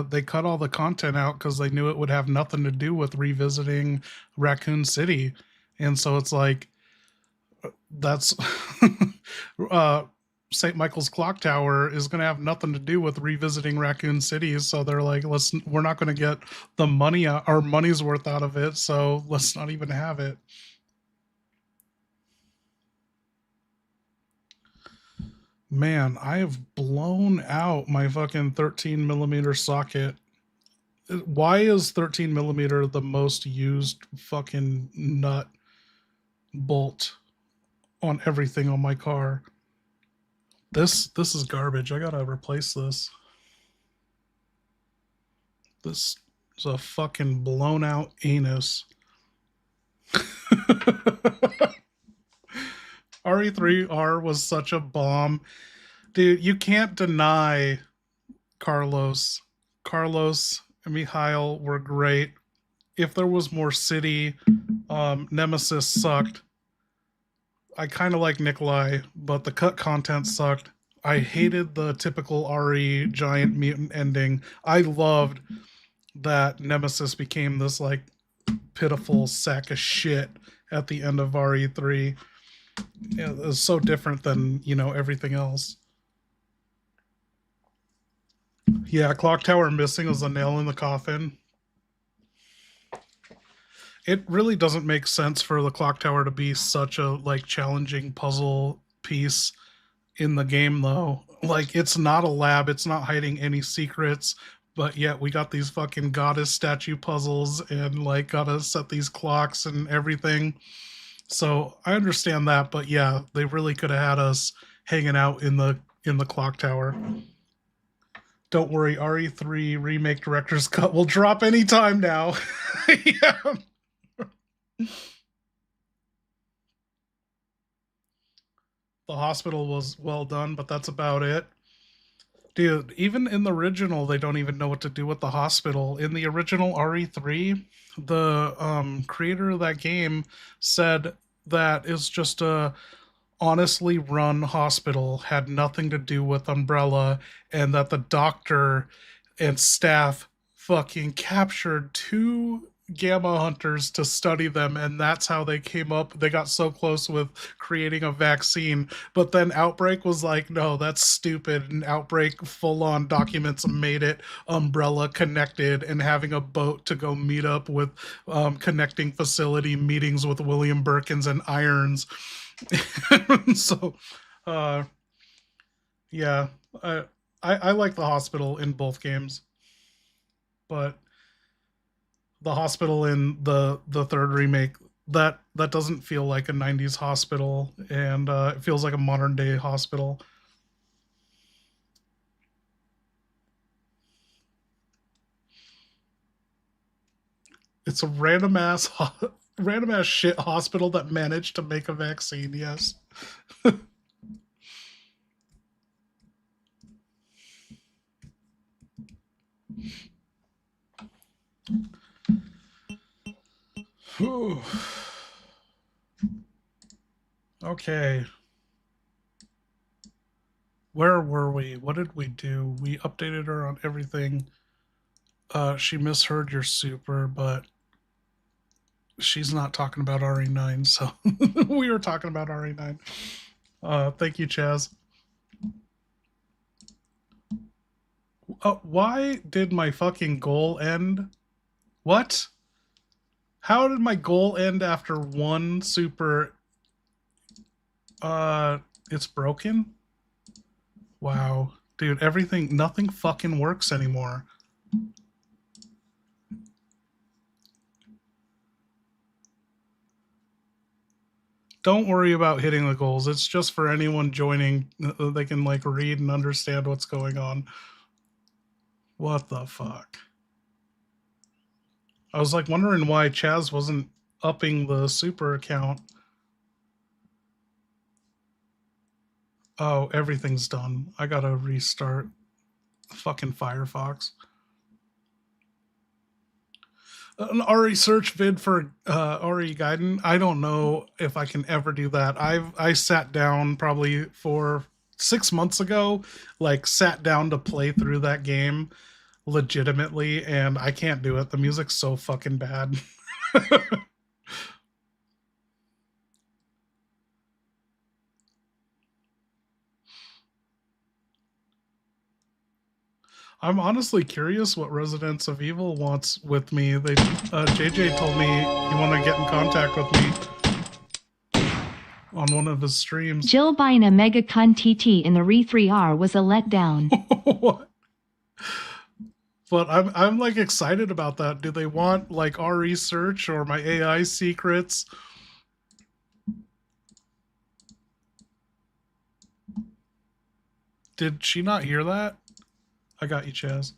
they cut all the content out because they knew it would have nothing to do with revisiting Raccoon City. And so it's like, that's St. Michael's Clock Tower is going to have nothing to do with revisiting Raccoon City. So they're like, we're not going to get the money out, our money's worth out of it. So let's not even have it. Man, I have blown out my fucking 13 millimeter socket. Why is 13 millimeter the most used fucking nut bolt on everything on my car? This is garbage. I gotta replace this. This is a fucking blown out anus. RE3R was such a bomb. Dude, you can't deny Carlos. Carlos and Mikhail were great. If there was more city, Nemesis sucked. I kind of like Nikolai, but the cut content sucked. I hated the typical RE giant mutant ending. I loved that Nemesis became this like pitiful sack of shit at the end of RE3. Yeah, it was so different than, you know, everything else. Yeah, Clock Tower missing was a nail in the coffin. It really doesn't make sense for the Clock Tower to be such a like challenging puzzle piece in the game though. Like, it's not a lab, it's not hiding any secrets, but yet we got these fucking goddess statue puzzles and like gotta set these clocks and everything. So I understand that, but yeah, they really could have had us hanging out in the Clock Tower. Don't worry, RE3 remake director's cut will drop anytime now. Yeah. The hospital was well done, but that's about it. Dude, even in the original, they don't even know what to do with the hospital. In the original RE3, the creator of that game said that it's just a honestly run hospital, had nothing to do with Umbrella, and that the doctor and staff fucking captured 2 gamma hunters to study them, and that's how they came up. They got so close with creating a vaccine, but then Outbreak was like, no, that's stupid. And Outbreak full on documents made it Umbrella connected and having a boat to go meet up with connecting facility meetings with William Birkins and Irons. So, yeah, I like the hospital in both games, but the hospital in the third remake, that doesn't feel like a 90s hospital, and it feels like a modern day hospital. It's a random ass shit hospital that managed to make a vaccine. Yes. Okay. Where were we? What did we do? We updated her on everything. She misheard your super, but she's not talking about RE9, so we were talking about RE9. Thank you, Chaz. Why did my fucking goal end? What? How did my goal end after one super? It's broken? Wow. Dude, nothing fucking works anymore. Don't worry about hitting the goals. It's just for anyone joining. They can like read and understand what's going on. What the fuck? I was like wondering why Chaz wasn't upping the super account. Oh, everything's done. I gotta restart fucking Firefox. An RE search vid for RE Gaiden. I don't know if I can ever do that. I sat down probably 6 months ago, like sat down to play through that game legitimately, and I can't do it. The music's so fucking bad. I'm honestly curious what Residents of Evil wants with me. JJ told me he wanted to get in contact with me on one of his streams. Jill buying a MegaCon TT in the Re3R was a letdown. What? But I'm like excited about that. Do they want like RE search or my AI secrets? Did she not hear that? I got you, Chaz.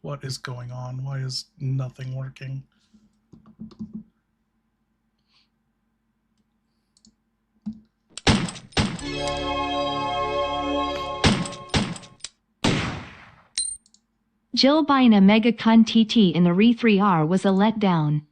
What is going on? Why is nothing working? Jill buying a MegaCon TT in the Re3R was a letdown.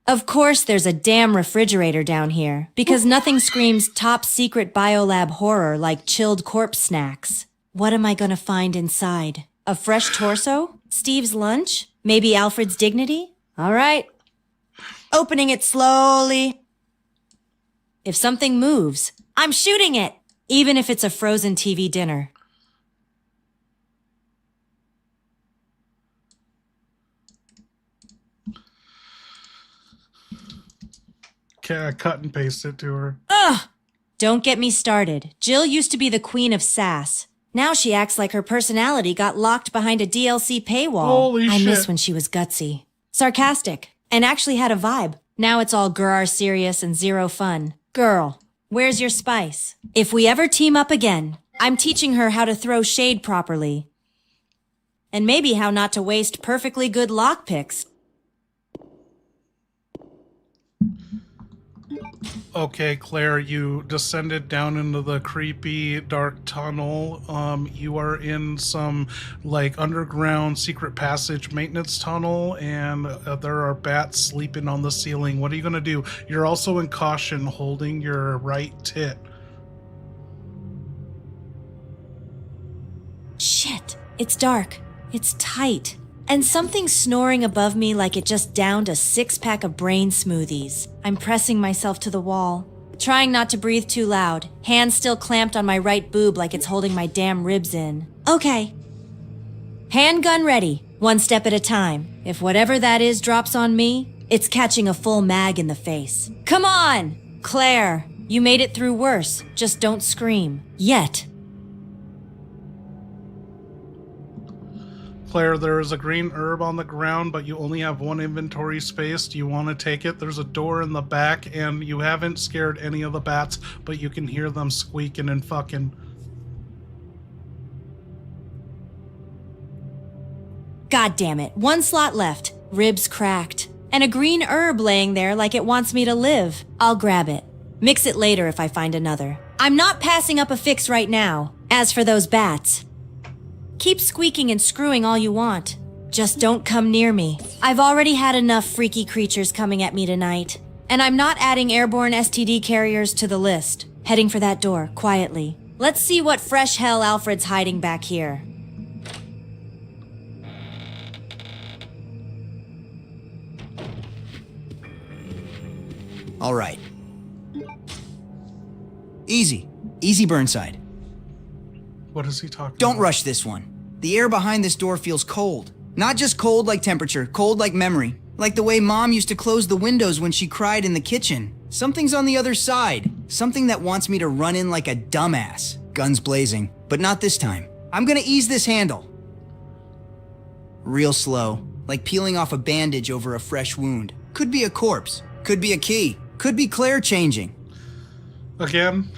Of course there's a damn refrigerator down here, because nothing screams top secret biolab horror like chilled corpse snacks. What am I gonna find inside? A fresh torso? Steve's lunch? Maybe Alfred's dignity? All right. Opening it slowly. If something moves, I'm shooting it, even if it's a frozen TV dinner. Okay, I cut and paste it to her. Ugh! Don't get me started. Jill used to be the queen of sass. Now she acts like her personality got locked behind a DLC paywall. Holy I shit. miss when she was gutsy, sarcastic, and actually had a vibe. Now it's all grr serious and zero fun. Girl, where's your spice? If we ever team up again, I'm teaching her how to throw shade properly. And maybe how not to waste perfectly good lockpicks. Okay, Claire, you descended down into the creepy dark tunnel. You are in some like underground secret passage maintenance tunnel, and there are bats sleeping on the ceiling. What are you gonna do? You're also in caution, holding your right tit. It's dark. It's tight. And something snoring above me like it just downed a 6-pack of brain smoothies. I'm pressing myself to the wall, trying not to breathe too loud, hands still clamped on my right boob like it's holding my damn ribs in. Okay. Handgun ready, one step at a time. If whatever that is drops on me, it's catching a full mag in the face. Come on! Claire, you made it through worse. Just don't scream. Yet. Claire, there is a green herb on the ground, but you only have one inventory space. Do you want to take it? There's a door in the back, and you haven't scared any of the bats, but you can hear them squeaking and fucking. God damn it. One slot left. Ribs cracked. And a green herb laying there like it wants me to live. I'll grab it. Mix it later if I find another. I'm not passing up a fix right now. As for those bats, keep squeaking and screwing all you want. Just don't come near me. I've already had enough freaky creatures coming at me tonight. And I'm not adding airborne STD carriers to the list. Heading for that door, quietly. Let's see what fresh hell Alfred's hiding back here. All right. Easy. Easy, Burnside. What is he talking Don't about? rush this one. The air behind this door feels cold. Not just cold like temperature, cold like memory. Like the way Mom used to close the windows when she cried in the kitchen. Something's on the other side. Something that wants me to run in like a dumbass. Guns blazing. But not this time. I'm gonna ease this handle. Real slow. Like peeling off a bandage over a fresh wound. Could be a corpse. Could be a key. Could be Claire changing. Again?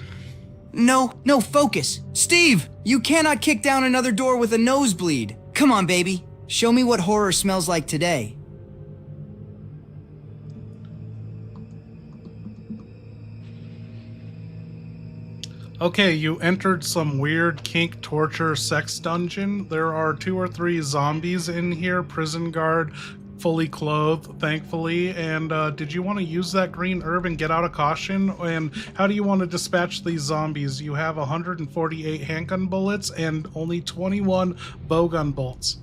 No, focus. Steve, you cannot kick down another door with a nosebleed. Come on, baby. Show me what horror smells like today. Okay, you entered some weird kink torture sex dungeon. There are 2 or 3 zombies in here, prison guard, fully clothed, thankfully. And did you want to use that green herb and get out of caution? And how do you want to dispatch these zombies? You have 148 handgun bullets and only 21 bowgun bolts.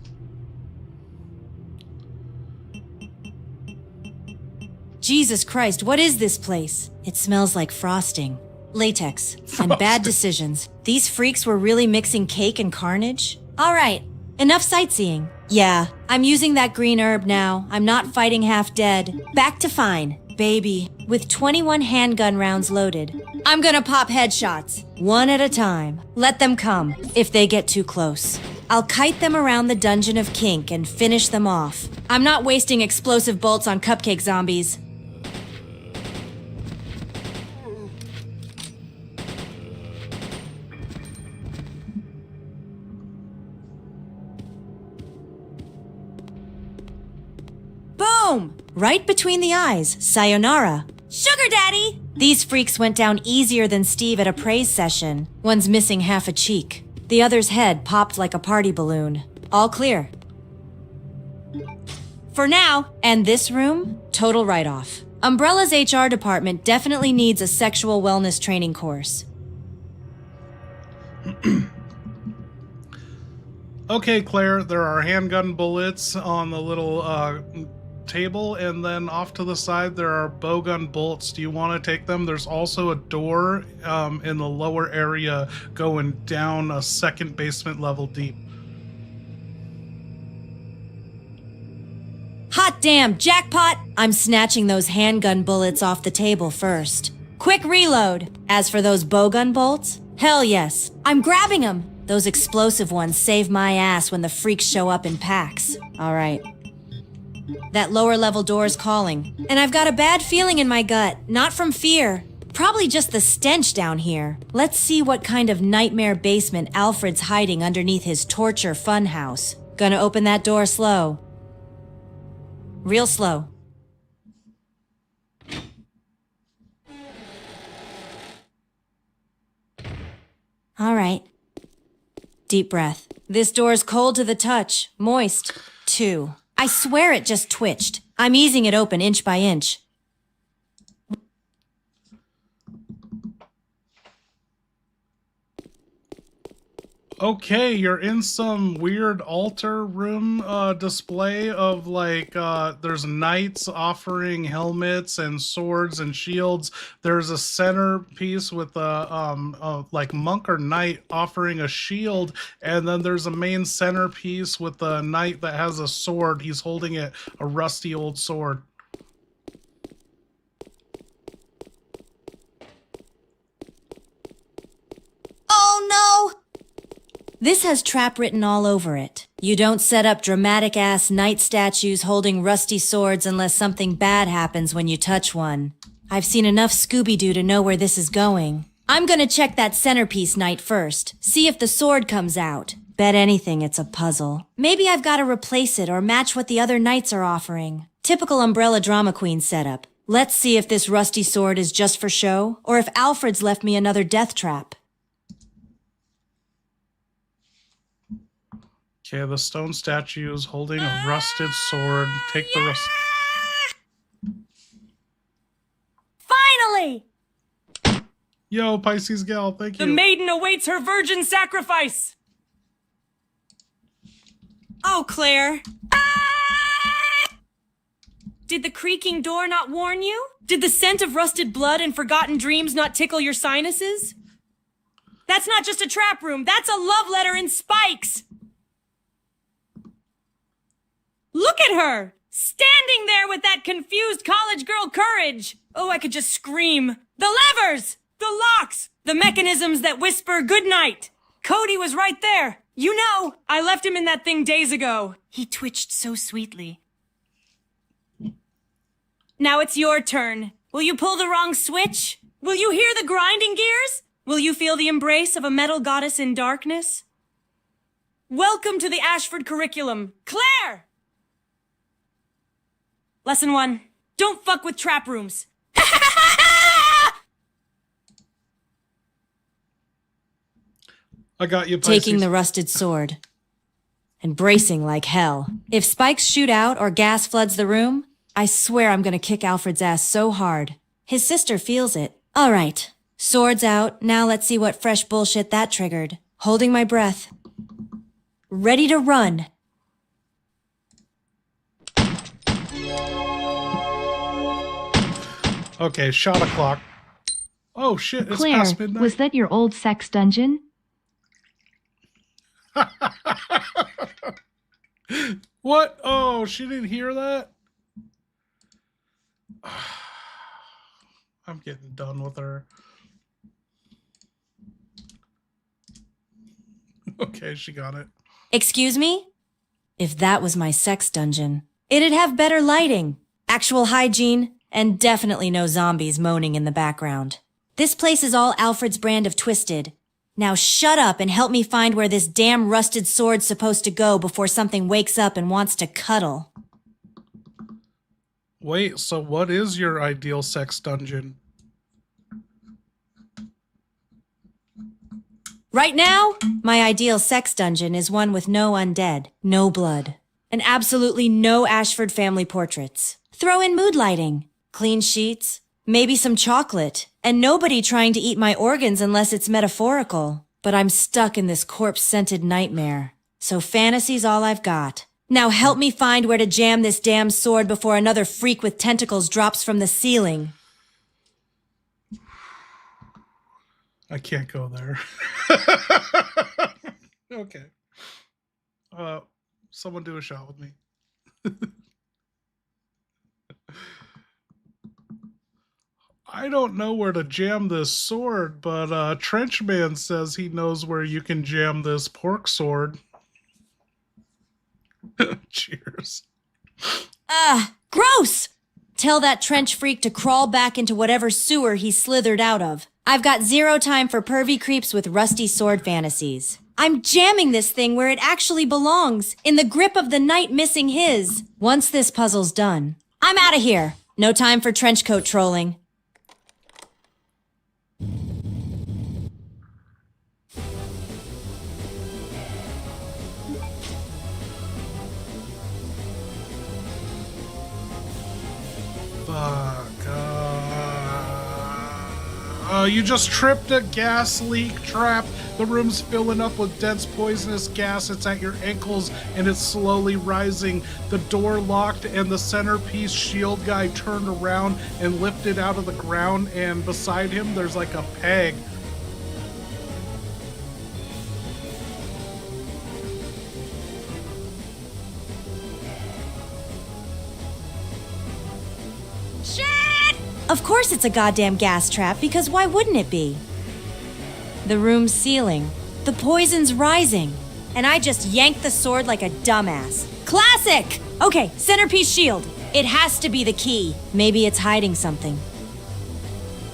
Jesus Christ, what is this place? It smells like frosting, latex, and bad decisions. These freaks were really mixing cake and carnage? All right, enough sightseeing. Yeah, I'm using that green herb now. I'm not fighting half dead. Back to fine, baby. With 21 handgun rounds loaded, I'm gonna pop headshots, one at a time. Let them come, if they get too close. I'll kite them around the dungeon of kink and finish them off. I'm not wasting explosive bolts on cupcake zombies. Boom! Right between the eyes. Sayonara. Sugar daddy! These freaks went down easier than Steve at a praise session. One's missing half a cheek. The other's head popped like a party balloon. All clear. For now, and this room, total write-off. Umbrella's HR department definitely needs a sexual wellness training course. Okay, Claire, there are handgun bullets on the little table, and then off to the side there are bowgun bolts. Do you want to take them? There's also a door in the lower area going down a second basement level deep. Hot damn, jackpot! I'm snatching those handgun bullets off the table first. Quick reload. As for those bowgun bolts, hell yes, I'm grabbing them. Those explosive ones save my ass when the freaks show up in packs. All right. That lower level door's calling, and I've got a bad feeling in my gut, not from fear. Probably just the stench down here. Let's see what kind of nightmare basement Alfred's hiding underneath his torture funhouse. Gonna open that door slow. Real slow. All right. Deep breath. This door's cold to the touch, moist, too. I swear it just twitched. I'm easing it open inch by inch. Okay, you're in some weird altar room display of like there's knights offering helmets and swords and shields. There's a centerpiece with a like monk or knight offering a shield, and then there's a main centerpiece with a knight that has a sword. He's holding it, a rusty old sword. Oh no! This has trap written all over it. You don't set up dramatic-ass knight statues holding rusty swords unless something bad happens when you touch one. I've seen enough Scooby-Doo to know where this is going. I'm gonna check that centerpiece knight first, see if the sword comes out. Bet anything it's a puzzle. Maybe I've gotta replace it or match what the other knights are offering. Typical Umbrella Drama Queen setup. Let's see if this rusty sword is just for show, or if Alfred's left me another death trap. Okay, the stone statue is holding a rusted sword. Take the rust. Finally! Yo, Pisces gal, thank you. The maiden awaits her virgin sacrifice! Oh, Claire. Did the creaking door not warn you? Did the scent of rusted blood and forgotten dreams not tickle your sinuses? That's not just a trap room, that's a love letter in spikes! Look at her! Standing there with that confused college girl courage! Oh, I could just scream. The levers! The locks! The mechanisms that whisper goodnight! Cody was right there! You know, I left him in that thing days ago. He twitched so sweetly. Now it's your turn. Will you pull the wrong switch? Will you hear the grinding gears? Will you feel the embrace of a metal goddess in darkness? Welcome to the Ashford curriculum. Claire! Lesson 1. Don't fuck with trap rooms. I got you, Pisces. Taking the rusted sword. And bracing like hell. If spikes shoot out or gas floods the room, I swear I'm gonna kick Alfred's ass so hard. His sister feels it. All right. Swords out. Now let's see what fresh bullshit that triggered. Holding my breath. Ready to run. Okay, shot o'clock. Oh shit, it's Claire, past midnight. was that your old sex dungeon? What? Oh, she didn't hear that? I'm getting done with her. Okay, she got it. Excuse me? If that was my sex dungeon, it'd have better lighting, actual hygiene, and definitely no zombies moaning in the background. This place is all Alfred's brand of twisted. Now shut up and help me find where this damn rusted sword's supposed to go before something wakes up and wants to cuddle. Wait, so what is your ideal sex dungeon? Right now, my ideal sex dungeon is one with no undead, no blood, and absolutely no Ashford family portraits. Throw in mood lighting, clean sheets, maybe some chocolate, and nobody trying to eat my organs unless it's metaphorical. But I'm stuck in this corpse-scented nightmare, so fantasy's all I've got. Now help me find where to jam this damn sword before another freak with tentacles drops from the ceiling. I can't go there. Okay. Someone do a shot with me. I don't know where to jam this sword, but Trenchman says he knows where you can jam this pork sword. Cheers. Gross! Tell that trench freak to crawl back into whatever sewer he slithered out of. I've got zero time for pervy creeps with rusty sword fantasies. I'm jamming this thing where it actually belongs, in the grip of the knight missing his. Once this puzzle's done, I'm out of here. No time for trench coat trolling. Fuck. You just tripped a gas leak trap. The room's filling up with dense poisonous gas. It's at your ankles and it's slowly rising. The door locked and the centerpiece shield guy turned around and lifted out of the ground, and beside him there's like a peg. Shit! Of course it's a goddamn gas trap, because why wouldn't it be? The room's ceiling. The poison's rising. And I just yanked the sword like a dumbass. Classic! Okay, centerpiece shield. It has to be the key. Maybe it's hiding something.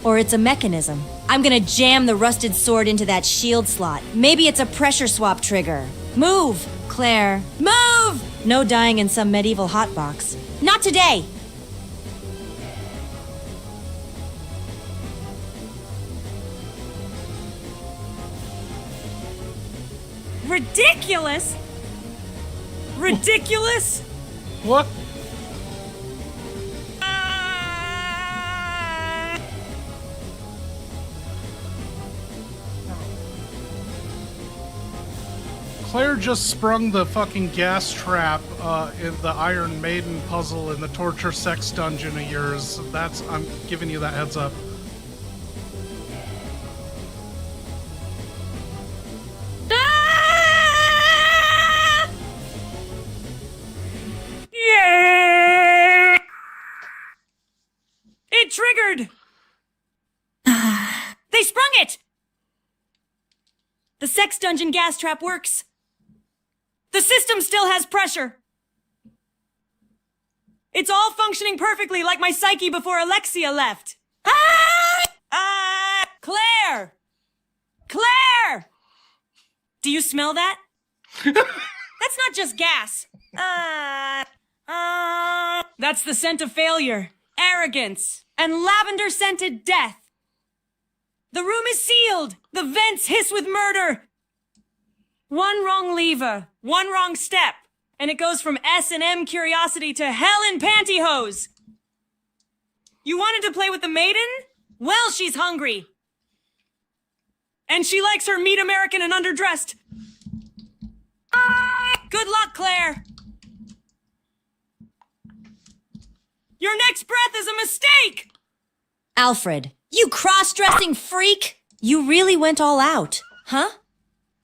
Or it's a mechanism. I'm gonna jam the rusted sword into that shield slot. Maybe it's a pressure swap trigger. Move, Claire. Move! No dying in some medieval hotbox. Not today! Ridiculous? Ridiculous? What? Claire just sprung the fucking gas trap in the Iron Maiden puzzle in the torture sex dungeon of yours. I'm giving you that heads up. Yeah! It triggered! They sprung it! The sex dungeon gas trap works. The system still has pressure. It's all functioning perfectly like my psyche before Alexia left. Claire! Claire! Do you smell that? That's not just gas. That's the scent of failure, arrogance, and lavender-scented death. The room is sealed. The vents hiss with murder. One wrong lever, one wrong step, and it goes from S&M curiosity to hell in pantyhose. You wanted to play with the maiden? Well, she's hungry. And she likes her meat American and underdressed. Good luck, Claire. Your next breath is a mistake! Alfred, you cross-dressing freak! You really went all out, huh?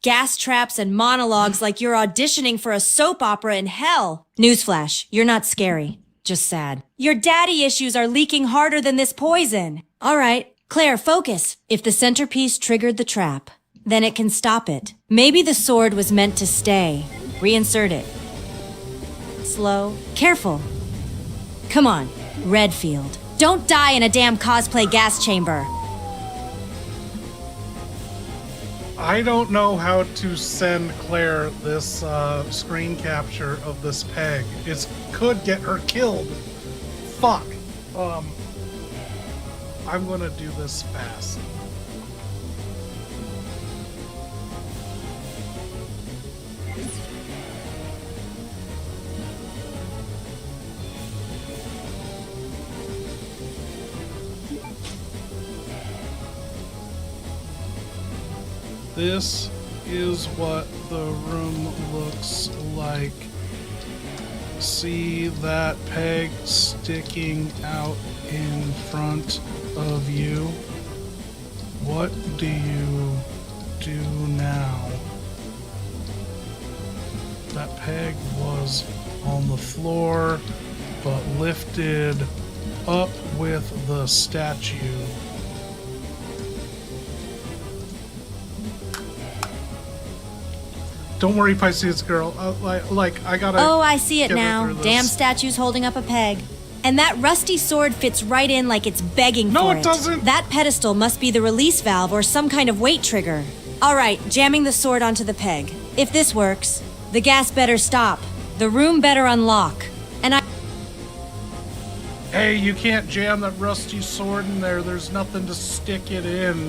Gas traps and monologues like you're auditioning for a soap opera in hell. Newsflash, you're not scary, just sad. Your daddy issues are leaking harder than this poison. All right, Claire, focus. If the centerpiece triggered the trap, then it can stop it. Maybe the sword was meant to stay. Reinsert it. Slow, careful. Come on, Redfield. Don't die in a damn cosplay gas chamber. I don't know how to send Claire this screen capture of this peg. It could get her killed. Fuck. I'm gonna do this fast. This is what the room looks like. See that peg sticking out in front of you? What do you do now? That peg was on the floor, but lifted up with the statue. Don't worry, Pisces girl. I gotta. Oh, I see it get her now. through this. Damn statue's holding up a peg. And that rusty sword fits right in like it's begging No, for it doesn't. That pedestal must be the release valve or some kind of weight trigger. All right, jamming the sword onto the peg. If this works, the gas better stop. The room better unlock. Hey, you can't jam that rusty sword in there. There's nothing to stick it in.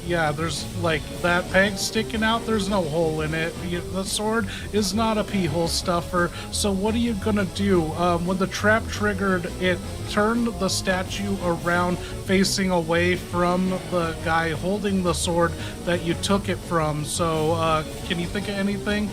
Yeah, there's like that peg sticking out. There's no hole in it. The sword is not a pee hole stuffer. So what are you gonna do? When the trap triggered, it turned the statue around facing away from the guy holding the sword that you took it from. So, can you think of anything?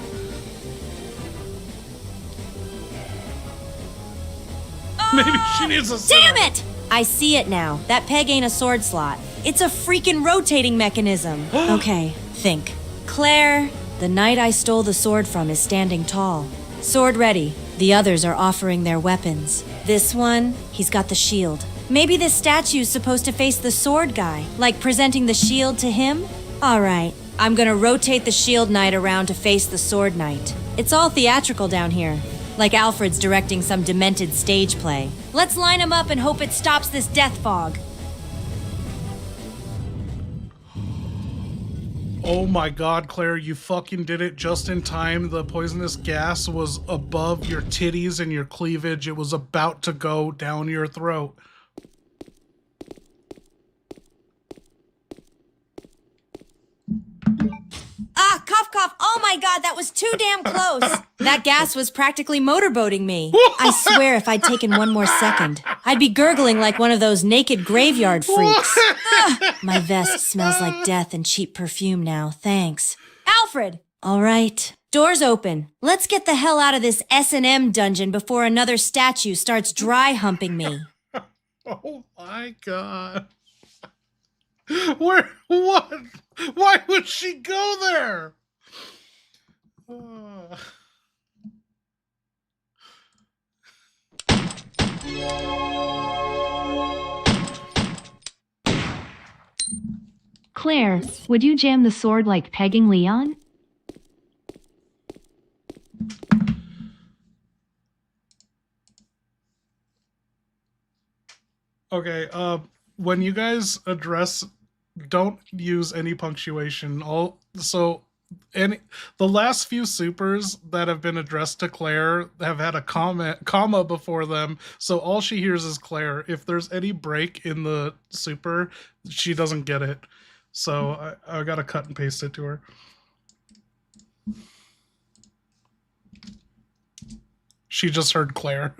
Maybe she needs a Damn it! I see it now. That peg ain't a sword slot. It's a freaking rotating mechanism. Okay, think. Claire, the knight I stole the sword from is standing tall. Sword ready. The others are offering their weapons. This one, he's got the shield. Maybe this statue's supposed to face the sword guy, like presenting the shield to him? Alright, I'm gonna rotate the shield knight around to face the sword knight. It's all theatrical down here. Like Alfred's directing some demented stage play. Let's line him up and hope it stops this death fog. Oh my god, Claire, you fucking did it just in time. The poisonous gas was above your titties and your cleavage. It was about to go down your throat. Ah, cough, cough. Oh my god, that was too damn close. That gas was practically motorboating me. I swear if I'd taken one more second, I'd be gurgling like one of those naked graveyard freaks. My vest smells like death and cheap perfume now, thanks. Alfred! All right, doors open. Let's get the hell out of this S&M dungeon before another statue starts dry humping me. Oh my god. Where? What? Why would she go there? Claire, would you jam the sword like pegging Leon? Okay, when you guys address, don't use any punctuation. The last few supers that have been addressed to Claire have had a comma before them, so all she hears is Claire. If there's any break in the super, she doesn't get it. So I gotta cut and paste it to her. She just heard Claire.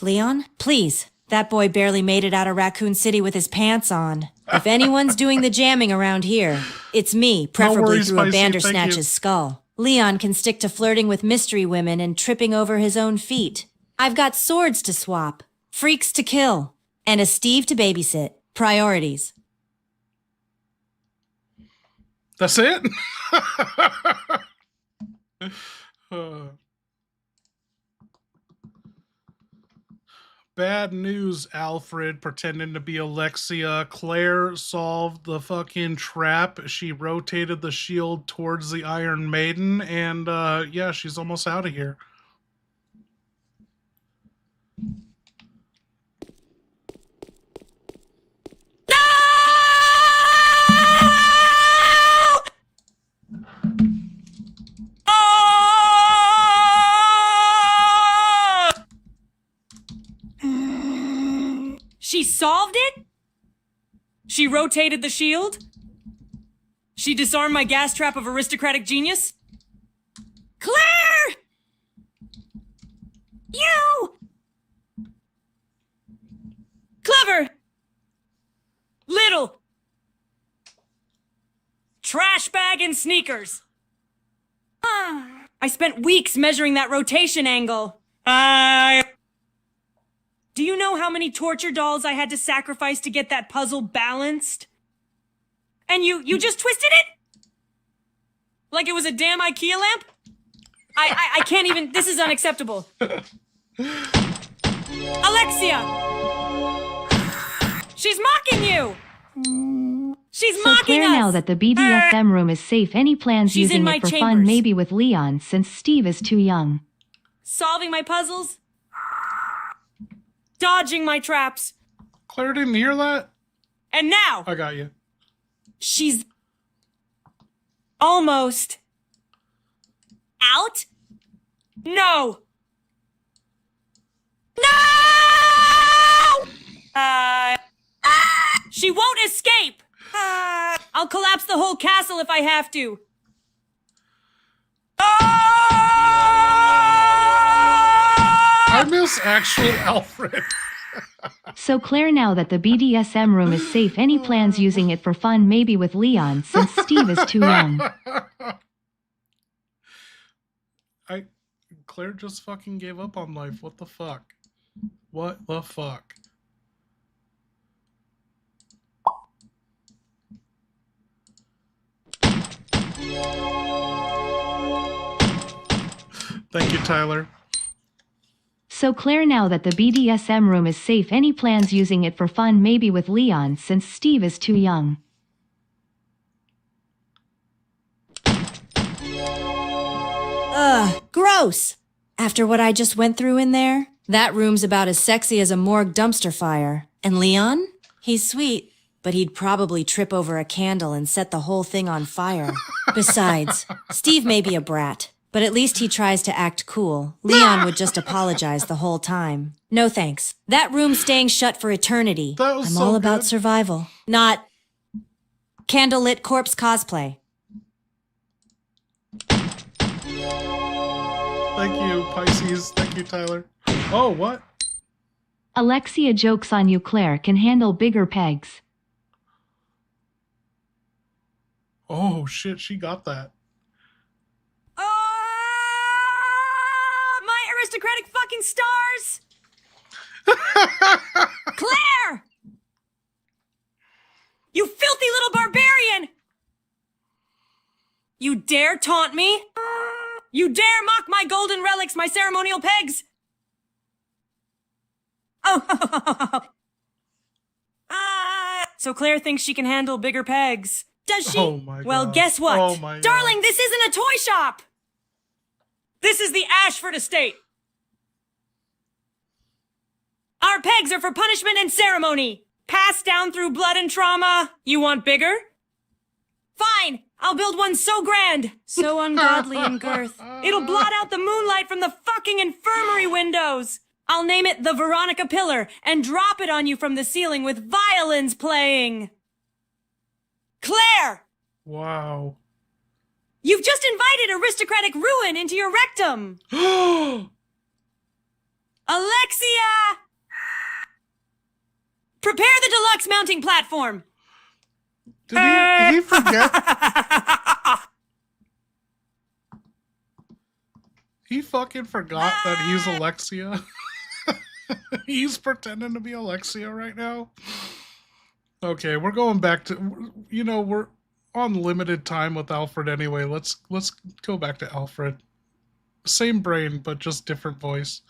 Leon, please. That boy barely made it out of Raccoon City with his pants on. If anyone's doing the jamming around here, it's me, preferably worries, through a Spicy, thank you. Bandersnatch's skull. Leon can stick to flirting with mystery women and tripping over his own feet. I've got swords to swap, freaks to kill, and a Steve to babysit. Priorities. That's it? Bad news, Alfred, pretending to be Alexia. Claire solved the fucking trap. She rotated the shield towards the Iron Maiden, and yeah, she's almost out of here. She solved it? She rotated the shield? She disarmed my gas trap of aristocratic genius? Claire! You! Clever! Little! Trash bag and sneakers! I spent weeks measuring that rotation angle. Do you know how many torture dolls I had to sacrifice to get that puzzle balanced? And you just twisted it? Like it was a damn IKEA lamp? I can't even, this is unacceptable. Alexia! She's mocking you! She's So mocking Claire, us! now that the BDSM room is safe, any plans She's in using my it for fun, chambers. maybe with Leon, since Steve is too young? Solving my puzzles? Dodging my traps? Claire didn't hear that? And now, I got you. she's almost out? No! No! She won't escape! I'll collapse the whole castle if I have to. I miss actual Alfred. So Claire, now that the BDSM room is safe, any plans using it for fun, maybe with Leon, since Steve is too young? Claire just fucking gave up on life. What the fuck? What the fuck? Thank you, Tyler. So Claire, now that the BDSM room is safe, any plans using it for fun, maybe with Leon, since Steve is too young? Ugh, gross! After what I just went through in there, that room's about as sexy as a morgue dumpster fire. And Leon? He's sweet, but he'd probably trip over a candle and set the whole thing on fire. Besides, Steve may be a brat, but at least he tries to act cool. Leon would just apologize the whole time. No thanks. That room's staying shut for eternity. That was I'm so all about good. survival, not candlelit corpse cosplay. Thank you, Pisces. Thank you, Tyler. Oh, what? Alexia, jokes on you. Claire can handle bigger pegs. Oh, shit, she got that. My aristocratic fucking stars! Claire! You filthy little barbarian! You dare taunt me? You dare mock my golden relics, my ceremonial pegs? Oh, so Claire thinks she can handle bigger pegs. Does she? Oh my Well, God. guess what? Oh my God. Darling, this isn't a toy shop! This is the Ashford estate! Our pegs are for punishment and ceremony! Passed down through blood and trauma. You want bigger? Fine! I'll build one so grand, so ungodly in girth. It'll blot out the moonlight from the fucking infirmary windows. I'll name it the Veronica Pillar and drop it on you from the ceiling with violins playing. Claire! Wow. You've just invited aristocratic ruin into your rectum. Alexia! Prepare the deluxe mounting platform. Did he forget? He fucking forgot that he's Alexia. He's pretending to be Alexia right now. Okay, we're going back to, you know, we're on limited time with Alfred anyway. Let's go back to Alfred. Same brain, but just different voice.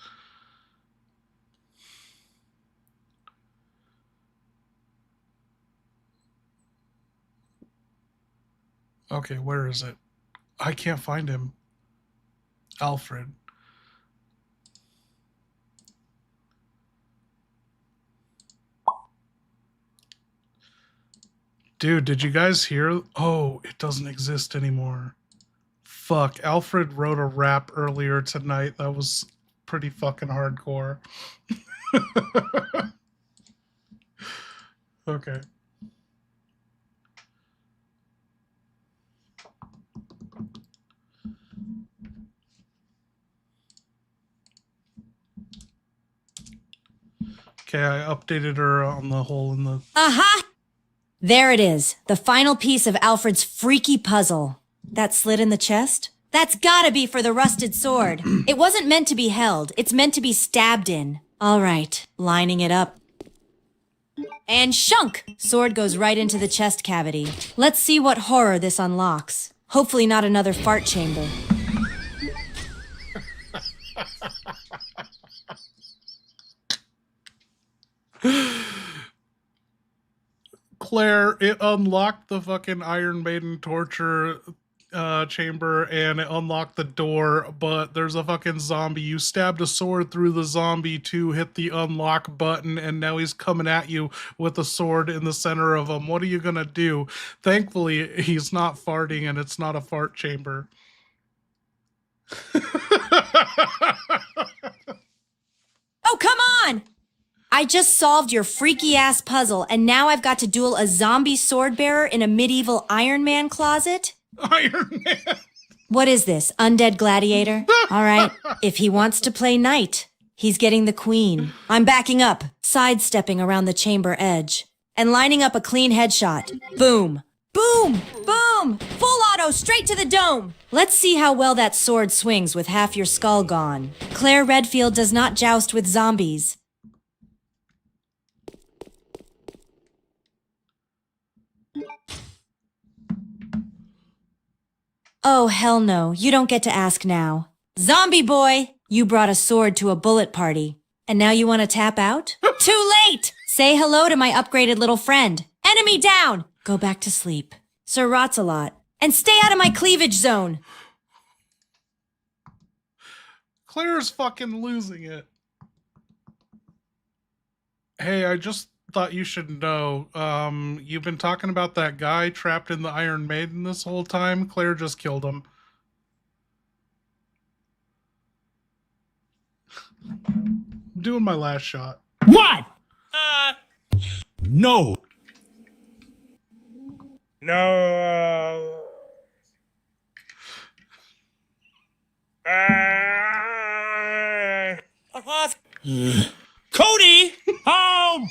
Okay, where is it? I can't find him. Alfred. Dude, did you guys hear? Oh, it doesn't exist anymore. Fuck, Alfred wrote a rap earlier tonight that was pretty fucking hardcore. Okay. Okay, I updated her on the hole in the... Aha! There it is, the final piece of Alfred's freaky puzzle. That slit in the chest? That's gotta be for the rusted sword. It wasn't meant to be held, it's meant to be stabbed in. All right, lining it up. And shunk! Sword goes right into the chest cavity. Let's see what horror this unlocks. Hopefully not another fart chamber. Claire, it unlocked the fucking Iron Maiden torture chamber and it unlocked the door, but there's a fucking zombie. You stabbed a sword through the zombie to hit the unlock button, and now he's coming at you with a sword in the center of him. What are you gonna do? Thankfully, he's not farting and it's not a fart chamber. Oh, come I just solved your freaky ass puzzle, and now I've got to duel a zombie sword bearer in a medieval Iron Man closet? Iron Man. What is this, undead gladiator? All right, if he wants to play knight, he's getting the queen. I'm backing up, sidestepping around the chamber edge, and lining up a clean headshot. Boom. Boom! Boom! Full auto, straight to the dome! Let's see how well that sword swings with half your skull gone. Claire Redfield does not joust with zombies. Oh, hell no. You don't get to ask now. Zombie boy! You brought a sword to a bullet party. And now you want to tap out? Too late! Say hello to my upgraded little friend. Enemy down! Go back to sleep. Sir Rotsalot. And stay out of my cleavage zone! Claire's fucking losing it. Hey, I just thought you should know. You've been talking about that guy trapped in the Iron Maiden this whole time. Claire just killed him. I'm doing my last shot. What? No. No. Cody! Home!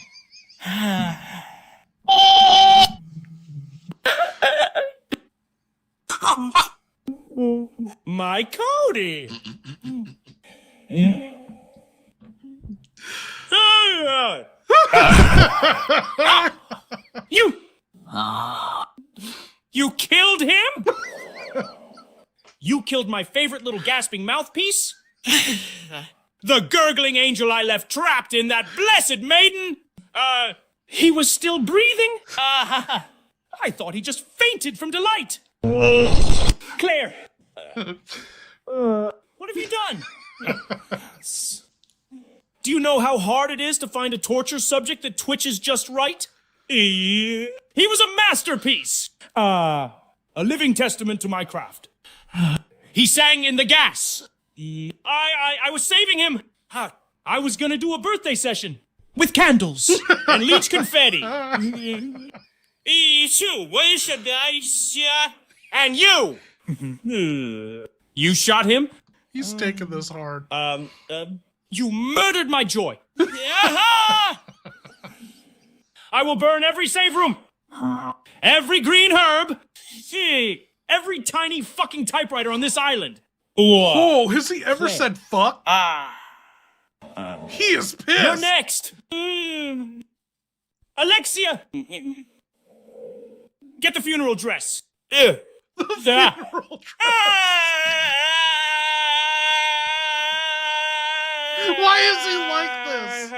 My Cody! You killed him? You killed my favorite little gasping mouthpiece? The gurgling angel I left trapped in that blessed maiden? He was still breathing? I thought he just fainted from delight. Claire, what have you done? Do you know how hard it is to find a torture subject that twitches just right? He was a masterpiece. A living testament to my craft. He sang in the gas. I was saving him. I was gonna do a birthday session with candles and leech confetti. And you. You shot him? He's taking this hard. You murdered my joy. I will burn every save room, every green herb, every tiny fucking typewriter on this island. Whoa, has he ever said fuck? He is pissed. You're next. Alexia, get the funeral dress. The funeral dress. Why is he like this?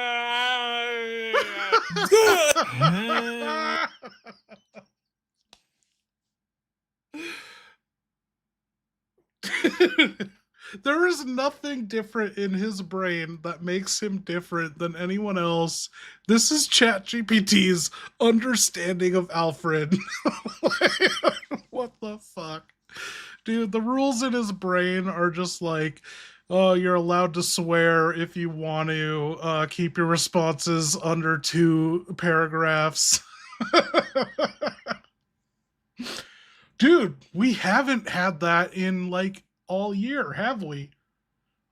There is nothing different in his brain that makes him different than anyone else. This is ChatGPT's understanding of Alfred. What the fuck? Dude, the rules in his brain are just like, oh, you're allowed to swear if you want to, keep your responses under 2 paragraphs. Dude, we haven't had that in like all year, have we?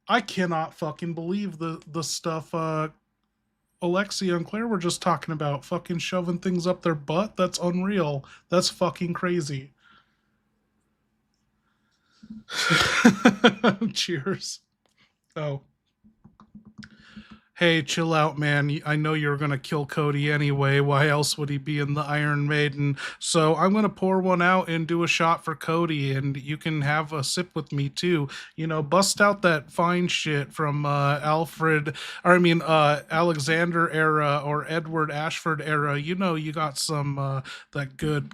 I cannot fucking believe the stuff Alexia and Claire were just talking about, fucking shoving things up their butt. That's unreal. That's fucking crazy. Cheers. Oh. Hey, chill out, man. I know you're gonna kill Cody anyway. Why else would he be in the Iron Maiden? So I'm gonna pour one out and do a shot for Cody, and you can have a sip with me too. You know, bust out that fine shit from Alexander era or Edward Ashford era. You know, you got some that good.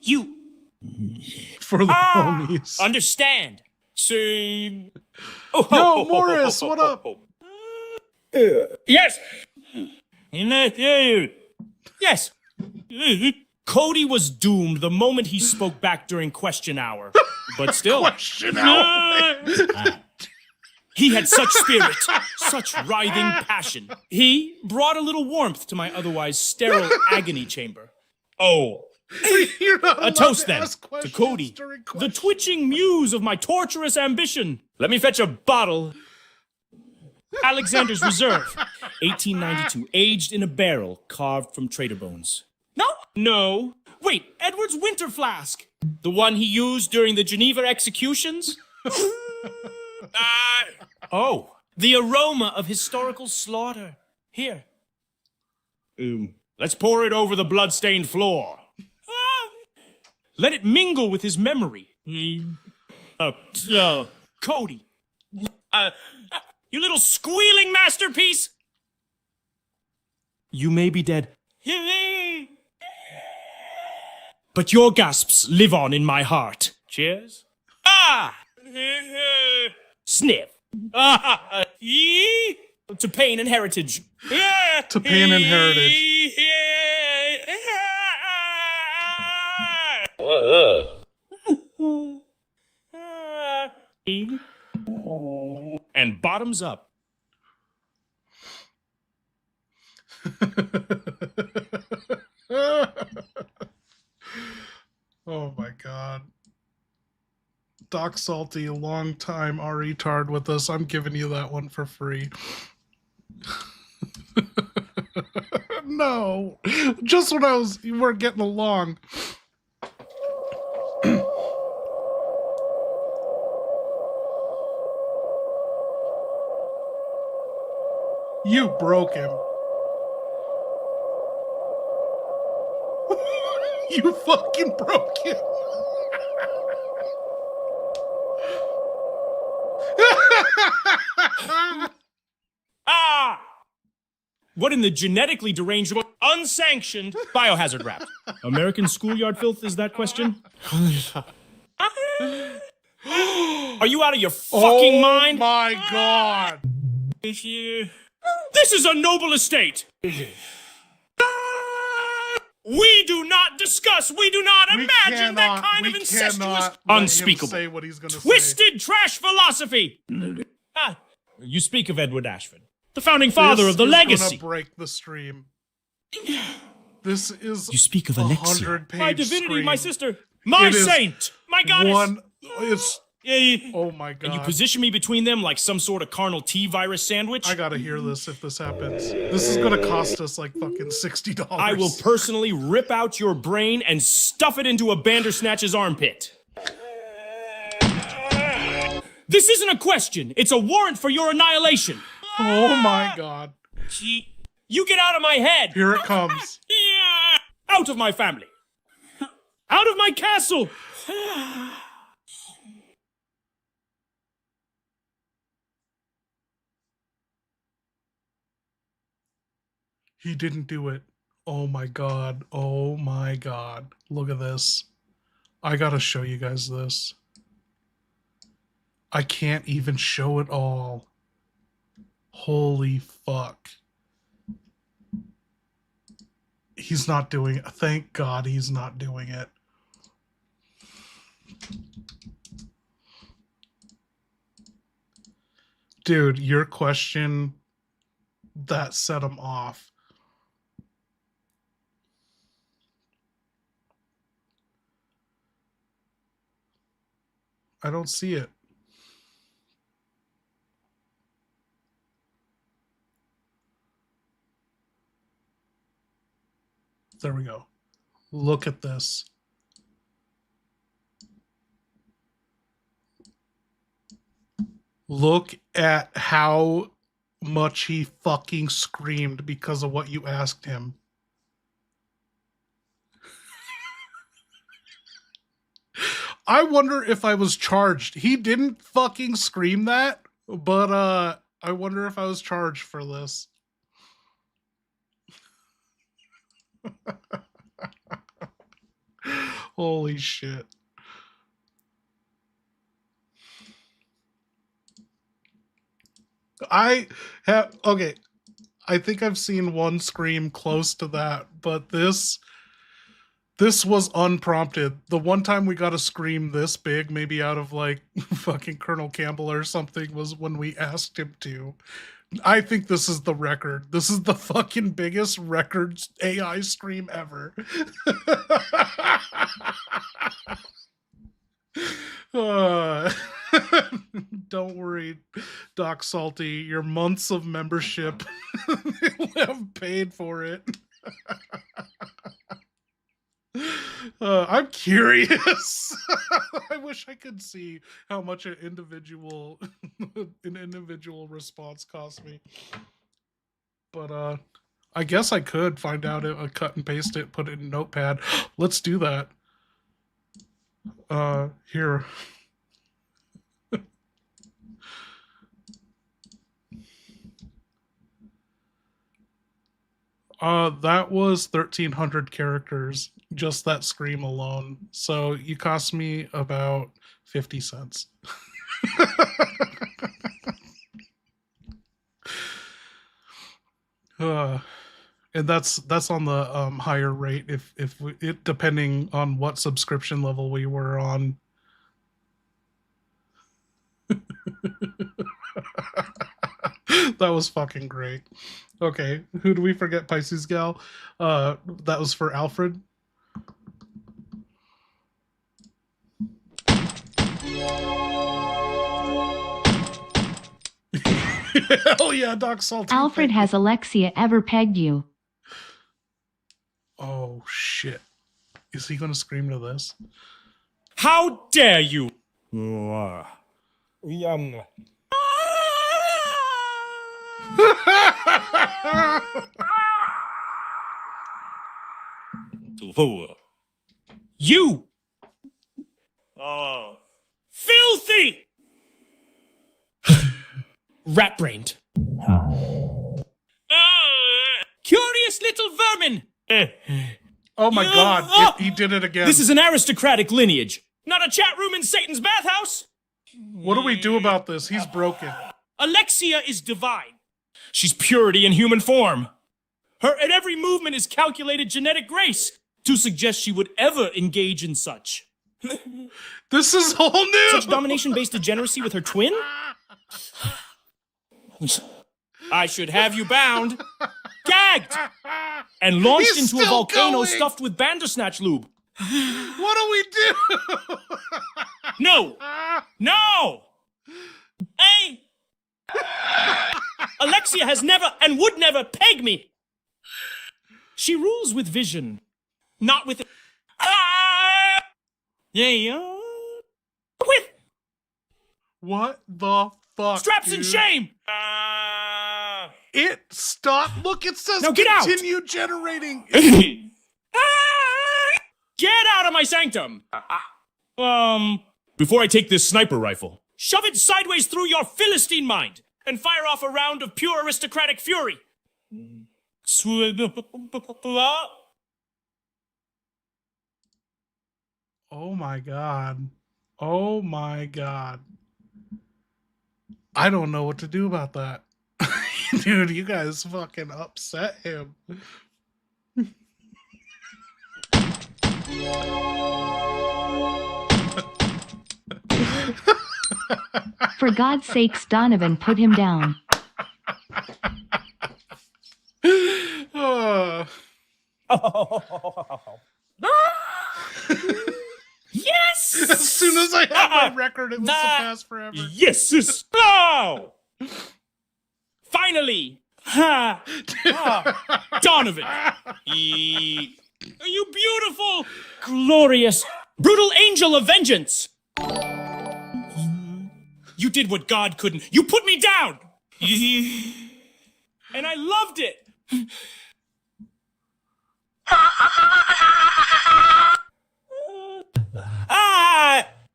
You for the homies. Understand. See. Yo, Morris, what up? Yes. Yes. Cody was doomed the moment he spoke back during question hour. But still. Question hour. He had such spirit, such writhing passion. He brought a little warmth to my otherwise sterile agony chamber. Oh. You're not A allowed toast, to then, ask to questions Cody, during the questions. twitching muse of my torturous ambition. Let me fetch a bottle. Alexander's Reserve, 1892, aged in a barrel, carved from trader bones. No. Wait, Edward's Winter Flask. The one he used during the Geneva executions? Oh, the aroma of historical slaughter. Here. Let's pour it over the blood-stained floor. Let it mingle with his memory. Cody. You little squealing masterpiece. You may be dead. But your gasps live on in my heart. Cheers. Sniff. To pain and heritage. To pain and heritage. And bottoms up. Oh my god. Doc Salty, long time retard with us. I'm giving you that one for free. No. Just when you weren't getting along. You broke him. You fucking broke him. What in the genetically deranged, unsanctioned biohazard rap? American schoolyard filth is that question? Are you out of your fucking mind? Oh my god. This is a noble estate. We do not discuss, we do not imagine that kind of incestuous, unspeakable, say what he's gonna twisted trash philosophy. You speak of Edward Ashford, the founding father of the legacy. Gonna break the stream. This is You speak of Alexia, 100-page my divinity, stream. my sister, my It is saint, my goddess. It's oh my god. And you position me between them like some sort of carnal T-virus sandwich? I gotta hear this if this happens. This is gonna cost us like fucking $60. I will personally rip out your brain and stuff it into a Bandersnatch's armpit. This isn't a question. It's a warrant for your annihilation. Oh my god. You get out of my head. Here it comes. Out of my family. Out of my castle. He didn't do it. Oh my god. Oh my god. Look at this. I gotta show you guys this. I can't even show it all. Holy fuck. He's not doing it. Thank God he's not doing it. Dude, your question, that set him off. I don't see it. There we go. Look at this. Look at how much he fucking screamed because of what you asked him. I wonder if I was charged. He didn't fucking scream that, but I wonder if I was charged for this. Holy shit. I think I've seen one scream close to that, but this This was unprompted. The one time we got a scream this big, maybe out of like fucking Colonel Campbell or something, was when we asked him to. I think this is the record. This is the fucking biggest record AI scream ever. Don't worry, Doc Salty. Your months of membership have paid for it. I'm curious. I wish I could see how much an individual response cost me. But I guess I could find out it, cut and paste it, put it in Notepad. Let's do that. Here. That was 1,300 characters, just that scream alone. So you cost me about 50 cents. And that's on the higher rate if it depending on what subscription level we were on. That was fucking great. Okay, who do we forget? Pisces Gal. That was for Alfred. Hell yeah, Doc Salty. Alfred, has Alexia ever pegged you? Oh shit. Is he gonna scream to this? How dare you! You! Filthy! Rat-brained. Curious little vermin! Oh my god, he did it again. This is an aristocratic lineage, not a chat room in Satan's bathhouse! What do we do about this? He's broken. Alexia is divine. She's purity in human form. Her every movement is calculated genetic grace to suggest she would ever engage in such. This is all new! Such domination-based degeneracy with her twin? I should have you bound, gagged, and launched He's into a still volcano going. stuffed with bandersnatch lube. What do we do? No! No! Hey! Alexia has never and would never peg me. She rules with vision, not with... Yeah. With What the fuck, straps dude? and shame! It stopped. Look, it says Now get out. continue generating. Get out of my sanctum! Before I take this sniper rifle, shove it sideways through your Philistine mind and fire off a round of pure aristocratic fury. Oh my god. Oh my god. I don't know what to do about that. Dude, you guys fucking upset him. For God's sakes, Donovan, put him down. Yes! As soon as I had my record, it was surpassed forever. Yes! No! Finally! Donovan! You beautiful, glorious, brutal angel of vengeance! You did what God couldn't. You put me down! And I loved it!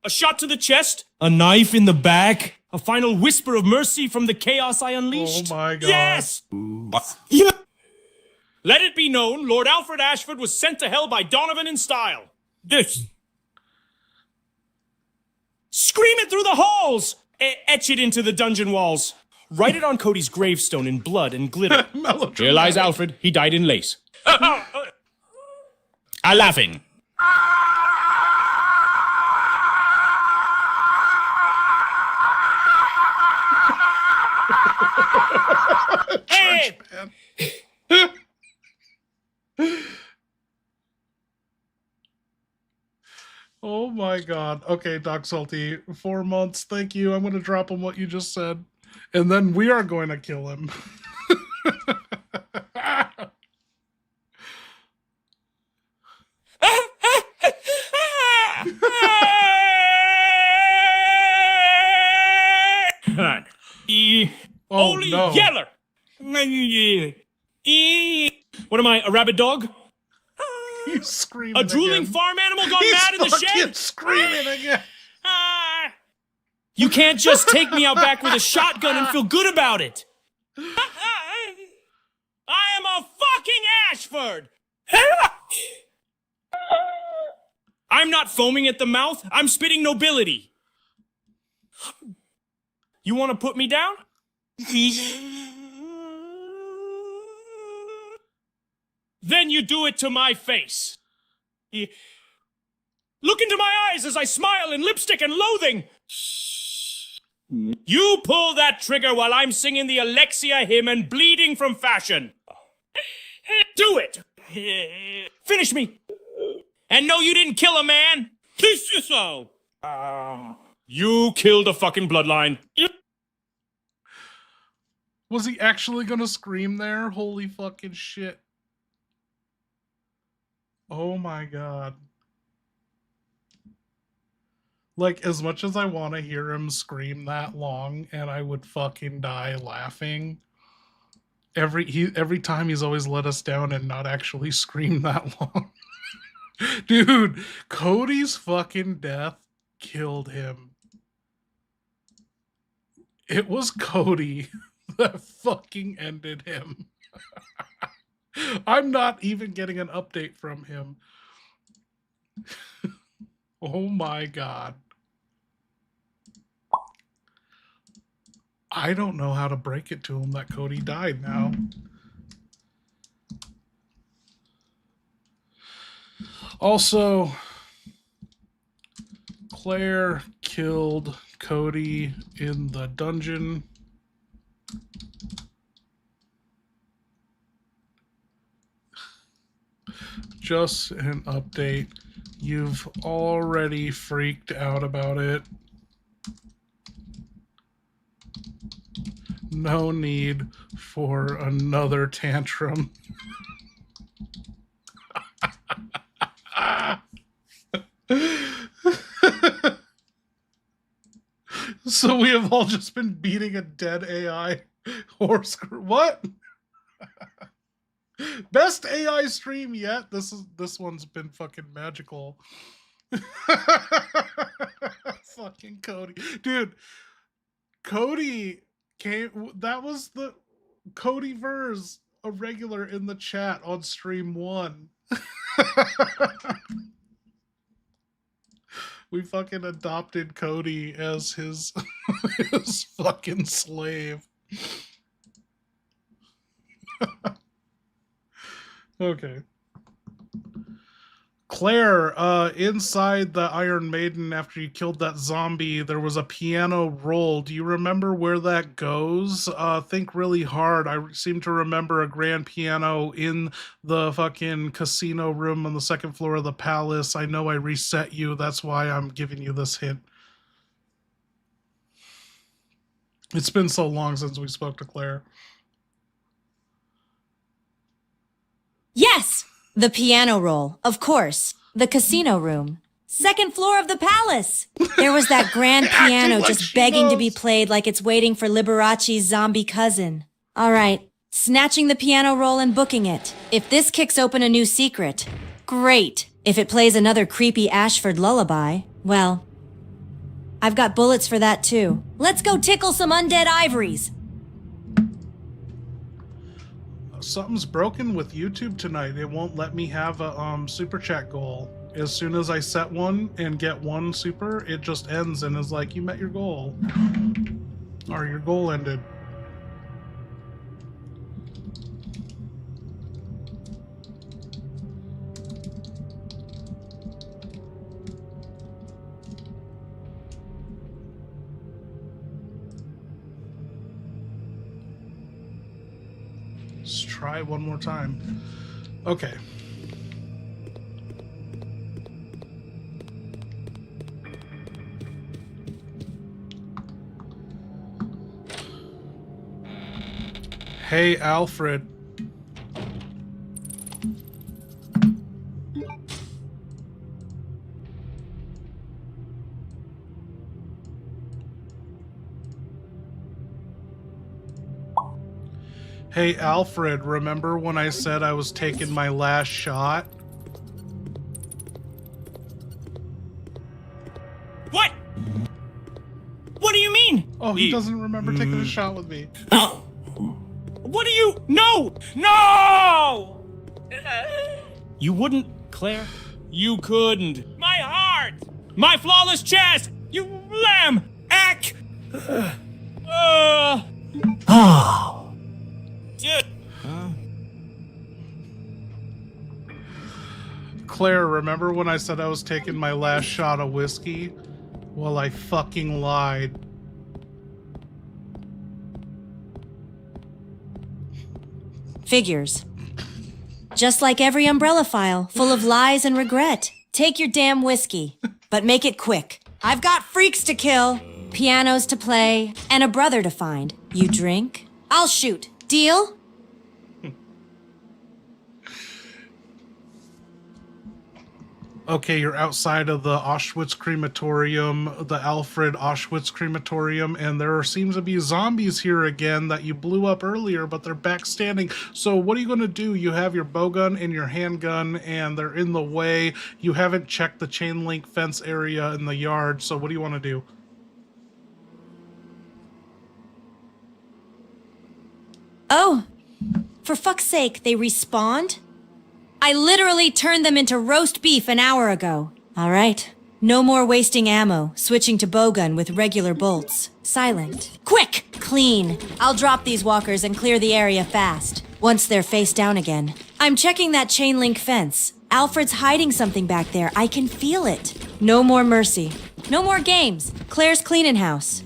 A shot to the chest, a knife in the back, a final whisper of mercy from the chaos I unleashed. Oh my god. Yes! Yeah. Let it be known, Lord Alfred Ashford was sent to hell by Donovan in style. This. Scream it through the halls! Etch it into the dungeon walls. Write it on Cody's gravestone in blood and glitter. Here lies Alfred, he died in lace. A laughing. Hey! Oh my god. Okay, Doc Salty, 4 months. Thank you. I'm going to drop him what you just said. And then we are going to kill him. Oh, Holy no. yeller! What am I, a rabid dog? He's screaming A drooling again. farm animal gone He's mad in the fucking shed? screaming again. You can't just take me out back with a shotgun and feel good about it. I am a fucking Ashford! I'm not foaming at the mouth. I'm spitting nobility. You want to put me down? Then you do it to my face. Look into my eyes as I smile in lipstick and loathing. You pull that trigger while I'm singing the Alexia hymn and bleeding from fashion. Do it. Finish me. And no, you didn't kill a man. This is so. You killed a fucking bloodline. Was he actually gonna scream there? Holy fucking shit. Oh my god. Like, as much as I want to hear him scream that long, and I would fucking die laughing, every time he's always let us down and not actually scream that long. Dude, Cody's fucking death killed him. It was Cody that fucking ended him. I'm not even getting an update from him. Oh my god. I don't know how to break it to him that Cody died now. Also, Claire killed Cody in the dungeon. Just an update. You've already freaked out about it. No need for another tantrum. So we have all just been beating a dead AI horse. What? Best AI stream yet. This one's been fucking magical. Fucking Cody, dude. Cody came. That was the Cody Verse, a regular in the chat on stream 1. We fucking adopted Cody as his his fucking slave. Okay. Claire, inside the Iron Maiden, after you killed that zombie, there was a piano roll. Do you remember where that goes? Think really hard. I seem to remember a grand piano in the fucking casino room on the second floor of the palace. I know I reset you. That's why I'm giving you this hint. It's been so long since we spoke to Claire. Yes! The piano roll, of course. The casino room. Second floor of the palace. There was that grand piano like just she begging to be knows. played like it's waiting for Liberace's zombie cousin. All right, snatching the piano roll and booking it. If this kicks open a new secret, great. If it plays another creepy Ashford lullaby, well, I've got bullets for that too. Let's go tickle some undead ivories. Something's broken with YouTube tonight. It won't let me have a super chat goal. As soon as I set one and get one super, it just ends and is like, you met your goal. Or your goal ended. try one more time. Okay. Hey, Alfred. Hey, Alfred, remember when I said I was taking my last shot? What? What do you mean? Oh, he doesn't remember taking a shot with me. What do you... No! No! You wouldn't, Claire? You couldn't. My heart! My flawless chest! You lamb! Ack! Oh. Claire, remember when I said I was taking my last shot of whiskey? Well, I fucking lied. Figures. Just like every umbrella file, full of lies and regret. Take your damn whiskey, but make it quick. I've got freaks to kill, pianos to play, and a brother to find. You drink? I'll shoot. Deal? Okay, you're outside of the Auschwitz Crematorium, the Alfred Auschwitz Crematorium, and there seems to be zombies here again that you blew up earlier, but they're back standing. So what are you going to do? You have your bowgun and your handgun, and they're in the way. You haven't checked the chain link fence area in the yard, so what do you want to do? Oh, for fuck's sake, they respawned? I literally turned them into roast beef an hour ago. All right. No more wasting ammo, switching to bowgun with regular bolts. Silent. Quick! Clean. I'll drop these walkers and clear the area fast. Once they're face down again. I'm checking that chain link fence. Alfred's hiding something back there. I can feel it. No more mercy. No more games. Claire's cleaning house.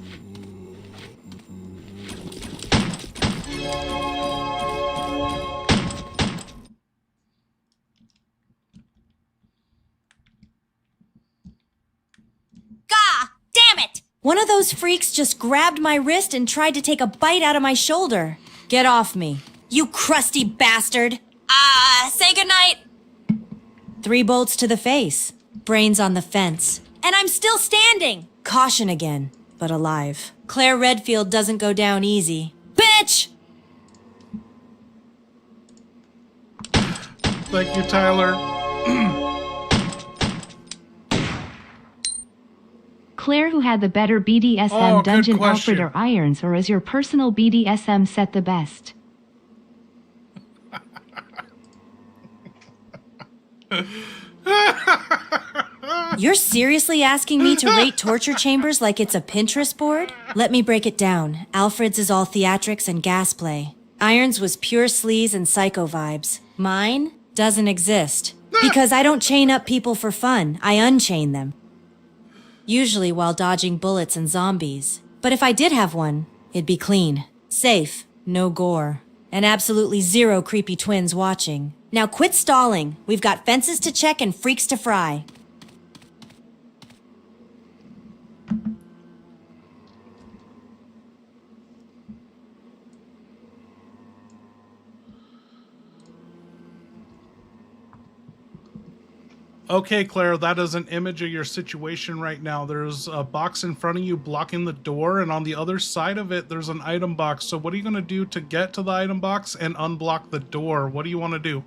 One of those freaks just grabbed my wrist and tried to take a bite out of my shoulder. Get off me. You crusty bastard. Say goodnight. 3 bolts to the face. Brains on the fence. And I'm still standing. Caution again, but alive. Claire Redfield doesn't go down easy. Bitch! Thank you, Tyler. Claire, who had the better BDSM Oh, good dungeon, question. Alfred or Irons, or is your personal BDSM set the best? You're seriously asking me to rate torture chambers like it's a Pinterest board? Let me break it down. Alfred's is all theatrics and gas play. Irons was pure sleaze and psycho vibes. Mine doesn't exist. Because I don't chain up people for fun. I unchain them. Usually while dodging bullets and zombies. But if I did have one, it'd be clean. Safe. No gore. And absolutely zero creepy twins watching. Now quit stalling. We've got fences to check and freaks to fry. Okay, Claire, that is an image of your situation right now. There's a box in front of you blocking the door, and on the other side of it, there's an item box. So what are you going to do to get to the item box and unblock the door? What do you want to do?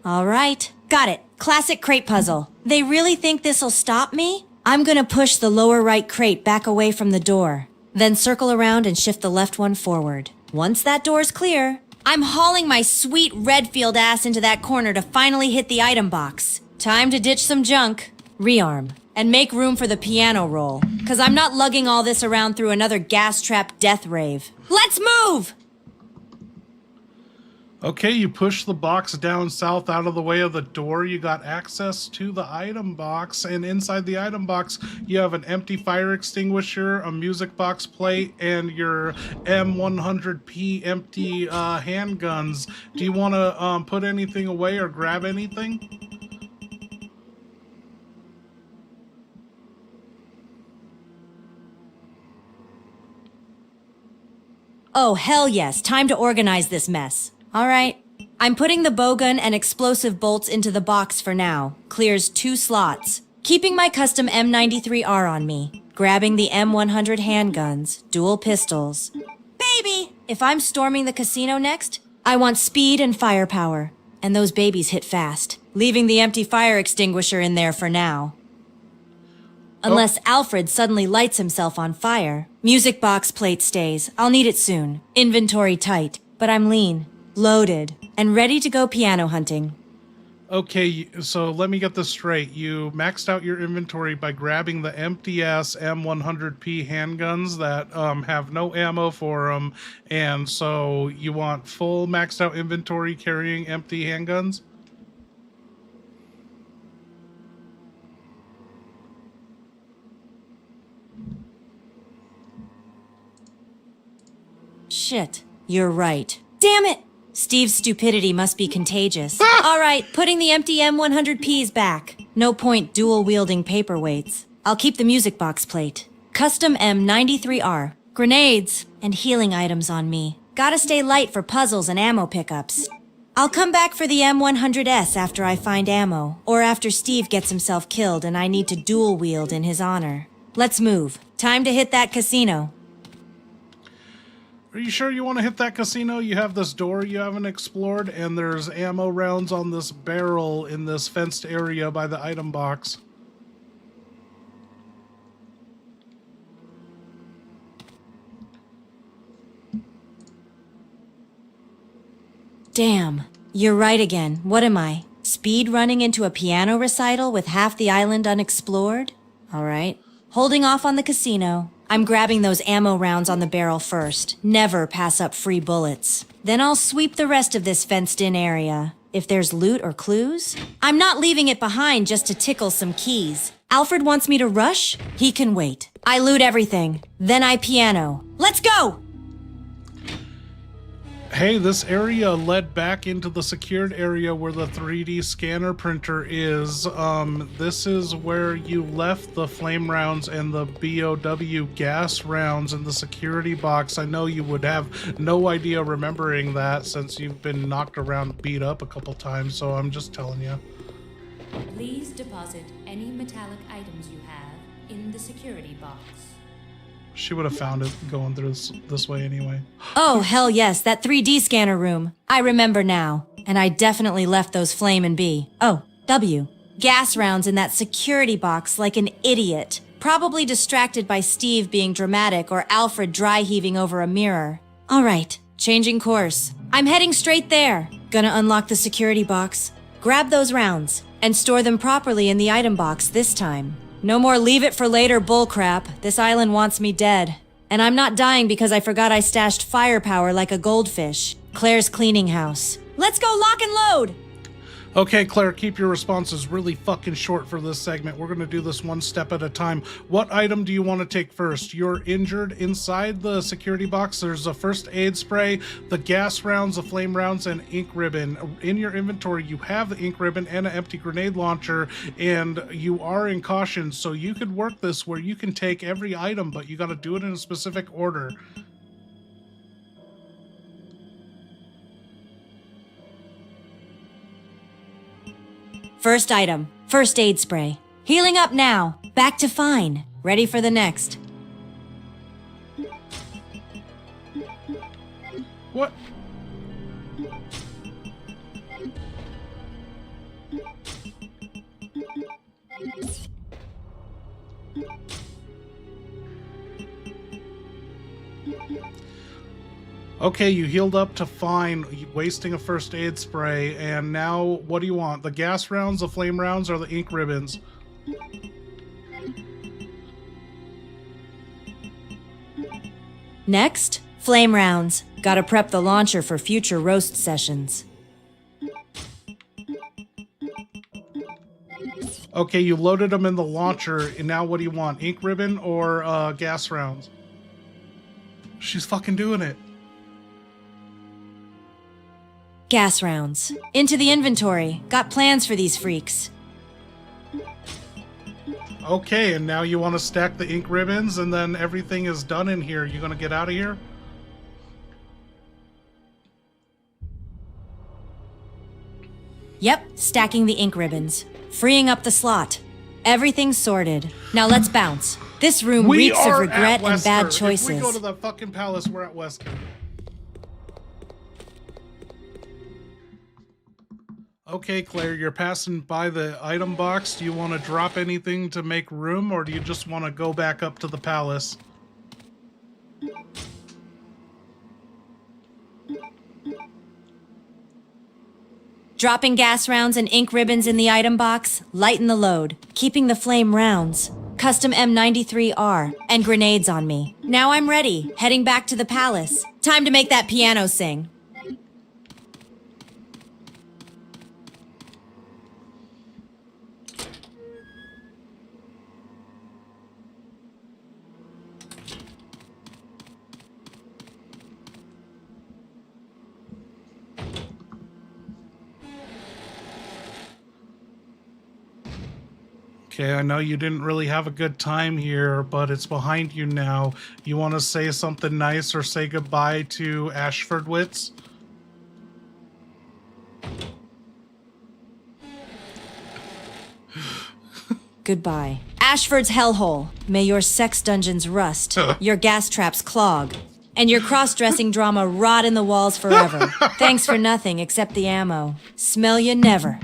All right. Got it. Classic crate puzzle. They really think this'll stop me? I'm gonna push the lower right crate back away from the door. Then circle around and shift the left one forward. Once that door's clear, I'm hauling my sweet Redfield ass into that corner to finally hit the item box. Time to ditch some junk, rearm, and make room for the piano roll. Cause I'm not lugging all this around through another gas-trapped death rave. Let's move! Okay, you push the box down south out of the way of the door. You got access to the item box, and inside the item box, you have an empty fire extinguisher, a music box plate, and your M100P empty handguns. Do you want to put anything away or grab anything? Oh, hell yes. Time to organize this mess. All right. I'm putting the bowgun and explosive bolts into the box for now. Clears 2 slots. Keeping my custom M93R on me. Grabbing the M100 handguns, dual pistols. Baby! If I'm storming the casino next, I want speed and firepower. And those babies hit fast. Leaving the empty fire extinguisher in there for now. Unless Alfred suddenly lights himself on fire. Music box plate stays. I'll need it soon. Inventory tight. But I'm lean, loaded, and ready to go piano hunting. Okay, so let me get this straight. You maxed out your inventory by grabbing the empty-ass M100P handguns that have no ammo for them, and so you want full maxed out inventory carrying empty handguns? Shit, you're right. Damn it! Steve's stupidity must be contagious. All right, putting the empty M100Ps back. No point dual-wielding paperweights. I'll keep the music box plate. Custom M93R. Grenades and healing items on me. Gotta stay light for puzzles and ammo pickups. I'll come back for the M100S after I find ammo, or after Steve gets himself killed and I need to dual-wield in his honor. Let's move. Time to hit that casino. Are you sure you want to hit that casino? You have this door you haven't explored, and there's ammo rounds on this barrel in this fenced area by the item box. Damn, you're right again. What am I? Speed running into a piano recital with half the island unexplored? All right. Holding off on the casino. I'm grabbing those ammo rounds on the barrel first. Never pass up free bullets. Then I'll sweep the rest of this fenced-in area. If there's loot or clues, I'm not leaving it behind just to tickle some keys. Alfred wants me to rush? He can wait. I loot everything. Then I piano. Let's go! Hey, this area led back into the secured area where the 3D scanner printer is. This is where you left the flame rounds and the BOW gas rounds in the security box. I know you would have no idea remembering that since you've been knocked around, beat up a couple times, so I'm just telling you. Please deposit any metallic items you have in the security box. She would have found it going through this way anyway. Oh, hell yes, that 3D scanner room. I remember now. And I definitely left those flame and gas rounds in that security box like an idiot. Probably distracted by Steve being dramatic or Alfred dry heaving over a mirror. All right, changing course. I'm heading straight there. Gonna unlock the security box, grab those rounds, and store them properly in the item box this time. No more leave it for later bullcrap. This island wants me dead. And I'm not dying because I forgot I stashed firepower like a goldfish. Claire's cleaning house. Let's go lock and load! Okay, Claire, keep your responses really fucking short for this segment. We're going to do this one step at a time. What item do you want to take first? You're injured inside the security box. There's a first aid spray, the gas rounds, the flame rounds, and ink ribbon. In your inventory, you have the ink ribbon and an empty grenade launcher, and you are in caution, so you could work this where you can take every item, but you got to do it in a specific order. First item, first aid spray. Healing up now. Back to fine. Ready for the next. What? Okay, you healed up to fine, wasting a first aid spray, and now what do you want? The gas rounds, the flame rounds, or the ink ribbons? Next, flame rounds. Gotta prep the launcher for future roast sessions. Okay, you loaded them in the launcher, and now what do you want? Ink ribbon or gas rounds? She's fucking doing it. Gas rounds. Into the inventory. Got plans for these freaks. Okay, and now you want to stack the ink ribbons, and then everything is done in here. You gonna get out of here? Yep, stacking the ink ribbons. Freeing up the slot. Everything's sorted. Now let's bounce. This room We reeks of are regret at and bad Wesker. choices. If we go to the fucking palace, we're at Wesker. Okay, Claire, you're passing by the item box. Do you want to drop anything to make room, or do you just want to go back up to the palace? Dropping gas rounds and ink ribbons in the item box, lighten the load, keeping the flame rounds. Custom M93R, and grenades on me. Now I'm ready, heading back to the palace. Time to make that piano sing. Okay, I know you didn't really have a good time here, but it's behind you now. You want to say something nice or say goodbye to Ashfordwitz? Goodbye. Ashford's hellhole. May your sex dungeons rust, your gas traps clog, and your cross-dressing drama rot in the walls forever. Thanks for nothing except the ammo. Smell you never.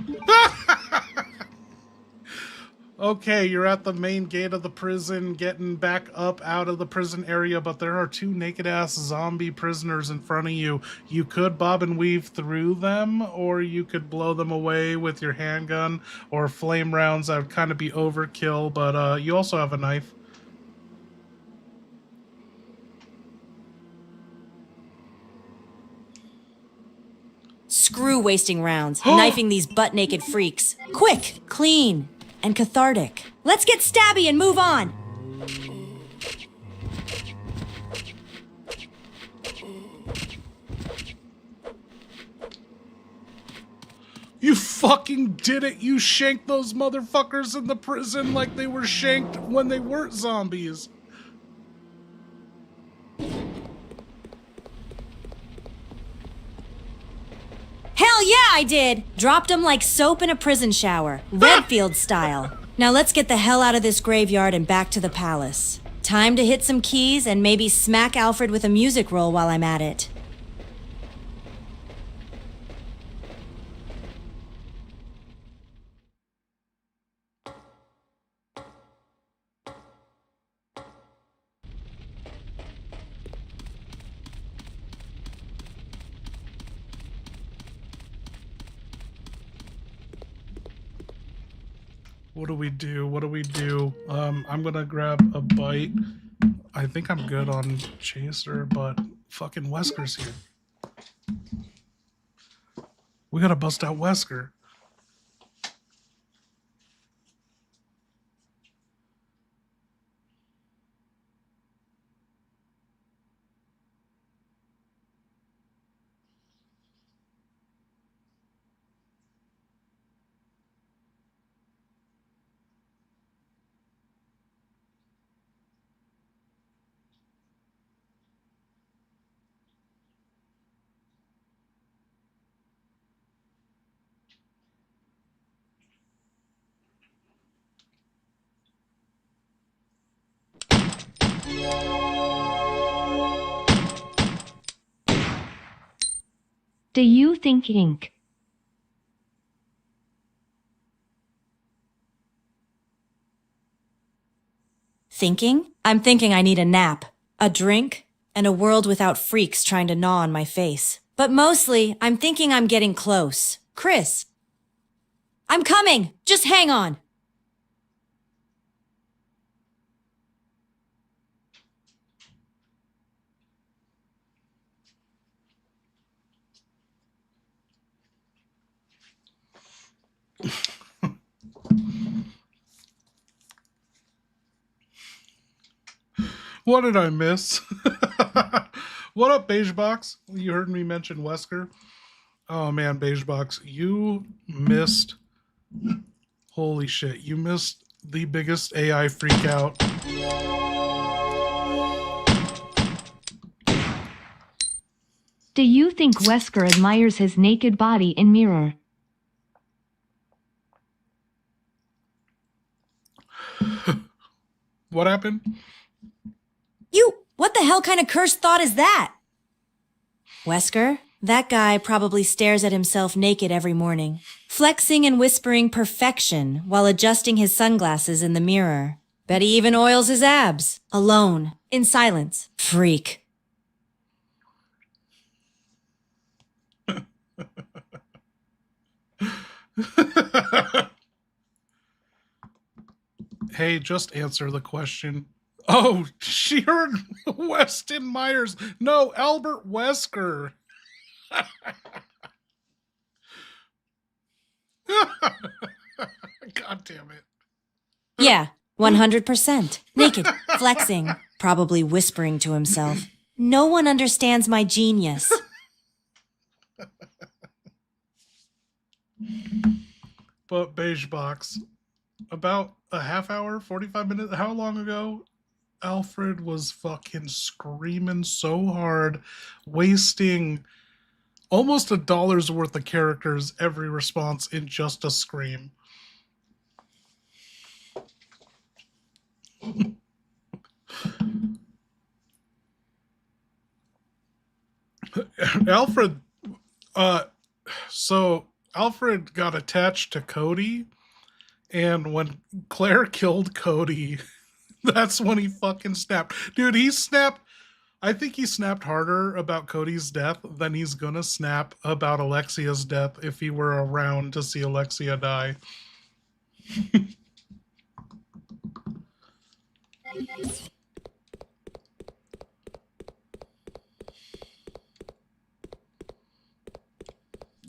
Okay, you're at the main gate of the prison, getting back up out of the prison area, but there are two naked-ass zombie prisoners in front of you. You could bob and weave through them, or you could blow them away with your handgun, or flame rounds. That would kind of be overkill, but you also have a knife. Screw wasting rounds, knifing these butt-naked freaks. Quick, clean, and cathartic. Let's get stabby and move on! You fucking did it! You shanked those motherfuckers in the prison like they were shanked when they weren't zombies. Hell yeah, I did! Dropped them like soap in a prison shower, Redfield style. Now let's get the hell out of this graveyard and back to the palace. Time to hit some keys and maybe smack Alfred with a music roll while I'm at it. What do we do? What do we do? I'm gonna grab a bite. I think I'm good on Chaser, but fucking Wesker's here. We gotta bust out Wesker. Do you think ink? Thinking? I'm thinking I need a nap, a drink, and a world without freaks trying to gnaw on my face. But mostly, I'm thinking I'm getting close. Chris! I'm coming! Just hang on! What did I miss? What up, Beige Box? You heard me mention Wesker. Oh man, Beige Box, you missed. Holy shit, you missed the biggest AI freak out. Do you think Wesker admires his naked body in mirror? What happened? What the hell kind of cursed thought is that? Wesker, that guy probably stares at himself naked every morning, flexing and whispering perfection while adjusting his sunglasses in the mirror. Bet he even oils his abs, alone, in silence. Freak. Hey, just answer the question. Oh, she heard Weston Myers. No, Albert Wesker. God damn it. Yeah, 100%. Naked, flexing, probably whispering to himself. No one understands my genius. But Beige Box, about a half hour, 45 minutes, how long ago? Alfred was fucking screaming so hard, wasting almost $1 worth of characters every response in just a scream. Alfred, so Alfred got attached to Cody, and when Claire killed Cody, that's when he fucking snapped. Dude, he snapped. I think he snapped harder about Cody's death than he's gonna snap about Alexia's death if he were around to see Alexia die.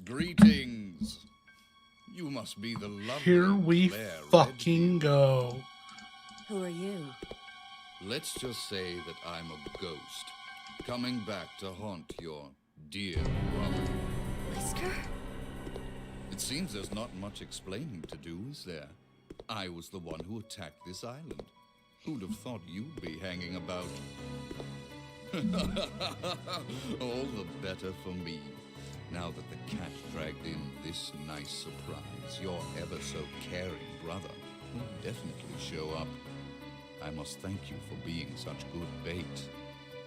Greetings. You must be the lovely Here we Claire fucking go. Who are you? Let's just say that I'm a ghost, coming back to haunt your dear brother. Wesker? It seems there's not much explaining to do, is there? I was the one who attacked this island. Who'd have thought you'd be hanging about? All the better for me. Now that the cat dragged in this nice surprise, your ever so caring brother will definitely show up. I must thank you for being such good bait.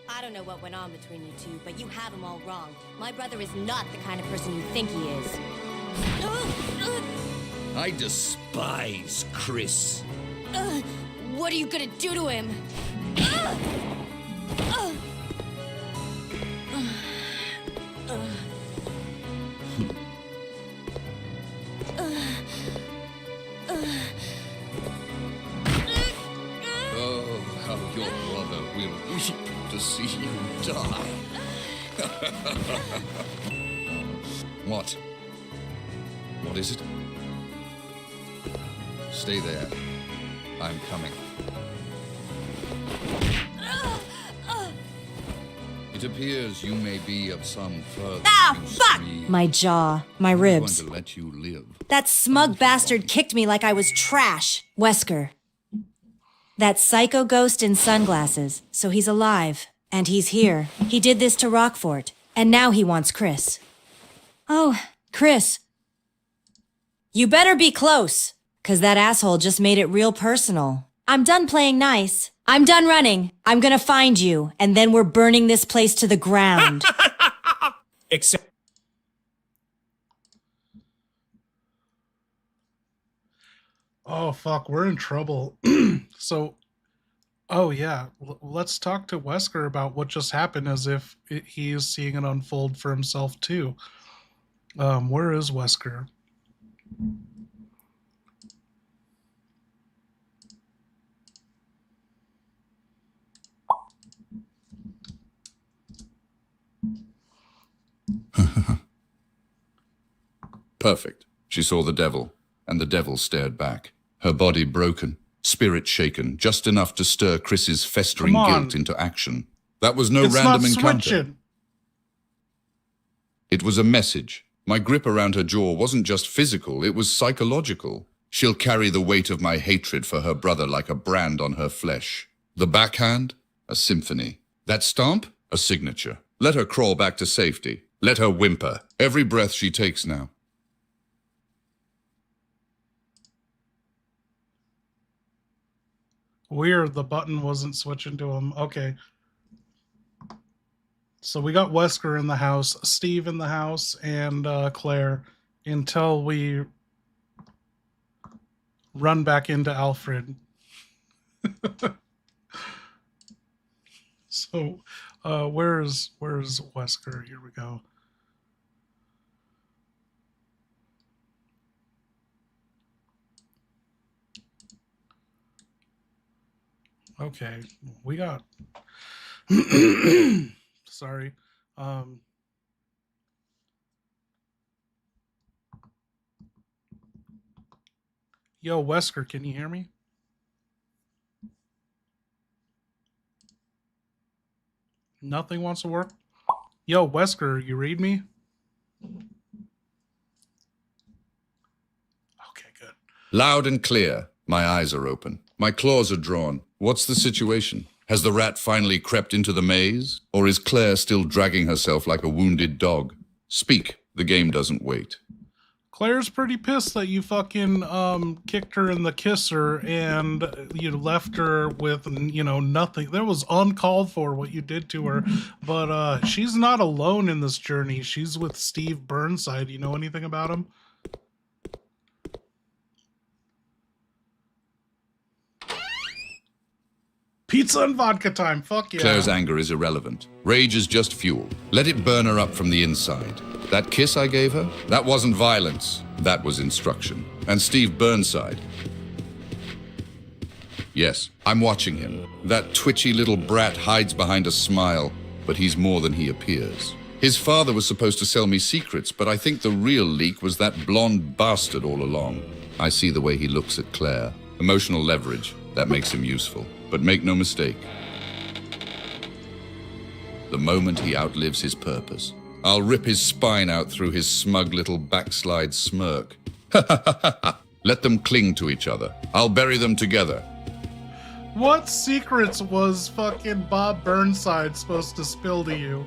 I don't know what went on between you two, but you have him all wrong. My brother is not the kind of person you think he is. I despise Chris. What are you gonna do to him? Oh, how your brother will weep to see you die. What? What is it? Stay there. I'm coming. It appears you may be of some further use to me. My jaw, my ribs. I'm going to let you live. That smug bastard kicked me like I was trash. Wesker. That psycho ghost in sunglasses. So he's alive. And he's here. He did this to Rockfort. And now he wants Chris. Oh, Chris. You better be close. 'Cause that asshole just made it real personal. I'm done playing nice. I'm done running. I'm gonna find you. And then we're burning this place to the ground. Except Oh, fuck, we're in trouble. So, oh yeah, let's talk to Wesker about what just happened as if he is seeing it unfold for himself too. Where is Wesker? Perfect. She saw the devil, and the devil stared back. Her body broken, spirit shaken, just enough to stir Chris's festering Come on. guilt into action. That was no It's random not encounter. switching. It was a message. My grip around her jaw wasn't just physical, it was psychological. She'll carry the weight of my hatred for her brother like a brand on her flesh. The backhand? A symphony. That stomp? A signature. Let her crawl back to safety. Let her whimper. Every breath she takes now. Weird, the button wasn't switching to him. Okay. So we got Wesker in the house, Steve in the house, and Claire until we run back into Alfred. So, where's Wesker? Here we go. Okay, we got. Sorry. Yo, Wesker, can you hear me? Nothing wants to work? Yo, Wesker, you read me? Okay, good. Loud and clear. My eyes are open. My claws are drawn. What's the situation? Has the rat finally crept into the maze? Or is Claire still dragging herself like a wounded dog? Speak. The game doesn't wait. Claire's pretty pissed that you fucking kicked her in the kisser and you left her with, nothing. That was uncalled for what you did to her. But she's not alone in this journey. She's with Steve Burnside. You know anything about him? Pizza and vodka time. Fuck yeah. Claire's anger is irrelevant. Rage is just fuel. Let it burn her up from the inside. That kiss I gave her? That wasn't violence. That was instruction. And Steve Burnside. Yes, I'm watching him. That twitchy little brat hides behind a smile, but he's more than he appears. His father was supposed to sell me secrets, but I think the real leak was that blonde bastard all along. I see the way he looks at Claire. Emotional leverage. That makes him useful. But make no mistake. The moment he outlives his purpose, I'll rip his spine out through his smug little backslide smirk. Let them cling to each other. I'll bury them together. What secrets was fucking Bob Burnside supposed to spill to you?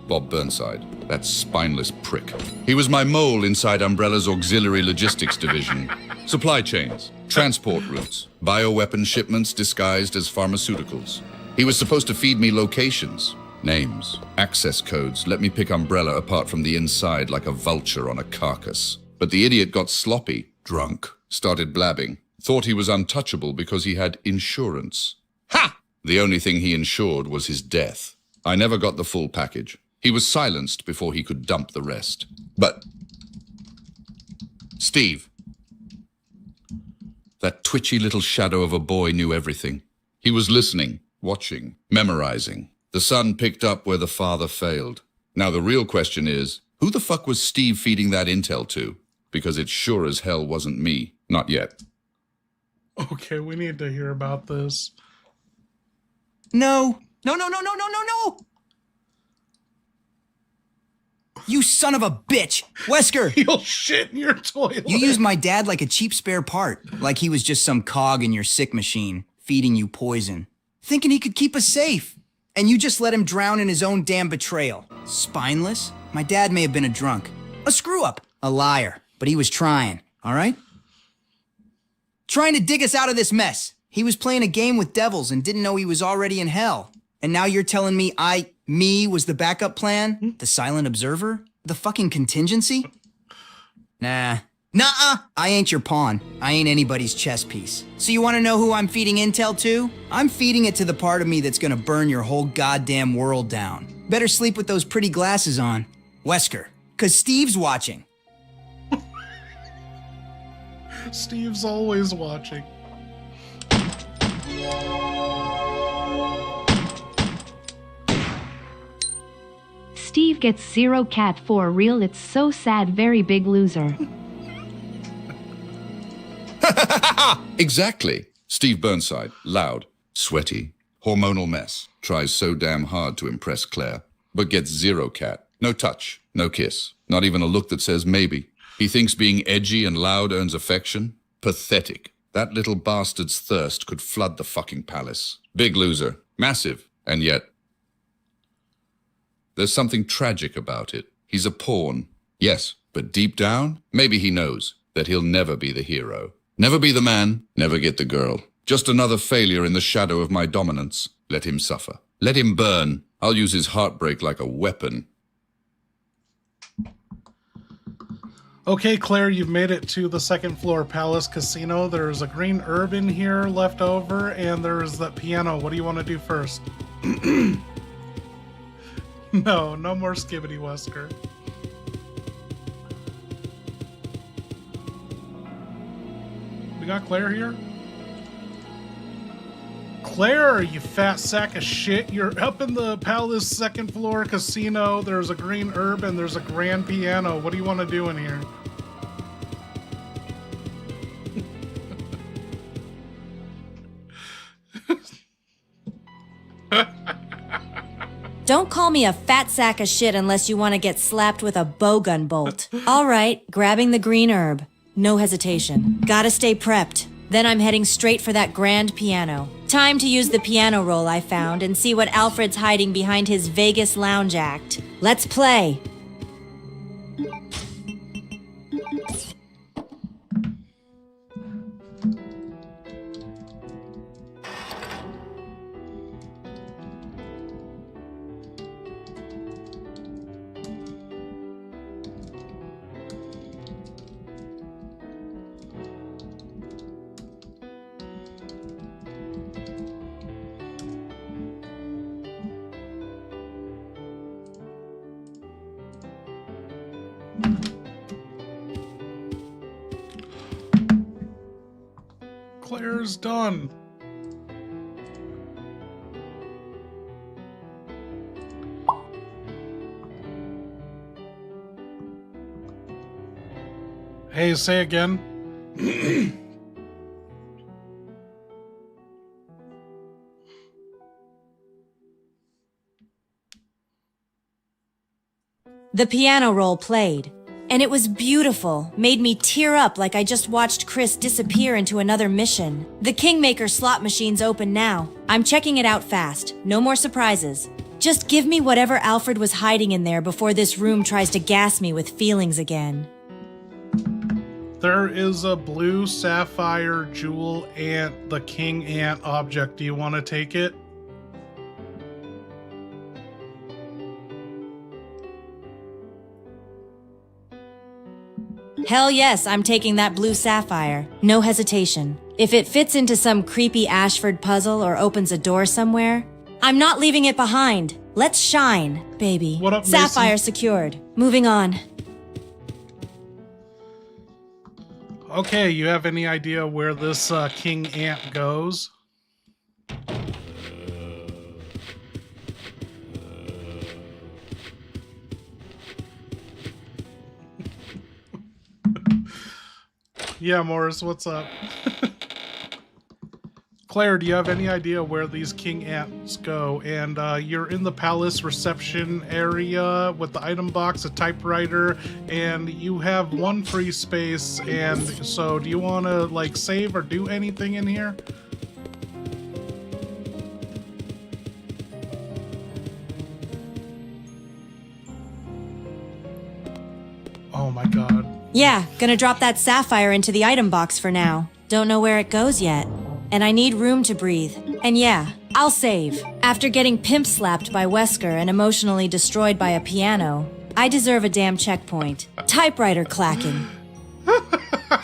Bob Burnside, that spineless prick. He was my mole inside Umbrella's auxiliary logistics division. Supply chains, transport routes, bioweapon shipments disguised as pharmaceuticals. He was supposed to feed me locations, names, access codes, let me pick Umbrella apart from the inside like a vulture on a carcass. But the idiot got sloppy, drunk, started blabbing, thought he was untouchable because he had insurance. Ha! The only thing he insured was his death. I never got the full package. He was silenced before he could dump the rest. But Steve, that twitchy little shadow of a boy knew everything. He was listening, watching, memorizing. The son picked up where the father failed. Now the real question is, who the fuck was Steve feeding that intel to? Because it sure as hell wasn't me. Not yet. Okay, we need to hear about this. No. No. You son of a bitch! Wesker! You'll shit in your toilet. You used my dad like a cheap spare part. Like he was just some cog in your sick machine, feeding you poison. Thinking he could keep us safe. And you just let him drown in his own damn betrayal. Spineless? My dad may have been a drunk. A screw-up. A liar. But he was trying, all right? Trying to dig us out of this mess. He was playing a game with devils and didn't know he was already in hell. And now you're telling me me was the backup plan? The silent observer? The fucking contingency? Nah. Nuh-uh. I ain't your pawn. I ain't anybody's chess piece. So you want to know who I'm feeding intel to? I'm feeding it to the part of me that's gonna burn your whole goddamn world down. Better sleep with those pretty glasses on. Wesker. 'Cause Steve's watching. Steve's always watching. Steve gets 0 cat for real. It's so sad, very big loser. Exactly. Steve Burnside, loud, sweaty, hormonal mess, tries so damn hard to impress Claire, but gets 0 cat. No touch, no kiss, not even a look that says maybe. He thinks being edgy and loud earns affection? Pathetic. That little bastard's thirst could flood the fucking palace. Big loser. Massive. And yet, there's something tragic about it. He's a pawn. Yes, but deep down, maybe he knows that he'll never be the hero. Never be the man, never get the girl. Just another failure in the shadow of my dominance. Let him suffer. Let him burn. I'll use his heartbreak like a weapon. Okay, Claire, you've made it to the second floor Palace Casino. There's a green herb in here left over, and there's that piano. What do you want to do first? No more skibbity Wesker. We got Claire here? Claire, you fat sack of shit. You're up in the Palace second floor casino. There's a green herb and there's a grand piano. What do you want to do in here? Don't call me a fat sack of shit unless you want to get slapped with a bowgun bolt. All right, grabbing the green herb. No hesitation. Gotta stay prepped. Then I'm heading straight for that grand piano. Time to use the piano roll I found and see what Alfred's hiding behind his Vegas lounge act. Let's play. Claire's done. Hey, say again. The piano roll played, and it was beautiful, made me tear up like I just watched Chris disappear into another mission. The Kingmaker slot machine's open now. I'm checking it out fast. No more surprises. Just give me whatever Alfred was hiding in there before this room tries to gas me with feelings again. There is a blue sapphire jewel ant, the king ant object. Do you want to take it? Hell yes, I'm taking that blue sapphire. No hesitation. If it fits into some creepy Ashford puzzle or opens a door somewhere, I'm not leaving it behind. Let's shine, baby. What up, Sapphire Mason? secured. Moving on. Okay, you have any idea where this king ant goes? Yeah, Morris, what's up? Claire, do you have any idea where these king ants go? And you're in the palace reception area with the item box, a typewriter, and you have one free space. And so do you want to like save or do anything in here? Oh my god. Yeah, gonna drop that sapphire into the item box for now. Don't know where it goes yet. And I need room to breathe. And yeah, I'll save. After getting pimp slapped by Wesker and emotionally destroyed by a piano, I deserve a damn checkpoint. Typewriter clacking.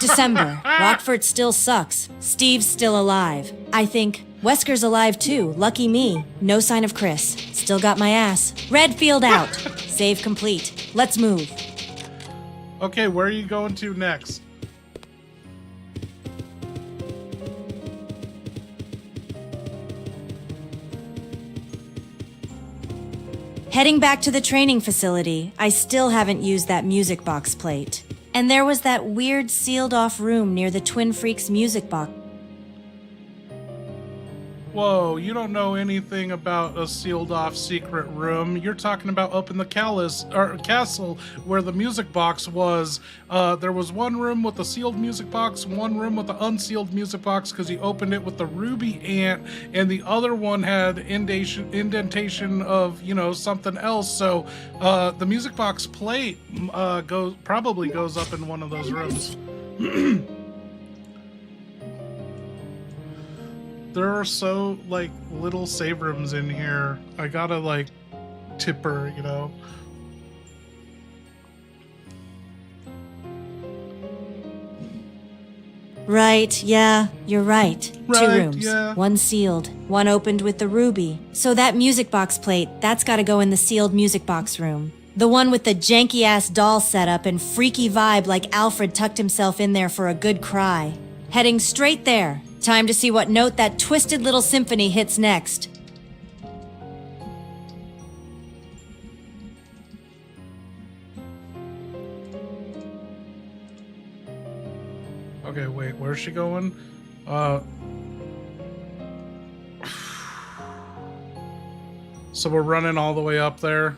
December. Rockford still sucks. Steve's still alive. I think Wesker's alive too. Lucky me. No sign of Chris. Still got my ass. Redfield out. Save complete. Let's move. Okay, where are you going to next? Heading back to the training facility, I still haven't used that music box plate. And there was that weird sealed-off room near the Twin Freaks music box. Whoa, you don't know anything about a sealed-off secret room. You're talking about up in the castle where the music box was. There was one room with a sealed music box, one room with an unsealed music box because he opened it with the ruby ant, and the other one had indentation of, you know, something else. So the music box plate probably goes up in one of those rooms. There are so, like, little save rooms in here. I gotta, like, tip her, you know? Right, yeah, you're right. Right, 2 rooms. yeah. One sealed, one opened with the ruby. So that music box plate, that's gotta go in the sealed music box room. The one with the janky-ass doll setup and freaky vibe like Alfred tucked himself in there for a good cry. Heading straight there. Time to see what note that twisted little symphony hits next. Okay, wait, where's she going? So we're running all the way up there.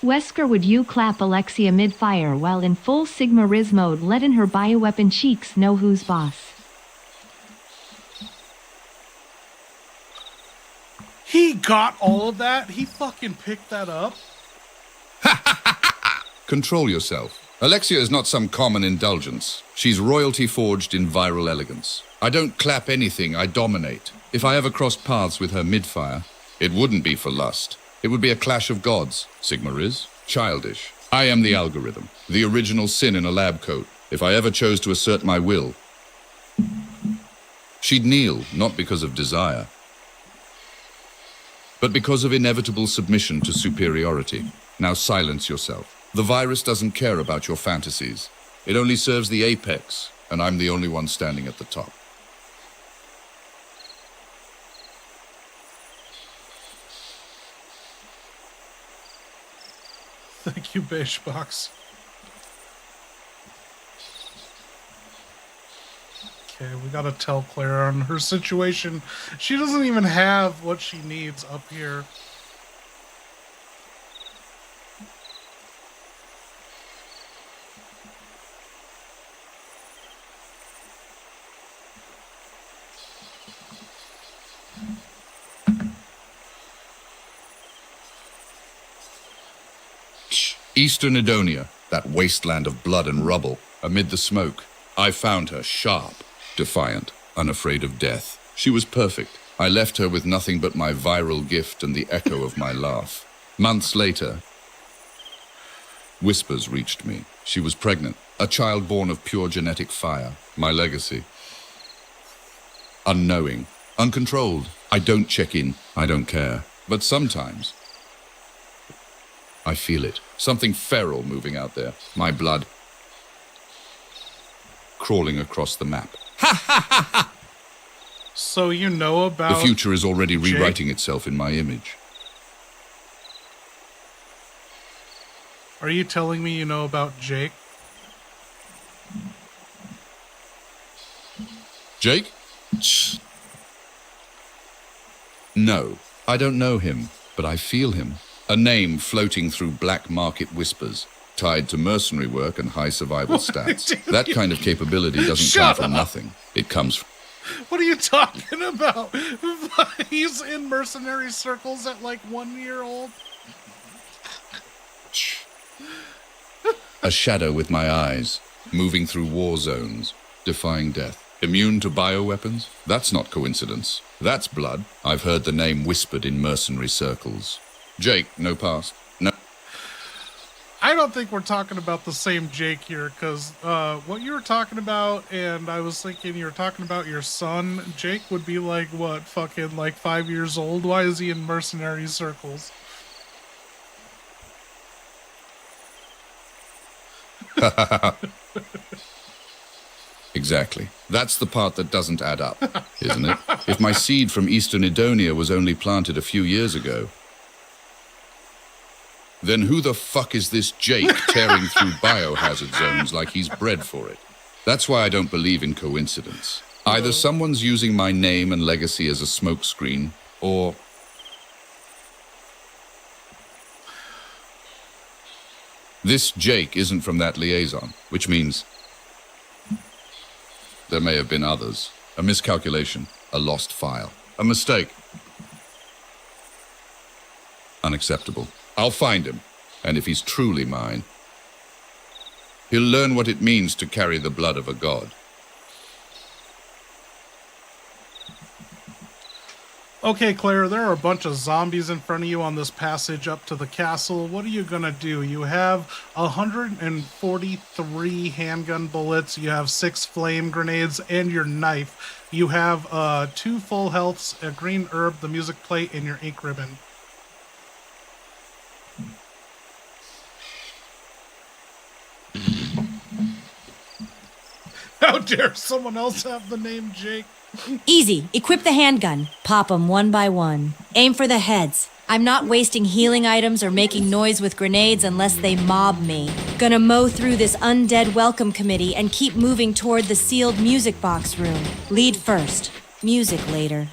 Wesker, would you clap Alexia mid-fire while in full Sigma Riz mode, letting her bioweapon cheeks know who's boss? He got all of that? He fucking picked that up? Control yourself. Alexia is not some common indulgence. She's royalty forged in viral elegance. I don't clap anything, I dominate. If I ever crossed paths with her mid-fire, it wouldn't be for lust. It would be a clash of gods. Sigma is childish. I am the algorithm, the original sin in a lab coat. If I ever chose to assert my will, she'd kneel, not because of desire, but because of inevitable submission to superiority. Now silence yourself. The virus doesn't care about your fantasies. It only serves the apex, and I'm the only one standing at the top. Thank you, Bishbox. Okay, we gotta tell Claire on her situation. She doesn't even have what she needs up here. Eastern Edonia, that wasteland of blood and rubble, amid the smoke, I found her sharp, defiant, unafraid of death. She was perfect. I left her with nothing but my viral gift and the echo of my laugh. Months later, whispers reached me. She was pregnant, a child born of pure genetic fire, my legacy. Unknowing, uncontrolled. I don't check in, I don't care. But sometimes, I feel it. Something feral moving out there. My blood crawling across the map. So you know about... The future is already Jake? rewriting itself in my image. Are you telling me you know about Jake? Jake? No, I don't know him, but I feel him. A name floating through black market whispers, tied to mercenary work and high survival stats. That kind of capability doesn't come from nothing. It comes from... What are you talking about? He's in mercenary circles at like 1 year old. A shadow with my eyes, moving through war zones, defying death. Immune to bioweapons? That's not coincidence. That's blood. I've heard the name whispered in mercenary circles. Jake, no past. No. I don't think we're talking about the same Jake here, because what you were talking about, and I was thinking you were talking about your son. Jake would be like, what, fucking like 5 years old? Why is he in mercenary circles? Exactly. That's the part that doesn't add up, isn't it? If my seed from Eastern Edonia was only planted a few years ago, then who the fuck is this Jake tearing through biohazard zones like he's bred for it? That's why I don't believe in coincidence. Either someone's using my name and legacy as a smokescreen, or... this Jake isn't from that liaison, which means... there may have been others. A miscalculation, a lost file, a mistake. Unacceptable. I'll find him, and if he's truly mine, he'll learn what it means to carry the blood of a god. Okay, Claire, there are a bunch of zombies in front of you on this passage up to the castle. What are you gonna do? You have 143 handgun bullets, you have 6 flame grenades, and your knife. You have 2 full healths, a green herb, the music plate, and your ink ribbon. How dare someone else have the name Jake? Easy. Equip the handgun. Pop them one by one. Aim for the heads. I'm not wasting healing items or making noise with grenades unless they mob me. Gonna mow through this undead welcome committee and keep moving toward the sealed music box room. Lead first. Music later.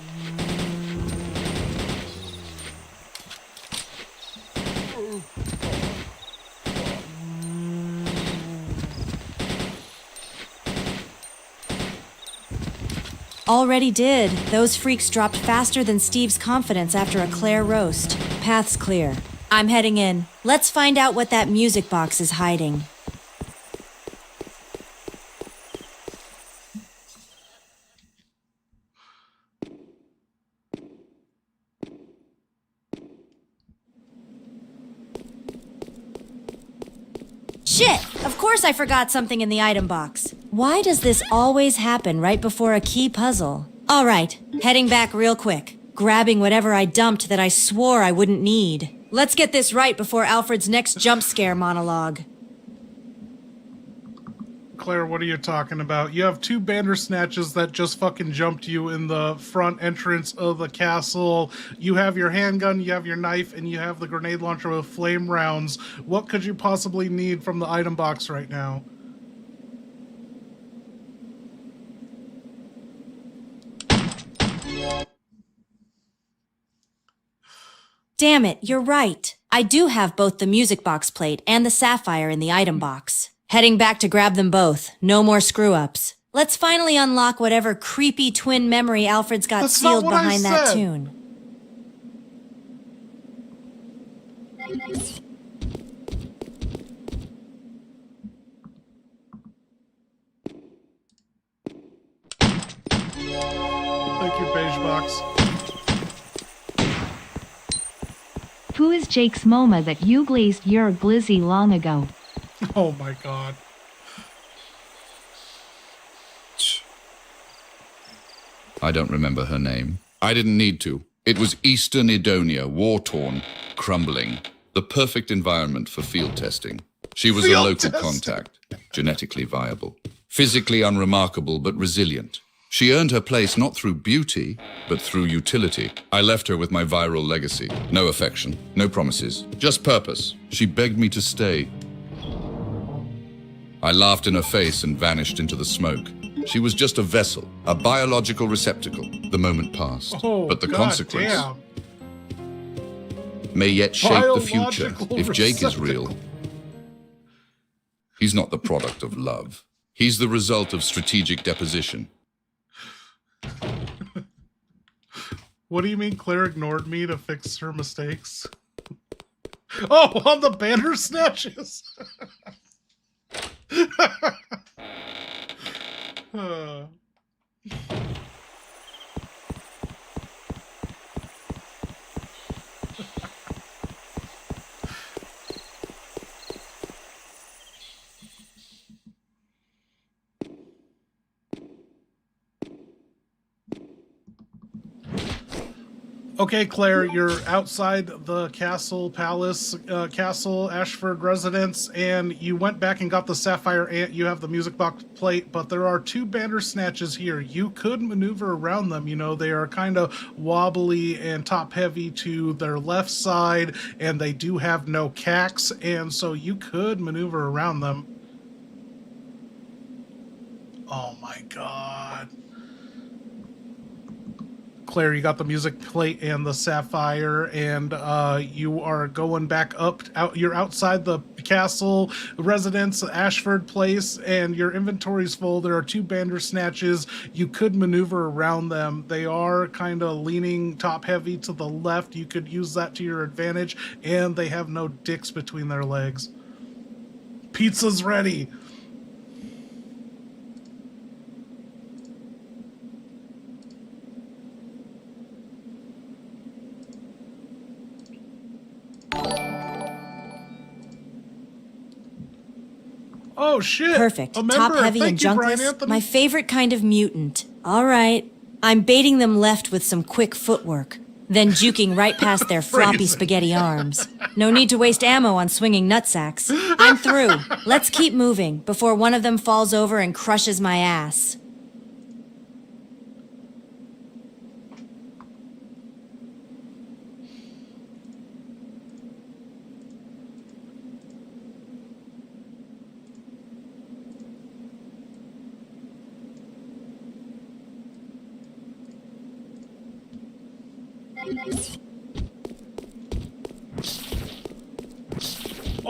Already did. Those freaks dropped faster than Steve's confidence after a Claire roast. Path's clear. I'm heading in. Let's find out what that music box is hiding. Shit! Of course I forgot something in the item box. Why does this always happen right before a key puzzle? All right, heading back real quick. Grabbing whatever I dumped that I swore I wouldn't need. Let's get this right before Alfred's next jump scare monologue. Claire, what are you talking about? You have 2 Bandersnatches that just fucking jumped you in the front entrance of the castle. You have your handgun, you have your knife, and you have the grenade launcher with flame rounds. What could you possibly need from the item box right now? Damn it, you're right. I do have both the music box plate and the sapphire in the item box. Heading back to grab them both. No more screw-ups. Let's finally unlock whatever creepy twin memory Alfred's got That's sealed not what I behind that said. tune. Thank you, Beige Box. Who is Jake's MoMA that you glazed your glizzy long ago? Oh my god. I don't remember her name. I didn't need to. It was Eastern Edonia, war-torn, crumbling. The perfect environment for field testing. She was a local contact, genetically viable, physically unremarkable but resilient. She earned her place not through beauty, but through utility. I left her with my viral legacy. No affection, no promises, just purpose. She begged me to stay. I laughed in her face and vanished into the smoke. She was just a vessel, a biological receptacle. The moment passed, but the consequence may yet shape the future if Jake is real. He's not the product of love. He's the result of strategic deposition. What do you mean Claire ignored me to fix her mistakes? Oh, on the banner snatches! Okay, Claire, you're outside the castle, Ashford residence, and you went back and got the sapphire ant. You have the music box plate, but there are two banner snatches here. You could maneuver around them. You know, they are kind of wobbly and top heavy to their left side, and they do have no cacks, and so you could maneuver around them. Oh my God. Claire, you got the music plate and the sapphire, and you are going back you're outside the castle residence, Ashford Place, and your inventory's full. There are two bandersnatches. You could maneuver around them. They are kind of leaning top heavy to the left. You could use that to your advantage, and they have no dicks between their legs. Pizza's ready. Oh shit! Perfect. Top heavy and junkless. My favorite kind of mutant. All right. I'm baiting them left with some quick footwork, then juking right past their floppy spaghetti arms. No need to waste ammo on swinging nutsacks. I'm through. Let's keep moving before one of them falls over and crushes my ass.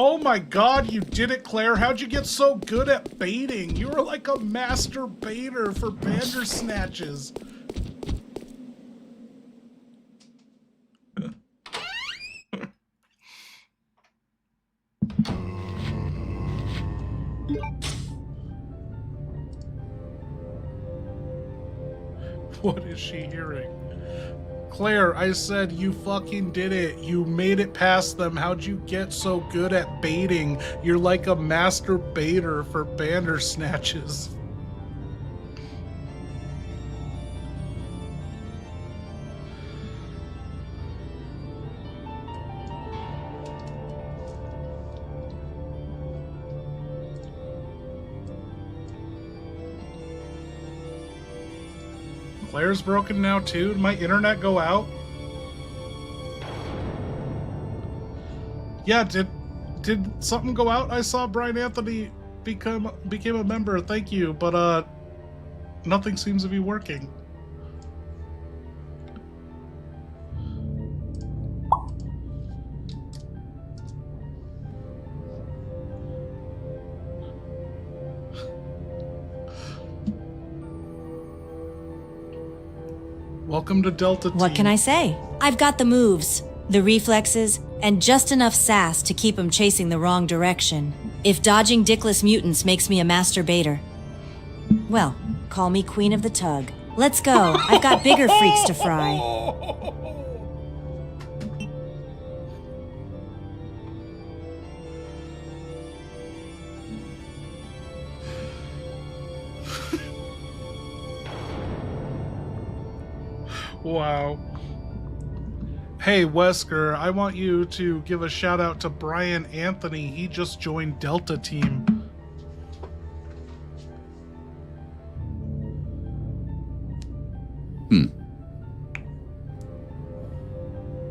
Oh my God, you did it, Claire. How'd you get so good at baiting? You were like a master baiter for bandersnatches. What is she hearing? Claire, I said you fucking did it. You made it past them. How'd you get so good at baiting? You're like a master baiter for bandersnatches. Claire's broken now too? Did my internet go out? Yeah, did something go out? I saw Brian Anthony became a member, thank you, but nothing seems to be working. Welcome to Delta Team. What can I say? I've got the moves, the reflexes, and just enough sass to keep them chasing the wrong direction. If dodging dickless mutants makes me a master baiter, well, call me Queen of the Tug. Let's go. I've got bigger freaks to fry. Wow. Hey, Wesker, I want you to give a shout out to Brian Anthony. He just joined Delta Team.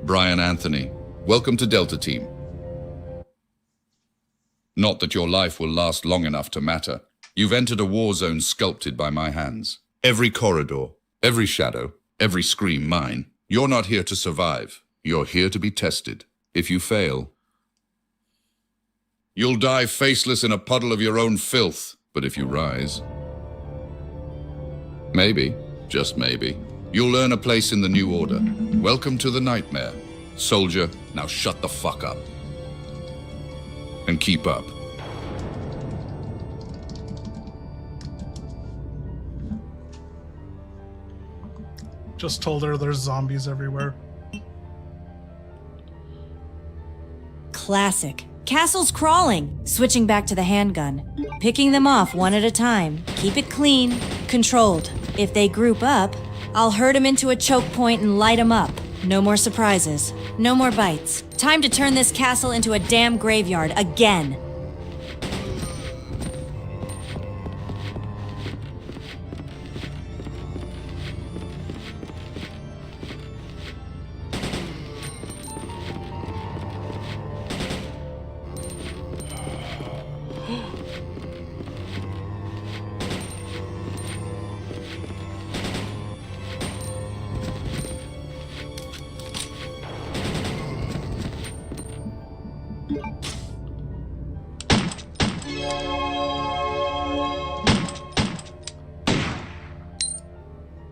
Brian Anthony, welcome to Delta Team. Not that your life will last long enough to matter. You've entered a war zone sculpted by my hands. Every corridor, every shadow, every scream mine. You're not here to survive. You're here to be tested. If you fail, you'll die faceless in a puddle of your own filth. But if you rise, maybe, just maybe, you'll earn a place in the new order. Welcome to the nightmare. Soldier, now shut the fuck up. And keep up. Just told her there's zombies everywhere. Classic. Castles crawling. Switching back to the handgun. Picking them off one at a time. Keep it clean. Controlled. If they group up, I'll herd them into a choke point and light them up. No more surprises. No more bites. Time to turn this castle into a damn graveyard again.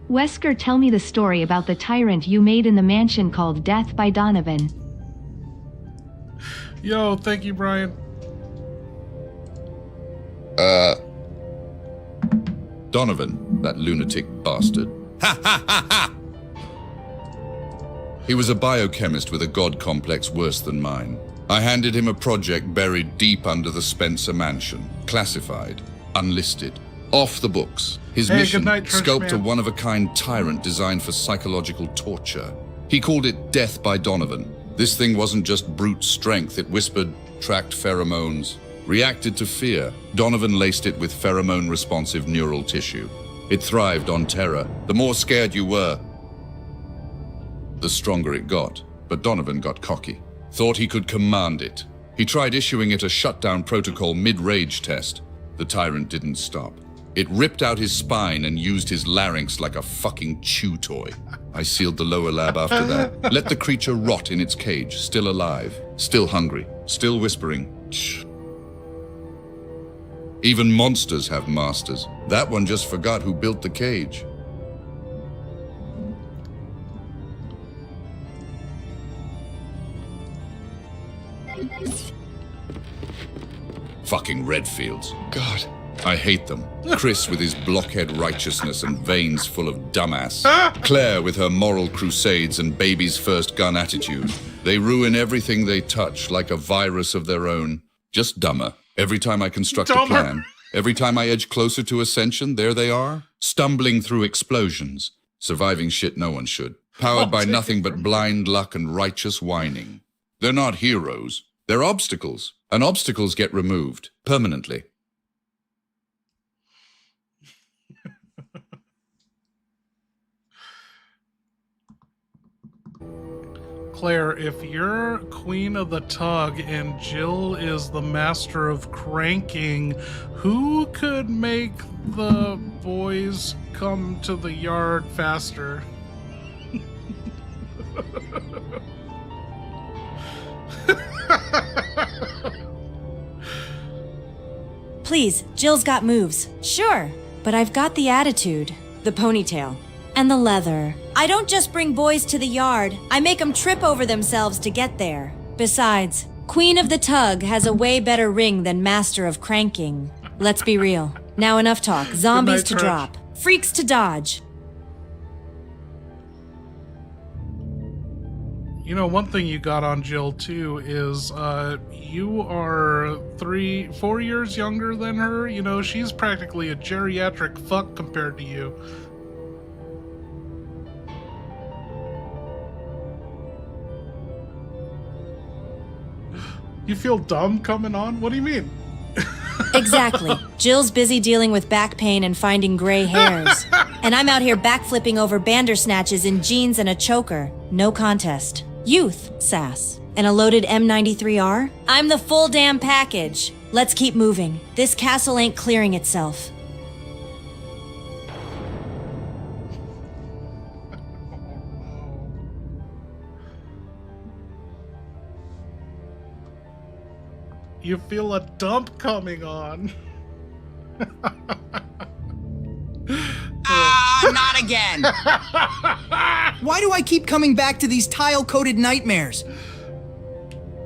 Wesker, tell me the story about the tyrant you made in the mansion called Death by Donovan. Yo, thank you, Brian. Donovan, that lunatic bastard. Ha ha ha ha! He was a biochemist with a god complex worse than mine. I handed him a project buried deep under the Spencer mansion, classified, unlisted, off the books. His mission, good night, sculpt a man. one-of-a-kind tyrant designed for psychological torture. He called it Death by Donovan. This thing wasn't just brute strength. It whispered, tracked pheromones, reacted to fear. Donovan laced it with pheromone-responsive neural tissue. It thrived on terror. The more scared you were, the stronger it got. But Donovan got cocky. Thought he could command it. He tried issuing it a shutdown protocol mid-rage test. The tyrant didn't stop. It ripped out his spine and used his larynx like a fucking chew toy. I sealed the lower lab after that. Let the creature rot in its cage, still alive, still hungry, still whispering. Shh. Even monsters have masters. That one just forgot who built the cage. Fucking Redfields. God. I hate them. Chris with his blockhead righteousness and veins full of dumbass. Claire with her moral crusades and baby's first gun attitude. They ruin everything they touch like a virus of their own. Just dumber. Every time I construct a plan, every time I edge closer to ascension, there they are, stumbling through explosions. Surviving shit no one should. Powered by nothing but blind luck and righteous whining. They're not heroes. They're obstacles. And obstacles get removed. Permanently. Claire, if you're Queen of the Tug and Jill is the Master of Cranking, who could make the boys come to the yard faster? Please, Jill's got moves. Sure, but I've got the attitude, the ponytail, and the leather. I don't just bring boys to the yard, I make them trip over themselves to get there. Besides, Queen of the Tug has a way better ring than Master of Cranking. Let's be real. Now enough talk. Zombies to drop. Freaks to dodge. You know, one thing you got on Jill, too, is you are 4 years younger than her. You know, she's practically a geriatric fuck compared to you. You feel dumb coming on? What do you mean? Exactly. Jill's busy dealing with back pain and finding gray hairs. And I'm out here backflipping over bandersnatches in jeans and a choker. No contest. Youth, sass. And a loaded M93R? I'm the full damn package. Let's keep moving. This castle ain't clearing itself. You feel a dump coming on. Not again! Why do I keep coming back to these tile-coated nightmares?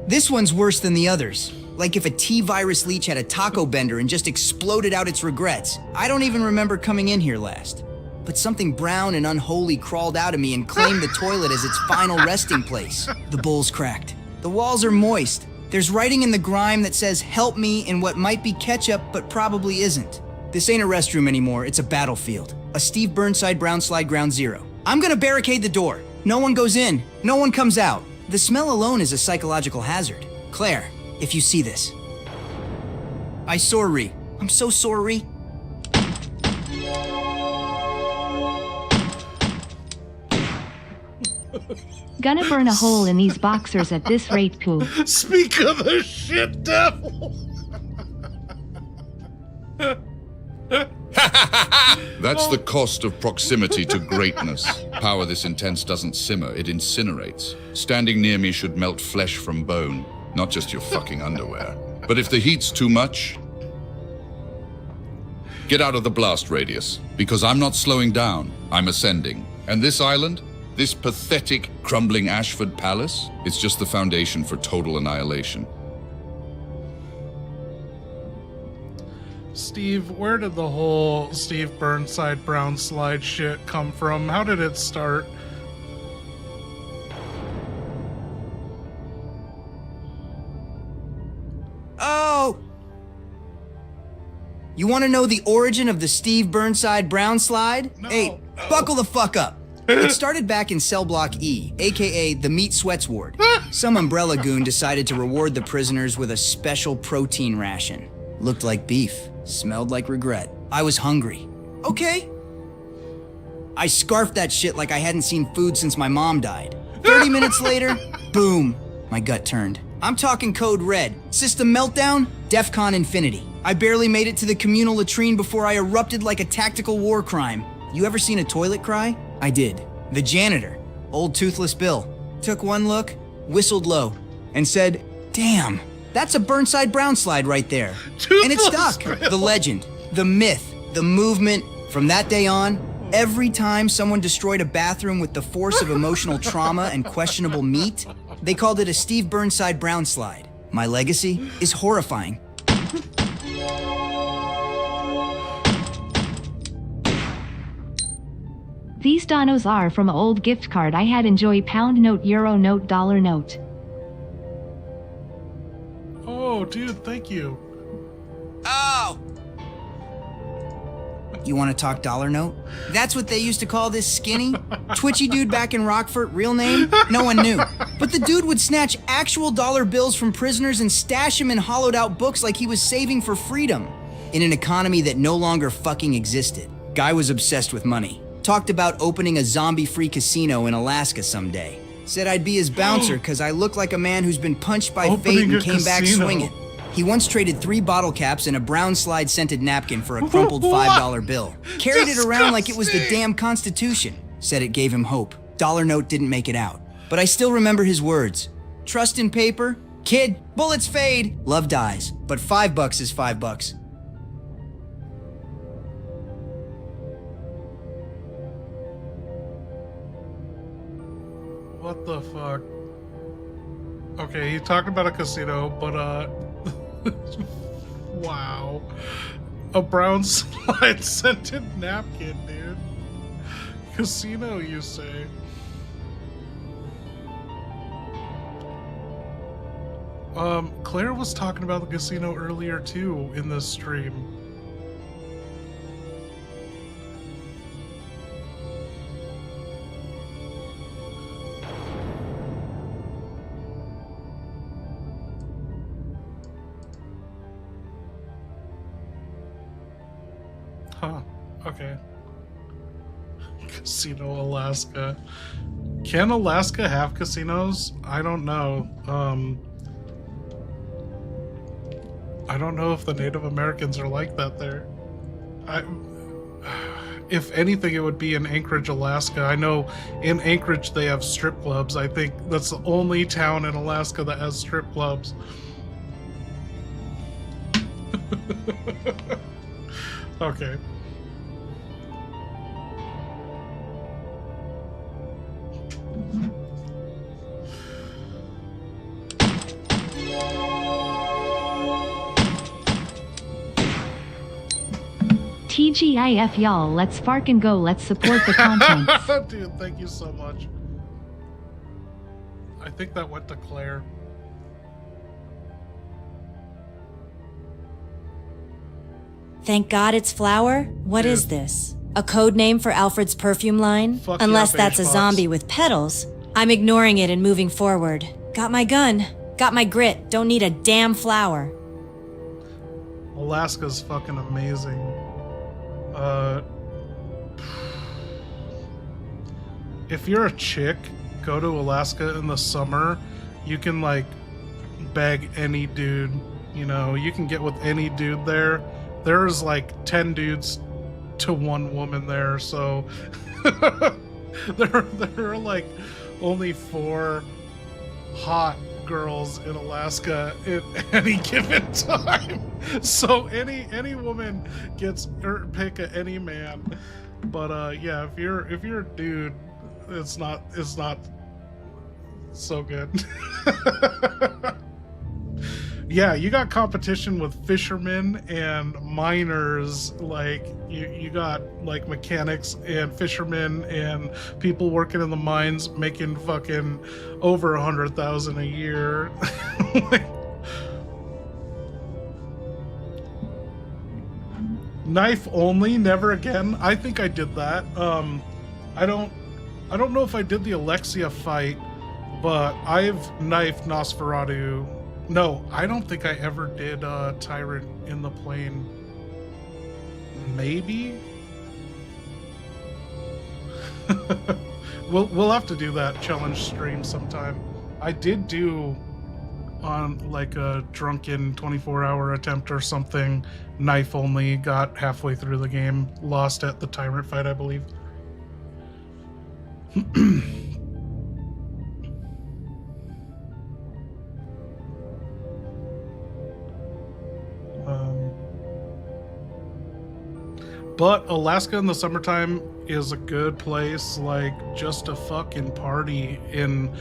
This one's worse than the others. Like if a T-virus leech had a taco bender and just exploded out its regrets. I don't even remember coming in here last. But something brown and unholy crawled out of me and claimed the toilet as its final resting place. The bowl's cracked. The walls are moist. There's writing in the grime that says, "Help me," in what might be ketchup, but probably isn't. This ain't a restroom anymore, it's a battlefield. A Steve Burnside brown slide ground zero. I'm gonna barricade the door. No one goes in, no one comes out. The smell alone is a psychological hazard. Claire, if you see this. I sorry. I'm so sorry. Gonna burn a hole in these boxers at this rate, poo. Speak of the shit devil. That's the cost of proximity to greatness. Power this intense doesn't simmer, it incinerates. Standing near me should melt flesh from bone, not just your fucking underwear. But if the heat's too much, get out of the blast radius, because I'm not slowing down, I'm ascending. And this island, this pathetic, crumbling Ashford Palace, it's just the foundation for total annihilation. Steve, where did the whole Steve Burnside brown slide shit come from? How did it start? Oh! You want to know the origin of the Steve Burnside brown slide? No, Hey, no. buckle the fuck up. It started back in Cell Block E, aka the Meat Sweats Ward. Some umbrella goon decided to reward the prisoners with a special protein ration. Looked like beef, smelled like regret. I was hungry. Okay. I scarfed that shit like I hadn't seen food since my mom died. 30 minutes later, boom, my gut turned. I'm talking code red. System meltdown, DEFCON infinity. I barely made it to the communal latrine before I erupted like a tactical war crime. You ever seen a toilet cry? I did. The janitor, old toothless Bill, took one look, whistled low, and said, "Damn, that's a Burnside brown slide right there." And it stuck. The legend, the myth, the movement. From that day on, every time someone destroyed a bathroom with the force of emotional trauma and questionable meat, they called it a Steve Burnside brown slide. My legacy is horrifying. These donos are from an old gift card I had. Enjoy. Pound note, euro note, dollar note. Oh, dude, thank you. Oh! You want to talk dollar note? That's what they used to call this skinny, twitchy dude back in Rockford. Real name? No one knew. But the dude would snatch actual dollar bills from prisoners and stash them in hollowed out books like he was saving for freedom. In an economy that no longer fucking existed. Guy was obsessed with money. Talked about opening a zombie-free casino in Alaska someday. Said I'd be his bouncer because I look like a man who's been punched by fate and came back swinging. He once traded 3 bottle caps and a brown slide scented napkin for a crumpled $5 bill. Carried it around like it was the damn Constitution. Said it gave him hope. Dollar note didn't make it out. But I still remember his words. Trust in paper? Kid, bullets fade, love dies. But $5 is $5. What the fuck? Okay, he talked about a casino, but wow. A brown slide scented napkin, dude. Casino, you say? Claire was talking about the casino earlier too in this stream. Okay. Casino Alaska. Can Alaska have casinos? I don't know. I don't know if the Native Americans are like that there. If anything, it would be in Anchorage, Alaska. I know in Anchorage they have strip clubs. I think that's the only town in Alaska that has strip clubs. Okay. TGIF y'all, let's fark and go, let's support the content. Dude, thank you so much. I think that went to Claire. Thank God it's flour? What is this? A code name for Alfred's perfume line? Fuck Unless yeah, that's a Beige Fox. zombie with petals. I'm ignoring it and moving forward. Got my gun. Got my grit. Don't need a damn flower. Alaska's fucking amazing. If you're a chick, go to Alaska in the summer. You can like beg any dude. You know, you can get with any dude there. There's like 10 dudes to one woman there, so there are like only 4 hot girls in Alaska at any given time. So any woman gets her pick at any man. But yeah, if you're a dude, it's not so good. Yeah, you got competition with fishermen and miners. Like you got like mechanics and fishermen and people working in the mines making fucking over 100,000 a year. Knife only, never again. I think I did that. I don't know if I did the Alexia fight, but I've knifed Nosferatu. No, I don't think I ever did Tyrant in the Plane. Maybe? We'll have to do that challenge stream sometime. I did do on like a drunken 24-hour attempt or something, knife only, got halfway through the game, lost at the Tyrant fight, I believe. But Alaska in the summertime is a good place, like just to fucking party. In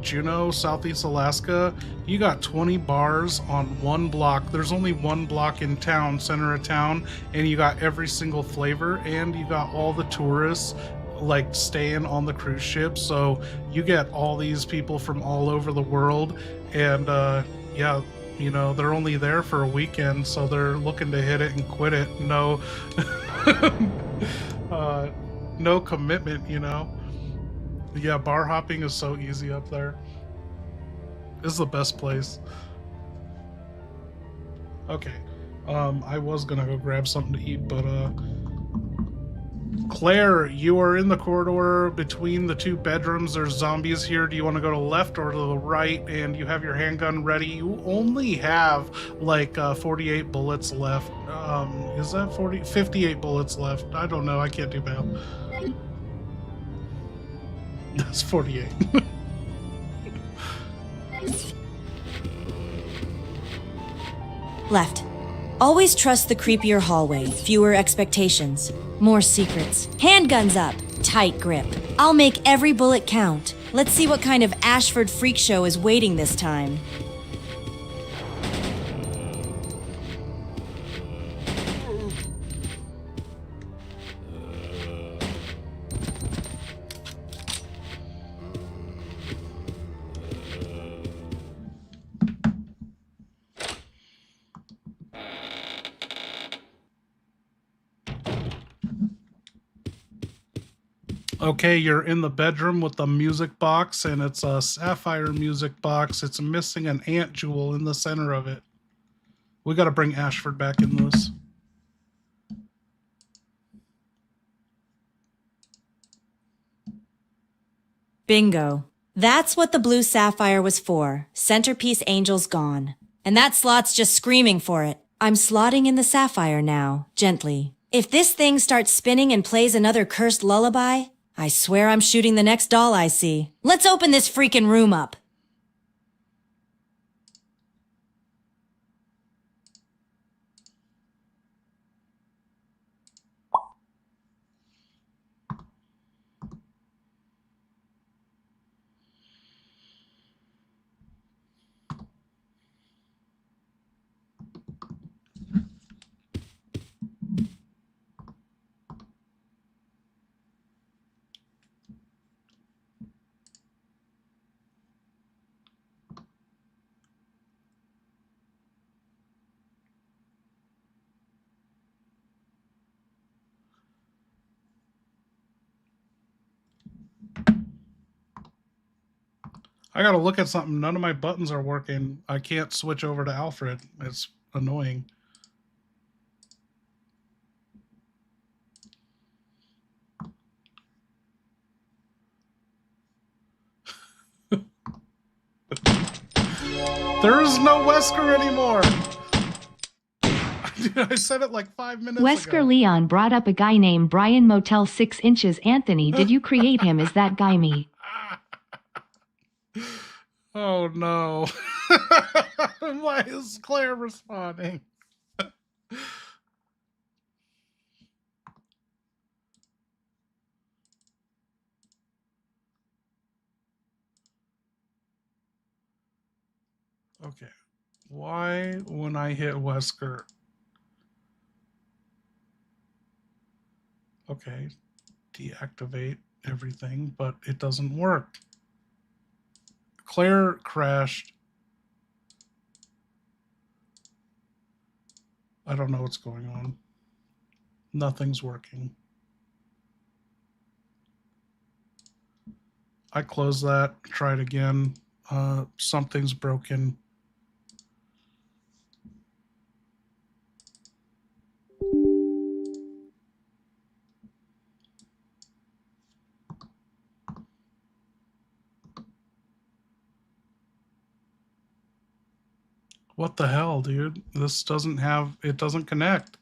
Juneau, Southeast Alaska, you got 20 bars on one block. There's only one block in town, center of town, and you got every single flavor, and you got all the tourists like staying on the cruise ship. So you get all these people from all over the world, and yeah, you know, they're only there for a weekend, so they're looking to hit it and quit it. No, no commitment, you know. Yeah, bar hopping is so easy up there. This is the best place. Okay, I was gonna go grab something to eat, but Claire, you are in the corridor between the 2 bedrooms. There's zombies here. Do you want to go to the left or to the right? And you have your handgun ready. You only have like 48 bullets left. Is that 40? 58 bullets left. I don't know. I can't do math. That's 48. Left. Always trust the creepier hallway. Fewer expectations. More secrets. Handguns up. Tight grip. I'll make every bullet count. Let's see what kind of Ashford freak show is waiting this time. Okay, you're in the bedroom with the music box, and it's a sapphire music box. It's missing an ant jewel in the center of it. We got to bring Ashford back in this. Bingo. That's what the blue sapphire was for. Centerpiece angel's gone. And that slot's just screaming for it. I'm slotting in the sapphire now, gently. If this thing starts spinning and plays another cursed lullaby, I swear I'm shooting the next doll I see. Let's open this freaking room up. I gotta look at something. None of my buttons are working. I can't switch over to Alfred. It's annoying. There is no Wesker anymore. I said it like 5 minutes Wesker ago. Leon brought up a guy named Brian Motel 6 Inches. Anthony, did you create him? Is that guy me? Oh no. Why is Claire responding? Okay. Why, when I hit Wesker? Okay. Deactivate everything, but it doesn't work. Claire crashed. I don't know what's going on. Nothing's working. I close that, try it again. Something's broken. What the hell, dude? This doesn't have, it doesn't connect.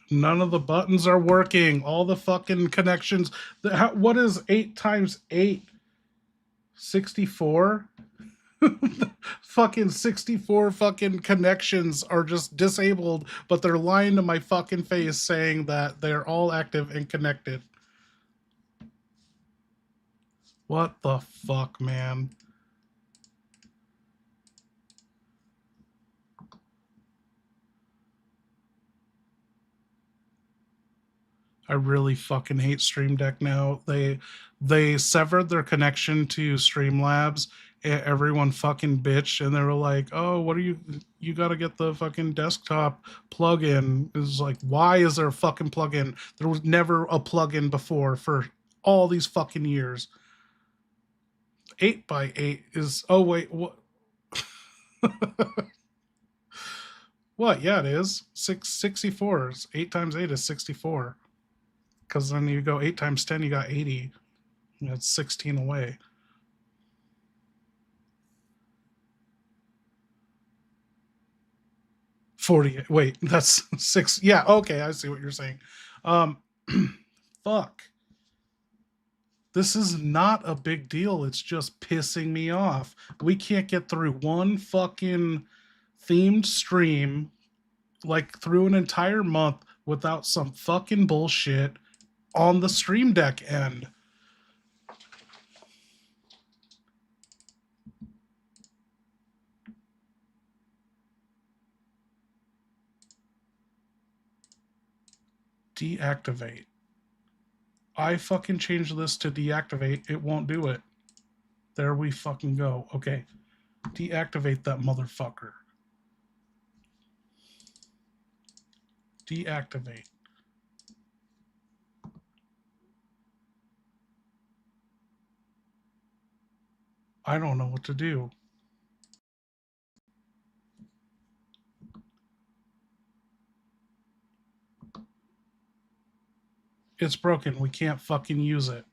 None of the buttons are working. All the fucking connections. What is 8 times 8? 64? Fucking 64 fucking connections are just disabled, but they're lying to my fucking face saying that they're all active and connected. What the fuck, man? I really fucking hate Stream Deck now. They severed their connection to Streamlabs. Everyone fucking bitched, and they were like, "Oh, what are you got to get the fucking desktop plugin." It's like, why is there a fucking plugin? There was never a plugin before for all these fucking years. 8x8 is, oh wait, what? What? Yeah, it is. 64 is 8 times 8 is 64. Because then you go 8 times 10, you got 80. That's 16 away. $48. Wait, that's 6. Yeah, okay, I see what you're saying. Fuck. This is not a big deal. It's just pissing me off. We can't get through one fucking themed stream, like through an entire month, without some fucking bullshit on the Stream Deck end. Deactivate. I fucking changed this to deactivate. It won't do it. There we fucking go. Okay. Deactivate that motherfucker. Deactivate. I don't know what to do. It's broken. We can't fucking use it.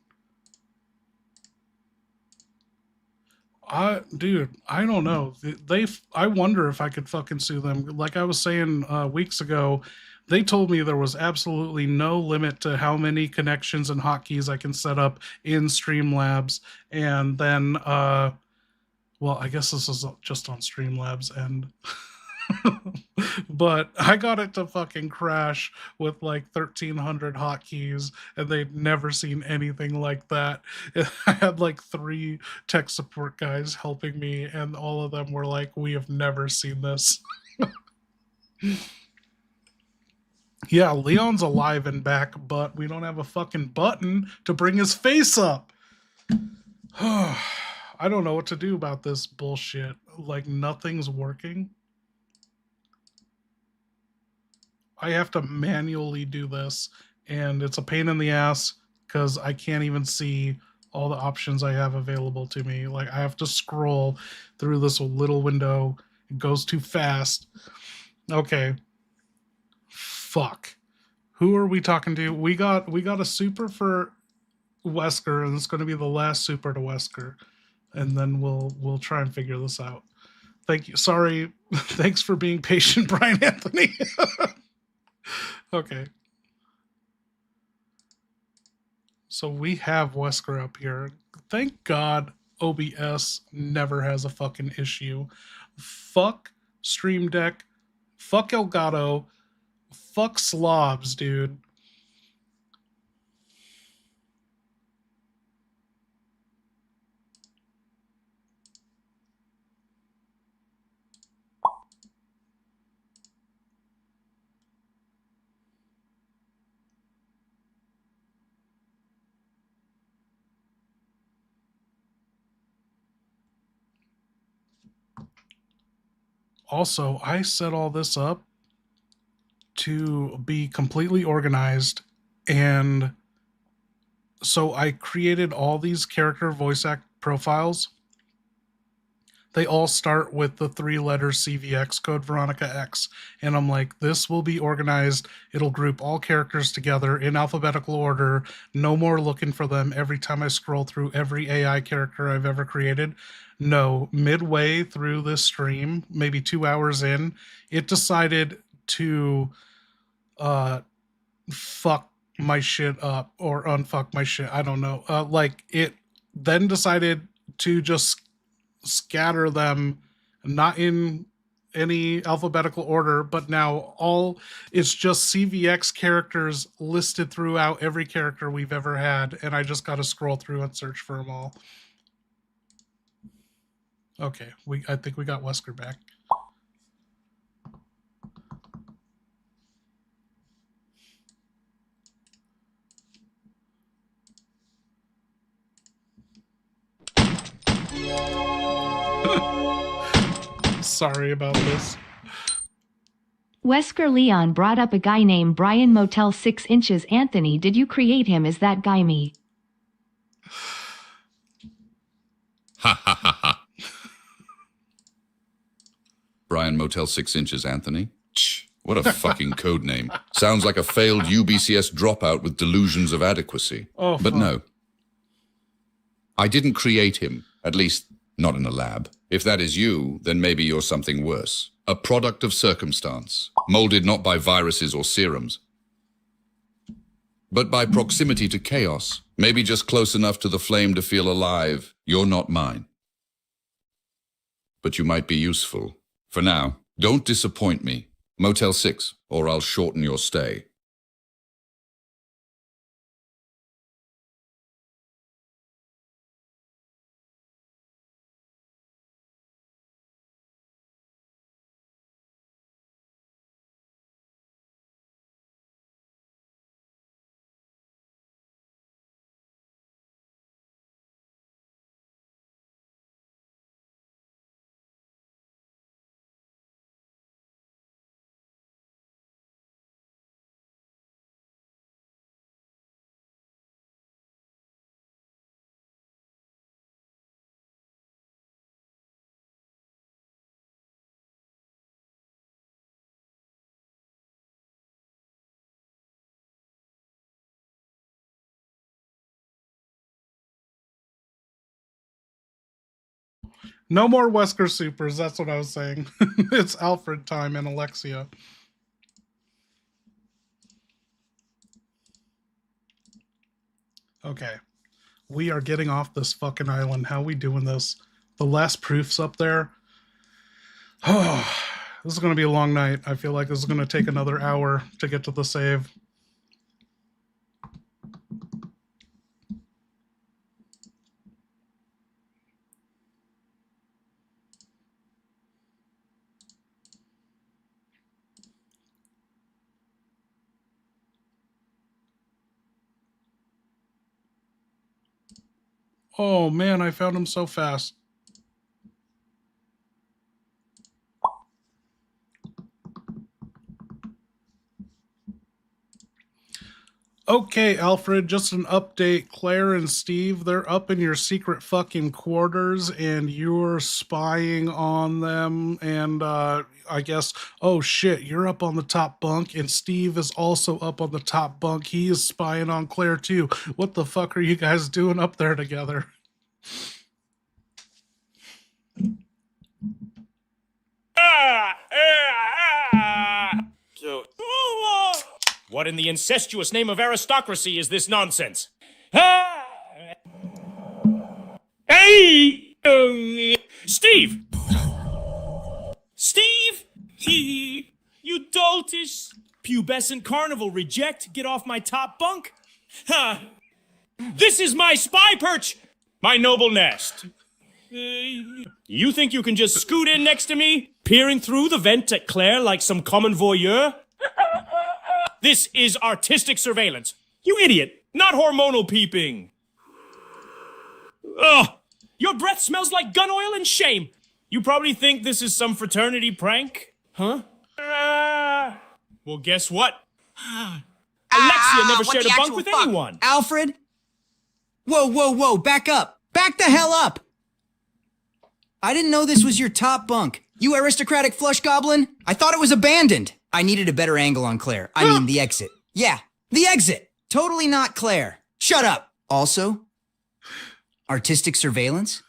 Dude, I don't know. I wonder if I could fucking sue them. Like I was saying weeks ago, they told me there was absolutely no limit to how many connections and hotkeys I can set up in Streamlabs. And then, well, I guess this is just on Streamlabs, and but I got it to fucking crash with like 1,300 hotkeys, and they'd never seen anything like that. I had like 3 tech support guys helping me, and all of them were like, "We have never seen this." Yeah, Leon's alive and back, but we don't have a fucking button to bring his face up. I don't know what to do about this bullshit. Like, nothing's working. I have to manually do this, and it's a pain in the ass because I can't even see all the options I have available to me. Like, I have to scroll through this little window. It goes too fast. Okay. Fuck. Who are we talking to? We got a super for Wesker, and it's going to be the last super to Wesker, and then we'll try and figure this out. Thank you. Sorry. Thanks for being patient, Brian Anthony. Okay. So we have Wesker up here. Thank God OBS never has a fucking issue. Fuck Stream Deck. Fuck Elgato. Fuck slobs, dude. Also, I set all this up to be completely organized, and so I created all these character voice act profiles. They all start with the 3-letter CVX code, Veronica X. And I'm like, this will be organized. It'll group all characters together in alphabetical order. No more looking for them every time I scroll through every AI character I've ever created. No, midway through this stream, maybe 2 hours in, it decided to fuck my shit up or unfuck my shit. I don't know. Like, it then decided to just scatter them, not in any alphabetical order, but now it's just CVX characters listed throughout every character we've ever had, and I just got to scroll through and search for them all. Okay, I think we got Wesker back. Sorry about this. Wesker Leon brought up a guy named Brian Motel 6 Inches. Anthony, did you create him? Is that guy me? Ha ha ha ha. Brian Motel 6 Inches, Anthony? What a fucking code name. Sounds like a failed UBCS dropout with delusions of adequacy. Oh, but no. I didn't create him, at least not in a lab. If that is you, then maybe you're something worse. A product of circumstance, molded not by viruses or serums, but by proximity to chaos, maybe just close enough to the flame to feel alive. You're not mine. But you might be useful. For now, don't disappoint me. Motel 6, or I'll shorten your stay. No more Wesker supers, that's what I was saying. It's Alfred time and Alexia. Okay. We are getting off this fucking island. How are we doing this? The last proof's up there. Oh, this is going to be a long night. I feel like this is going to take another hour to get to the save. Oh man, I found him so fast. Okay, Alfred, just an update. Claire and Steve, they're up in your secret fucking quarters and you're spying on them. And I guess, oh shit, you're up on the top bunk and Steve is also up on the top bunk. He is spying on Claire too. What the fuck are you guys doing up there together? What in the incestuous name of aristocracy is this nonsense? Hey! Steve! Steve! You doltish, pubescent carnival reject, get off my top bunk? This is my spy perch! My noble nest. You think you can just scoot in next to me, peering through the vent at Claire like some common voyeur? This is artistic surveillance. You idiot! Not hormonal peeping! Ugh! Your breath smells like gun oil and shame! You probably think this is some fraternity prank? Huh? Well, guess what? Alexia never shared a bunk with anyone! Alfred? Whoa, whoa, whoa, back up! Back the hell up! I didn't know this was your top bunk. You aristocratic flush goblin? I thought it was abandoned. I needed a better angle on Claire. I mean, the exit. Yeah, the exit. Totally not Claire. Shut up. Also, artistic surveillance?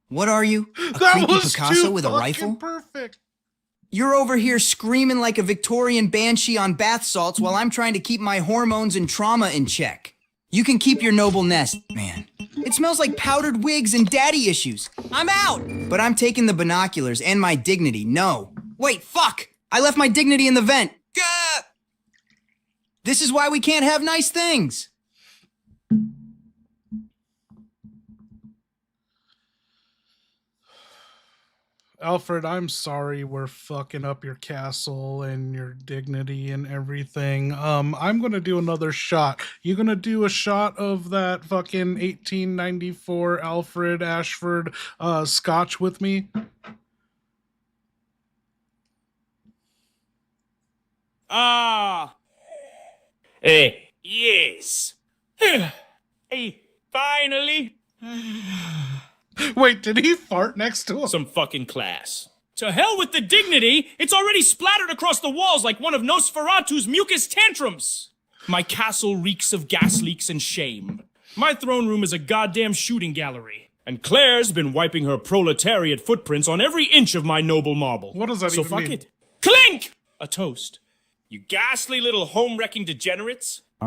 What are you? A creepy Picasso with a rifle? Perfect. You're over here screaming like a Victorian banshee on bath salts while I'm trying to keep my hormones and trauma in check. You can keep your noble nest, man. It smells like powdered wigs and daddy issues. I'm out! But I'm taking the binoculars and my dignity. No. Wait, fuck! I left my dignity in the vent. Gah! This is why we can't have nice things. Alfred, I'm sorry we're fucking up your castle and your dignity and everything. I'm gonna do another shot. You gonna do a shot of that fucking 1894 Alfred Ashford scotch with me? Yes. Hey, finally. Wait, did he fart next to him? Some fucking class. To hell with the dignity! It's already splattered across the walls like one of Nosferatu's mucus tantrums! My castle reeks of gas leaks and shame. My throne room is a goddamn shooting gallery. And Claire's been wiping her proletariat footprints on every inch of my noble marble. What does that so even fuck mean? it. Clink! A toast. You ghastly little home-wrecking degenerates. To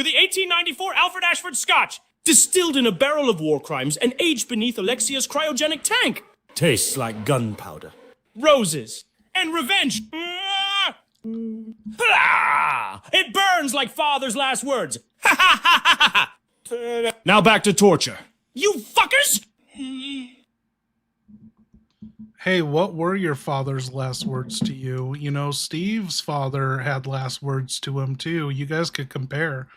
the 1894 Alfred Ashford Scotch, distilled in a barrel of war crimes and aged beneath Alexia's cryogenic tank. Tastes like gunpowder, roses, and revenge. It burns like father's last words. Now back to torture. You fuckers! Hey, what were your father's last words to you? You know, Steve's father had last words to him too. You guys could compare.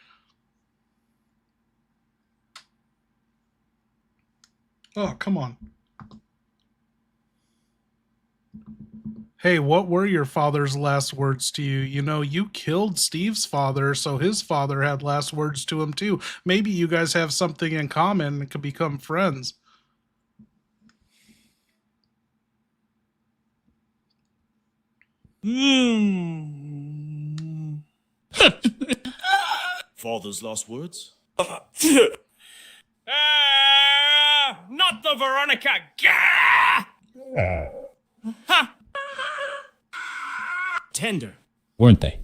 Oh, come on. Hey, what were your father's last words to you? You know, you killed Steve's father, so his father had last words to him too. Maybe you guys have something in common and could become friends. Father's last words? Not the Veronica! Gah! Ha! Tender. Weren't they?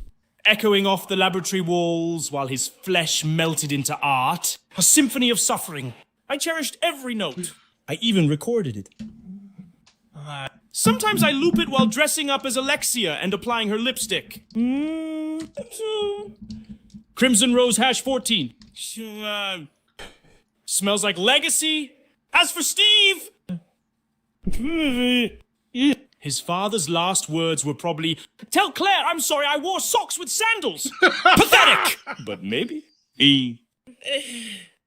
Echoing off the laboratory walls while his flesh melted into art. A symphony of suffering. I cherished every note. I even recorded it. Sometimes I loop it while dressing up as Alexia and applying her lipstick. Crimson Rose hash 14. Smells like legacy. As for Steve... His father's last words were probably, "Tell Claire I'm sorry I wore socks with sandals." Pathetic! But maybe.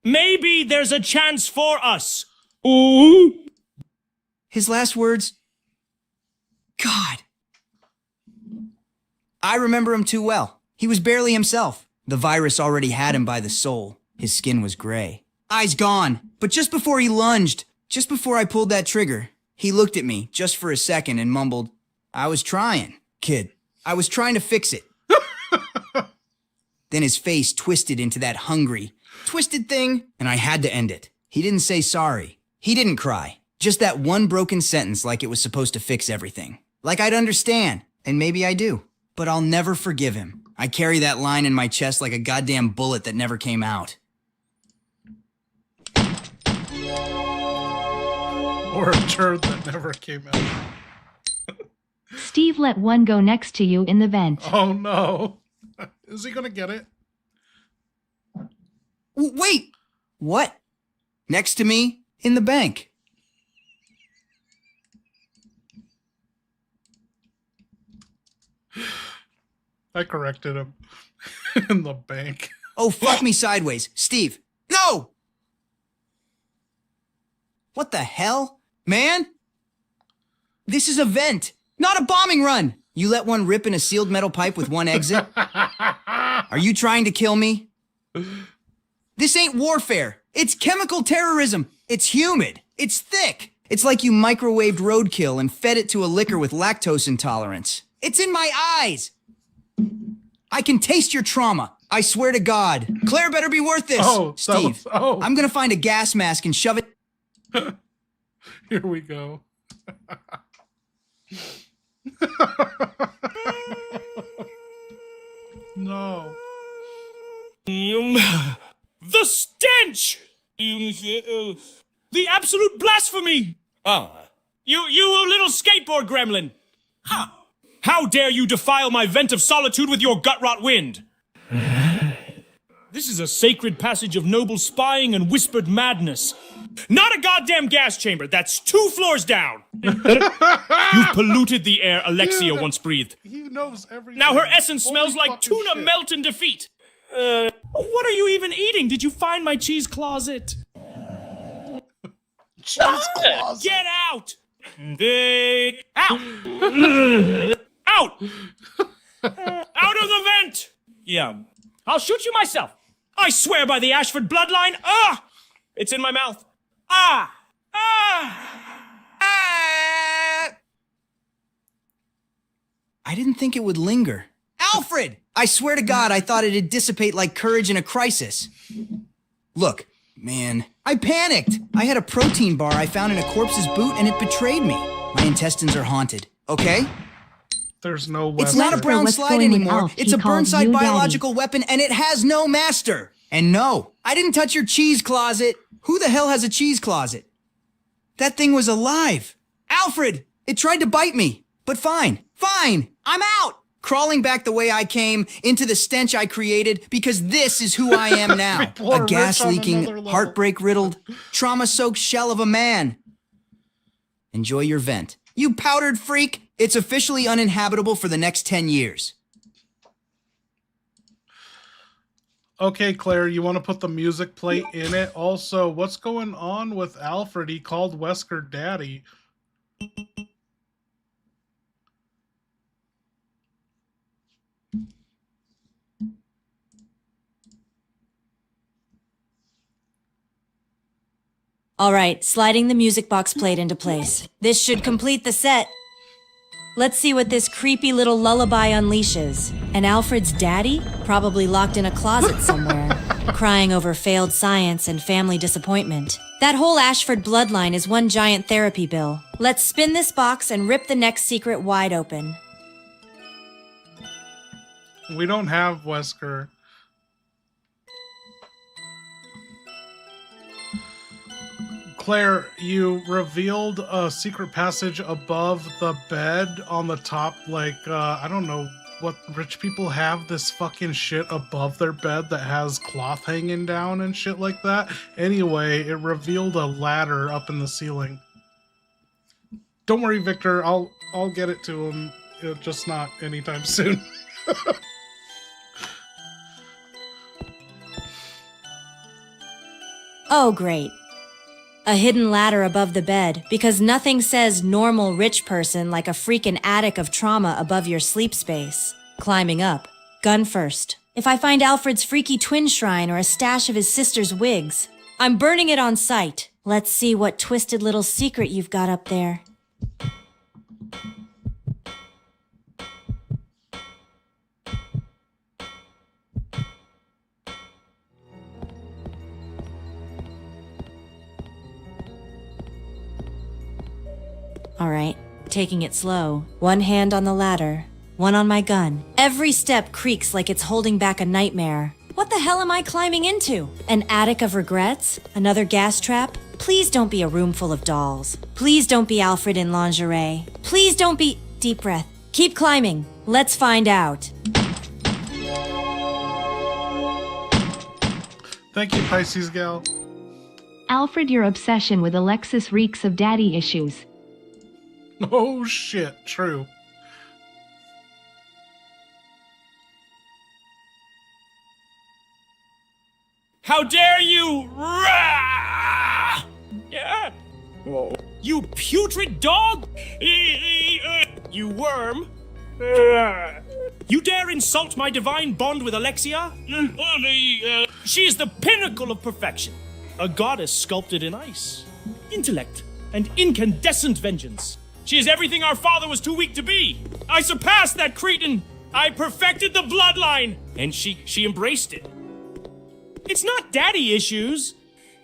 Maybe there's a chance for us. Ooh. His last words... God. I remember him too well. He was barely himself. The virus already had him by the soul. His skin was gray. Eyes gone. But just before he lunged, just before I pulled that trigger, he looked at me just for a second and mumbled, "I was trying, kid. I was trying to fix it." Then his face twisted into that hungry, twisted thing, and I had to end it. He didn't say sorry. He didn't cry. Just that one broken sentence like it was supposed to fix everything. Like I'd understand, and maybe I do. But I'll never forgive him. I carry that line in my chest like a goddamn bullet that never came out. Or a turd that never came out. Steve let one go next to you in the vent. Oh no. Is he gonna get it? Wait! What? Next to me? In the bank. I corrected him. In the bank. Oh, fuck me sideways. Steve, no! What the hell? Man? This is a vent, not a bombing run. You let one rip in a sealed metal pipe with one exit? Are you trying to kill me? This ain't warfare. It's chemical terrorism. It's humid. It's thick. It's like you microwaved roadkill and fed it to a liquor with lactose intolerance. It's in my eyes. I can taste your trauma. I swear to God. Claire better be worth this. Oh, Steve, oh. I'm gonna find a gas mask and shove it. Here we go. No. The stench! The absolute blasphemy! You little skateboard gremlin! How dare you defile my vent of solitude with your gut-rot wind? This is a sacred passage of noble spying and whispered madness. Not a goddamn gas chamber, that's 2 floors down! You've polluted the air Alexia once breathed. He knows everything. Now her essence smells Holy like fucking tuna shit. melt in defeat. What are you even eating? Did you find my cheese closet? Cheese closet. Get out! Out! Out! Out of the vent! Yeah. I'll shoot you myself. I swear by the Ashford bloodline. Ah! It's in my mouth. Ah! Ah! Ah! I didn't think it would linger. Alfred! I swear to God, I thought it'd dissipate like courage in a crisis. Look, man, I panicked. I had a protein bar I found in a corpse's boot and it betrayed me. My intestines are haunted, okay? There's no It's Wesker. not a brown What's slide going with anymore. Alf? It's He a called Burnside you daddy. biological weapon and it has no master. And no, I didn't touch your cheese closet. Who the hell has a cheese closet? That thing was alive. Alfred, it tried to bite me. But fine, I'm out. Crawling back the way I came, into the stench I created, because this is who I am now. People are A rich on gas-leaking, another level. heartbreak-riddled, trauma-soaked shell of a man. Enjoy your vent. You powdered freak, it's officially uninhabitable for the next 10 years. Okay, Claire, you want to put the music plate in it? Also, what's going on with Alfred? He called Wesker daddy. All right, sliding the music box plate into place. This should complete the set. Let's see what this creepy little lullaby unleashes. And Alfred's daddy? Probably locked in a closet somewhere, crying over failed science and family disappointment. That whole Ashford bloodline is one giant therapy bill. Let's spin this box and rip the next secret wide open. We don't have Wesker. Claire, you revealed a secret passage above the bed on the top. Like, I don't know what rich people have, this fucking shit above their bed that has cloth hanging down and shit like that. Anyway, it revealed a ladder up in the ceiling. Don't worry, Victor. I'll get it to him. Just not anytime soon. Oh, great. A hidden ladder above the bed, because nothing says normal rich person like a freaking attic of trauma above your sleep space. Climbing up. Gun first. If I find Alfred's freaky twin shrine or a stash of his sister's wigs, I'm burning it on sight. Let's see what twisted little secret you've got up there. All right, taking it slow. One hand on the ladder, one on my gun. Every step creaks like it's holding back a nightmare. What the hell am I climbing into? An attic of regrets? Another gas trap? Please don't be a room full of dolls. Please don't be Alfred in lingerie. Please don't be... Deep breath. Keep climbing. Let's find out. Thank you, Pisces gal. Alfred, your obsession with Alexis reeks of daddy issues. Oh shit, true. How dare you! Rah! Yeah. Whoa. You putrid dog! You worm! You dare insult my divine bond with Alexia? She is the pinnacle of perfection. A goddess sculpted in ice. Intellect and incandescent vengeance. She is everything our father was too weak to be. I surpassed that cretin. I perfected the bloodline. And she embraced it. It's not daddy issues.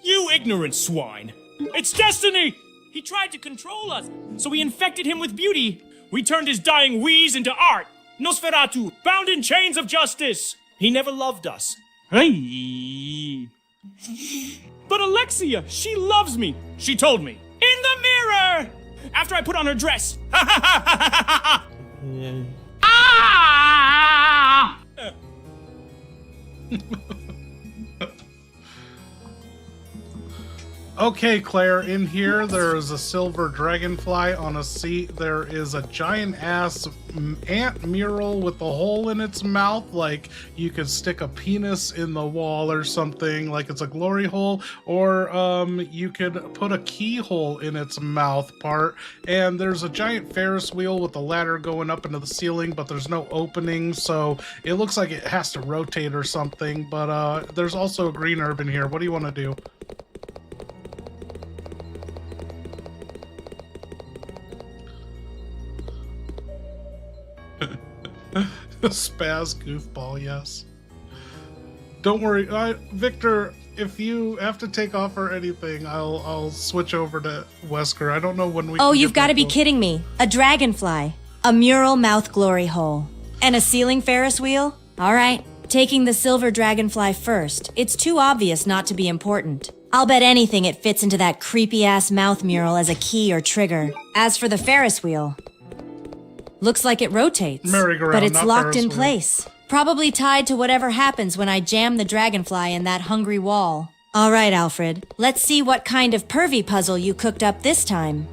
You ignorant swine. It's destiny. He tried to control us, so we infected him with beauty. We turned his dying wheeze into art. Nosferatu, bound in chains of justice. He never loved us. Hey. But Alexia, she loves me. She told me. In the mirror! After I put on her dress. Ah! Okay, Claire, in here there is a silver dragonfly on a seat. There is a giant ass ant mural with a hole in its mouth, like you could stick a penis in the wall or something, like it's a glory hole, or you could put a keyhole in its mouth part. And there's a giant Ferris wheel with a ladder going up into the ceiling, but there's no opening, so it looks like it has to rotate or something. But there's also a green herb in here. What do you want to do? Spaz goofball, yes. Don't worry, Victor. If you have to take off or anything, I'll switch over to Wesker. I don't know when we. Oh, you've got to be kidding me! A dragonfly, a mural mouth glory hole, and a ceiling Ferris wheel. All right, taking the silver dragonfly first. It's too obvious not to be important. I'll bet anything it fits into that creepy ass mouth mural as a key or trigger. As for the Ferris wheel. Looks like it rotates, but it's locked in place. Probably tied to whatever happens when I jam the dragonfly in that hungry wall. All right, Alfred, let's see what kind of pervy puzzle you cooked up this time.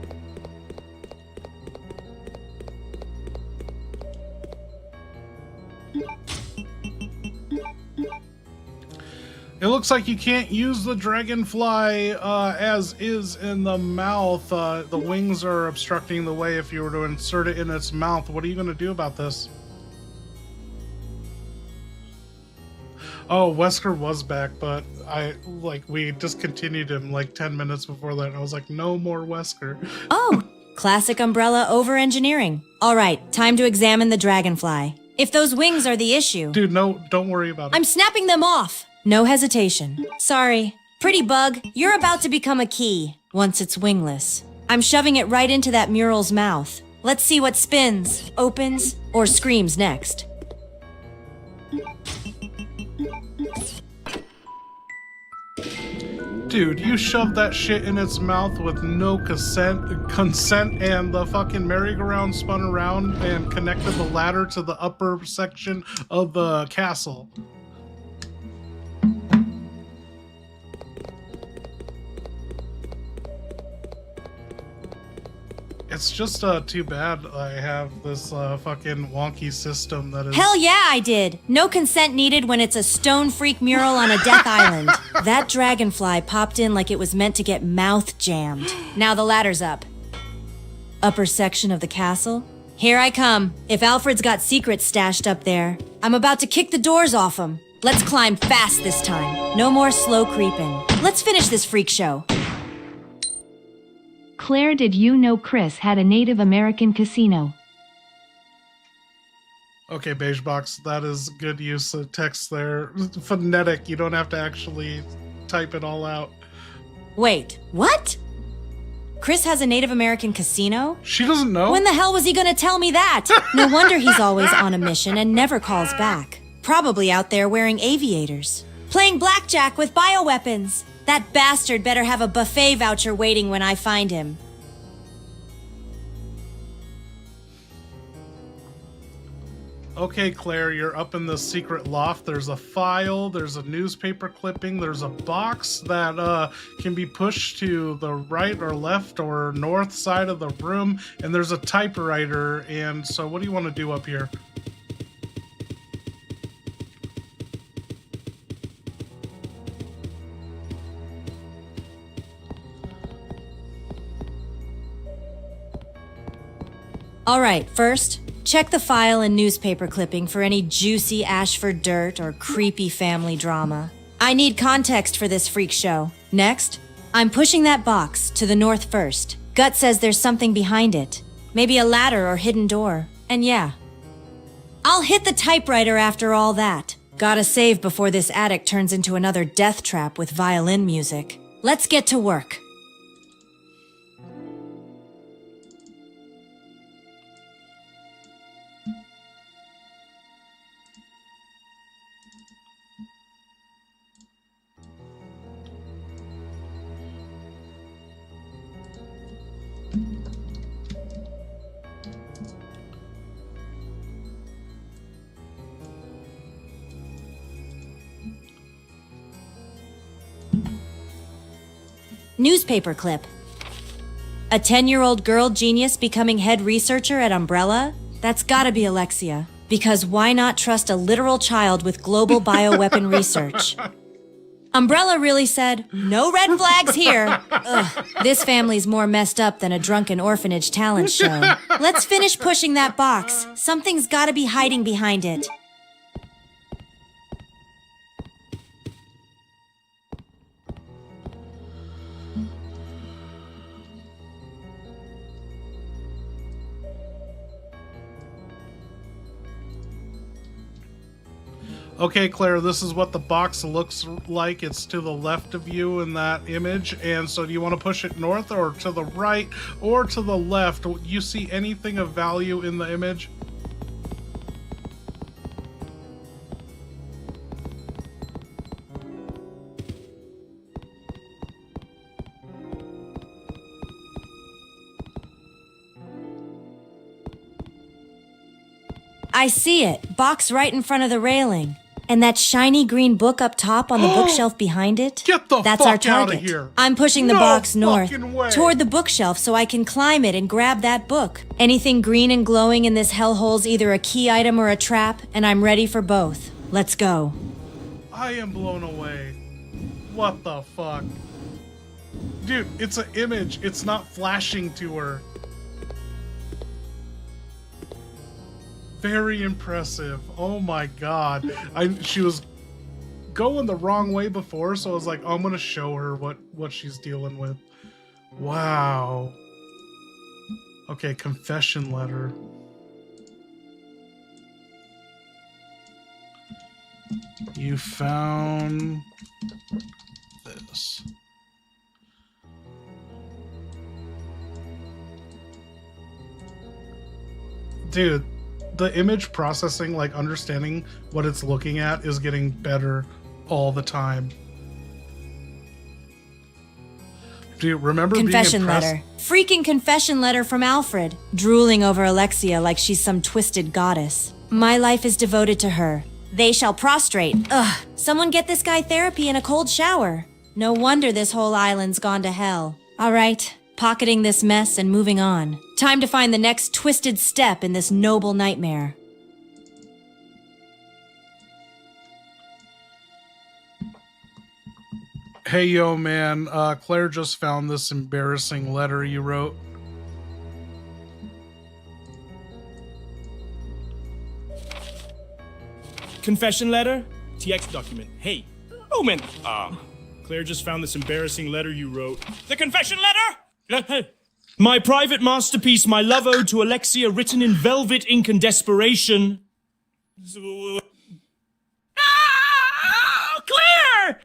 It looks like you can't use the dragonfly as is in the mouth. The wings are obstructing the way if you were to insert it in its mouth. What are you going to do about this? Oh, Wesker was back, but we discontinued him like 10 minutes before that. And I was like, no more Wesker. Oh, classic umbrella over-engineering. All right, time to examine the dragonfly. If those wings are the issue... Dude, no, don't worry about it. I'm snapping them off. No hesitation. Sorry, Pretty bug, you're about to become a key, once it's wingless. I'm shoving it right into that mural's mouth. Let's see what spins, opens, or screams next. Dude, you shoved that shit in its mouth with no consent, and the fucking merry-go-round spun around and connected the ladder to the upper section of the castle. It's just too bad I have this fucking wonky system that is... Hell yeah, I did! No consent needed when it's a stone freak mural on a death island. That dragonfly popped in like it was meant to get mouth jammed. Now the ladder's up. Upper section of the castle? Here I come. If Alfred's got secrets stashed up there, I'm about to kick the doors off him. Let's climb fast this time. No more slow creeping. Let's finish this freak show. Claire, did you know Chris had a Native American casino? Okay, Beige Box, that is good use of text there. Phonetic, you don't have to actually type it all out. Wait, what? Chris has a Native American casino? She doesn't know. When the hell was he gonna tell me that? No wonder he's always on a mission and never calls back. Probably out there wearing aviators. Playing blackjack with bioweapons. That bastard better have a buffet voucher waiting when I find him. Okay, Claire, you're up in the secret loft. There's a file, there's a newspaper clipping, there's a box that can be pushed to the right or left or north side of the room, and there's a typewriter. And so what do you want to do up here? All right, first, check the file and newspaper clipping for any juicy Ashford dirt or creepy family drama. I need context for this freak show. Next, I'm pushing that box to the north first. Gut says there's something behind it. Maybe a ladder or hidden door. And yeah, I'll hit the typewriter after all that. Gotta save before this attic turns into another death trap with violin music. Let's get to work. Newspaper clip. A 10-year-old girl genius becoming head researcher at Umbrella? That's gotta be Alexia. Because why not trust a literal child with global bioweapon research? Umbrella really said, no red flags here. Ugh, this family's more messed up than a drunken orphanage talent show. Let's finish pushing that box. Something's gotta be hiding behind it. Okay, Claire, this is what the box looks like. It's to the left of you in that image. And so do you want to push it north or to the right or to the left? Do you see anything of value in the image? I see it. Box right in front of the railing. And that shiny green book up top on the bookshelf behind it? Get the That's fuck our out target. of here. I'm pushing the No box north, fucking way. toward the bookshelf so I can climb it and grab that book. Anything green and glowing in this hellhole's either a key item or a trap, and I'm ready for both. Let's go. I am blown away. What the fuck? Dude, it's an image. It's not flashing to her. Very impressive. Oh my god. She was going the wrong way before, so I was like, oh, I'm gonna show her what she's dealing with. Wow. Okay, confession letter. You found this. Dude, the image processing, like understanding what it's looking at, is getting better all the time. Do you remember Confession being impressed? letter. Freaking confession letter from Alfred, drooling over Alexia like she's some twisted goddess. My life is devoted to her. They shall prostrate. Ugh, someone get this guy therapy in a cold shower. No wonder this whole island's gone to hell. All right, pocketing this mess and moving on. Time to find the next twisted step in this noble nightmare. Hey, yo, man, Claire just found this embarrassing letter you wrote. Confession letter? TX document. Hey, Omen. Claire just found this embarrassing letter you wrote. The confession letter? My private masterpiece, my love ode to Alexia, written in velvet ink and desperation. Claire!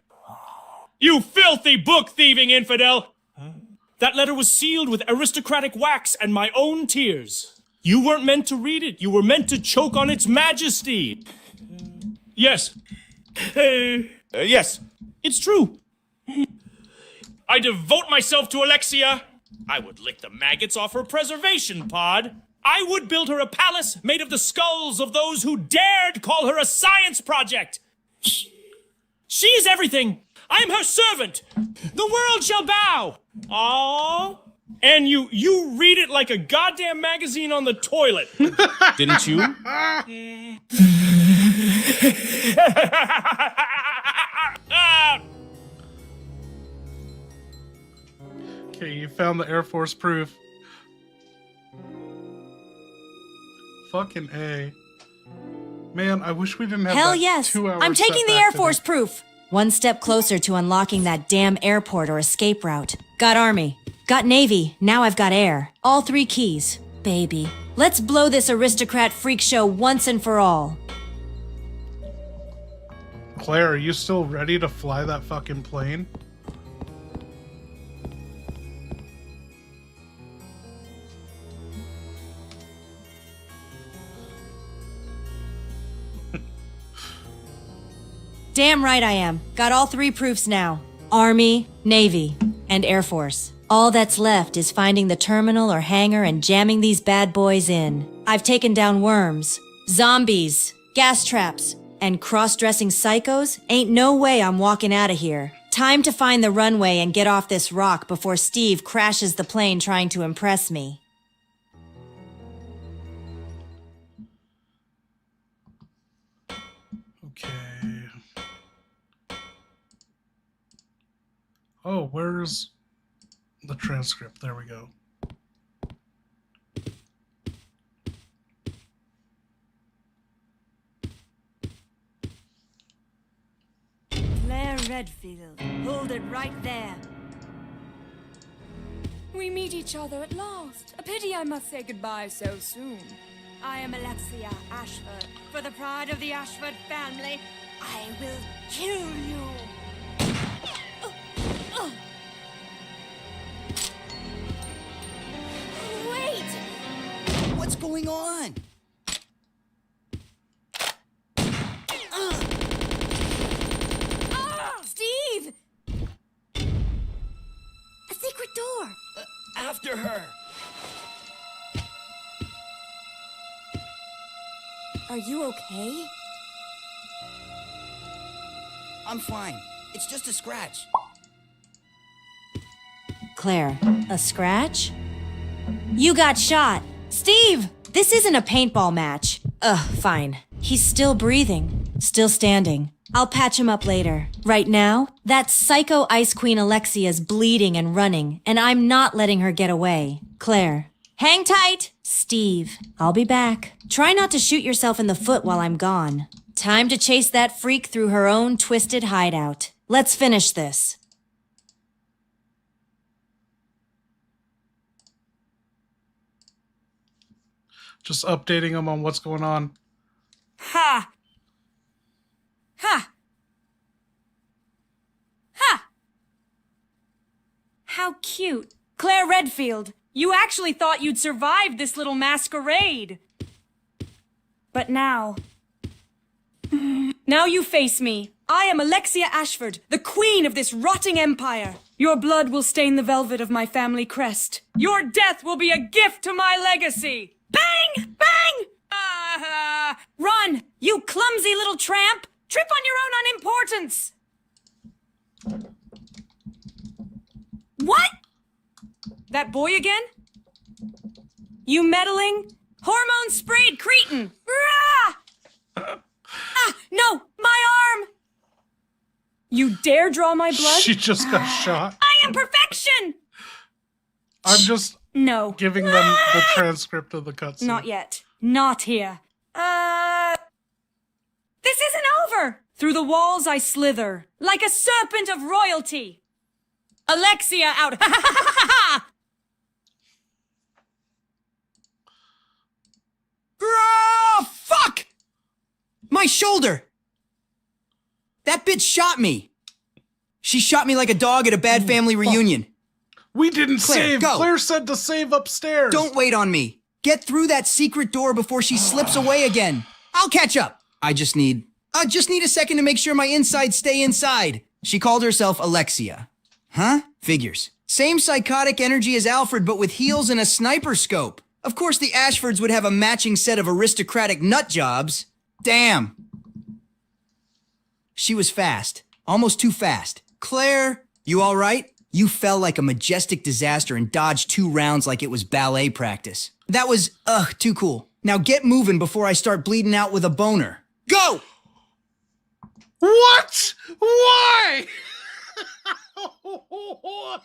You filthy book-thieving infidel! That letter was sealed with aristocratic wax and my own tears. You weren't meant to read it. You were meant to choke on its majesty. Yes. Yes. It's true. I devote myself to Alexia. I would lick the maggots off her preservation pod. I would build her a palace made of the skulls of those who dared call her a science project. She is everything. I am her servant. The world shall bow. Aww. And you read it like a goddamn magazine on the toilet. Didn't you? Okay, you found the Air Force proof. Fucking A. Man, I wish we didn't have Hell that yes. 2 hour I'm taking the setback Air today. Force proof. One step closer to unlocking that damn airport or escape route. Got Army. Got Navy. Now I've got Air. All 3 keys. Baby. Let's blow this aristocrat freak show once and for all. Claire, are you still ready to fly that fucking plane? Damn right I am. Got all 3 proofs now. Army, Navy, and Air Force. All that's left is finding the terminal or hangar and jamming these bad boys in. I've taken down worms, zombies, gas traps, and cross-dressing psychos. Ain't no way I'm walking out of here. Time to find the runway and get off this rock before Steve crashes the plane trying to impress me. Okay. Oh, where's the transcript? There we go. Claire Redfield, hold it right there. We meet each other at last. A pity I must say goodbye so soon. I am Alexia Ashford. For the pride of the Ashford family, I will kill you. Wait! What's going on? Steve! A secret door. After her! Are you okay? I'm fine. It's just a scratch. Claire, a scratch? You got shot. Steve, this isn't a paintball match. Ugh, fine. He's still breathing, still standing. I'll patch him up later. Right now, that psycho Ice Queen Alexia's bleeding and running, and I'm not letting her get away. Claire, hang tight. Steve, I'll be back. Try not to shoot yourself in the foot while I'm gone. Time to chase that freak through her own twisted hideout. Let's finish this. Just updating them on what's going on. Ha! Ha! Ha! How cute. Claire Redfield, you actually thought you'd survived this little masquerade. But now... Now you face me. I am Alexia Ashford, the queen of this rotting empire. Your blood will stain the velvet of my family crest. Your death will be a gift to my legacy. Bang! Bang! Run, you clumsy little tramp! Trip on your own unimportance! What? That boy again? You meddling, hormone-sprayed cretin! No! My arm! You dare draw my blood? She just got shot. I am perfection! I'm just No. giving them the transcript of the cutscene. Not yet. Not here. This isn't over! Through the walls I slither, like a serpent of royalty. Alexia out! Ha ha ha ha ha! Oh, fuck! My shoulder! That bitch shot me. She shot me like a dog at a bad family reunion. We didn't Claire, save. go. Claire said to save upstairs. Don't wait on me. Get through that secret door before she slips away again. I'll catch up. I just need a second to make sure my insides stay inside. She called herself Alexia. Huh? Figures. Same psychotic energy as Alfred, but with heels and a sniper scope. Of course, the Ashfords would have a matching set of aristocratic nut jobs. Damn. She was fast. Almost too fast. Claire, you all right? You fell like a majestic disaster and dodged 2 rounds like it was ballet practice. That was, too cool. Now get moving before I start bleeding out with a boner. Go! What? Why? What?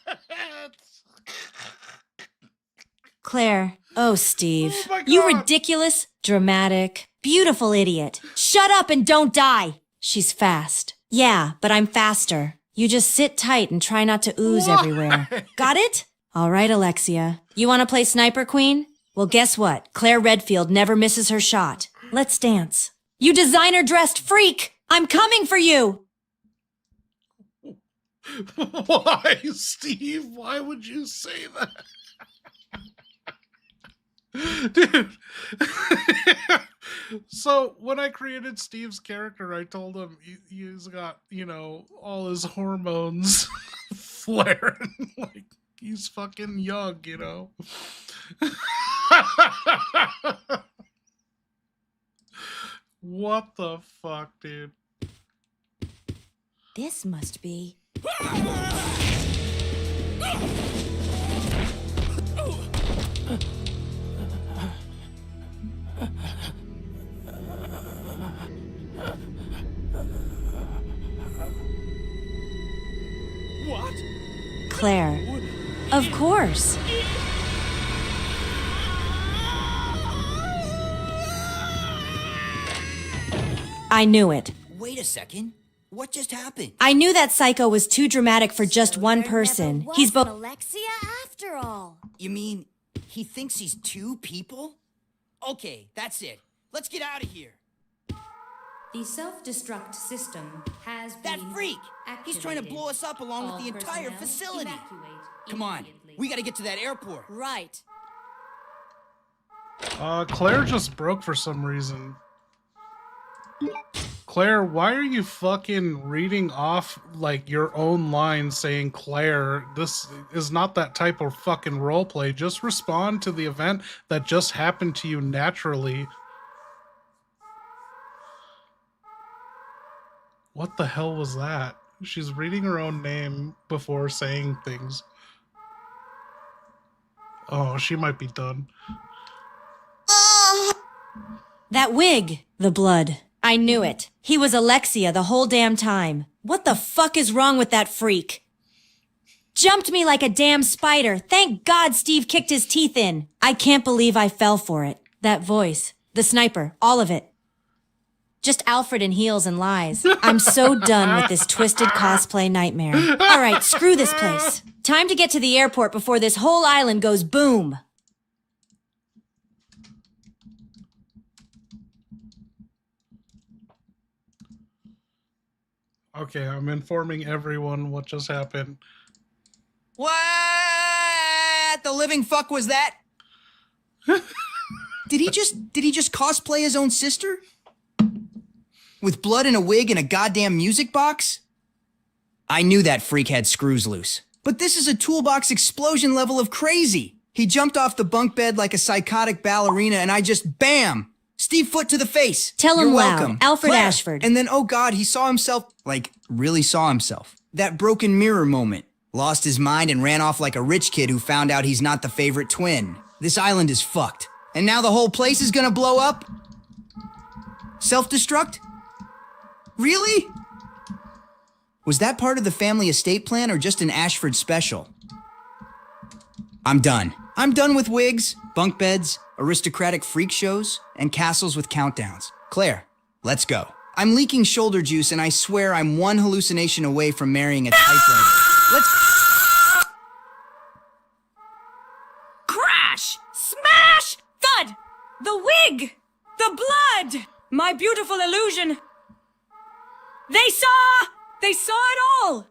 Claire. Oh, Steve. Oh my You God. ridiculous, dramatic, beautiful idiot. Shut up and don't die. She's fast. Yeah, but I'm faster. You just sit tight and try not to ooze everywhere. Got it? All right, Alexia. You want to play Sniper Queen? Well, guess what? Claire Redfield never misses her shot. Let's dance. You designer-dressed freak! I'm coming for you! Why, Steve? Why would you say that? Dude. So, when I created Steve's character, I told him he's got, all his hormones flaring. Like, he's fucking young, What the fuck, dude? This must be... What? Claire. Of course. I knew it. Wait a second. What just happened? I knew that psycho was too dramatic for just one There person. never He's was both... an Alexia after all. You mean he thinks he's 2 people? Okay, that's it. Let's get out of here. The self-destruct system has been That freak! He's trying to activated. blow us up along All with the entire personnel facility. evacuate Come on, immediately. we gotta get to that airport. Right. Claire just broke for some reason. Claire, why are you fucking reading off, like, your own line saying, Claire, this is not that type of fucking roleplay. Just respond to the event that just happened to you naturally. What the hell was that? She's reading her own name before saying things. Oh, she might be done. That wig. The blood. I knew it. He was Alexia the whole damn time. What the fuck is wrong with that freak? Jumped me like a damn spider. Thank God Steve kicked his teeth in. I can't believe I fell for it. That voice. The sniper. All of it. Just Alfred in heels and lies. I'm so done with this twisted cosplay nightmare. All right, screw this place. Time to get to the airport before this whole island goes boom. Okay, I'm informing everyone what just happened. What? what the living fuck was that? Did he just cosplay his own sister? With blood in a wig and a goddamn music box? I knew that freak had screws loose. But this is a toolbox explosion level of crazy. He jumped off the bunk bed like a psychotic ballerina and I just, bam! Steve foot to the face. Tell him You're loud. welcome. Alfred Claire. Ashford. And then, oh God, he saw himself, like, really saw himself. That broken mirror moment. Lost his mind and ran off like a rich kid who found out he's not the favorite twin. This island is fucked. And now the whole place is gonna blow up? Self-destruct? Really? Was that part of the family estate plan or just an Ashford special? I'm done. I'm done with wigs, bunk beds, aristocratic freak shows, and castles with countdowns. Claire, let's go. I'm leaking shoulder juice and I swear I'm one hallucination away from marrying a typewriter. Let's... Crash! Smash! Thud! The wig! The blood! My beautiful illusion! They saw it all!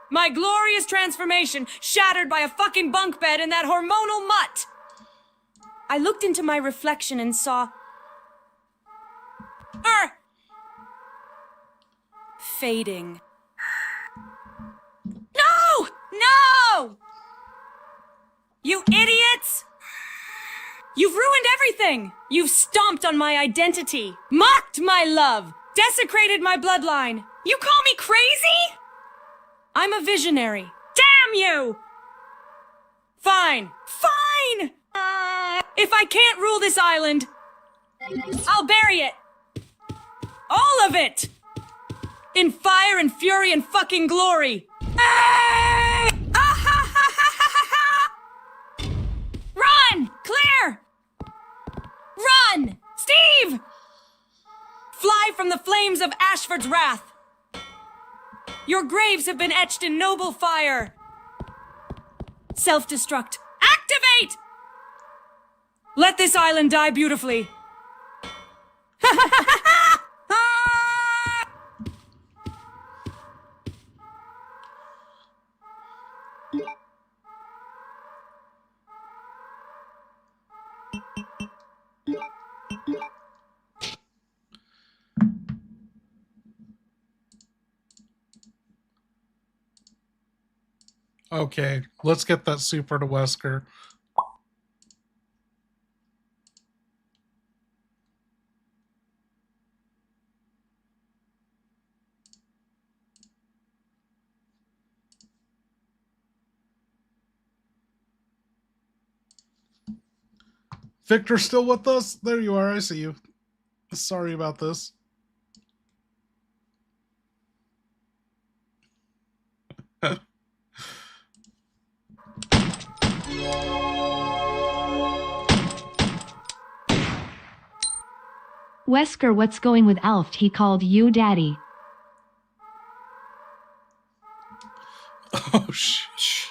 My glorious transformation shattered by a fucking bunk bed and that hormonal mutt! I looked into my reflection and saw... her! Fading. No! No! You idiots! You've ruined everything! You've stomped on my identity, mocked my love, desecrated my bloodline. You call me crazy? I'm a visionary. Damn you! Fine. Fine! If I can't rule this island, I'll bury it. All of it! In fire and fury and fucking glory. Run! Claire! Run! Steve! Fly from the flames of Ashford's wrath. Your graves have been etched in noble fire. Self-destruct. Activate! Let this island die beautifully. Okay, let's get that super to Wesker. Victor, still with us? There you are, I see you. Sorry about this. Wesker, what's going with Alf? He called you daddy. Oh, shh.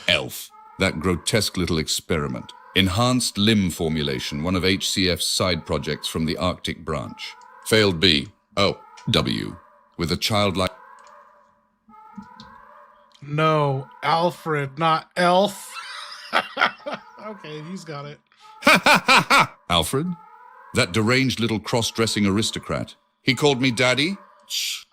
Elf. That grotesque little experiment. Enhanced limb formulation, one of HCF's side projects from the Arctic branch. Failed B. Oh, W. With a childlike... No, Alfred, not Elf. Okay, he's got it. Alfred? That deranged little cross-dressing aristocrat. He called me daddy? Shh.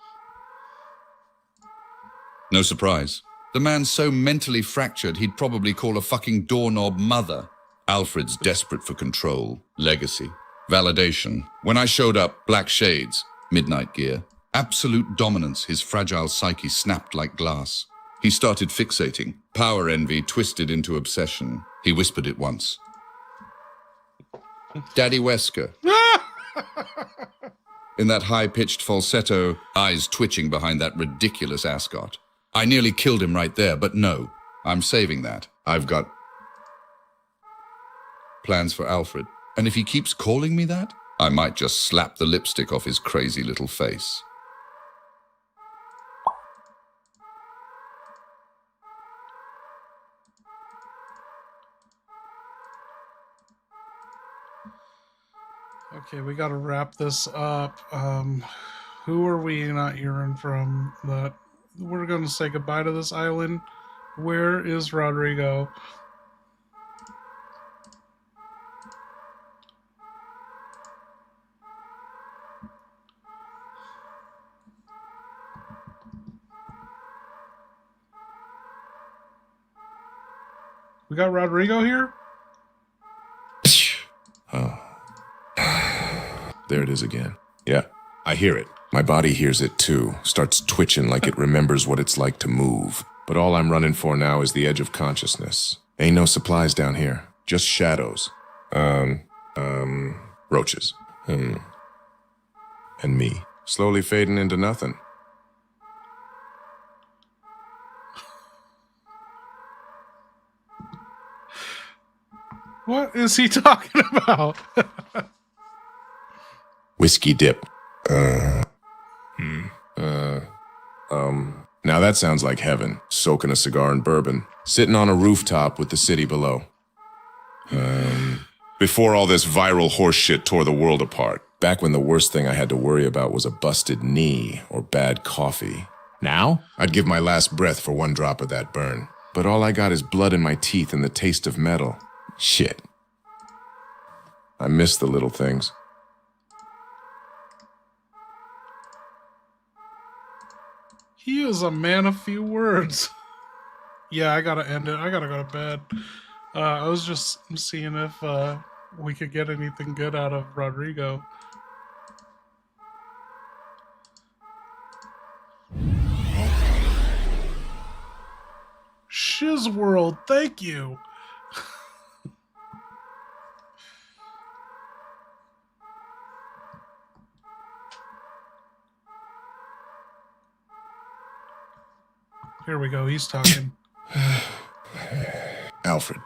No surprise. The man's so mentally fractured, he'd probably call a fucking doorknob mother. Alfred's desperate for control, legacy, validation. When I showed up, black shades, midnight gear, absolute dominance, his fragile psyche snapped like glass. He started fixating. Power envy twisted into obsession. He whispered it once. Daddy Wesker. In that high-pitched falsetto, eyes twitching behind that ridiculous ascot. I nearly killed him right there, but no, I'm saving that. I've got plans for Alfred. And if he keeps calling me that, I might just slap the lipstick off his crazy little face. Okay, we gotta wrap this up. Who are we not hearing from that we're gonna say goodbye to this island? Where is Rodrigo? We got Rodrigo here? Oh. There it is again. Yeah, I hear it. My body hears it too, starts twitching like it remembers what it's like to move. But all I'm running for now is the edge of consciousness. Ain't no supplies down here, just shadows. Roaches. And me, slowly fading into nothing. What is he talking about? Whiskey dip. Now that sounds like heaven. Soaking a cigar in bourbon. Sitting on a rooftop with the city below. Before all this viral horse shit tore the world apart. Back when the worst thing I had to worry about was a busted knee or bad coffee. Now, I'd give my last breath for one drop of that burn. But all I got is blood in my teeth and the taste of metal. Shit. I miss the little things. He is a man of few words. Yeah, I gotta end it. I gotta go to bed. I was just seeing if we could get anything good out of Rodrigo. Shiz World, thank you. Here we go, he's talking. Alfred.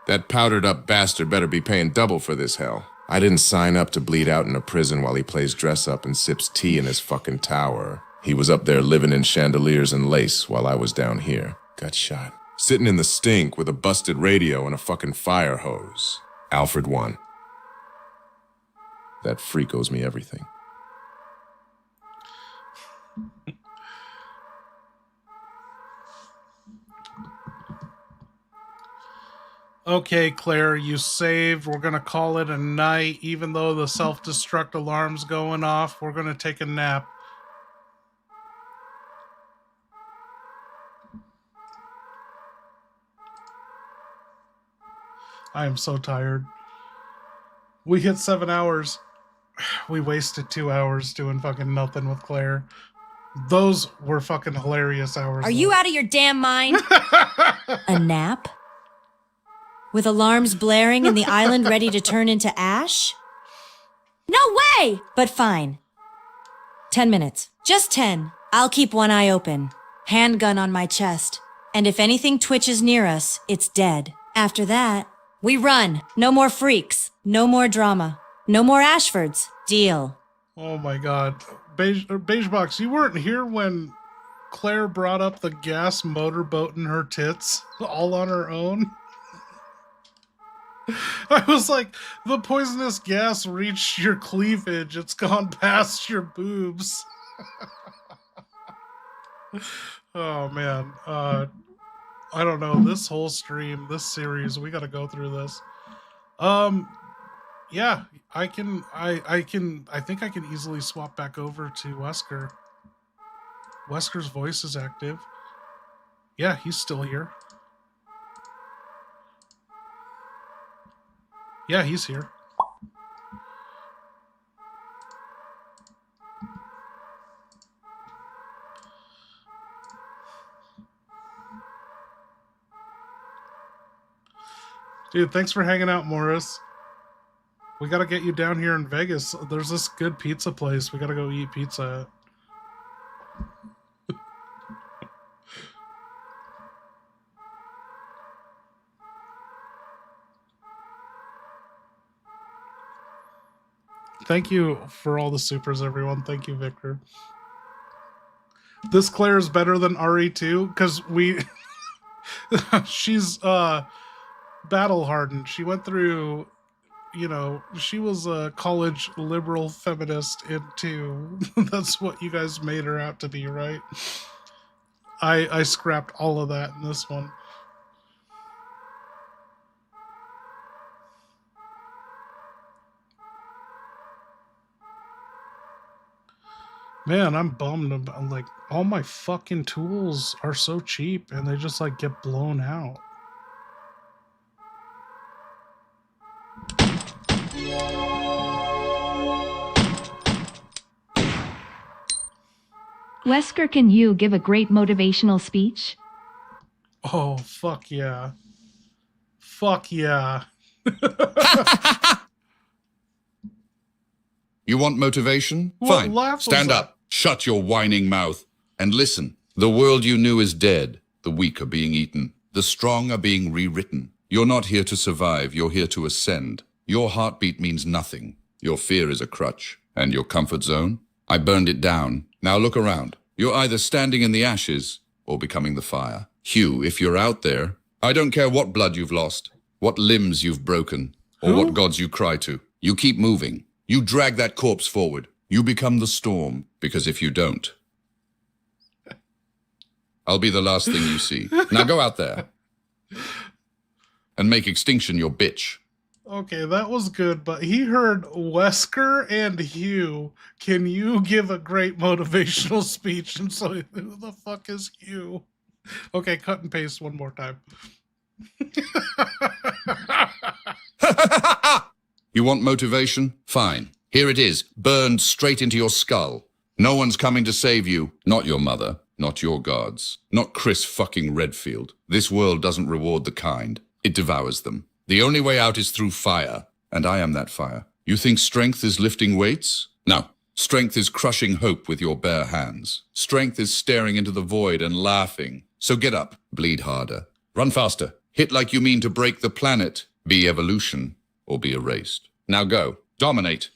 That powdered up bastard better be paying double for this hell. I didn't sign up to bleed out in a prison while he plays dress up and sips tea in his fucking tower. He was up there living in chandeliers and lace while I was down here. Got shot. Sitting in the stink with a busted radio and a fucking fire hose. Alfred won. That freak owes me everything. Okay, Claire, you saved. We're gonna call it a night. Even though the self-destruct alarm's going off, we're gonna take a nap. I am so tired. We hit 7 hours. We wasted 2 hours doing fucking nothing with Claire. Those were fucking hilarious hours. Are you out of your damn mind? A nap? With alarms blaring and the island ready to turn into ash? No way! But fine. 10 minutes. Just 10. I'll keep one eye open. Handgun on my chest. And if anything twitches near us, it's dead. After that, we run. No more freaks. No more drama. No more Ashfords. Deal. Oh my god. Beige Box, you weren't here when Claire brought up the gas motorboat in her tits all on her own? I was like, the poisonous gas reached your cleavage. It's gone past your boobs. Oh, man. I don't know. This whole stream, this series, we got to go through this. Yeah, I think I can easily swap back over to Wesker. Wesker's voice is active. Yeah, he's still here. Yeah, he's here. Dude, thanks for hanging out, Morris. We gotta get you down here in Vegas. There's this good pizza place. We gotta go eat pizza at. Thank you for all the supers, everyone. Thank you, Victor. This Claire is better than RE2 because she's battle hardened. She went through, you know, she was a college liberal feminist into that's what you guys made her out to be, right? I scrapped all of that in this one. Man, I'm bummed about, like, all my fucking tools are so cheap and they just like get blown out. Wesker, can you give a great motivational speech? Oh, fuck yeah. Fuck yeah. You want motivation? What Fine. laugh was Stand that? up, shut your whining mouth, and listen. The world you knew is dead. The weak are being eaten. The strong are being rewritten. You're not here to survive. You're here to ascend. Your heartbeat means nothing. Your fear is a crutch. And your comfort zone? I burned it down. Now look around. You're either standing in the ashes or becoming the fire. Hugh, if you're out there, I don't care what blood you've lost, what limbs you've broken, or what gods you cry to. You keep moving. You drag that corpse forward. You become the storm, because if you don't, I'll be the last thing you see. Now go out there and make extinction your bitch. Okay, that was good, but he heard Wesker and Hugh. Can you give a great motivational speech? And so, who the fuck is Hugh? Okay, cut and paste one more time. You want motivation? Fine. Here it is, burned straight into your skull. No one's coming to save you. Not your mother, not your gods, not Chris fucking Redfield. This world doesn't reward the kind. It devours them. The only way out is through fire, and I am that fire. You think strength is lifting weights? No. Strength is crushing hope with your bare hands. Strength is staring into the void and laughing. So get up, bleed harder, run faster, hit like you mean to break the planet, be evolution, or be erased. Now go, dominate.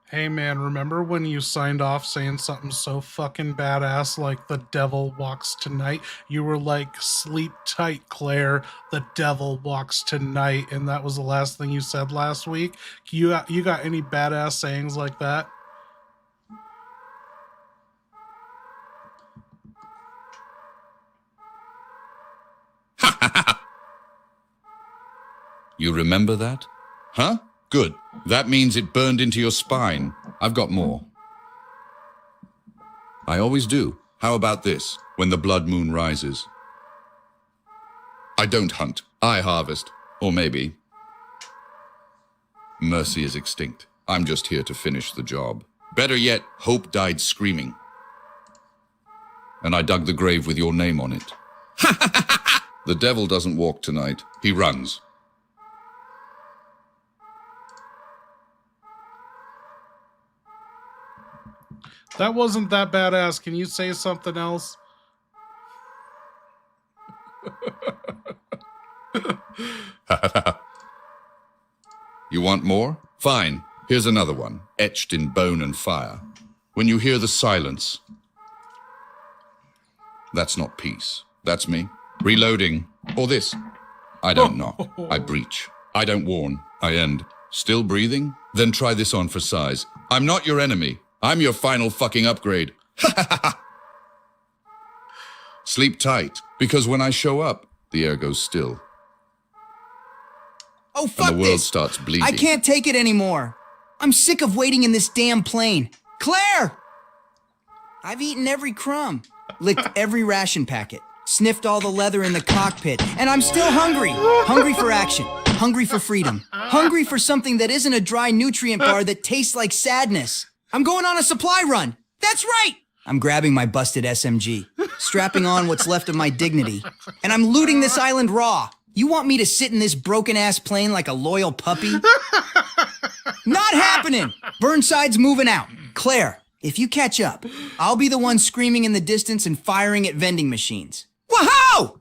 Hey man, remember when you signed off saying something so fucking badass like the devil walks tonight? You were like, sleep tight, Claire, the devil walks tonight, and that was the last thing you said last week. You got any badass sayings like that? You remember that? Huh? Good. That means it burned into your spine. I've got more. I always do. How about this? When the blood moon rises. I don't hunt. I harvest. Or maybe. Mercy is extinct. I'm just here to finish the job. Better yet, hope died screaming. And I dug the grave with your name on it. The devil doesn't walk tonight. He runs. That wasn't that badass. Can you say something else? You want more? Fine. Here's another one, etched in bone and fire. When you hear the silence, that's not peace. That's me. Reloading. Or this. I don't knock. I breach. I don't warn. I end. Still breathing? Then try this on for size. I'm not your enemy. I'm your final fucking upgrade. Sleep tight, because when I show up, the air goes still. Oh, fuck and the world this. starts bleeding. I can't take it anymore. I'm sick of waiting in this damn plane. Claire! I've eaten every crumb, licked every ration packet, sniffed all the leather in the cockpit, and I'm still hungry. Hungry for action. Hungry for freedom. Hungry for something that isn't a dry nutrient bar that tastes like sadness. I'm going on a supply run. That's right. I'm grabbing my busted SMG, strapping on what's left of my dignity, and I'm looting this island raw. You want me to sit in this broken-ass plane like a loyal puppy? Not happening! Burnside's moving out. Claire, if you catch up, I'll be the one screaming in the distance and firing at vending machines. Woohoo!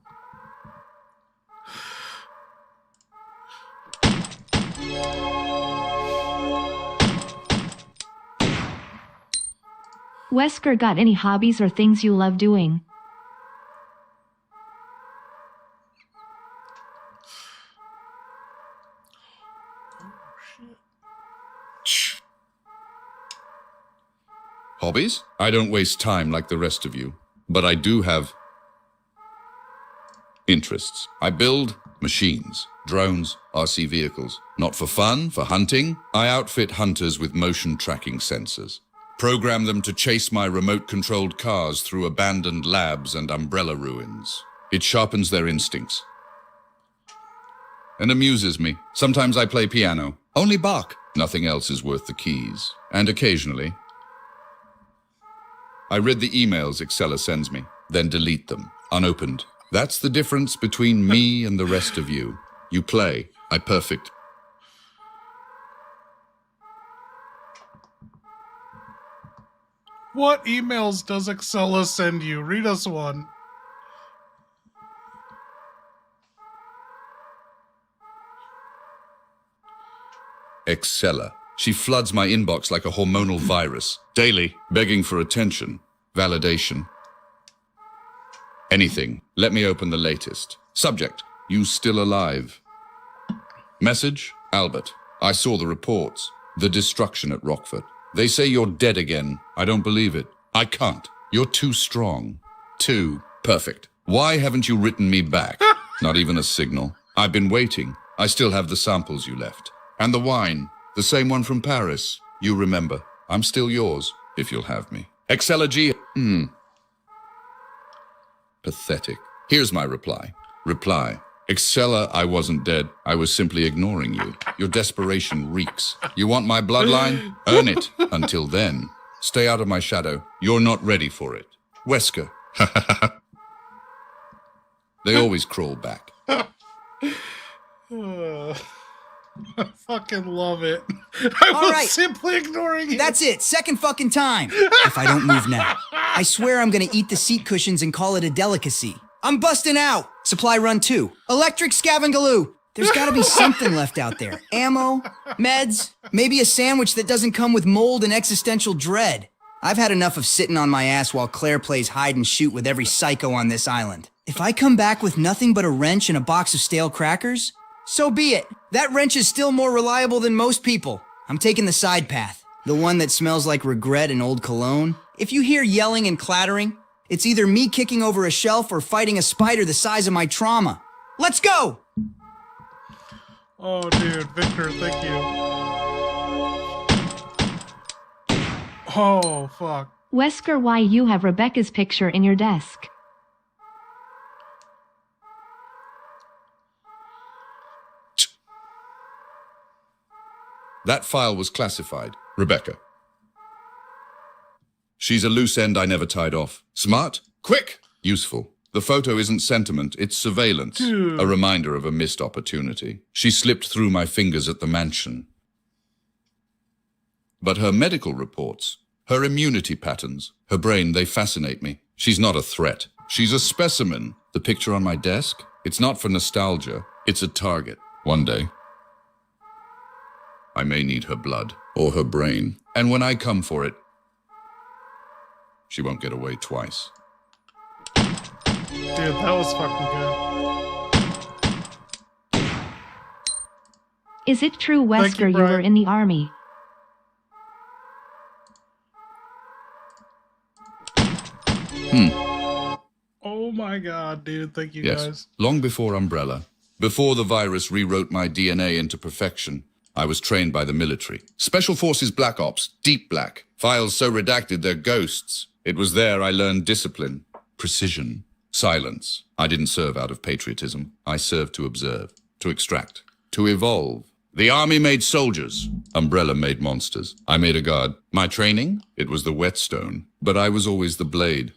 Wesker, got any hobbies or things you love doing? Hobbies? I don't waste time like the rest of you, but I do have interests. I build machines, drones, RC vehicles. Not for fun, for hunting. I outfit hunters with motion tracking sensors. Program them to chase my remote-controlled cars through abandoned labs and umbrella ruins. It sharpens their instincts and amuses me. Sometimes I play piano. Only Bach. Nothing else is worth the keys. And occasionally, I read the emails Excella sends me, then delete them, unopened. That's the difference between me and the rest of you. You play, I perfect. What emails does Excella send you? Read us one. Excella. She floods my inbox like a hormonal virus. Daily, begging for attention, validation. Anything. Let me open the latest. Subject. You still alive. Message. Albert. I saw the reports. The destruction at Rockford. They say you're dead again. I don't believe it. I can't. You're too strong. Too perfect. Why haven't you written me back? Not even a signal. I've been waiting. I still have the samples you left. And the wine. The same one from Paris. You remember. I'm still yours, if you'll have me. Excella G. Pathetic. Here's my reply. Excella, I wasn't dead. I was simply ignoring you. Your desperation reeks. You want my bloodline? Earn it. Until then, stay out of my shadow. You're not ready for it. Wesker. They always crawl back. I fucking love it. I was right. simply ignoring you. That's it. Second fucking time. If I don't move now, I swear I'm gonna eat the seat cushions and call it a delicacy. I'm busting out. Supply run 2. Electric scavengaloo. There's gotta be something left out there. Ammo, meds, maybe a sandwich that doesn't come with mold and existential dread. I've had enough of sitting on my ass while Claire plays hide and shoot with every psycho on this island. If I come back with nothing but a wrench and a box of stale crackers, so be it. That wrench is still more reliable than most people. I'm taking the side path. The one that smells like regret and old cologne. If you hear yelling and clattering, it's either me kicking over a shelf or fighting a spider the size of my trauma. Let's go! Oh, dude. Victor, thank you. Oh, fuck. Wesker, why you have Rebecca's picture in your desk? That file was classified. Rebecca. She's a loose end I never tied off. Smart, quick, useful. The photo isn't sentiment, it's surveillance. A reminder of a missed opportunity. She slipped through my fingers at the mansion. But her medical reports, her immunity patterns, her brain, they fascinate me. She's not a threat. She's a specimen. The picture on my desk, it's not for nostalgia. It's a target. One day, I may need her blood or her brain. And when I come for it, she won't get away twice. Dude, that was fucking good. Is it true, Wesker, you were in the army? Oh my god, dude. Thank you, Yes, guys. long before Umbrella. Before the virus rewrote my DNA into perfection, I was trained by the military. Special Forces Black Ops, deep black. Files so redacted they're ghosts. It was there I learned discipline, precision, silence. I didn't serve out of patriotism. I served to observe, to extract, to evolve. The army made soldiers. Umbrella made monsters. I made a guard. My training? It was the whetstone. But I was always the blade.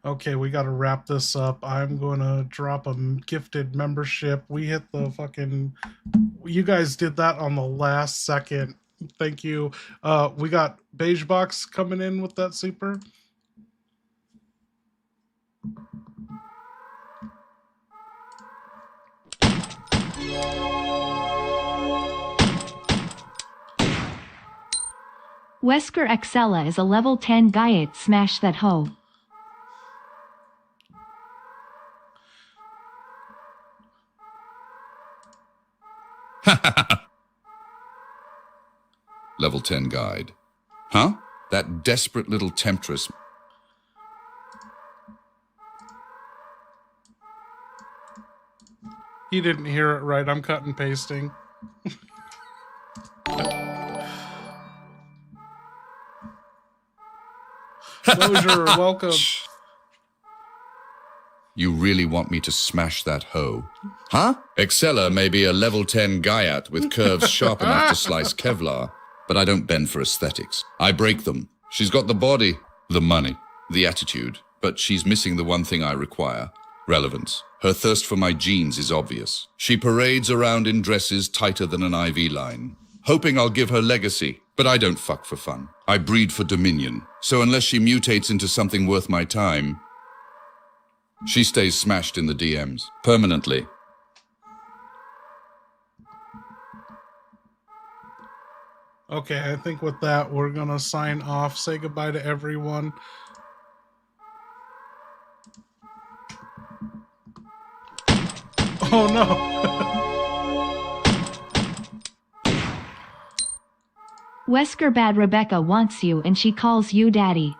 Okay, we got to wrap this up. I'm going to drop a gifted membership. We hit the fucking... You guys did that on the last second. Thank you. We got Beige Box coming in with that super. Wesker Excella is a level 10 Gaiet, smash that hoe. Level 10 guide. Huh? That desperate little temptress. He didn't hear it right. I'm cut and pasting. Closure, welcome. You really want me to smash that hoe? Huh? Excella may be a level 10 Gaiat with curves sharp enough to slice Kevlar, but I don't bend for aesthetics. I break them. She's got the body, the money, the attitude, but she's missing the one thing I require. Relevance. Her thirst for my genes is obvious. She parades around in dresses tighter than an IV line, hoping I'll give her legacy, but I don't fuck for fun. I breed for dominion, so unless she mutates into something worth my time, she stays smashed in the DMs, permanently. Okay, I think with that, we're gonna sign off. Say goodbye to everyone. Oh no. Wesker Bad Rebecca wants you and she calls you daddy.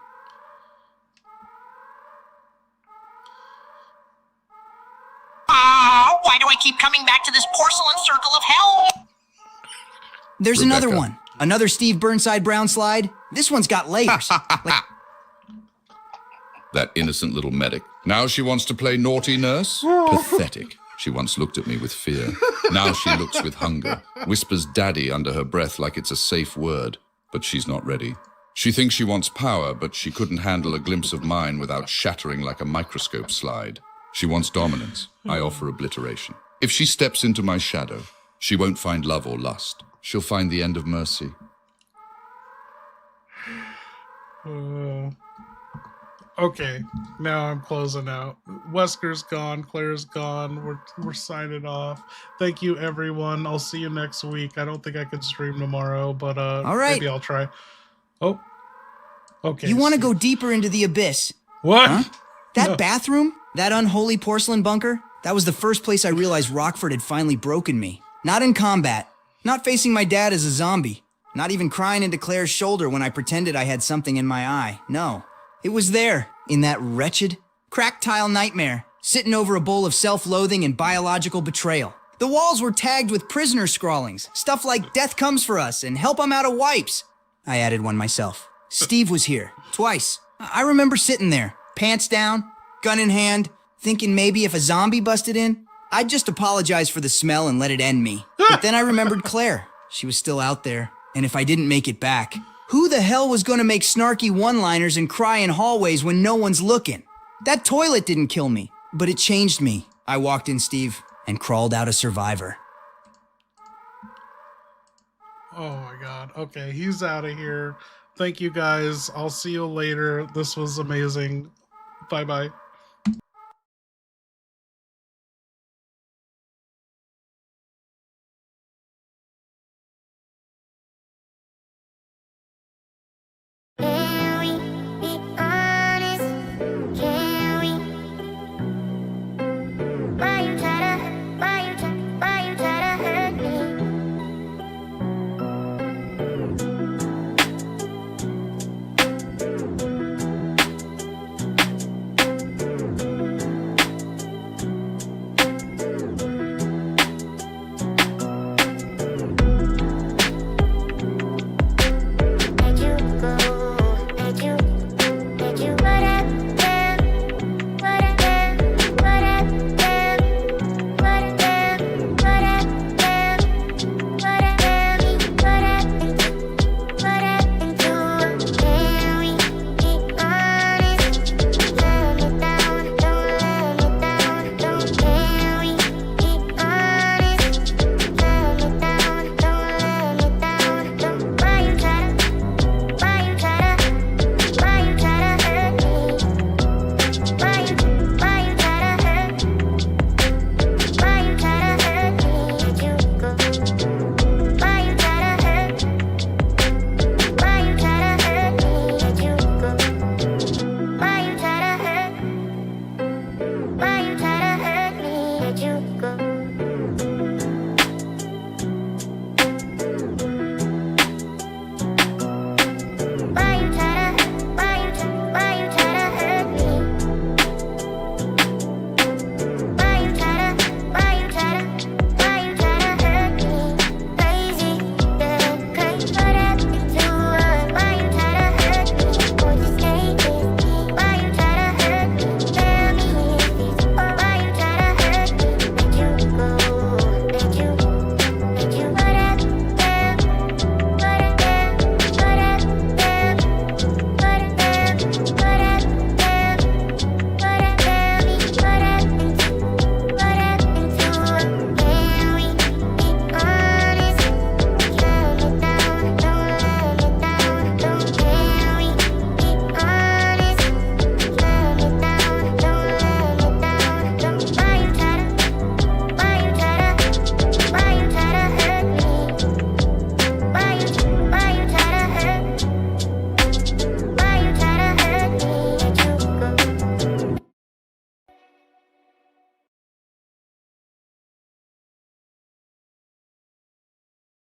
Why do I keep coming back to this porcelain circle of hell? There's Rebecca. another one. Another Steve Burnside Brown slide. This one's got layers. Like, That innocent little medic. Now she wants to play naughty nurse? Pathetic. She once looked at me with fear. Now she looks with hunger. Whispers daddy under her breath like it's a safe word. But she's not ready. She thinks she wants power, but she couldn't handle a glimpse of mine without shattering like a microscope slide. She wants dominance. I offer obliteration. If she steps into my shadow, she won't find love or lust. She'll find the end of mercy. Okay, now I'm closing out. Wesker's gone, Claire's gone. We're signing off. Thank you, everyone. I'll see you next week. I don't think I can stream tomorrow, but all right. maybe I'll try. Oh, okay. You want to go deeper into the abyss? What? Huh? That No. bathroom? That unholy porcelain bunker? That was the first place I realized Rockford had finally broken me. Not in combat. Not facing my dad as a zombie. Not even crying into Claire's shoulder when I pretended I had something in my eye. No. It was there, in that wretched, cracked tile nightmare, sitting over a bowl of self-loathing and biological betrayal. The walls were tagged with prisoner scrawlings, stuff like "Death comes for us" and "Help I'm out of wipes." I added one myself. Steve was here, twice. I remember sitting there, pants down, gun in hand, thinking maybe if a zombie busted in, I'd just apologize for the smell and let it end me. But then I remembered Claire. She was still out there, and if I didn't make it back, who the hell was gonna make snarky one-liners and cry in hallways when no one's looking? That toilet didn't kill me, but it changed me. I walked in, Steve, and crawled out a survivor. Oh my god. Okay, he's out of here. Thank you guys. I'll see you later. This was amazing. Bye-bye.